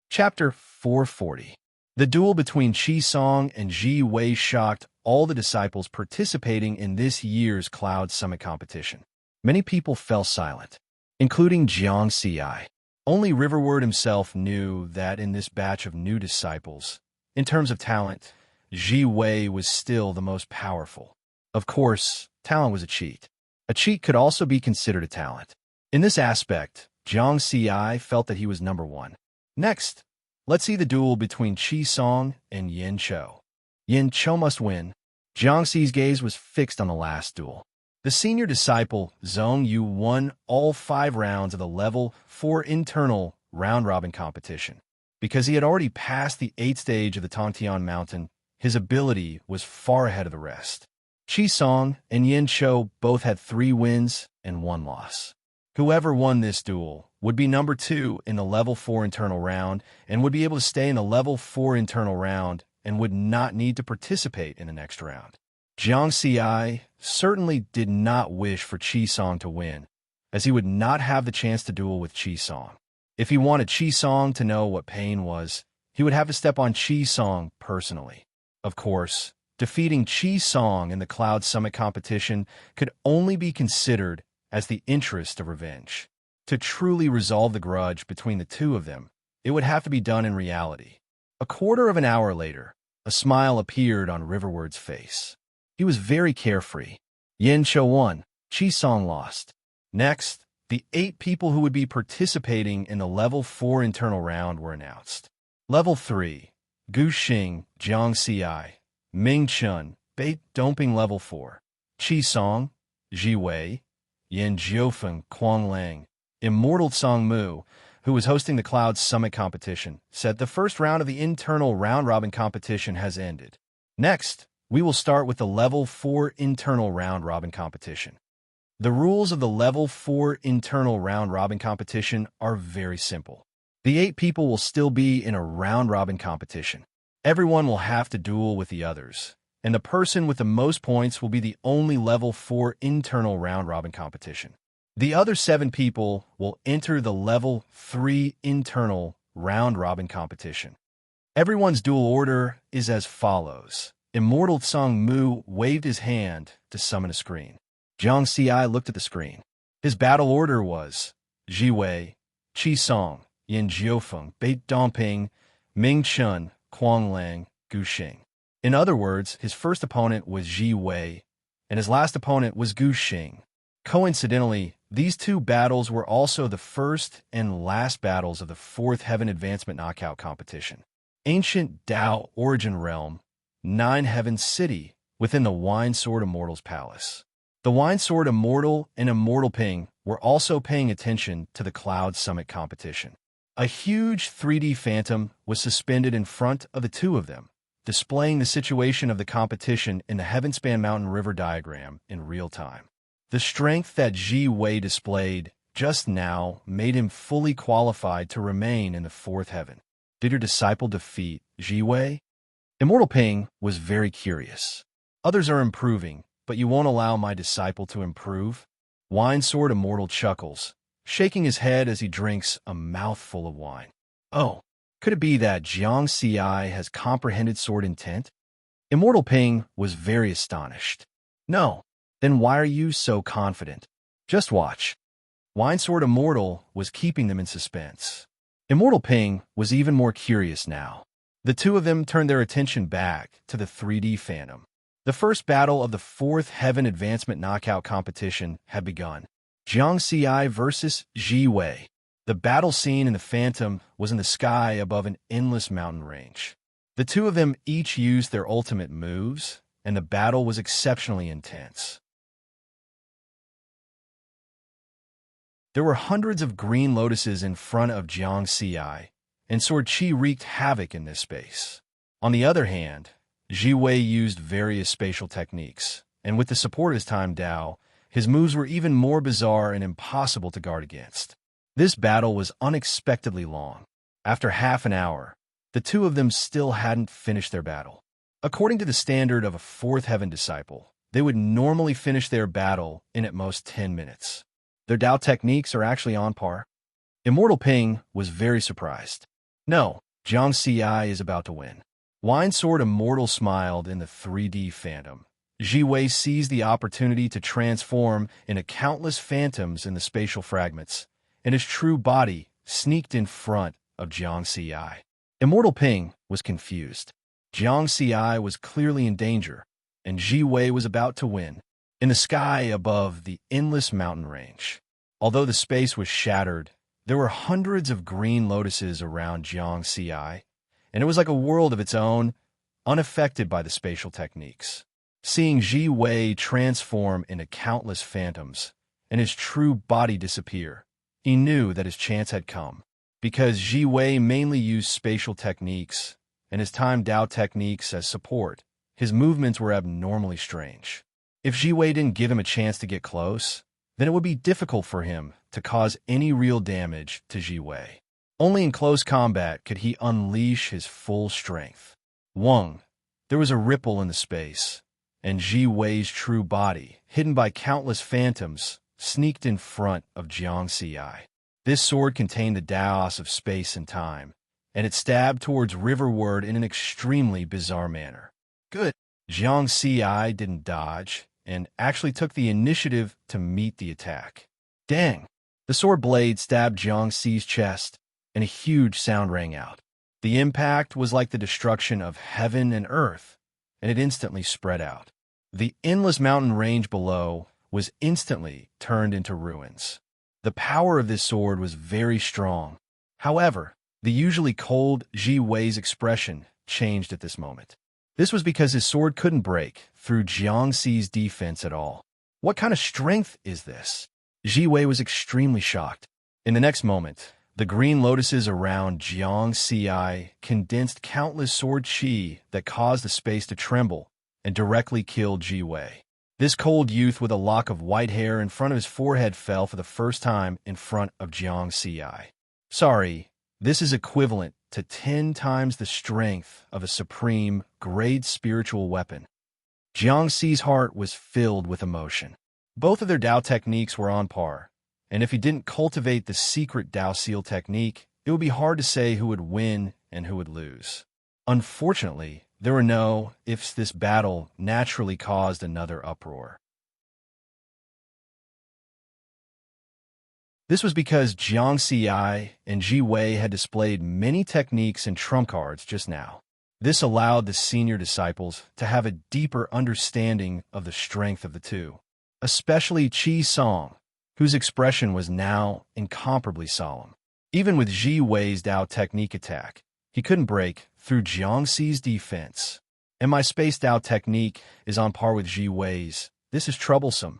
Chapter 440. The duel between Chi Song and Ji Wei shocked all the disciples participating in this year's Cloud Summit competition. Many people fell silent, including Jiang Ci. Only Riverward himself knew that in this batch of new disciples, in terms of talent, Ji Wei was still the most powerful. Of course, talent was a cheat. A cheat could also be considered a talent. In this aspect, Jiang Ci felt that he was number 1. Next, let's see the duel between Chi Song and Yin Cho. Yin Cho must win. Jiang Ci's gaze was fixed on the last duel. The senior disciple, Zhong Yu, won all 5 rounds of the level 4 internal round-robin competition. Because he had already passed the 8th stage of the Tongtian Mountain, his ability was far ahead of the rest. Chi Song and Yin Cho both had 3 wins and 1 loss. Whoever won this duel would be number 2 in the level 4 internal round and would be able to stay in the level 4 internal round and would not need to participate in the next round. Jiang Ci certainly did not wish for Chi Song to win, as he would not have the chance to duel with Chi Song. If he wanted Chi Song to know what pain was, he would have to step on Chi Song personally. Of course, defeating Chi Song in the Cloud Summit competition could only be considered as the interest of revenge. To truly resolve the grudge between the two of them, it would have to be done in reality. A quarter of an hour later, a smile appeared on Riverward's face. He was very carefree. Yin Cho won. Chi Song lost. Next, the 8 people who would be participating in the Level 4 internal round were announced. Level 3, Gu Xing, Jiang Ci, Ming Chun, Bei Doping Level 4, Chi Song, Ji Wei, Yin Jiufeng, Quang Lang. Immortal Song Mu, who was hosting the Cloud Summit competition, said the first round of the internal round-robin competition has ended. Next, we will start with the Level 4 internal round-robin competition. The rules of the Level 4 internal round-robin competition are very simple. The 8 people will still be in a round-robin competition. Everyone will have to duel with the others, and the person with the most points will be the only Level 4 internal round-robin competition. The other 7 people will enter the Level 3 internal round-robin competition. Everyone's duel order is as follows. Immortal Tsung Mu waved his hand to summon a screen. Jiang Ci looked at the screen. His battle order was Ji Wei, Qi Song, Yin Jiufeng, Bai Dongping, Ming Chun, Quang Lang, Gu Xing. In other words, his first opponent was Ji Wei, and his last opponent was Gu Xing. Coincidentally, these two battles were also the first and last battles of the Fourth Heaven Advancement Knockout Competition. Ancient Dao Origin Realm, Nine Heaven City, within the Wine Sword Immortal's Palace. The Wine Sword Immortal and Immortal Ping were also paying attention to the Cloud Summit competition. A huge 3D phantom was suspended in front of the two of them, displaying the situation of the competition in the Heavenspan Mountain River diagram in real time. The strength that Ji Wei displayed just now made him fully qualified to remain in the fourth heaven. Did your disciple defeat Ji Wei? Immortal Ping was very curious. Others are improving, but you won't allow my disciple to improve? Wine Sword Immortal chuckles, shaking his head as he drinks a mouthful of wine. Oh, could it be that Jiang Ci has comprehended sword intent? Immortal Ping was very astonished. No, then why are you so confident? Just watch. Wine Sword Immortal was keeping them in suspense. Immortal Ping was even more curious now. The two of them turned their attention back to the 3D Phantom. The first battle of the Fourth Heaven Advancement Knockout Competition had begun. Jiang Ci versus Ji Wei. The battle scene in the Phantom was in the sky above an endless mountain range. The two of them each used their ultimate moves, and the battle was exceptionally intense. There were hundreds of green lotuses in front of Jiang Ci, and Sword Qi wreaked havoc in this space. On the other hand, Ji Wei used various spatial techniques, and with the support of his Time Dao, his moves were even more bizarre and impossible to guard against. This battle was unexpectedly long. After half an hour, the two of them still hadn't finished their battle. According to the standard of a Fourth Heaven disciple, they would normally finish their battle in at most 10 minutes. Their Dao techniques are actually on par. Immortal Ping was very surprised. No, Jiang Ci is about to win. Wine Sword Immortal smiled in the 3D Phantom. Ji Wei seized the opportunity to transform into countless phantoms in the spatial fragments, and his true body sneaked in front of Jiang Ci. Immortal Ping was confused. Jiang Ci was clearly in danger, and Ji Wei was about to win. In the sky above the endless mountain range, although the space was shattered, there were hundreds of green lotuses around Jiang Ci, and it was like a world of its own, unaffected by the spatial techniques. Seeing Ji Wei transform into countless phantoms and his true body disappear, he knew that his chance had come. Because Ji Wei mainly used spatial techniques and his Time Dao techniques as support, his movements were abnormally strange. If Ji Wei didn't give him a chance to get close, then it would be difficult for him to cause any real damage to Ji Wei. Only in close combat could he unleash his full strength. Wong, there was a ripple in the space, and Ji Wei's true body, hidden by countless phantoms, sneaked in front of Jiang Ci. This sword contained the Daos of space and time, and it stabbed towards riverward in an extremely bizarre manner. Good. Jiang Ci didn't dodge, and actually took the initiative to meet the attack. Dang! The sword blade stabbed Jiang Ci's chest, and a huge sound rang out. The impact was like the destruction of heaven and earth, and it instantly spread out. The endless mountain range below was instantly turned into ruins. The power of this sword was very strong. However, the usually cold Ji Wei's expression changed at this moment. This was because his sword couldn't break through Jiang Ci's defense at all. What kind of strength is this? Ji Wei was extremely shocked. In the next moment, the green lotuses around Jiang Ci condensed countless sword qi that caused the space to tremble and directly killed Ji Wei. This cold youth with a lock of white hair in front of his forehead fell for the first time in front of Jiang Ci. Sorry, this is equivalent to 10 times the strength of a supreme, great spiritual weapon. Jiang Ci's heart was filled with emotion. Both of their Dao techniques were on par, and if he didn't cultivate the secret Dao Seal technique, it would be hard to say who would win and who would lose. Unfortunately, there were no ifs. This battle naturally caused another uproar. This was because Jiang Ziyi and Ji Wei had displayed many techniques and trump cards just now. This allowed the senior disciples to have a deeper understanding of the strength of the two, especially Qi Song, whose expression was now incomparably solemn. Even with Ji Wei's Dao technique attack, he couldn't break through Jiang Zi's defense. And my spaced Dao technique is on par with Ji Wei's. This is troublesome.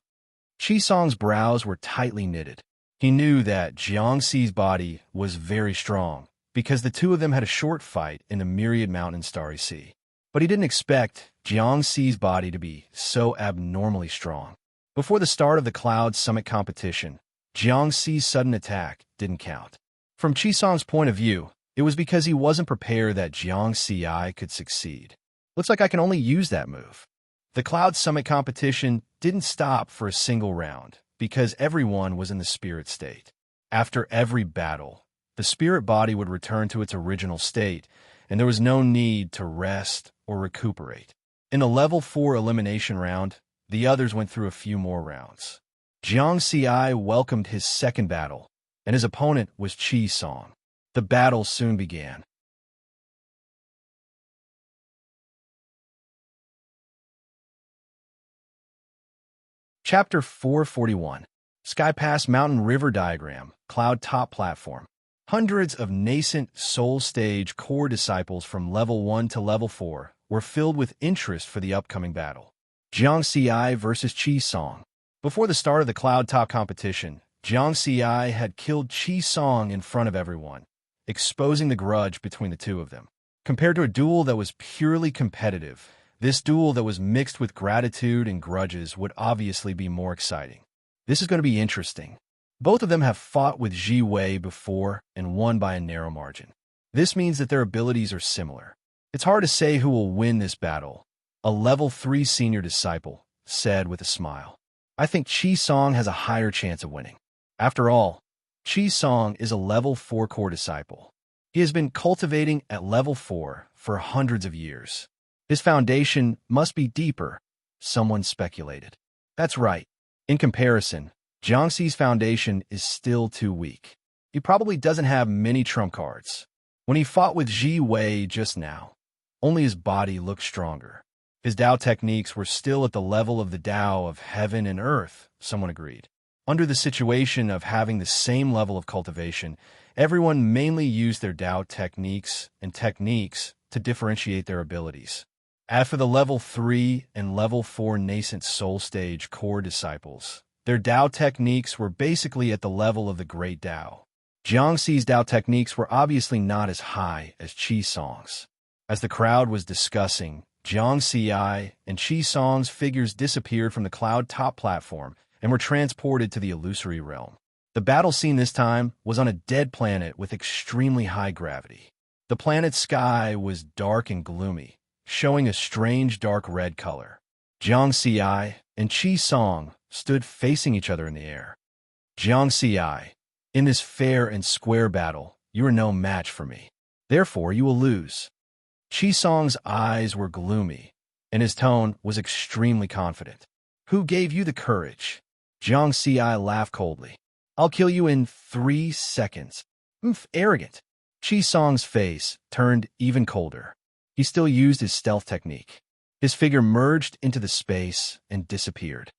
Qi Song's brows were tightly knitted. He knew that Jiang Zi's body was very strong, because the two of them had a short fight in the Myriad Mountain Starry Sea. But he didn't expect Jiang Zi's body to be so abnormally strong. Before the start of the Cloud Summit competition, Jiang Zi's sudden attack didn't count. From Qi Song's point of view, it was because he wasn't prepared that Jiang Ziyi could succeed. Looks like I can only use that move. The Cloud Summit competition didn't stop for a single round, because everyone was in the spirit state. After every battle, the spirit body would return to its original state, and there was no need to rest or recuperate. In the level 4 elimination round, the others went through a few more rounds. Jiang Ziyi welcomed his second battle, and his opponent was Qi Song. The battle soon began. Chapter 441. Sky Pass Mountain River Diagram, Cloud Top Platform. Hundreds of nascent Soul Stage core disciples from level 1 to level 4 were filled with interest for the upcoming battle. Jiang Ziyi versus Qi Song. Before the start of the Cloud Top competition, Jiang Ziyi had killed Qi Song in front of everyone, exposing the grudge between the two of them. Compared to a duel that was purely competitive, this duel that was mixed with gratitude and grudges would obviously be more exciting. This is going to be interesting. Both of them have fought with Ji Wei before and won by a narrow margin. This means that their abilities are similar. It's hard to say who will win this battle, a level 3 senior disciple said with a smile. I think Qi Song has a higher chance of winning. After all, Qi Song is a level 4 core disciple. He has been cultivating at level 4 for hundreds of years. His foundation must be deeper, someone speculated. That's right. In comparison, Jiang Zi's foundation is still too weak. He probably doesn't have many trump cards. When he fought with Ji Wei just now, only his body looked stronger. His Dao techniques were still at the level of the Dao of heaven and earth, someone agreed. Under the situation of having the same level of cultivation, everyone mainly used their Dao techniques to differentiate their abilities. As for the level 3 and level 4 nascent soul stage core disciples, their Dao techniques were basically at the level of the great Dao. Jiang Zi's Dao techniques were obviously not as high as Qi Song's. As the crowd was discussing, Jiang Ziyi and Qi Song's figures disappeared from the cloud top platform and were transported to the illusory realm. The battle scene this time was on a dead planet with extremely high gravity. The planet's sky was dark and gloomy, showing a strange dark red color. Jiang Ziyi and Qi Song stood facing each other in the air. Jiang Ziyi, in this fair and square battle, you are no match for me. Therefore, you will lose. Qi Song's eyes were gloomy, and his tone was extremely confident. Who gave you the courage? Jiang Ziyi laughed coldly. I'll kill you in 3 seconds. Arrogant. Qi Song's face turned even colder. He still used his stealth technique. His figure merged into the space and disappeared.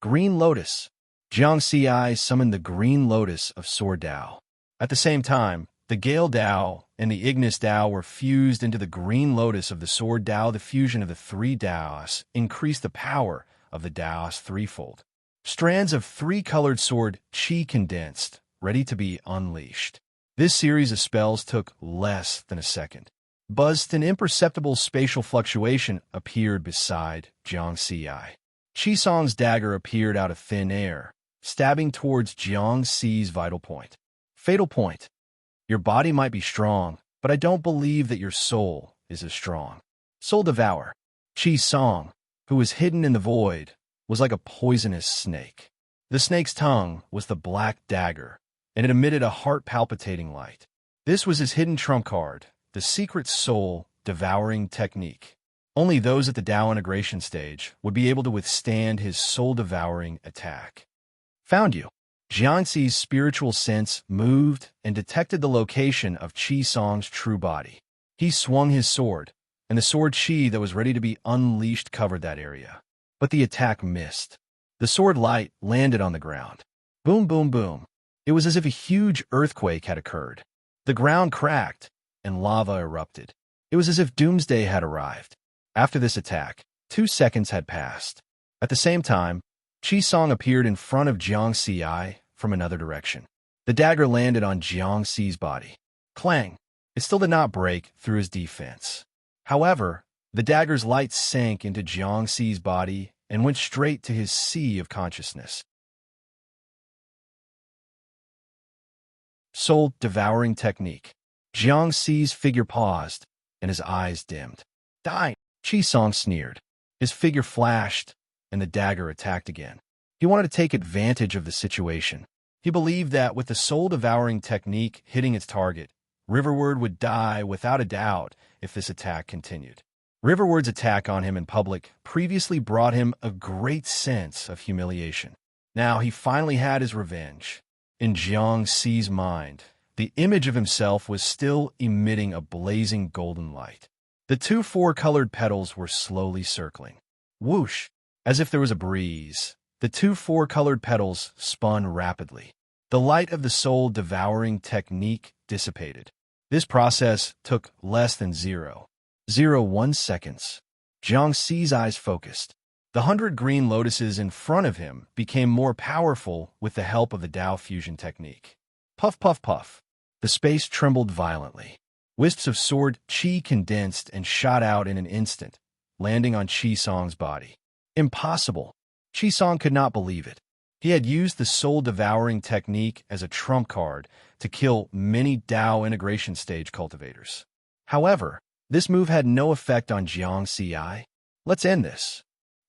Green Lotus. Jiang Ziyi summoned the Green Lotus of Sword Dao. At the same time, the Gale Dao and the Ignis Dao were fused into the Green Lotus of the Sword Dao. The fusion of the 3 Daos increased the power of the Daos threefold. Strands of 3-colored sword Qi condensed, ready to be unleashed. This series of spells took less than a second. Buzzed an imperceptible spatial fluctuation appeared beside Jiang Ziyi. Qi Song's dagger appeared out of thin air, stabbing towards Jiang Zi's vital point. Fatal point. Your body might be strong, but I don't believe that your soul is as strong. Soul Devour. Qi Song, who was hidden in the void, was like a poisonous snake. The snake's tongue was the black dagger, and it emitted a heart-palpitating light. This was his hidden trump card, the secret soul devouring technique. Only those at the Tao integration stage would be able to withstand his soul-devouring attack. Found you. Jiangxi's spiritual sense moved and detected the location of Qi Song's true body. He swung his sword, and the sword Qi that was ready to be unleashed covered that area. But the attack missed. The sword light landed on the ground. Boom, boom, boom. It was as if a huge earthquake had occurred. The ground cracked, and lava erupted. It was as if doomsday had arrived. After this attack, 2 seconds had passed. At the same time, Qi Song appeared in front of Jiang Xi from another direction. The dagger landed on Jiang Xi's body. Clang! It still did not break through his defense. However, the dagger's light sank into Jiang Xi's body and went straight to his sea of consciousness. Soul-devouring technique. Jiang Xi's figure paused, and his eyes dimmed. Die! Qi Song sneered. His figure flashed, and the dagger attacked again. He wanted to take advantage of the situation. He believed that with the soul-devouring technique hitting its target, Riverward would die without a doubt if this attack continued. Riverward's attack on him in public previously brought him a great sense of humiliation. Now he finally had his revenge. In Jiang Xi's mind, the image of himself was still emitting a blazing golden light. The 2 4-colored petals were slowly circling. Whoosh! As if there was a breeze, the 2 4-colored petals spun rapidly. The light of the soul-devouring technique dissipated. This process took less than 0.01 seconds. Jiang Xi's eyes focused. The 100 green lotuses in front of him became more powerful with the help of the Tao fusion technique. Puff, puff, puff. The space trembled violently. Wisps of sword Qi condensed and shot out in an instant, landing on Qi Song's body. Impossible. Qi Song could not believe it. He had used the soul-devouring technique as a trump card to kill many Tao integration stage cultivators. However, this move had no effect on Jiang Xi. Let's end this.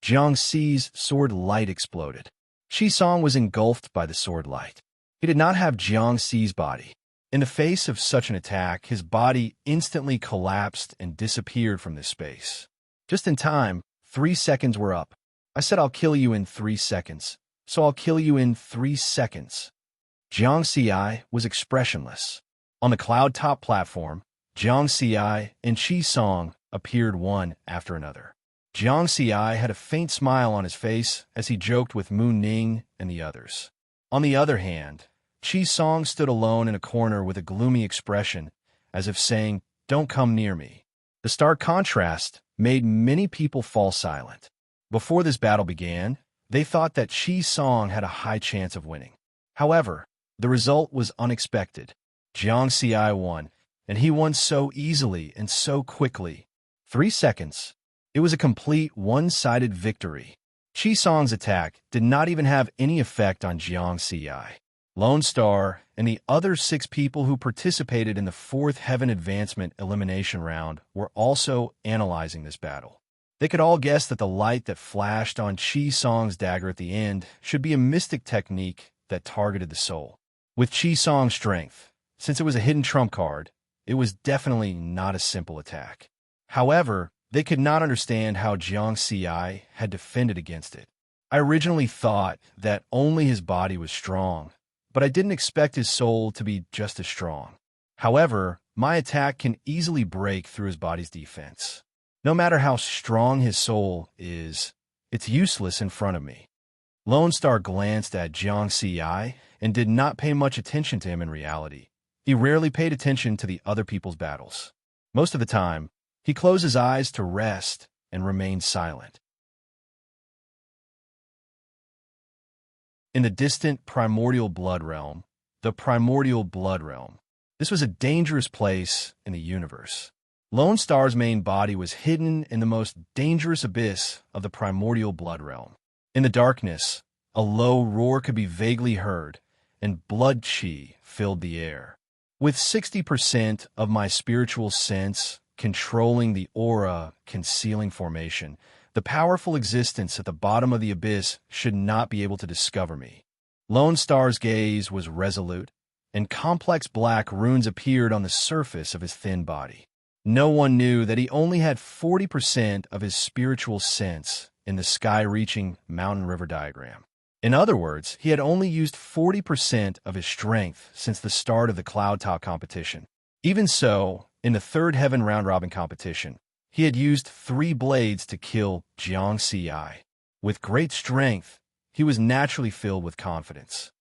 Jiang Xi's sword light exploded. Qi Song was engulfed by the sword light. He did not have Jiang Xi's body. In the face of such an attack, his body instantly collapsed and disappeared from this space. Just in time, 3 seconds were up. I said I'll kill you in 3 seconds, so I'll kill you in 3 seconds. Jiang Xi was expressionless. On the cloud-top platform, Jiang Xi and Qi Song appeared one after another. Jiang Xi had a faint smile on his face as he joked with Mu Ning and the others. On the other hand, Qi Song stood alone in a corner with a gloomy expression, as if saying, "Don't come near me." The stark contrast made many people fall silent. Before this battle began, they thought that Qi Song had a high chance of winning. However, the result was unexpected. Jiang Xi won, and he won so easily and so quickly. 3 seconds. It was a complete one-sided victory. Qi Song's attack did not even have any effect on Jiang Xi. Lone Star and the other 6 people who participated in the 4th Heaven Advancement elimination round were also analyzing this battle. They could all guess that the light that flashed on Qi Song's dagger at the end should be a mystic technique that targeted the soul. With Qi Song's strength, since it was a hidden trump card, it was definitely not a simple attack. However, they could not understand how Jiang Xi had defended against it. I originally thought that only his body was strong, but I didn't expect his soul to be just as strong. However, my attack can easily break through his body's defense. No matter how strong his soul is, it's useless in front of me. Lone Star glanced at Jiang Xi and did not pay much attention to him in reality. He rarely paid attention to the other people's battles. Most of the time, he closed his eyes to rest and remained silent. In the distant primordial blood realm, the primordial blood realm, this was a dangerous place in the universe. Lone Star's main body was hidden in the most dangerous abyss of the primordial blood realm. In the darkness, a low roar could be vaguely heard, and blood chi filled the air. With 60% of my spiritual sense controlling the aura concealing formation, the powerful existence at the bottom of the abyss should not be able to discover me. Lone Star's gaze was resolute, and complex black runes appeared on the surface of his thin body. No one knew that he only had 40% of his spiritual sense in the sky-reaching mountain-river diagram. In other words, he had only used 40% of his strength since the start of the cloud top competition. Even so, in the third heaven round-robin competition, he had used 3 blades to kill Jiang Ci. With great strength, he was naturally filled with confidence.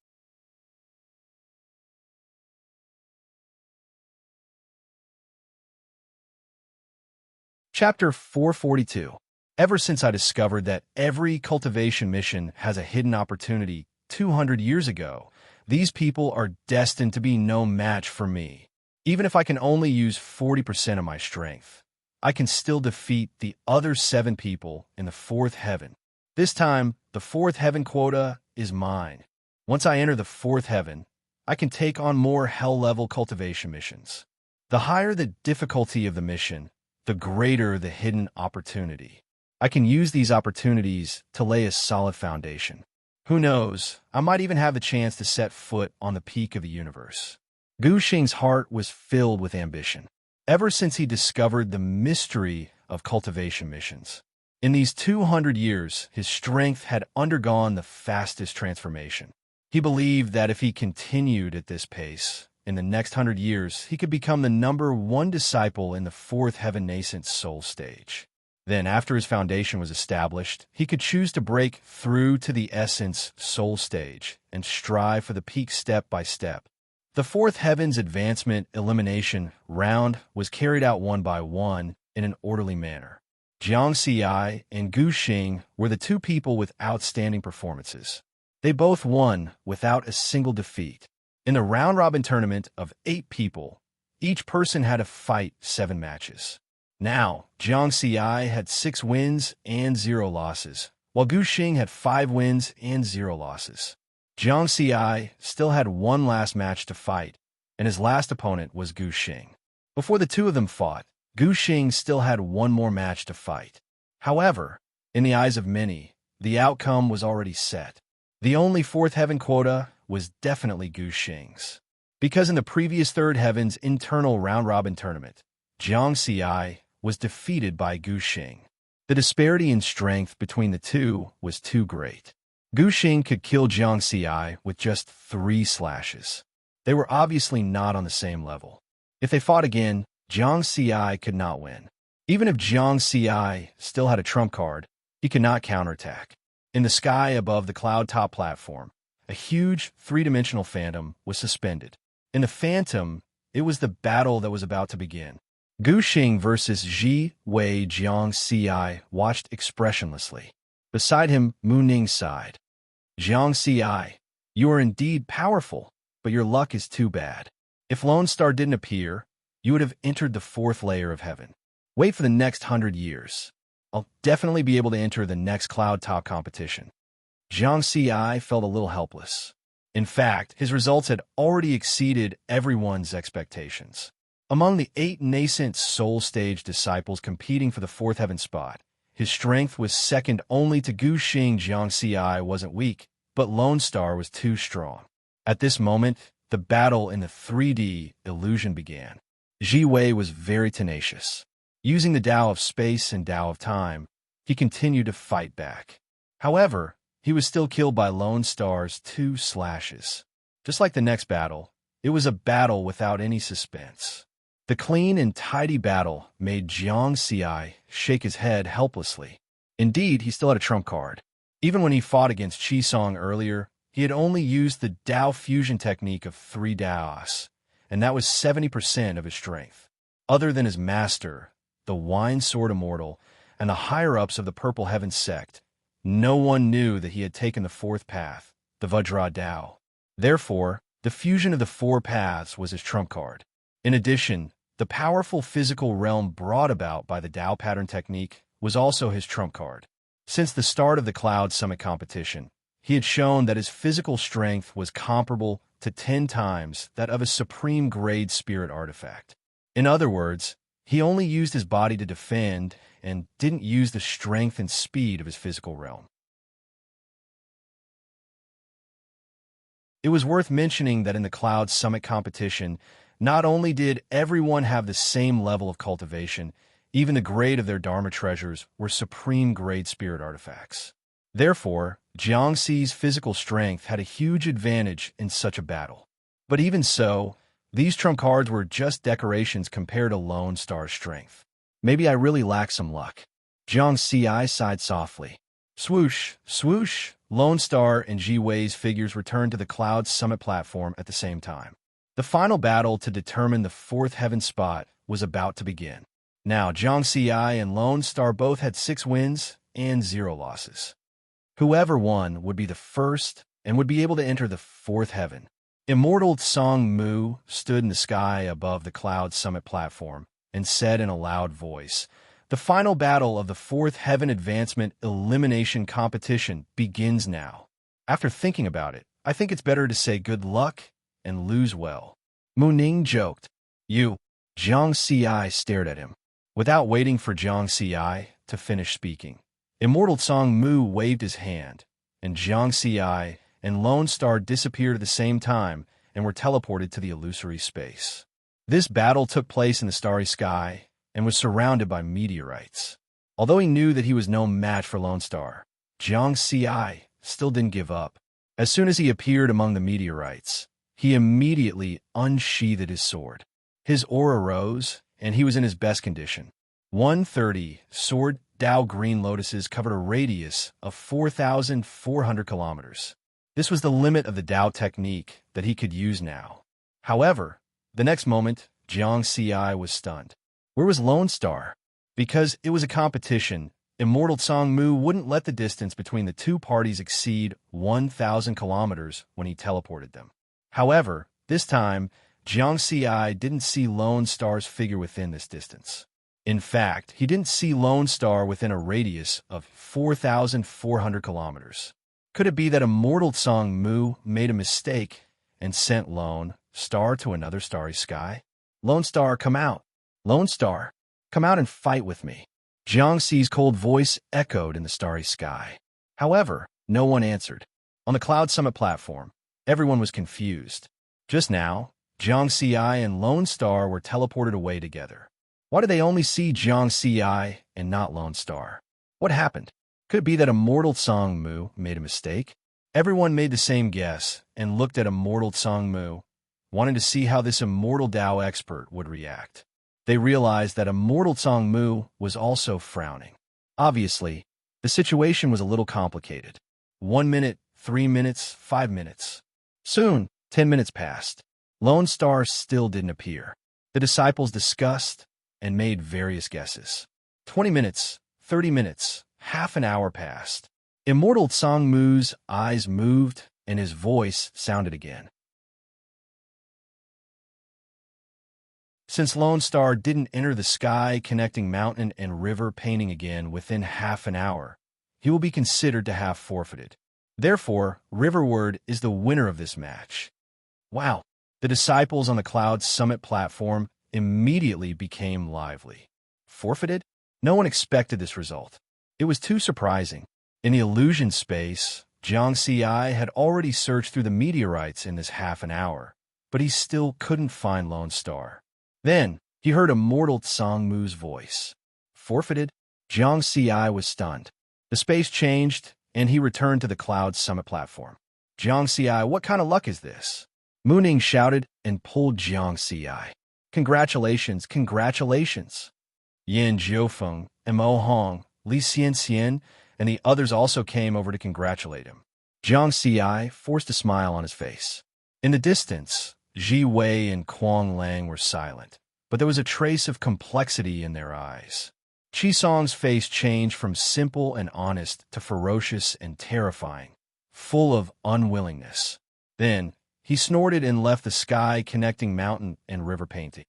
Chapter 442. Ever since I discovered that every cultivation mission has a hidden opportunity 200 years ago, these people are destined to be no match for me. Even if I can only use 40% of my strength, I can still defeat the other 7 people in the 4th heaven. This time, the 4th heaven quota is mine. Once I enter the 4th heaven, I can take on more hell-level cultivation missions. The higher the difficulty of the mission, the greater the hidden opportunity. I can use these opportunities to lay a solid foundation. Who knows, I might even have the chance to set foot on the peak of the universe. Gu Xing's heart was filled with ambition, ever since he discovered the mystery of cultivation missions. In these 200 years, his strength had undergone the fastest transformation. He believed that if he continued at this pace, in the next 100 years, he could become the #1 disciple in the 4th heaven nascent soul stage. Then, after his foundation was established, he could choose to break through to the essence soul stage and strive for the peak step by step. The 4th heaven's advancement elimination round was carried out one by one in an orderly manner. Jiang Ci and Gu Xing were the 2 people with outstanding performances. They both won without a single defeat. In the round-robin tournament of 8 people, each person had to fight 7 matches. Now, Jiang Ci had 6 wins and 0 losses, while Gu Xing had 5 wins and 0 losses. Jiang Ci still had one last match to fight, and his last opponent was Gu Xing. Before the 2 of them fought, Gu Xing still had one more match to fight. However, in the eyes of many, the outcome was already set. The only 4th heaven quota was definitely Gu Xing's. Because in the previous 3rd heaven's internal round-robin tournament, Jiang Ci was defeated by Gu Xing. The disparity in strength between the 2 was too great. Gu Xing could kill Jiang Ci with just 3 slashes. They were obviously not on the same level. If they fought again, Jiang Ci could not win. Even if Jiang Ci still had a trump card, he could not counterattack. In the sky above the cloud top platform, a huge 3-dimensional phantom was suspended. In the phantom, it was the battle that was about to begin. Gu Xing versus Ji Wei. Jiang Ci watched expressionlessly. Beside him, Mu Ning sighed. Jiang Ci, you are indeed powerful, but your luck is too bad. If Lone Star didn't appear, you would have entered the 4th layer of heaven. Wait for the next 100 years. I'll definitely be able to enter the next cloud top competition. Jiang Ci felt a little helpless. In fact, his results had already exceeded everyone's expectations. Among the 8 nascent soul stage disciples competing for the 4th heaven spot, his strength was second only to Gu Xing. Jiang Ci wasn't weak, but Lone Star was too strong. At this moment, the battle in the 3D illusion began. Ji Wei was very tenacious. Using the Tao of space and Tao of time, he continued to fight back. However, he was still killed by Lone Star's 2 slashes. Just like the next battle, it was a battle without any suspense. The clean and tidy battle made Jiang Ci shake his head helplessly. Indeed, he still had a trump card. Even when he fought against Qisong earlier, he had only used the Tao fusion technique of 3 Taos, and that was 70% of his strength. Other than his master, the Wine Sword Immortal, and the higher-ups of the Purple Heaven sect, no one knew that he had taken the 4th path, the Vajra Tao. Therefore, the fusion of the 4 paths was his trump card. In addition, the powerful physical realm brought about by the Tao pattern technique was also his trump card. Since the start of the Cloud Summit competition, he had shown that his physical strength was comparable to 10 times that of a supreme grade spirit artifact. In other words, he only used his body to defend and didn't use the strength and speed of his physical realm. It was worth mentioning that in the Cloud Summit competition, Not only did everyone have the same level of cultivation, even the grade of their Dharma treasures were supreme-grade spirit artifacts. Therefore, Jiangxi's physical strength had a huge advantage in such a battle. But even so, these trump cards were just decorations compared to Lone Star's strength. Maybe I really lack some luck. Jiangxi sighed softly. Swoosh, swoosh, Lone Star and Ji Wei's figures returned to the Cloud's summit platform at the same time. The final battle to determine the fourth heaven spot was about to begin. Now, Jiangxi and Lone Star both had 6 wins and 0 losses. Whoever won would be the first and would be able to enter the fourth heaven. Immortal Song Mu stood in the sky above the Cloud's summit platform and said in a loud voice, "The final battle of the fourth heaven advancement elimination competition begins now." After thinking about it, I think it's better to say good luck and lose well. Mu Ning joked. You. Jiang Ci stared at him. Without waiting for Jiang Ci to finish speaking, Immortal Song Mu waved his hand, and Jiang Ci and Lone Star disappeared at the same time and were teleported to the illusory space. This battle took place in the starry sky and was surrounded by meteorites. Although he knew that he was no match for Lone Star, Jiang Ci still didn't give up. As soon as he appeared among the meteorites, he immediately unsheathed his sword. His aura rose, and he was in his best condition. 130 sword Dao green lotuses covered a radius of 4,400 kilometers. This was the limit of the Dao technique that he could use now. However, the next moment, Jiang Ci was stunned. Where was Lone Star? Because it was a competition, Immortal Song Mu wouldn't let the distance between the two parties exceed 1,000 kilometers when he teleported them. However, this time, Jiang Ci didn't see Lone Star's figure within this distance. In fact, he didn't see Lone Star within a radius of 4,400 kilometers. Could it be that Immortal Song Mu made a mistake and sent Lone Star to another starry sky? Lone Star, come out. Lone Star, come out and fight with me. Jiang Ci's cold voice echoed in the starry sky. However, no one answered. On the Cloud Summit platform, everyone was confused. Just now, Jiang Ci and Lone Star were teleported away together. Why did they only see Jiang Ci and not Lone Star? What happened? Could it be that Immortal Song Mu made a mistake? Everyone made the same guess and looked at Immortal Song Mu, wanting to see how this Immortal Dao expert would react. They realized that Immortal Song Mu was also frowning. Obviously, the situation was a little complicated. 1 minute, 3 minutes, 5 minutes. Soon, 10 minutes passed. Lone Star still didn't appear. The disciples discussed and made various guesses. 20 minutes, 30 minutes, half an hour passed. Immortal Song Mu's eyes moved and his voice sounded again. Since Lone Star didn't enter the sky connecting mountain and river painting again within half an hour, he will be considered to have forfeited. Therefore, Riverward is the winner of this match. Wow! The disciples on the Cloud Summit platform immediately became lively. Forfeited? No one expected this result. It was too surprising. In the illusion space, Jiang Ci had already searched through the meteorites in this half an hour, but he still couldn't find Lone Star. Then, he heard Immortal Song Mu's voice. Forfeited? Jiang Ci was stunned. The space changed, and he returned to the Cloud Summit platform. Jiang Ci, what kind of luck is this? Mu Ning shouted and pulled Jiang Ci. Congratulations, congratulations. Yin Jiufeng, Mo Hong, Li Xianxian, and the others also came over to congratulate him. Jiang Ci forced a smile on his face. In the distance, Ji Wei and Kuang Lang were silent, but there was a trace of complexity in their eyes. Qi Song's face changed from simple and honest to ferocious and terrifying, full of unwillingness. Then, he snorted and left the sky connecting mountain and river painting.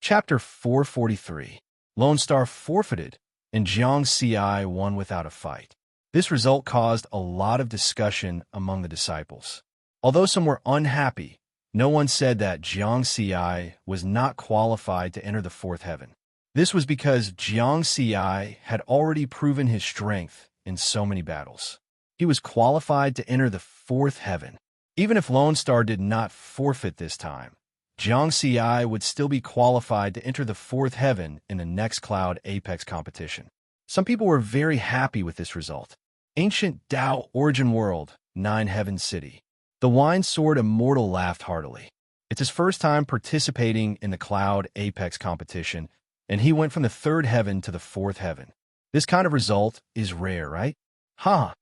Chapter 443. Lone Star forfeited, and Jiang Ci won without a fight. This result caused a lot of discussion among the disciples. Although some were unhappy, no one said that Jiang Ci was not qualified to enter the fourth heaven. This was because Jiang Ci had already proven his strength in so many battles. he was qualified to enter the fourth heaven. Even if Lone Star did not forfeit this time, Jiang Ci would still be qualified to enter the fourth heaven in the next Cloud Apex competition. Some people were very happy with this result. Ancient Tao Origin World, 9 Heaven City. The Wine Sword Immortal laughed heartily. It's his first time participating in the Cloud Apex competition, and he went from the third heaven to the fourth heaven. This kind of result is rare, right? Huh.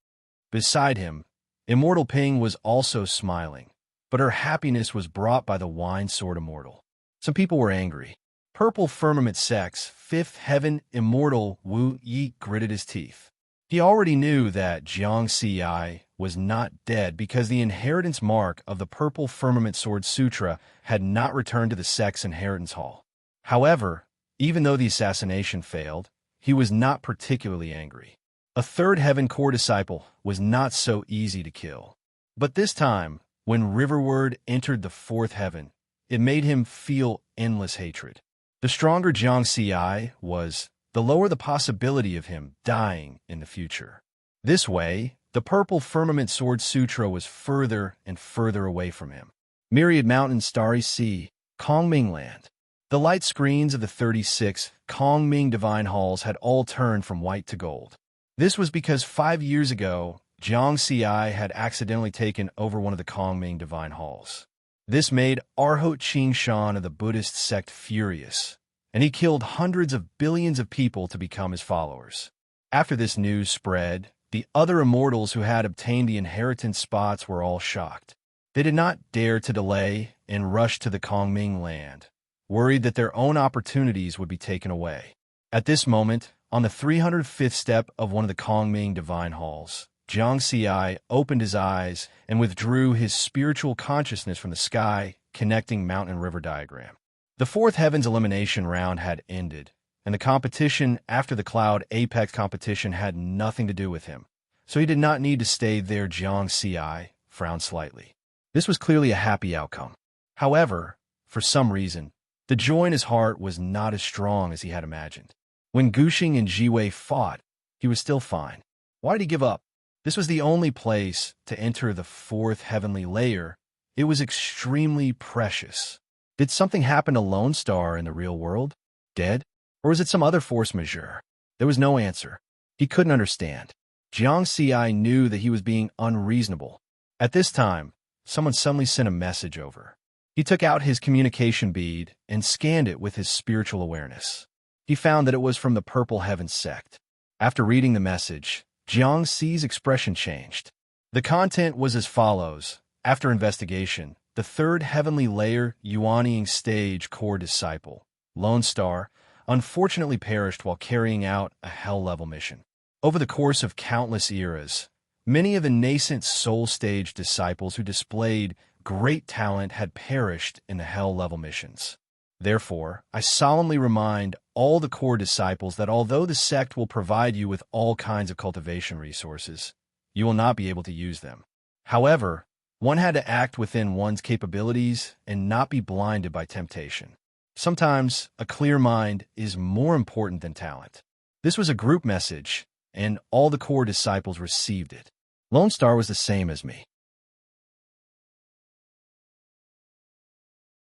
Beside him, Immortal Ping was also smiling, but her happiness was brought by the Wine Sword Immortal. Some people were angry. Purple Firmament Sex, fifth heaven Immortal Wu Yi gritted his teeth. He already knew that Jiang Ci was not dead because the inheritance mark of the Purple Firmament Sword Sutra had not returned to the Sex Inheritance Hall. However, even though the assassination failed, he was not particularly angry. A third heaven core disciple was not so easy to kill. But this time, when Riverward entered the fourth heaven, it made him feel endless hatred. The stronger Jiang Ci was, the lower the possibility of him dying in the future. This way, the Purple Firmament Sword Sutra was further and further away from him. Myriad Mountain, Starry Sea, Kongming Land. The light screens of the 36 Kongming Divine Halls had all turned from white to gold. This was because 5 years ago, Jiang Ci had accidentally taken over one of the Kongming Divine Halls. This made Arhot Qingshan of the Buddhist sect furious, and he killed hundreds of billions of people to become his followers. After this news spread, the other immortals who had obtained the inheritance spots were all shocked. They did not dare to delay and rush to the Kongming land, worried that their own opportunities would be taken away. At this moment, on the 305th step of one of the Kongming Divine Halls, Jiang Ci opened his eyes and withdrew his spiritual consciousness from the sky, connecting mountain river diagram. The fourth heaven's elimination round had ended, and the competition after the Cloud Apex competition had nothing to do with him, so he did not need to stay there. Jiang Ci frowned slightly. This was clearly a happy outcome. However, for some reason, the joy in his heart was not as strong as he had imagined. When Guxing and Jiwei fought, he was still fine. Why did he give up? This was the only place to enter the fourth heavenly layer. It was extremely precious. Did something happen to Lone Star in the real world? Dead? Or was it some other force majeure? There was no answer. He couldn't understand. Jiang Ci knew that he was being unreasonable. At this time, someone suddenly sent a message over. He took out his communication bead and scanned it with his spiritual awareness. He found that it was from the Purple Heaven sect. After reading the message, Jiang Ci's expression changed. The content was as follows. After investigation, the third heavenly layer Yuanying stage core disciple, Lone Star, unfortunately perished while carrying out a hell-level mission. Over the course of countless eras, many of the nascent soul stage disciples who displayed great talent had perished in the hell-level missions. Therefore, I solemnly remind all the core disciples that although the sect will provide you with all kinds of cultivation resources, you will not be able to use them. However, one had to act within one's capabilities and not be blinded by temptation. Sometimes, a clear mind is more important than talent. This was a group message, and all the core disciples received it. Lone Star was the same as me.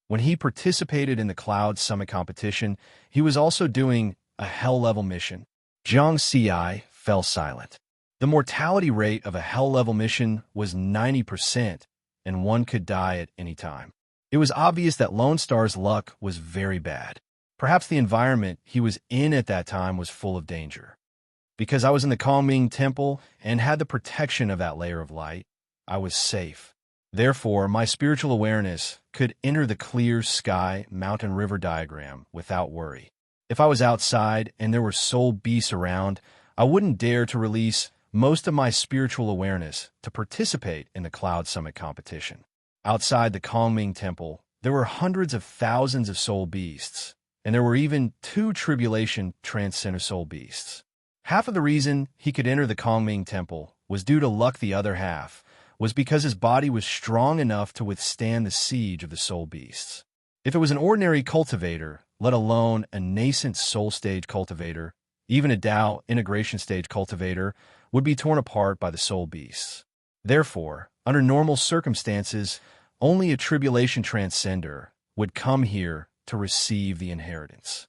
When he participated in the Cloud Summit competition, he was also doing a hell-level mission. Jiang Ci fell silent. The mortality rate of a hell-level mission was 90%, and one could die at any time. It was obvious that Lone Star's luck was very bad. Perhaps the environment he was in at that time was full of danger. Because I was in the Kongming Temple and had the protection of that layer of light, I was safe. Therefore, my spiritual awareness could enter the clear sky mountain river diagram without worry. If I was outside and there were soul beasts around, I wouldn't dare to release most of my spiritual awareness to participate in the Cloud Summit competition. Outside the Kongming Temple, there were hundreds of thousands of soul beasts, and there were even 2 tribulation transcender soul beasts. Half of the reason he could enter the Kongming Temple was due to luck. The other half was because his body was strong enough to withstand the siege of the soul beasts. If it was an ordinary cultivator, let alone a nascent soul stage cultivator, even a Tao integration stage cultivator, would be torn apart by the soul beasts. Therefore, under normal circumstances, only a tribulation transcender would come here to receive the inheritance.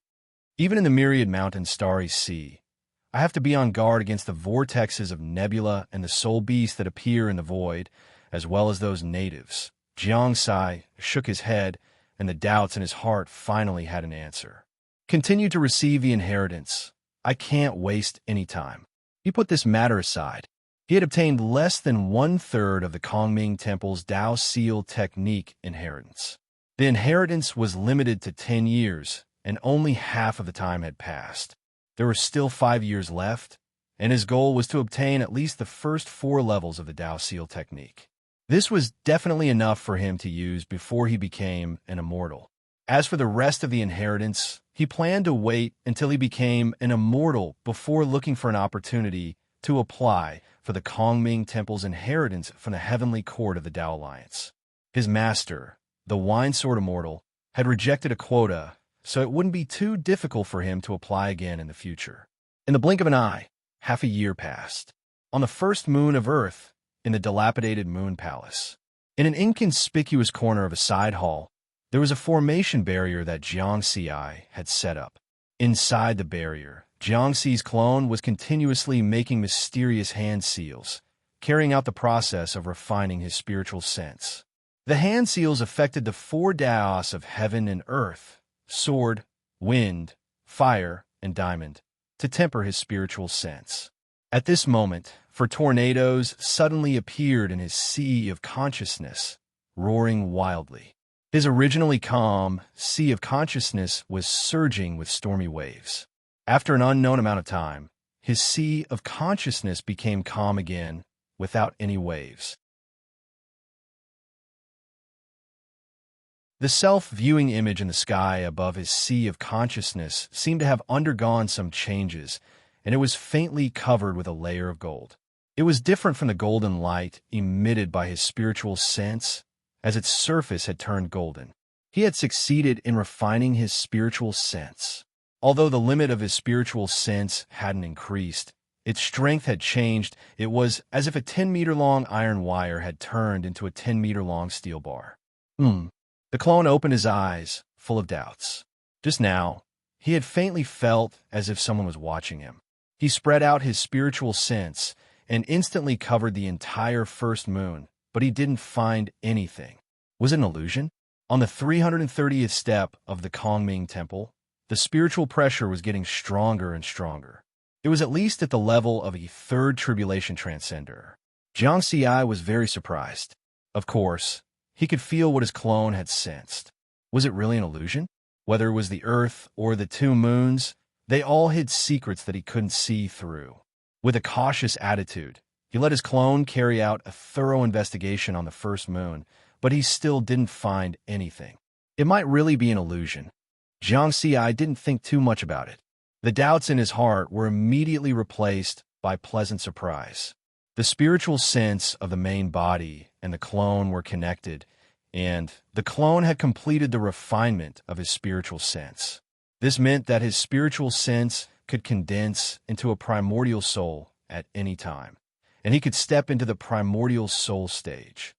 Even in the myriad mountain starry sea, I have to be on guard against the vortexes of nebula and the soul beasts that appear in the void, as well as those natives. Jiang Sai shook his head, and the doubts in his heart finally had an answer. Continue to receive the inheritance. I can't waste any time. He put this matter aside. He had obtained less than 1/3 of the Kongming Temple's Dao Seal Technique inheritance. The inheritance was limited to 10 years, and only half of the time had passed. There were still 5 years left, and his goal was to obtain at least the first 4 levels of the Dao Seal Technique. This was definitely enough for him to use before he became an immortal. As for the rest of the inheritance, he planned to wait until he became an immortal before looking for an opportunity to apply for the Kongming Temple's inheritance from the heavenly court of the Dao Alliance. His master, the Wine Sword Immortal, had rejected a quota, so it wouldn't be too difficult for him to apply again in the future. In the blink of an eye, half a year passed. On the first moon of Earth, in the dilapidated Moon Palace, in an inconspicuous corner of a side hall, there was a formation barrier that Jiang Xi had set up. Inside the barrier, Jiang Xi's clone was continuously making mysterious hand seals, carrying out the process of refining his spiritual sense. The hand seals affected the 4 Daos of heaven and earth, sword, wind, fire, and diamond, to temper his spiritual sense. At this moment, for tornadoes suddenly appeared in his sea of consciousness, roaring wildly. His originally calm sea of consciousness was surging with stormy waves. After an unknown amount of time, his sea of consciousness became calm again, without any waves. The self-viewing image in the sky above his sea of consciousness seemed to have undergone some changes, and it was faintly covered with a layer of gold. It was different from the golden light emitted by his spiritual sense, as its surface had turned golden. He had succeeded in refining his spiritual sense. Although the limit of his spiritual sense hadn't increased, its strength had changed. It was as if a 10-meter-long iron wire had turned into a 10-meter-long steel bar. The clone opened his eyes, full of doubts. Just now, he had faintly felt as if someone was watching him. He spread out his spiritual sense and instantly covered the entire first moon, but he didn't find anything. Was it an illusion? On the 330th step of the Kongming Temple, the spiritual pressure was getting stronger and stronger. It was at least at the level of a 3rd tribulation transcender. Jiang Xi was very surprised. Of course, he could feel what his clone had sensed. Was it really an illusion? Whether it was the Earth or the 2 moons, they all hid secrets that he couldn't see through. With a cautious attitude, he let his clone carry out a thorough investigation on the first moon, but he still didn't find anything. It might really be an illusion. Jiang Xi didn't think too much about it. The doubts in his heart were immediately replaced by pleasant surprise. The spiritual sense of the main body and the clone were connected, and the clone had completed the refinement of his spiritual sense. This meant that his spiritual sense could condense into a primordial soul at any time, and he could step into the primordial soul stage.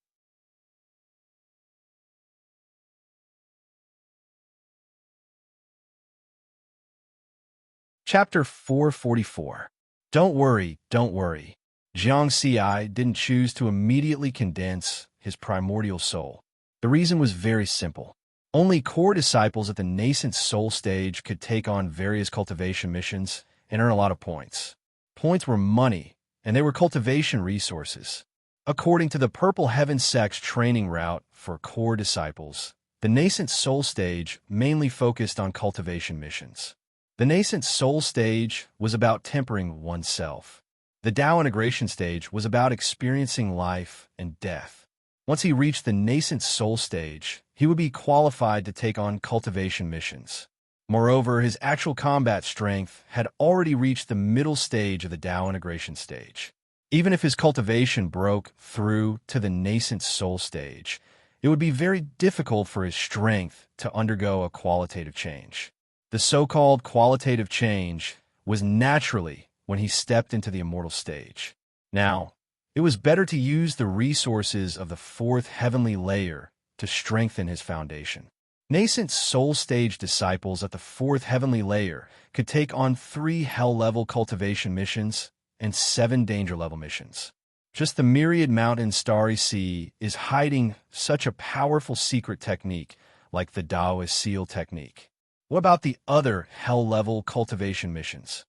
Chapter 444. Don't worry, don't worry. Jiang Xi didn't choose to immediately condense his primordial soul. The reason was very simple. Only core disciples at the nascent soul stage could take on various cultivation missions and earn a lot of points. Points were money, and they were cultivation resources. According to the Purple Heaven Sect's training route for core disciples, the nascent soul stage mainly focused on cultivation missions. The nascent soul stage was about tempering oneself. The Tao integration stage was about experiencing life and death. Once he reached the nascent soul stage, he would be qualified to take on cultivation missions. Moreover, his actual combat strength had already reached the middle stage of the Tao integration stage. Even if his cultivation broke through to the nascent soul stage, it would be very difficult for his strength to undergo a qualitative change. The so-called qualitative change was naturally when he stepped into the immortal stage. Now, it was better to use the resources of the fourth heavenly layer to strengthen his foundation. Nascent soul stage disciples at the fourth heavenly layer could take on 3 hell-level cultivation missions and 7 danger-level missions. Just the myriad mountain starry sea is hiding such a powerful secret technique like the Taoist seal technique. What about the other hell-level cultivation missions?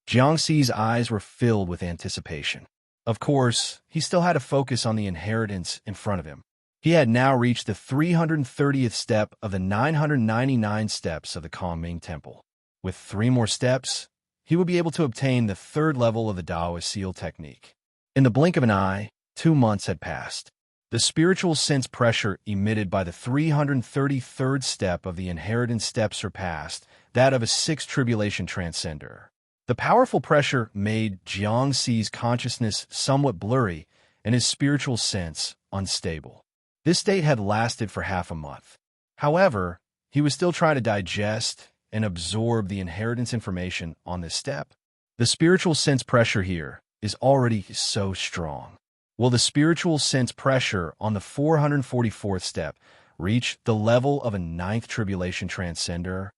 Jiangxi's eyes were filled with anticipation. Of course, he still had to focus on the inheritance in front of him. He had now reached the 330th step of the 999 steps of the Kunming Temple. With 3 more steps, he would be able to obtain the 3rd level of the Taoist seal technique. In the blink of an eye, 2 months had passed. The spiritual sense pressure emitted by the 333rd step of the inheritance step surpassed that of a 6th tribulation transcender. The powerful pressure made Jiangxi's consciousness somewhat blurry and his spiritual sense unstable. This state had lasted for half a month. However, he was still trying to digest and absorb the inheritance information on this step. The spiritual sense pressure here is already so strong. Will the spiritual sense pressure on the 444th step reach the level of a 9th tribulation transcender?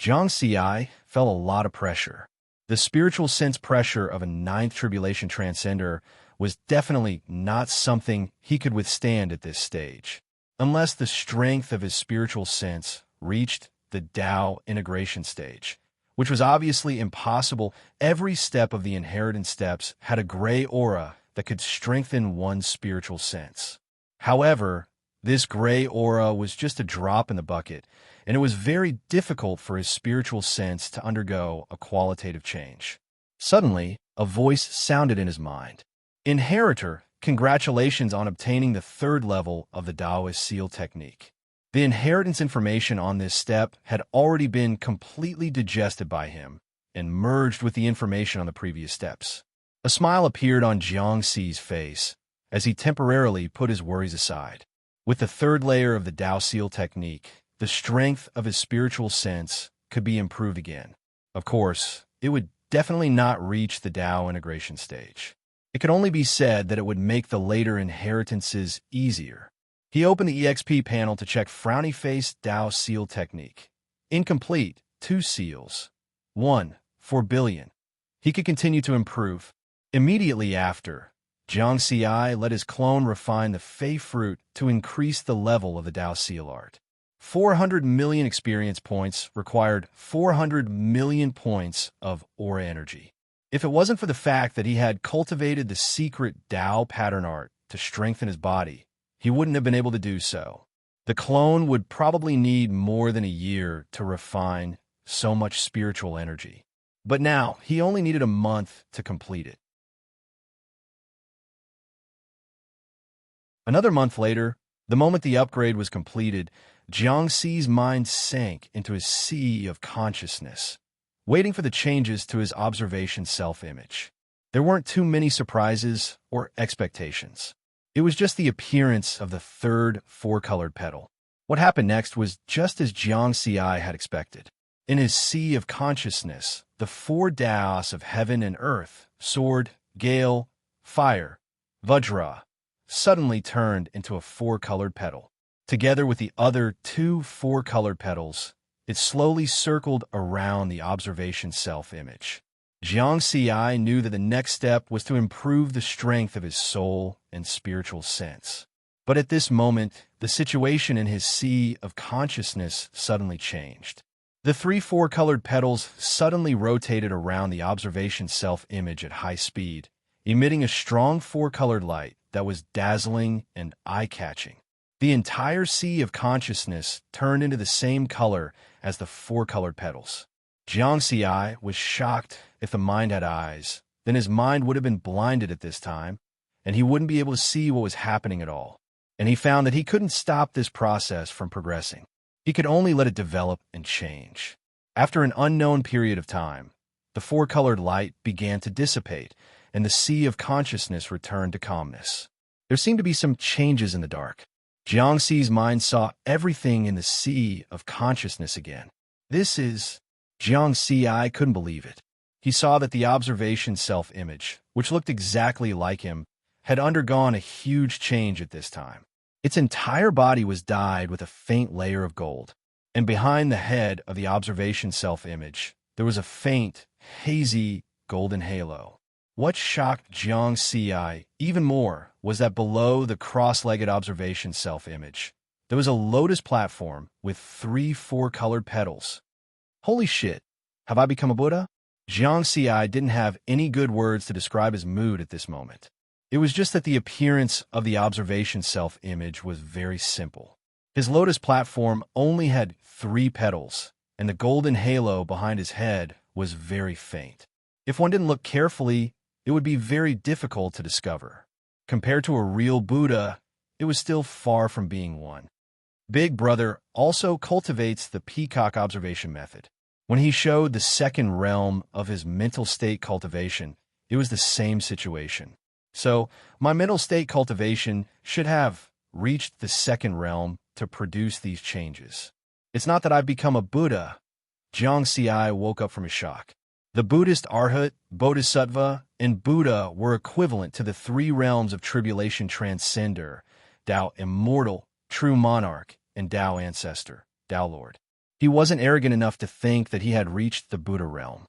Jiangxi felt a lot of pressure. The spiritual sense pressure of a 9th tribulation transcender was definitely not something he could withstand at this stage. Unless the strength of his spiritual sense reached the Tao integration stage, which was obviously impossible. Every step of the inheritance steps had a gray aura that could strengthen one's spiritual sense. However, this gray aura was just a drop in the bucket, and it was very difficult for his spiritual sense to undergo a qualitative change. Suddenly, a voice sounded in his mind. Inheritor, congratulations on obtaining the 3rd level of the Taoist seal technique. The inheritance information on this step had already been completely digested by him and merged with the information on the previous steps. A smile appeared on Jiangxi's face as he temporarily put his worries aside. With the 3rd layer of the Tao seal technique, the strength of his spiritual sense could be improved again. Of course, it would definitely not reach the Tao integration stage. It could only be said that it would make the later inheritances easier. He opened the EXP panel to check frowny face Tao seal technique. Incomplete, 2 seals. 1, 4 billion. He could continue to improve. Immediately after, Jiangxi let his clone refine the Fei fruit to increase the level of the Tao seal art. 400 million experience points required 400 million points of aura energy. If it wasn't for the fact that he had cultivated the secret Tao pattern art to strengthen his body, he wouldn't have been able to do so. The clone would probably need more than a year to refine so much spiritual energy. But now, he only needed a month to complete it. Another month later, the moment the upgrade was completed, Jiangxi's mind sank into a sea of consciousness, waiting for the changes to his observation self-image. There weren't too many surprises or expectations. It was just the appearance of the 3rd 4-colored petal. What happened next was just as Jiangxi had expected. In his sea of consciousness, the 4 Taos of heaven and earth, sword, gale, fire, vajra, suddenly turned into a 4-colored petal. Together with the other 2 4-colored petals, it slowly circled around the observation self-image. Jiangxi knew that the next step was to improve the strength of his soul and spiritual sense. But at this moment, the situation in his sea of consciousness suddenly changed. The 3 4-colored petals suddenly rotated around the observation self-image at high speed, emitting a strong 4-colored light that was dazzling and eye-catching. The entire sea of consciousness turned into the same color as the 4-colored petals. Jiangxi was shocked. If the mind had eyes, then his mind would have been blinded at this time, and he wouldn't be able to see what was happening at all. And he found that he couldn't stop this process from progressing. He could only let it develop and change. After an unknown period of time, the 4-colored light began to dissipate, and the sea of consciousness returned to calmness. There seemed to be some changes in the dark. Jiangxi's mind saw everything in the sea of consciousness again. Jiangxi couldn't believe it. he saw that the observation self-image, which looked exactly like him, had undergone a huge change at this time. Its entire body was dyed with a faint layer of gold, and behind the head of the observation self-image, there was a faint, hazy, golden halo. What shocked Jiang Ci even more was that below the cross-legged observation self-image, there was a lotus platform with 3 4-colored petals. Holy shit, have I become a Buddha? Jiang Ci didn't have any good words to describe his mood at this moment. It was just that the appearance of the observation self-image was very simple. His lotus platform only had 3 petals, and the golden halo behind his head was very faint. If one didn't look carefully, it would be very difficult to discover. Compared to a real Buddha, it was still far from being one. Big Brother also cultivates the peacock observation method. When he showed the second realm of his mental state cultivation, it was the same situation. So, my mental state cultivation should have reached the second realm to produce these changes. It's not that I've become a Buddha. Jiang Ci woke up from his shock. The Buddhist Arhat, Bodhisattva, and Buddha were equivalent to the 3 realms of tribulation transcender, Tao immortal, true monarch, and Tao ancestor, Tao Lord. He wasn't arrogant enough to think that he had reached the Buddha realm.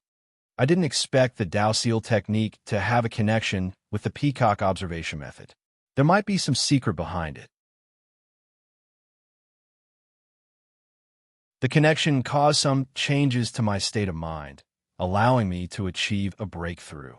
I didn't expect the Tao Seal technique to have a connection with the peacock observation method. There might be some secret behind it. The connection caused some changes to my state of mind, allowing me to achieve a breakthrough.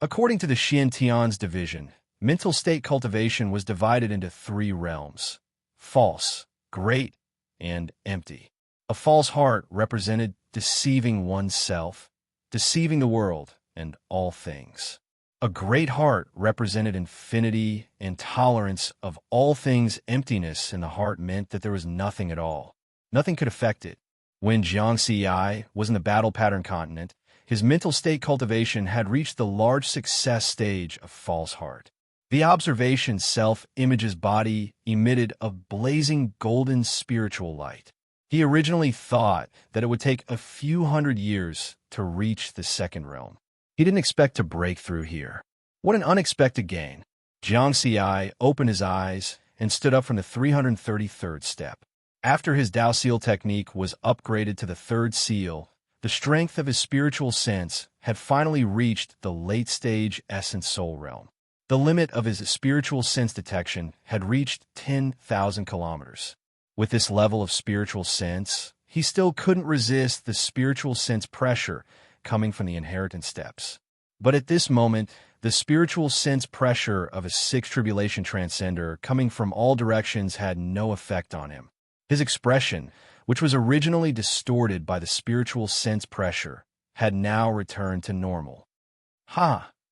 According to the Xiantian's division, mental state cultivation was divided into 3 realms: false, great, and empty. A false heart represented deceiving oneself, deceiving the world, and all things. A great heart represented infinity and tolerance of all things. Emptiness in the heart meant that there was nothing at all. Nothing could affect it. When Jiang Ci was in the battle pattern continent, his mental state cultivation had reached the large success stage of false heart. The observation self-image's body emitted a blazing golden spiritual light. He originally thought that it would take a few hundred years to reach the second realm. He didn't expect to break through here. What an unexpected gain. Jiang Ci opened his eyes and stood up from the 333rd step. After his Tao Seal technique was upgraded to the 3rd seal, the strength of his spiritual sense had finally reached the late-stage essence soul realm. The limit of his spiritual sense detection had reached 10,000 kilometers. With this level of spiritual sense, he still couldn't resist the spiritual sense pressure coming from the inheritance steps. But at this moment, the spiritual sense pressure of a 6th tribulation transcender coming from all directions had no effect on him. His expression, which was originally distorted by the spiritual sense pressure, had now returned to normal.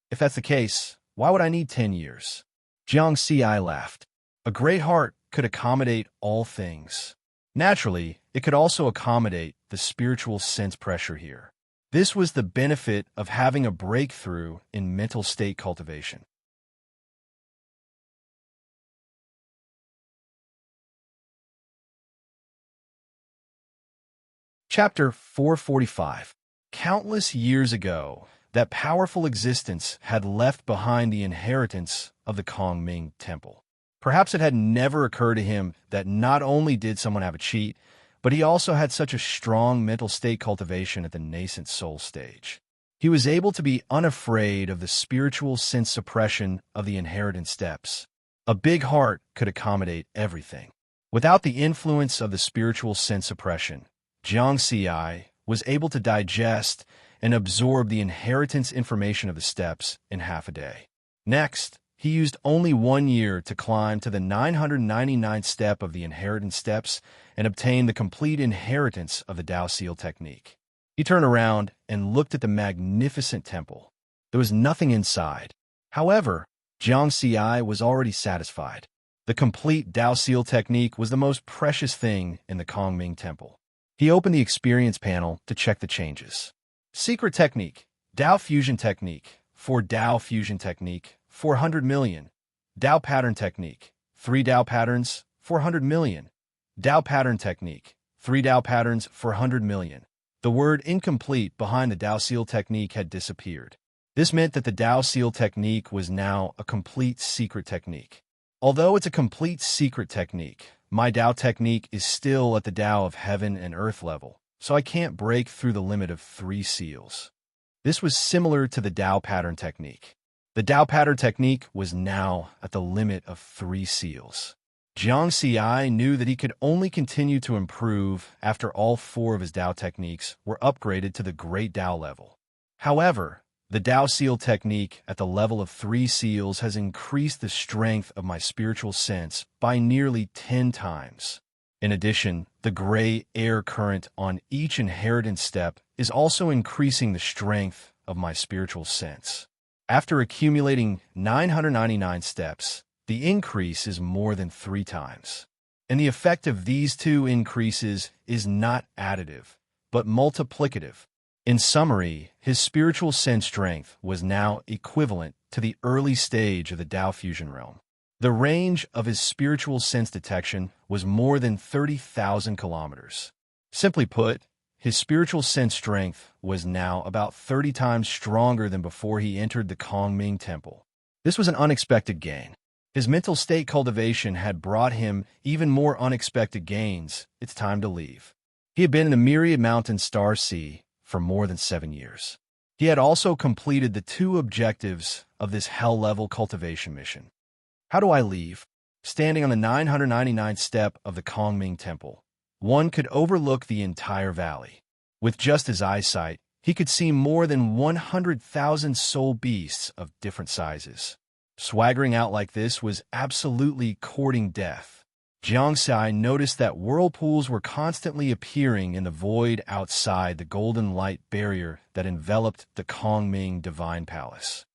If that's the case, why would I need 10 years? Jiang Ci laughed. A great heart could accommodate all things. Naturally, it could also accommodate the spiritual sense pressure here. This was the benefit of having a breakthrough in mental state cultivation. Chapter 445. Countless years ago, that powerful existence had left behind the inheritance of the Kongming Temple. Perhaps it had never occurred to him that not only did someone have a cheat, but he also had such a strong mental state cultivation at the nascent soul stage. He was able to be unafraid of the spiritual sense suppression of the inheritance steps. A big heart could accommodate everything. Without the influence of the spiritual sense suppression, Jiang Ci was able to digest and absorb the inheritance information of the steps in half a day. Next, he used only 1 year to climb to the 999th step of the inheritance steps and obtain the complete inheritance of the Tao Seal technique. He turned around and looked at the magnificent temple. There was nothing inside. However, Jiang Ci was already satisfied. The complete Tao Seal technique was the most precious thing in the Kongming Temple. He opened the experience panel to check the changes. Secret technique, Tao Fusion technique, 4 Tao Fusion technique, 400 million. Tao pattern technique, 3 Tao patterns, 400 million. Tao pattern technique, 3 Tao patterns, 400 million. The word incomplete behind the Dao Seal technique had disappeared. This meant that the Dao Seal technique was now a complete secret technique. Although it's a complete secret technique, my Dao technique is still at the Dao of heaven and earth level, so I can't break through the limit of 3 seals. This was similar to the Dao pattern technique. The Dao pattern technique was now at the limit of 3 seals. Jiang Xi knew that he could only continue to improve after all 4 of his Dao techniques were upgraded to the Great Dao level. However, the Dao Seal technique at the level of 3 seals has increased the strength of my spiritual sense by nearly 10 times. In addition, the gray air current on each inheritance step is also increasing the strength of my spiritual sense. After accumulating 999 steps, the increase is more than 3 times. And the effect of these 2 increases is not additive, but multiplicative. In summary, his spiritual sense strength was now equivalent to the early stage of the Dao fusion realm. The range of his spiritual sense detection was more than 30,000 kilometers. Simply put, his spiritual sense strength was now about 30 times stronger than before he entered the Kongming Temple. This was an unexpected gain. His mental state cultivation had brought him even more unexpected gains. It's time to leave. He had been in the Myriad Mountain Star Sea for more than 7 years. He had also completed the 2 objectives of this hell-level cultivation mission. How do I leave? Standing on the 999th step of the Kongming Temple, one could overlook the entire valley. With just his eyesight, he could see more than 100,000 soul beasts of different sizes. Swaggering out like this was absolutely courting death. Jiang Xi noticed that whirlpools were constantly appearing in the void outside the golden light barrier that enveloped the Kongming Divine Palace.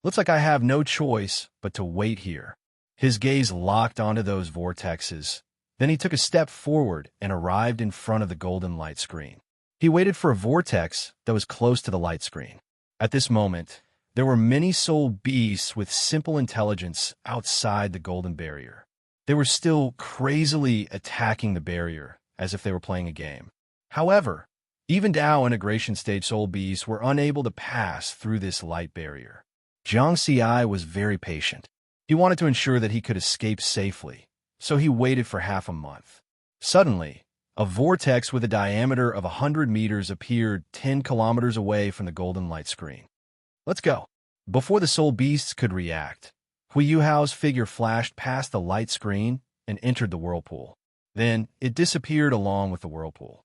Looks like I have no choice but to wait here. His gaze locked onto those vortexes. Then he took a step forward and arrived in front of the golden light screen. He waited for a vortex that was close to the light screen. At this moment, there were many soul beasts with simple intelligence outside the golden barrier. They were still crazily attacking the barrier as if they were playing a game. However, even Dao integration stage soul beasts were unable to pass through this light barrier. Jiang Xi was very patient. He wanted to ensure that he could escape safely, so he waited for half a month. Suddenly, a vortex with a diameter of 100 meters appeared 10 kilometers away from the golden light screen. Let's go. Before the soul beasts could react, Hui Yuhao's figure flashed past the light screen and entered the whirlpool. Then, it disappeared along with the whirlpool.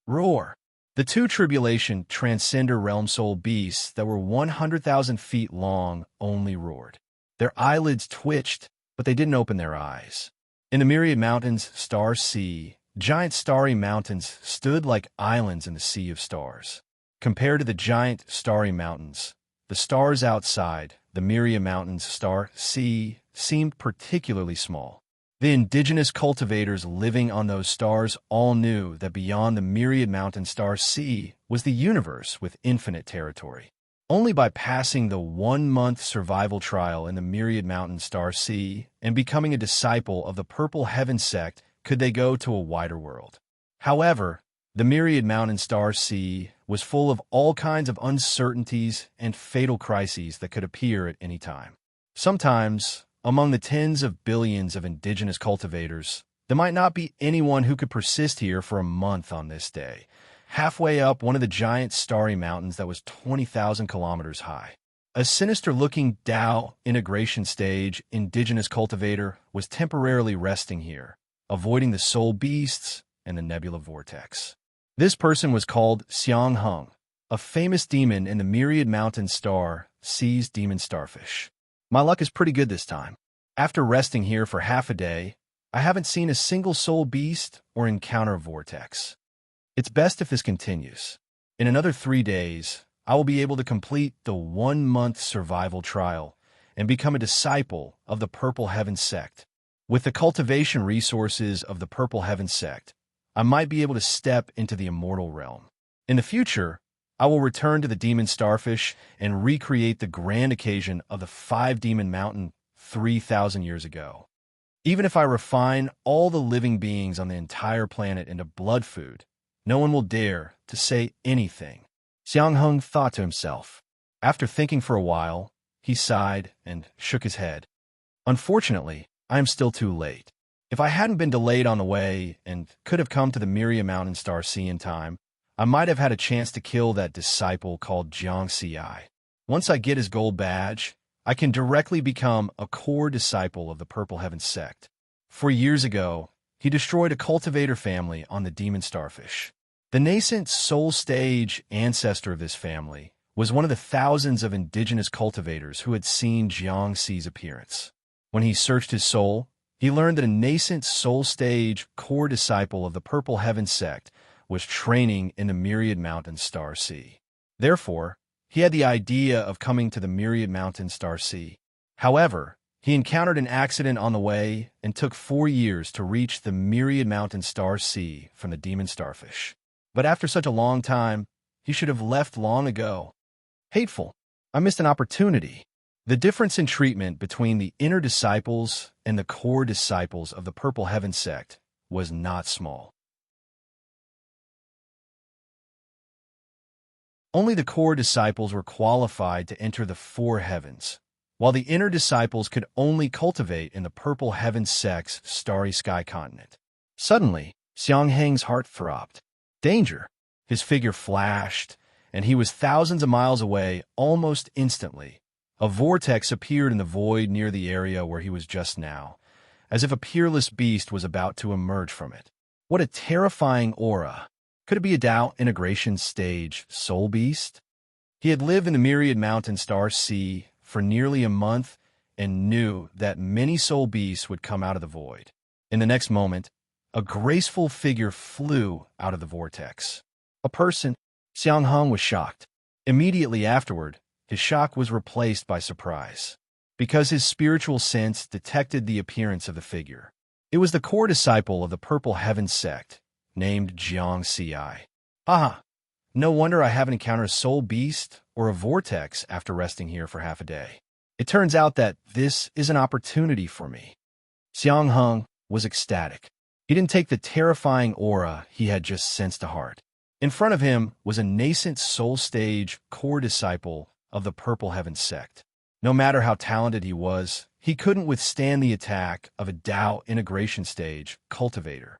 Roar! The 2 tribulation transcender realm soul beasts that were 100,000 feet long only roared. Their eyelids twitched, but they didn't open their eyes. In the Myriad Mountains Star Sea, giant starry mountains stood like islands in the sea of stars. Compared to the giant starry mountains, the stars outside the Myriad Mountains Star Sea seemed particularly small. The indigenous cultivators living on those stars all knew that beyond the Myriad Mountain Star Sea was the universe with infinite territory. Only by passing the 1-month survival trial in the Myriad Mountain Star Sea and becoming a disciple of the Purple Heaven sect could they go to a wider world. However, the Myriad Mountain Star Sea was full of all kinds of uncertainties and fatal crises that could appear at any time. Sometimes, among the tens of billions of indigenous cultivators, there might not be anyone who could persist here for a month on this day, halfway up one of the giant starry mountains that was 20,000 kilometers high. A sinister-looking Dao integration stage indigenous cultivator was temporarily resting here, avoiding the soul beasts and the nebula vortex. This person was called Xiang Heng, a famous demon in the Myriad Mountain Star Sea's demon starfish. My luck is pretty good this time. After resting here for half a day, I haven't seen a single soul beast or encounter a vortex. It's best if this continues. In another 3 days, I will be able to complete the 1-month survival trial and become a disciple of the Purple Heaven sect. With the cultivation resources of the Purple Heaven sect, I might be able to step into the immortal realm. In the future, I will return to the demon starfish and recreate the grand occasion of the 5 Demon Mountain 3,000 years ago. Even if I refine all the living beings on the entire planet into blood food, no one will dare to say anything. Xiang Heng thought to himself. After thinking for a while, he sighed and shook his head. Unfortunately, I am still too late. If I hadn't been delayed on the way and could have come to the Myria Mountain Star Sea in time, I might have had a chance to kill that disciple called Jiang Xi. Once I get his gold badge, I can directly become a core disciple of the Purple Heaven sect. 4 years ago, he destroyed a cultivator family on the demon starfish. The nascent soul stage ancestor of this family was one of the thousands of indigenous cultivators who had seen Jiang Xi's appearance. When he searched his soul, he learned that a nascent soul stage core disciple of the Purple Heaven sect was training in the Myriad Mountain Star Sea. Therefore, he had the idea of coming to the Myriad Mountain Star Sea. However, he encountered an accident on the way and took 4 years to reach the Myriad Mountain Star Sea from the demon starfish. But after such a long time, he should have left long ago. Hateful. I missed an opportunity. The difference in treatment between the inner disciples and the core disciples of the Purple Heaven sect was not small. Only the core disciples were qualified to enter the 4 heavens, while the inner disciples could only cultivate in the Purple Heaven sect's starry sky continent. Suddenly, Xiang Heng's heart throbbed. Danger! His figure flashed, and he was thousands of miles away almost instantly. A vortex appeared in the void near the area where he was just now, as if a peerless beast was about to emerge from it. What a terrifying aura! Could it be a Tao integration stage soul beast? He had lived in the Myriad Mountain Star Sea for nearly a month and knew that many soul beasts would come out of the void. In the next moment, a graceful figure flew out of the vortex. A person. Xiang Heng was shocked. Immediately afterward, his shock was replaced by surprise, because his spiritual sense detected the appearance of the figure. It was the core disciple of the Purple Heaven sect, named Jiang Xi. Haha, no wonder I haven't encountered a soul beast or a vortex after resting here for half a day. It turns out that this is an opportunity for me. Xiang Heng was ecstatic. He didn't take the terrifying aura he had just sensed to heart. In front of him was a nascent soul stage core disciple of the Purple Heaven sect. No matter how talented he was, he couldn't withstand the attack of a Tao integration stage cultivator.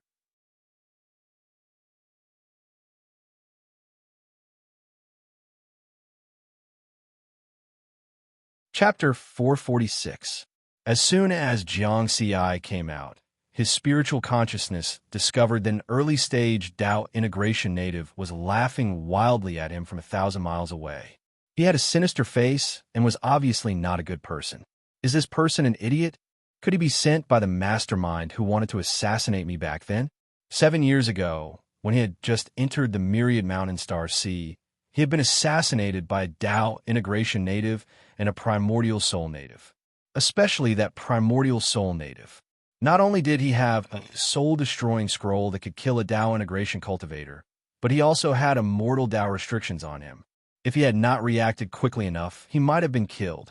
Chapter 446. As soon as Jiang Xi came out, his spiritual consciousness discovered that an early-stage Tao integration native was laughing wildly at him from 1,000 miles away. He had a sinister face and was obviously not a good person. Is this person an idiot? Could he be sent by the mastermind who wanted to assassinate me back then? 7 years ago, when he had just entered the Myriad Mountain Star Sea, he had been assassinated by a Tao integration native and a primordial soul native. Especially that primordial soul native. Not only did he have a soul-destroying scroll that could kill a Tao integration cultivator, but he also had immortal Tao restrictions on him. If he had not reacted quickly enough, he might have been killed.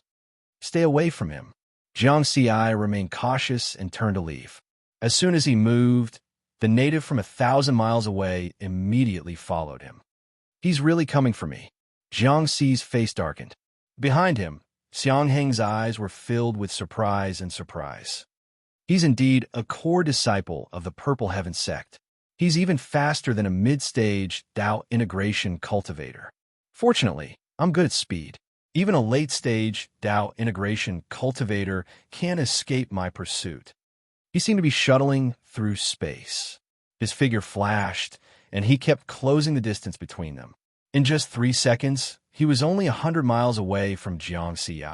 Stay away from him. Jiang Xi remained cautious and turned to leave. As soon as he moved, the native from 1,000 miles away immediately followed him. He's really coming for me. Jiang Xi's face darkened. Behind him, Xiang Heng's eyes were filled with surprise and surprise. He's indeed a core disciple of the Purple Heaven sect. He's even faster than a mid-stage Tao integration cultivator. Fortunately, I'm good at speed. Even a late-stage Tao integration cultivator can't escape my pursuit. He seemed to be shuttling through space. His figure flashed, and he kept closing the distance between them. In just 3 seconds, he was only 100 miles away from Jiang Xi.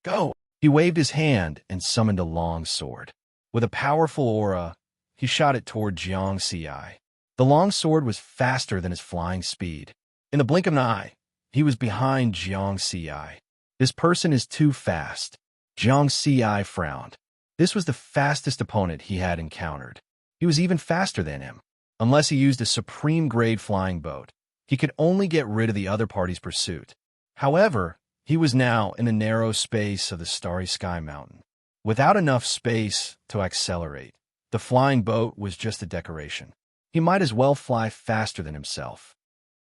Go! He waved his hand and summoned a long sword. With a powerful aura, he shot it toward Jiang Xi. The long sword was faster than his flying speed. In the blink of an eye, he was behind Jiang Xi. This person is too fast. Jiang Xi frowned. This was the fastest opponent he had encountered. He was even faster than him. Unless he used a supreme-grade flying boat, he could only get rid of the other party's pursuit. However, he was now in the narrow space of the starry sky mountain. Without enough space to accelerate, the flying boat was just a decoration. He might as well fly faster than himself.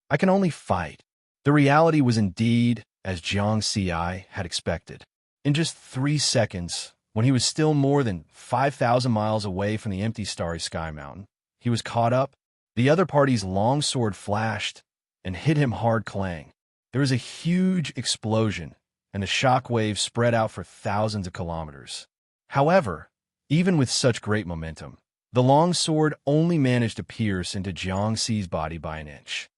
I can only fight. The reality was indeed as Jiang Ci had expected. In just 3 seconds, when he was still more than 5,000 miles away from the empty starry sky mountain, he was caught up. The other party's long sword flashed and hit him hard clang. There was a huge explosion, and the shock wave spread out for thousands of kilometers. However, even with such great momentum, the long sword only managed to pierce into Jiang Ci's body by an inch.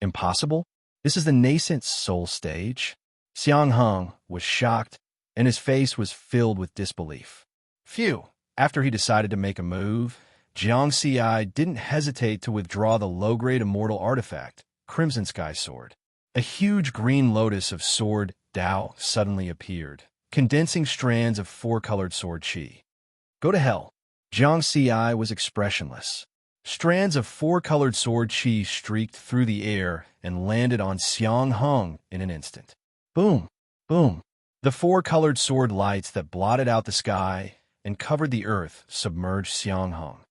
Impossible? This is the nascent soul stage? Xiang Heng was shocked, and his face was filled with disbelief. Phew! After he decided to make a move, Jiang Ci didn't hesitate to withdraw the low-grade immortal artifact, Crimson Sky Sword. A huge green lotus of sword Dao suddenly appeared, condensing strands of 4-colored sword qi. Go to hell. Jiang Ci was expressionless. Strands of 4-colored sword qi streaked through the air and landed on Xiang Heng in an instant. Boom! Boom! The 4-colored sword lights that blotted out the sky and covered the earth submerged Xiang Heng.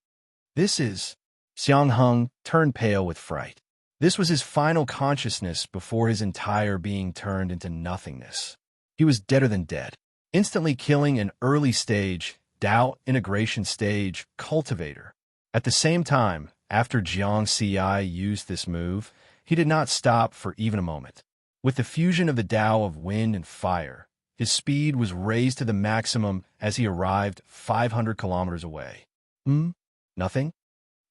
This is... Xiang Heng turned pale with fright. This was his final consciousness before his entire being turned into nothingness. He was deader than dead, instantly killing an early-stage, Dao integration stage, cultivator. At the same time, after Jiang Ci used this move, he did not stop for even a moment. With the fusion of the Dao of wind and fire, his speed was raised to the maximum as he arrived 500 kilometers away. Nothing?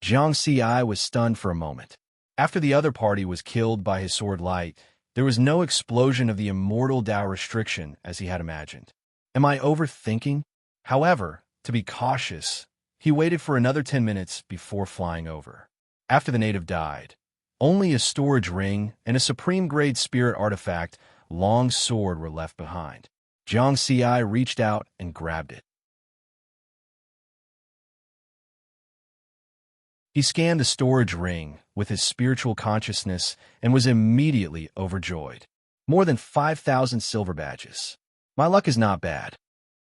Jiang Ci was stunned for a moment. After the other party was killed by his sword light, there was no explosion of the immortal Dao restriction as he had imagined. Am I overthinking? However, to be cautious, he waited for another 10 minutes before flying over. After the native died, only a storage ring and a supreme-grade spirit artifact, long sword, were left behind. Jiang Ci reached out and grabbed it. He scanned the storage ring with his spiritual consciousness and was immediately overjoyed. More than 5,000 silver badges. My luck is not bad.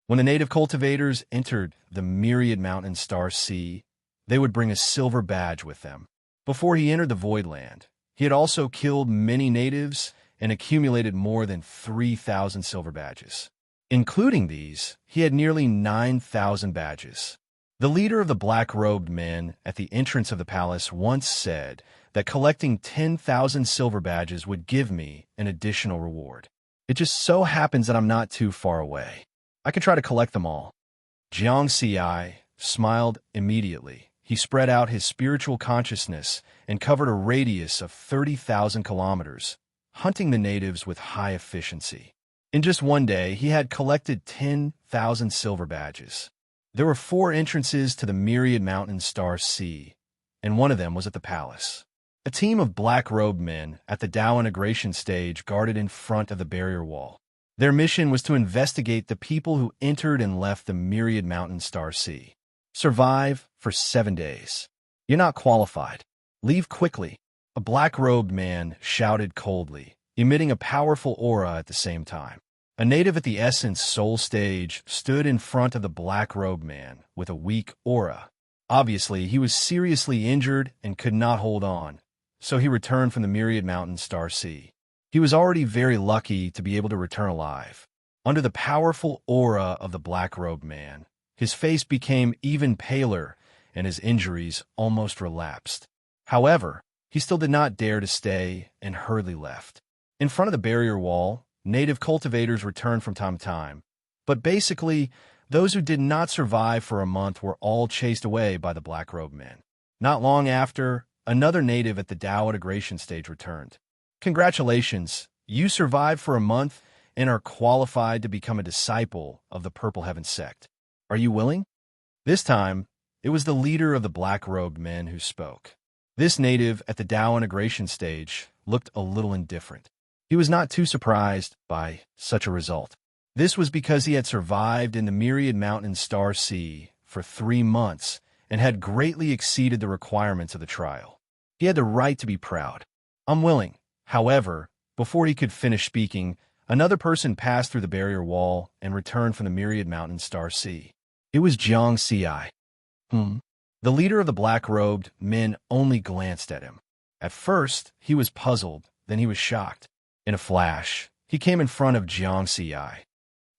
When the native cultivators entered the myriad mountain star sea, they would bring a silver badge with them. Before he entered the Void Land, he had also killed many natives and accumulated more than 3,000 silver badges. Including these, he had nearly 9,000 badges. The leader of the black-robed men at the entrance of the palace once said that collecting 10,000 silver badges would give me an additional reward. It just so happens that I'm not too far away. I can try to collect them all. Jiang Ci smiled immediately. He spread out his spiritual consciousness and covered a radius of 30,000 kilometers, hunting the natives with high efficiency. In just one day, he had collected 10,000 silver badges. There were 4 entrances to the myriad mountain star sea, and one of them was at the palace. A team of black-robed men at the Dao integration stage guarded in front of the barrier wall. Their mission was to investigate the people who entered and left the myriad mountain star sea. Survive for 7 days. You're not qualified. Leave quickly. A black-robed man shouted coldly, emitting a powerful aura at the same time. A native at the Essence Soul stage stood in front of the black-robed man with a weak aura. Obviously, he was seriously injured and could not hold on, so he returned from the myriad mountain star sea. He was already very lucky to be able to return alive. Under the powerful aura of the black-robed man, his face became even paler and his injuries almost relapsed. However, he still did not dare to stay and hurriedly left. In front of the barrier wall, native cultivators returned from time to time, but basically, those who did not survive for a month were all chased away by the black-robed men. Not long after, another native at the Dao integration stage returned. Congratulations, you survived for a month and are qualified to become a disciple of the Purple Heaven sect. Are you willing? This time, it was the leader of the black-robed men who spoke. This native at the Dao integration stage looked a little indifferent. He was not too surprised by such a result. This was because he had survived in the myriad mountain star sea for 3 months and had greatly exceeded the requirements of the trial. He had the right to be proud. I'm willing. However, before he could finish speaking, Another person passed through the barrier wall and returned from the myriad mountain star sea. It was Jiang Ci. The leader of the black-robed men only glanced at him. At first, he was puzzled, then he was shocked. In a flash, he came in front of Jiang Ci.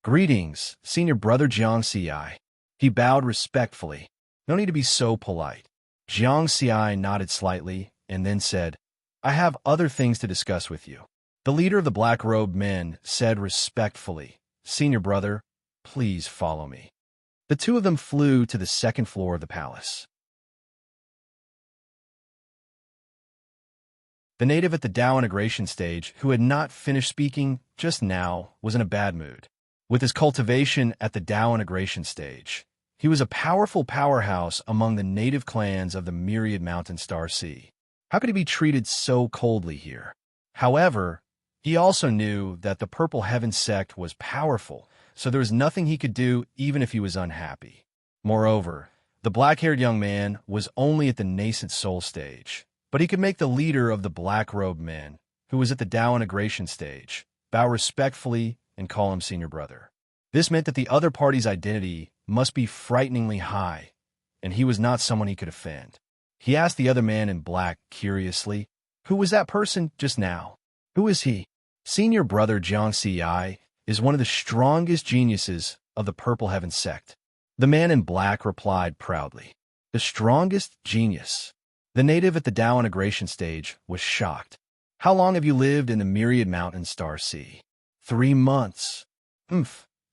"Greetings, senior brother Jiang Ci." He bowed respectfully. "No need to be so polite." Jiang Ci nodded slightly and then said, "I have other things to discuss with you." The leader of the black-robed men said respectfully, "Senior brother, please follow me." The two of them flew to the second floor of the palace. The native at the Tao integration stage, who had not finished speaking just now, was in a bad mood. With his cultivation at the Tao integration stage, he was a powerful powerhouse among the native clans of the myriad mountain star sea. How could he be treated so coldly here? However, he also knew that the Purple Heaven sect was powerful, so there was nothing he could do even if he was unhappy. Moreover, the black-haired young man was only at the nascent soul stage, but he could make the leader of the black-robed men, who was at the Tao integration stage, bow respectfully and call him senior brother. This meant that the other party's identity must be frighteningly high, and he was not someone he could offend. He asked the other man in black curiously, "Who was that person just now? Who is he?" Senior brother Jiang Ci is one of the strongest geniuses of the Purple Heaven sect. The man in black replied proudly. The strongest genius. The native at the Tao integration stage was shocked. "How long have you lived in the myriad mountain star sea?" 3 months.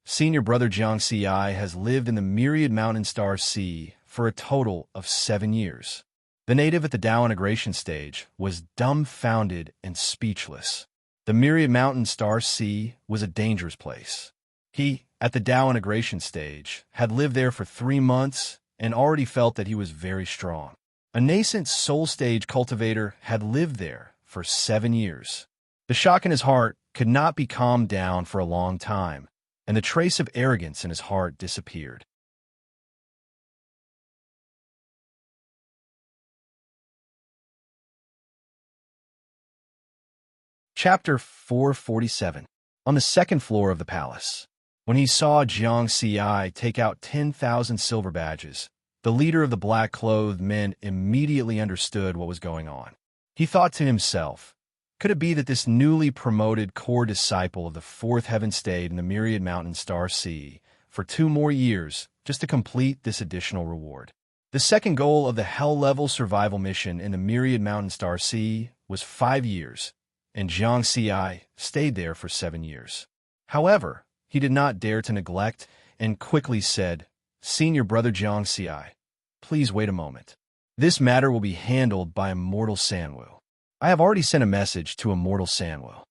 Senior brother Jiang Ci has lived in the myriad mountain star sea for a total of 7 years. The native at the Tao integration stage was dumbfounded and speechless. The myriad mountain star sea was a dangerous place. He, at the Tao integration stage, had lived there for 3 months and already felt that he was very strong. A nascent soul stage cultivator had lived there for 7 years. The shock in his heart could not be calmed down for a long time, and the trace of arrogance in his heart disappeared. Chapter 447. On the second floor of the palace. When he saw Jiang Ci take out 10,000 silver badges, the leader of the black-clothed men immediately understood what was going on. He thought to himself, could it be that this newly promoted core disciple of the fourth heaven stayed in the myriad mountain star sea for 2 more years just to complete this additional reward? The second goal of the hell-level survival mission in the myriad mountain star sea was 5 years, and Jiang Ci stayed there for 7 years. However, he did not dare to neglect and quickly said, "Senior brother Jiang Ci, please wait a moment. This matter will be handled by Immortal Sanwu. I have already sent a message to Immortal Sanwu."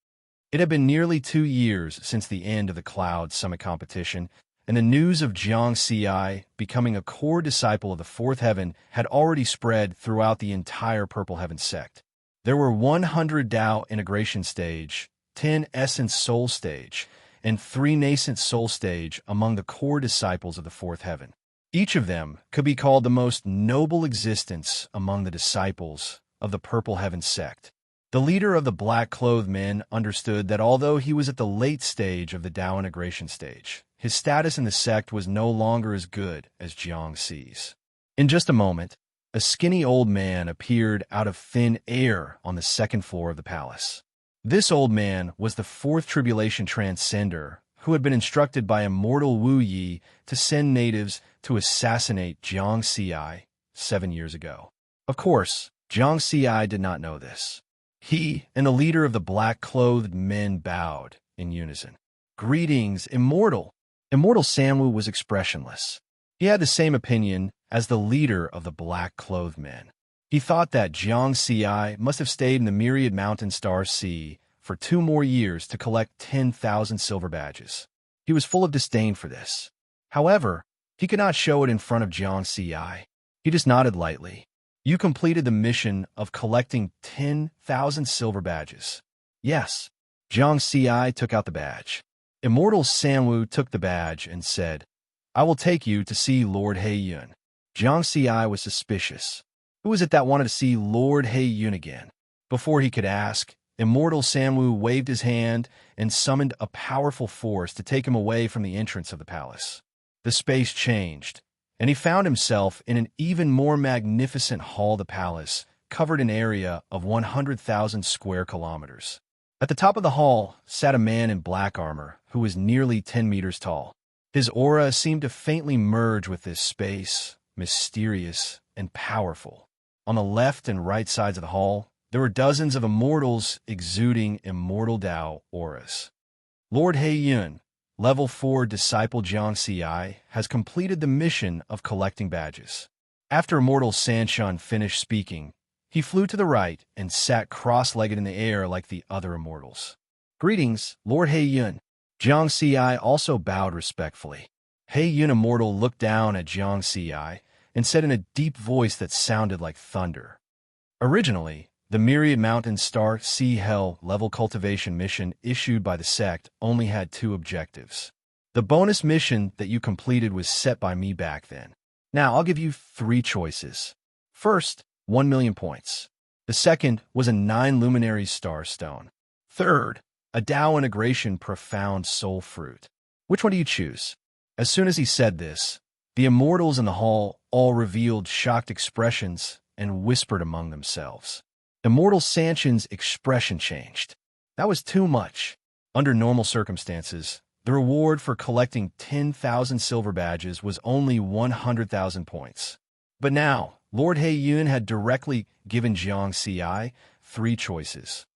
It had been nearly 2 years since the end of the Cloud Summit competition, and the news of Jiang Ci becoming a core disciple of the fourth heaven had already spread throughout the entire Purple Heaven sect. There were 100 Tao integration stage, 10 essence soul stage, and 3 nascent soul stage among the core disciples of the fourth heaven. Each of them could be called the most noble existence among the disciples of the Purple Heaven sect. The leader of the black-clothed men understood that although he was at the late stage of the Tao integration stage, his status in the sect was no longer as good as Jiang Ci's. In just a moment, a skinny old man appeared out of thin air on the second floor of the palace. This old man was the fourth tribulation transcender who had been instructed by Immortal Wu Yi to send natives to assassinate Jiang Ci 7 years ago. Of course, Jiang Ci did not know this. He and the leader of the black-clothed men bowed in unison. "Greetings, Immortal." Immortal Sanwu was expressionless. He had the same opinion as the leader of the black-clothed men. He thought that Jiang Ci must have stayed in the myriad mountain star sea for 2 more years to collect 10,000 silver badges. He was full of disdain for this. However, he could not show it in front of Jiang Ci. He just nodded lightly. "You completed the mission of collecting 10,000 silver badges." "Yes." Jiang Ci took out the badge. Immortal Sanwu took the badge and said, "I will take you to see Lord He-Yun." Jiang Ci was suspicious. Who was it that wanted to see Lord He-Yun again? Before he could ask, Immortal Sanwu waved his hand and summoned a powerful force to take him away from the entrance of the palace. The space changed, and he found himself in an even more magnificent hall. The palace covered an area of 100,000 square kilometers. At the top of the hall sat a man in black armor who was nearly 10 meters tall. His aura seemed to faintly merge with this space, mysterious and powerful. On the left and right sides of the hall, there were dozens of immortals exuding immortal Tao auras. Lord He Yun, Level 4 Disciple Jiang Ci, has completed the mission of collecting badges. After Immortal Sanshun finished speaking, he flew to the right and sat cross-legged in the air like the other immortals. Greetings, Lord He Yun. Jiang Ci also bowed respectfully. He Yun Immortal looked down at Jiang Ci and said in a deep voice that sounded like thunder. Originally, the Myriad Mountain Star Sea Hell level cultivation mission issued by the sect only had 2 objectives. The bonus mission that you completed was set by me back then. Now I'll give you 3 choices. First, 1 million points. The second was a 9 luminary star stone. Third, a Tao integration profound soul fruit. Which one do you choose? As soon as he said this, the immortals in the hall all revealed shocked expressions and whispered among themselves. Immortal Sanshun's expression changed. That was too much. Under normal circumstances, the reward for collecting 10,000 silver badges was only 100,000 points. But now, Lord He Yun had directly given Jiang Ci 3 choices.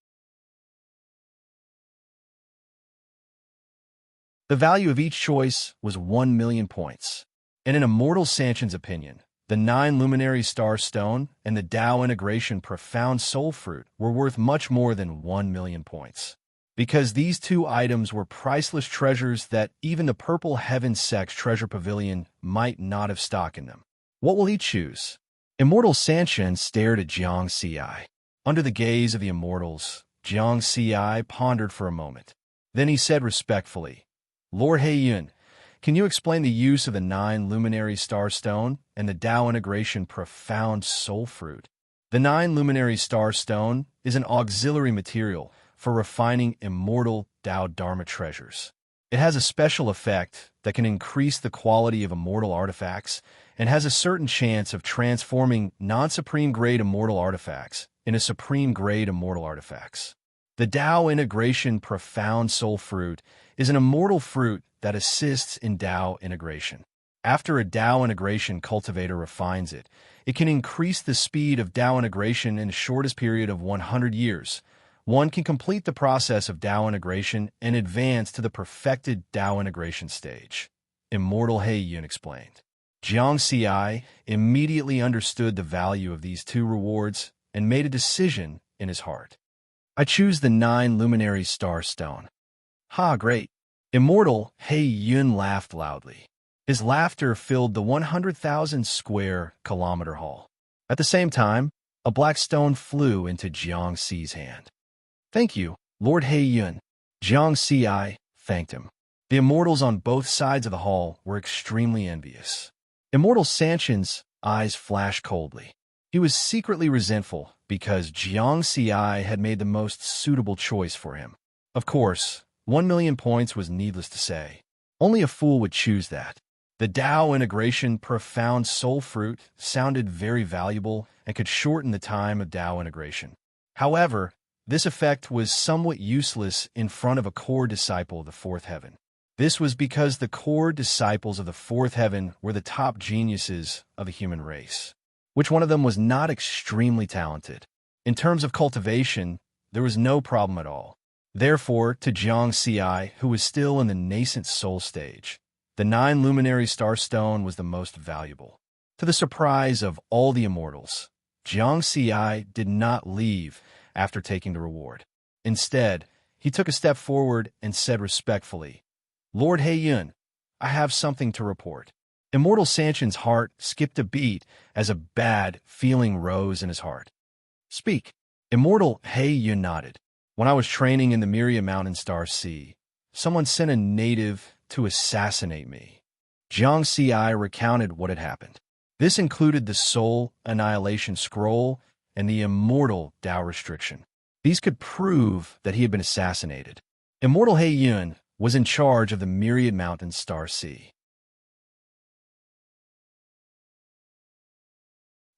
The value of each choice was 1 million points. And in Immortal Sanshun's opinion, the 9 luminary star stone and the Tao integration profound soul fruit were worth much more than 1 million points. Because these 2 items were priceless treasures that even the Purple Heaven Sect's treasure pavilion might not have stock in them. What will he choose? Immortal Sanshun stared at Jiang Ci. Under the gaze of the immortals, Jiang Ci pondered for a moment. Then he said respectfully, Lord He Yun, can you explain the use of the 9 luminary star stone and the Tao integration profound soul fruit? The 9 luminary star stone is an auxiliary material for refining immortal Tao Dharma treasures. It has a special effect that can increase the quality of immortal artifacts and has a certain chance of transforming non-supreme grade immortal artifacts into supreme grade immortal artifacts. The Tao integration profound soul fruit is an immortal fruit that assists in Tao integration. After a Tao integration cultivator refines it, it can increase the speed of Tao integration in the shortest period of 100 years. One can complete the process of Tao integration and advance to the perfected Tao integration stage. Immortal He Yun explained. Jiang Ci immediately understood the value of these 2 rewards and made a decision in his heart. I choose the 9 luminary star stone. Ha, great. Immortal He Yun laughed loudly. His laughter filled the 100,000 square kilometer hall. At the same time, a black stone flew into Jiang Ci's hand. Thank you, Lord He Yun. Jiang Ci thanked him. The immortals on both sides of the hall were extremely envious. Immortal Sanshun's eyes flashed coldly. He was secretly resentful because Jiang Ci had made the most suitable choice for him. Of course, 1 million points was needless to say. Only a fool would choose that. The Tao integration profound soul fruit sounded very valuable and could shorten the time of Tao integration. However, this effect was somewhat useless in front of a core disciple of the 4th heaven. This was because the core disciples of the 4th heaven were the top geniuses of the human race. Which one of them was not extremely talented? In terms of cultivation, there was no problem at all. Therefore, to Jiang Ci, who was still in the nascent soul stage, the 9 luminary star stone was the most valuable. To the surprise of all the immortals, Jiang Ci did not leave after taking the reward. Instead, he took a step forward and said respectfully, Lord He Yun, I have something to report. Immortal Sanshun's heart skipped a beat as a bad feeling rose in his heart. Speak. Immortal He Yun nodded. When I was training in the Myriad Mountain Star Sea, someone sent a native to assassinate me. Jiang Ci recounted what had happened. This included the Soul Annihilation Scroll and the Immortal Tao Restriction. These could prove that he had been assassinated. Immortal He Yun was in charge of the Myriad Mountain Star Sea.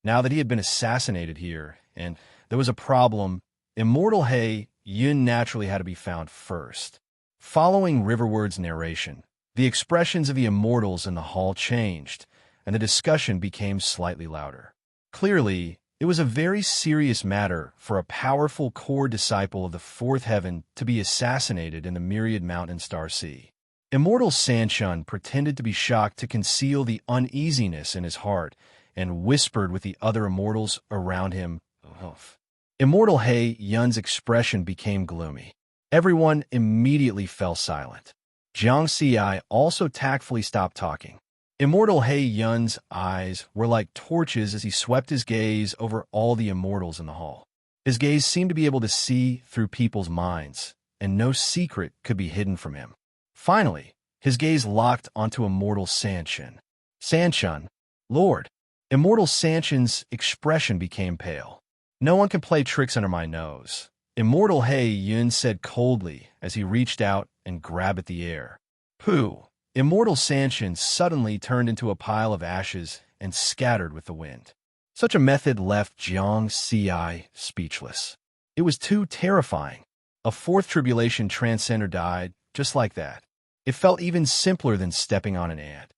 Now that he had been assassinated here, and there was a problem, Immortal He Yun naturally had to be found first. Following Riverward's narration, the expressions of the immortals in the hall changed, and the discussion became slightly louder. Clearly, it was a very serious matter for a powerful core disciple of the fourth heaven to be assassinated in the Myriad Mountain Star Sea. Immortal Sanshun pretended to be shocked to conceal the uneasiness in his heart and whispered with the other immortals around him. Oof. Immortal He Yun's expression became gloomy. Everyone immediately fell silent. Jiang Xi also tactfully stopped talking. Immortal He Yun's eyes were like torches as he swept his gaze over all the immortals in the hall. His gaze seemed to be able to see through people's minds, and no secret could be hidden from him. Finally, his gaze locked onto Immortal Sanshun. Sanshun, Lord. Immortal Sanshun's expression became pale. No one can play tricks under my nose, Immortal He Yun said coldly as he reached out and grabbed at the air. Pooh! Immortal Sanshun suddenly turned into a pile of ashes and scattered with the wind. Such a method left Jiang Xi speechless. It was too terrifying. A fourth tribulation transcender died just like that. It felt even simpler than stepping on an ant.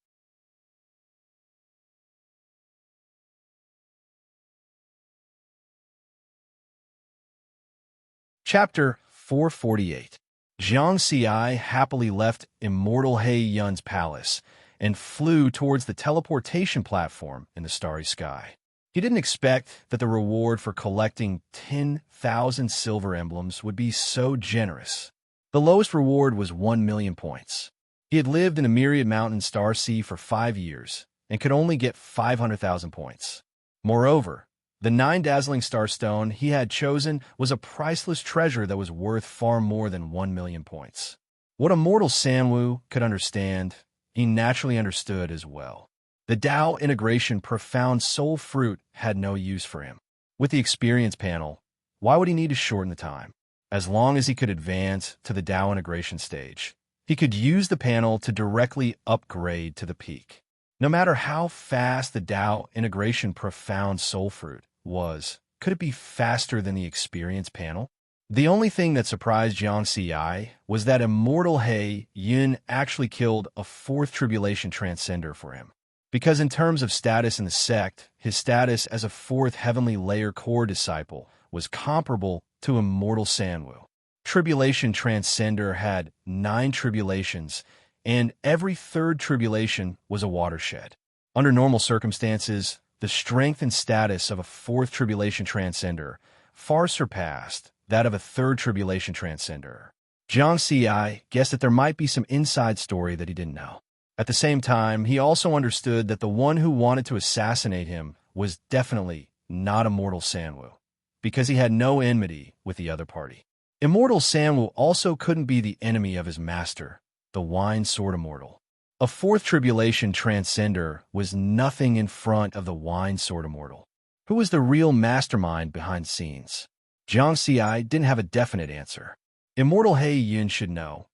Chapter 448. Jiang Xi happily left Immortal He Yun's palace and flew towards the teleportation platform in the starry sky. He didn't expect that the reward for collecting 10,000 silver emblems would be so generous. The lowest reward was 1 million points. He had lived in the Myriad Mountain Star Sea for 5 years and could only get 500,000 points. Moreover, the 9 dazzling star stone he had chosen was a priceless treasure that was worth far more than 1 million points. What Immortal Sanwu could understand, he naturally understood as well. The Tao integration profound soul fruit had no use for him. With the experience panel, why would he need to shorten the time? As long as he could advance to the Tao integration stage, he could use the panel to directly upgrade to the peak. No matter how fast the Tao integration profound soul fruit was, could it be faster than the experience panel? The only thing that surprised Jiang Xi was that Immortal He Yun actually killed a fourth tribulation transcender for him. Because in terms of status in the sect, his status as a fourth heavenly layer core disciple was comparable to Immortal Sanwu. Tribulation transcender had 9 tribulations, and every third tribulation was a watershed. Under normal circumstances, the strength and status of a fourth tribulation transcender far surpassed that of a third tribulation transcender. Jiang Xi guessed that there might be some inside story that he didn't know. At the same time, he also understood that the one who wanted to assassinate him was definitely not Immortal Sanwu, because he had no enmity with the other party. Immortal Sanwu also couldn't be the enemy of his master, the Wine Sword Immortal. A fourth tribulation transcender was nothing in front of the Wine Sword Immortal. Who was the real mastermind behind scenes? Jiang Xi didn't have a definite answer. Immortal He Yun should know,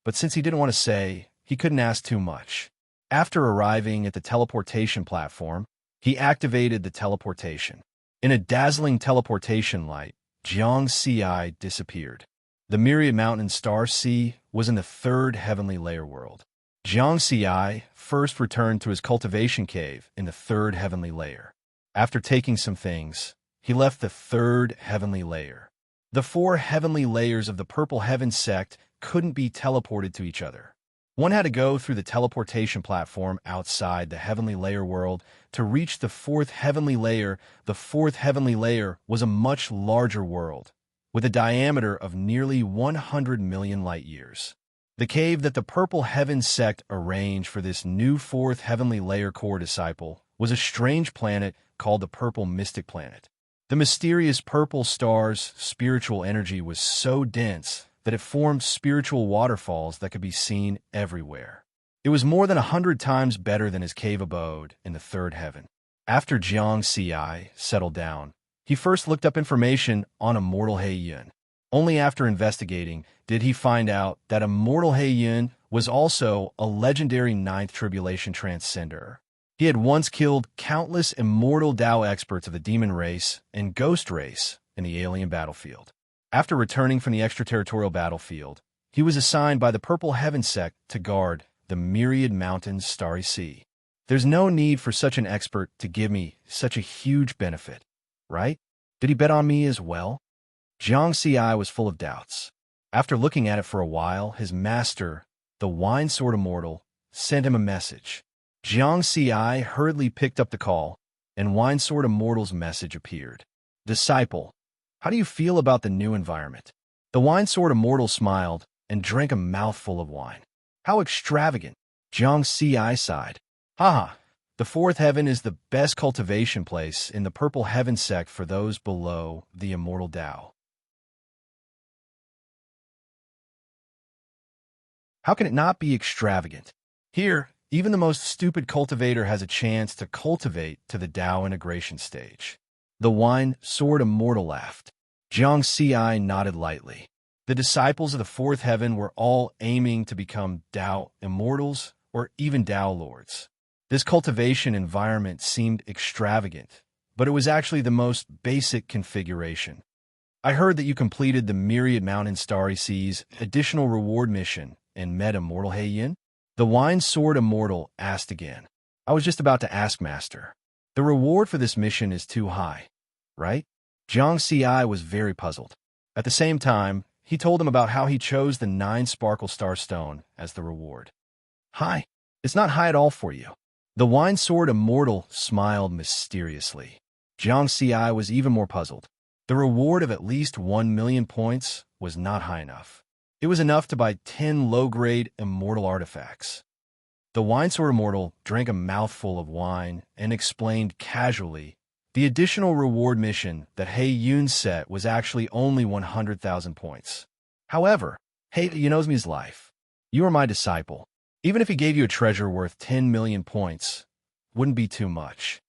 but since he didn't want to say, he couldn't ask too much. After arriving at the teleportation platform, he activated the teleportation. In a dazzling teleportation light, Jiang Xi disappeared. The Myriad Mountain Star Sea was in the third heavenly layer world. Jiang Xi first returned to his cultivation cave in the third heavenly layer. After taking some things, he left the third heavenly layer. The 4 heavenly layers of the Purple Heaven sect couldn't be teleported to each other. One had to go through the teleportation platform outside the heavenly layer world to reach the 4th heavenly layer. The 4th heavenly layer was a much larger world, with a diameter of nearly 100 million light years. The cave that the Purple Heaven sect arranged for this new 4th heavenly layer core disciple was a strange planet called the Purple Mystic Planet. The mysterious purple star's spiritual energy was so dense that it formed spiritual waterfalls that could be seen everywhere. It was more than 100 times better than his cave abode in the third heaven. After Jiang Xi settled down, he first looked up information on Immortal He Yun. Only after investigating did he find out that immortal He Yun was also a legendary Ninth Tribulation transcender. He had once killed countless immortal Dao experts of the demon race and ghost race in the alien battlefield. After returning from the extraterritorial battlefield, he was assigned by the Purple Heaven sect to guard the Myriad Mountains Starry Sea. There's no need for such an expert to give me such a huge benefit, right? Did he bet on me as well? Jiang Ci was full of doubts. After looking at it for a while, his master, the Wine Sword Immortal, sent him a message. Jiang Ci hurriedly picked up the call, and Wine Sword Immortal's message appeared. Disciple, how do you feel about the new environment? The Wine Sword Immortal smiled and drank a mouthful of wine. How extravagant! Jiang Ci sighed. Haha, the fourth heaven is the best cultivation place in the Purple Heaven sect for those below the immortal Tao. How can it not be extravagant? Here, even the most stupid cultivator has a chance to cultivate to the Tao integration stage. The Wine Sword Immortal laughed. Jiang Ci nodded lightly. The disciples of the fourth heaven were all aiming to become Tao immortals or even Tao lords. This cultivation environment seemed extravagant, but it was actually the most basic configuration. I heard that you completed the Myriad Mountain Starry Seas additional reward mission and met immortal He Yun? The Wine Sword Immortal asked again. I was just about to ask, Master. The reward for this mission is too high, right? Jiang Ci was very puzzled. At the same time, he told him about how he chose the 9 Sparkle Star Stone as the reward. High? It's not high at all for you. The Wine Sword Immortal smiled mysteriously. Jiang Ci was even more puzzled. The reward of at least 1 million points was not high enough. It was enough to buy 10 low-grade immortal artifacts. The Wine Sword Immortal drank a mouthful of wine and explained casually the additional reward mission that He Yun set was actually only 100,000 points. However, He Yun owes me his life. You are my disciple. Even if he gave you a treasure worth 10 million points, wouldn't be too much.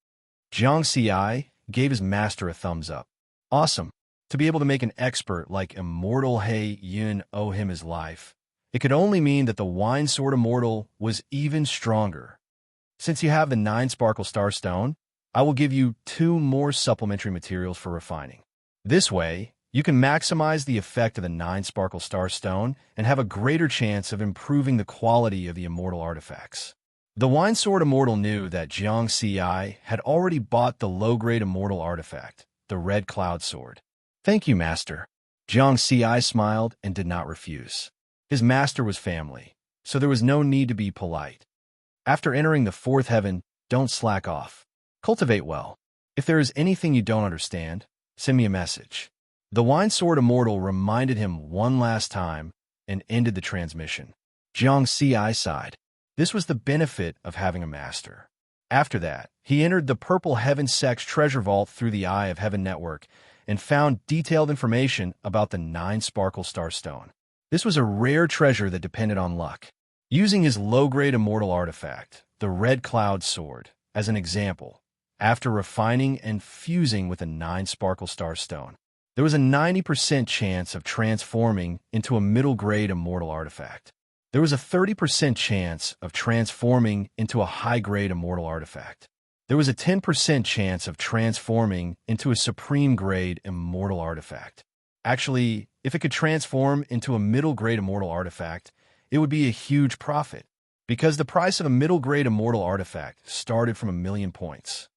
Jiang Ci gave his master a thumbs up. Awesome. To be able to make an expert like immortal He Yun owe him his life, it could only mean that the Wine Sword Immortal was even stronger. Since you have the 9 Sparkle Star Stone, I will give you 2 more supplementary materials for refining. This way, you can maximize the effect of the 9 Sparkle Star Stone and have a greater chance of improving the quality of the immortal artifacts. The Wine Sword Immortal knew that Jiang Ci had already bought the low-grade immortal artifact, the Red Cloud Sword. Thank you, Master. Jiang Ci smiled and did not refuse. His master was family, so there was no need to be polite. After entering the fourth heaven, don't slack off. Cultivate well. If there is anything you don't understand, send me a message. The Wine Sword Immortal reminded him one last time and ended the transmission. Jiang Ci sighed. This was the benefit of having a master. After that, he entered the Purple Heaven sect's treasure vault through the Eye of Heaven network and found detailed information about the 9 Sparkle Star Stone. This was a rare treasure that depended on luck. Using his low-grade immortal artifact, the Red Cloud Sword, as an example, after refining and fusing with a 9 Sparkle Star Stone, there was a 90% chance of transforming into a middle-grade immortal artifact. There was a 30% chance of transforming into a high-grade immortal artifact. There was a 10% chance of transforming into a supreme-grade immortal artifact. Actually, if it could transform into a middle-grade immortal artifact, it would be a huge profit, because the price of a middle-grade immortal artifact started from 1 million points.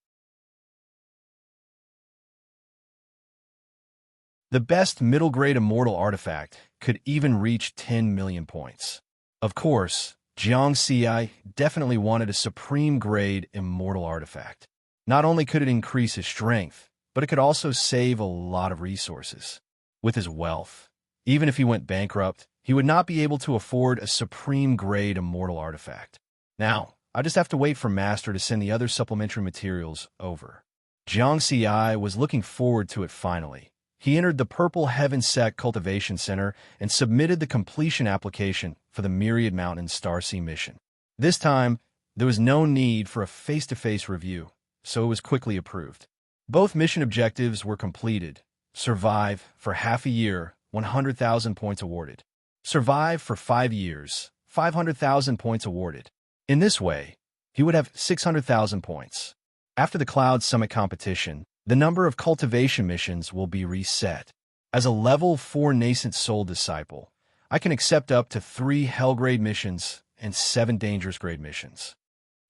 The best middle-grade immortal artifact could even reach 10 million points. Of course, Jiang Ci definitely wanted a supreme-grade immortal artifact. Not only could it increase his strength, but it could also save a lot of resources. With his wealth, even if he went bankrupt, he would not be able to afford a supreme-grade immortal artifact. Now, I just have to wait for Master to send the other supplementary materials over. Jiang Ci was looking forward to it finally. He entered the Purple Heaven Sect Cultivation Center and submitted the completion application for the Myriad Mountain Starsea mission. This time, there was no need for a face-to-face review, so it was quickly approved. Both mission objectives were completed: survive for half a year 100,000 points awarded. Survive for 5 years, 500,000 points awarded. In this way, he would have 600,000 points. After the Cloud Summit competition, the number of cultivation missions will be reset. As a level 4 nascent soul disciple, I can accept up to 3 hell grade missions and 7 dangerous grade missions.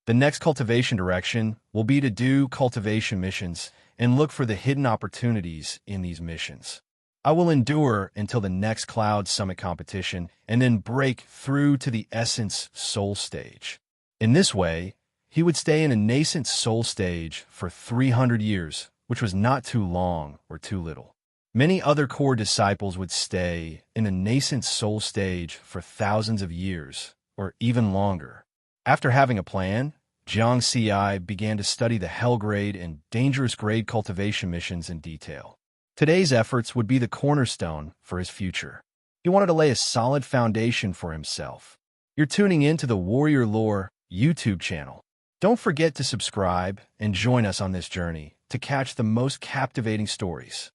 The next cultivation direction will be to do cultivation missions and look for the hidden opportunities in these missions. I will endure until the next Cloud Summit competition and then break through to the Essence Soul stage. In this way, he would stay in a nascent soul stage for 300 years, which was not too long or too little. Many other core disciples would stay in a nascent soul stage for thousands of years, or even longer. After having a plan, Jiang Ci began to study the hell grade and dangerous grade cultivation missions in detail. Today's efforts would be the cornerstone for his future. He wanted to lay a solid foundation for himself. You're tuning in to the Warrior Lore YouTube channel. Don't forget to subscribe and join us on this journey to catch the most captivating stories.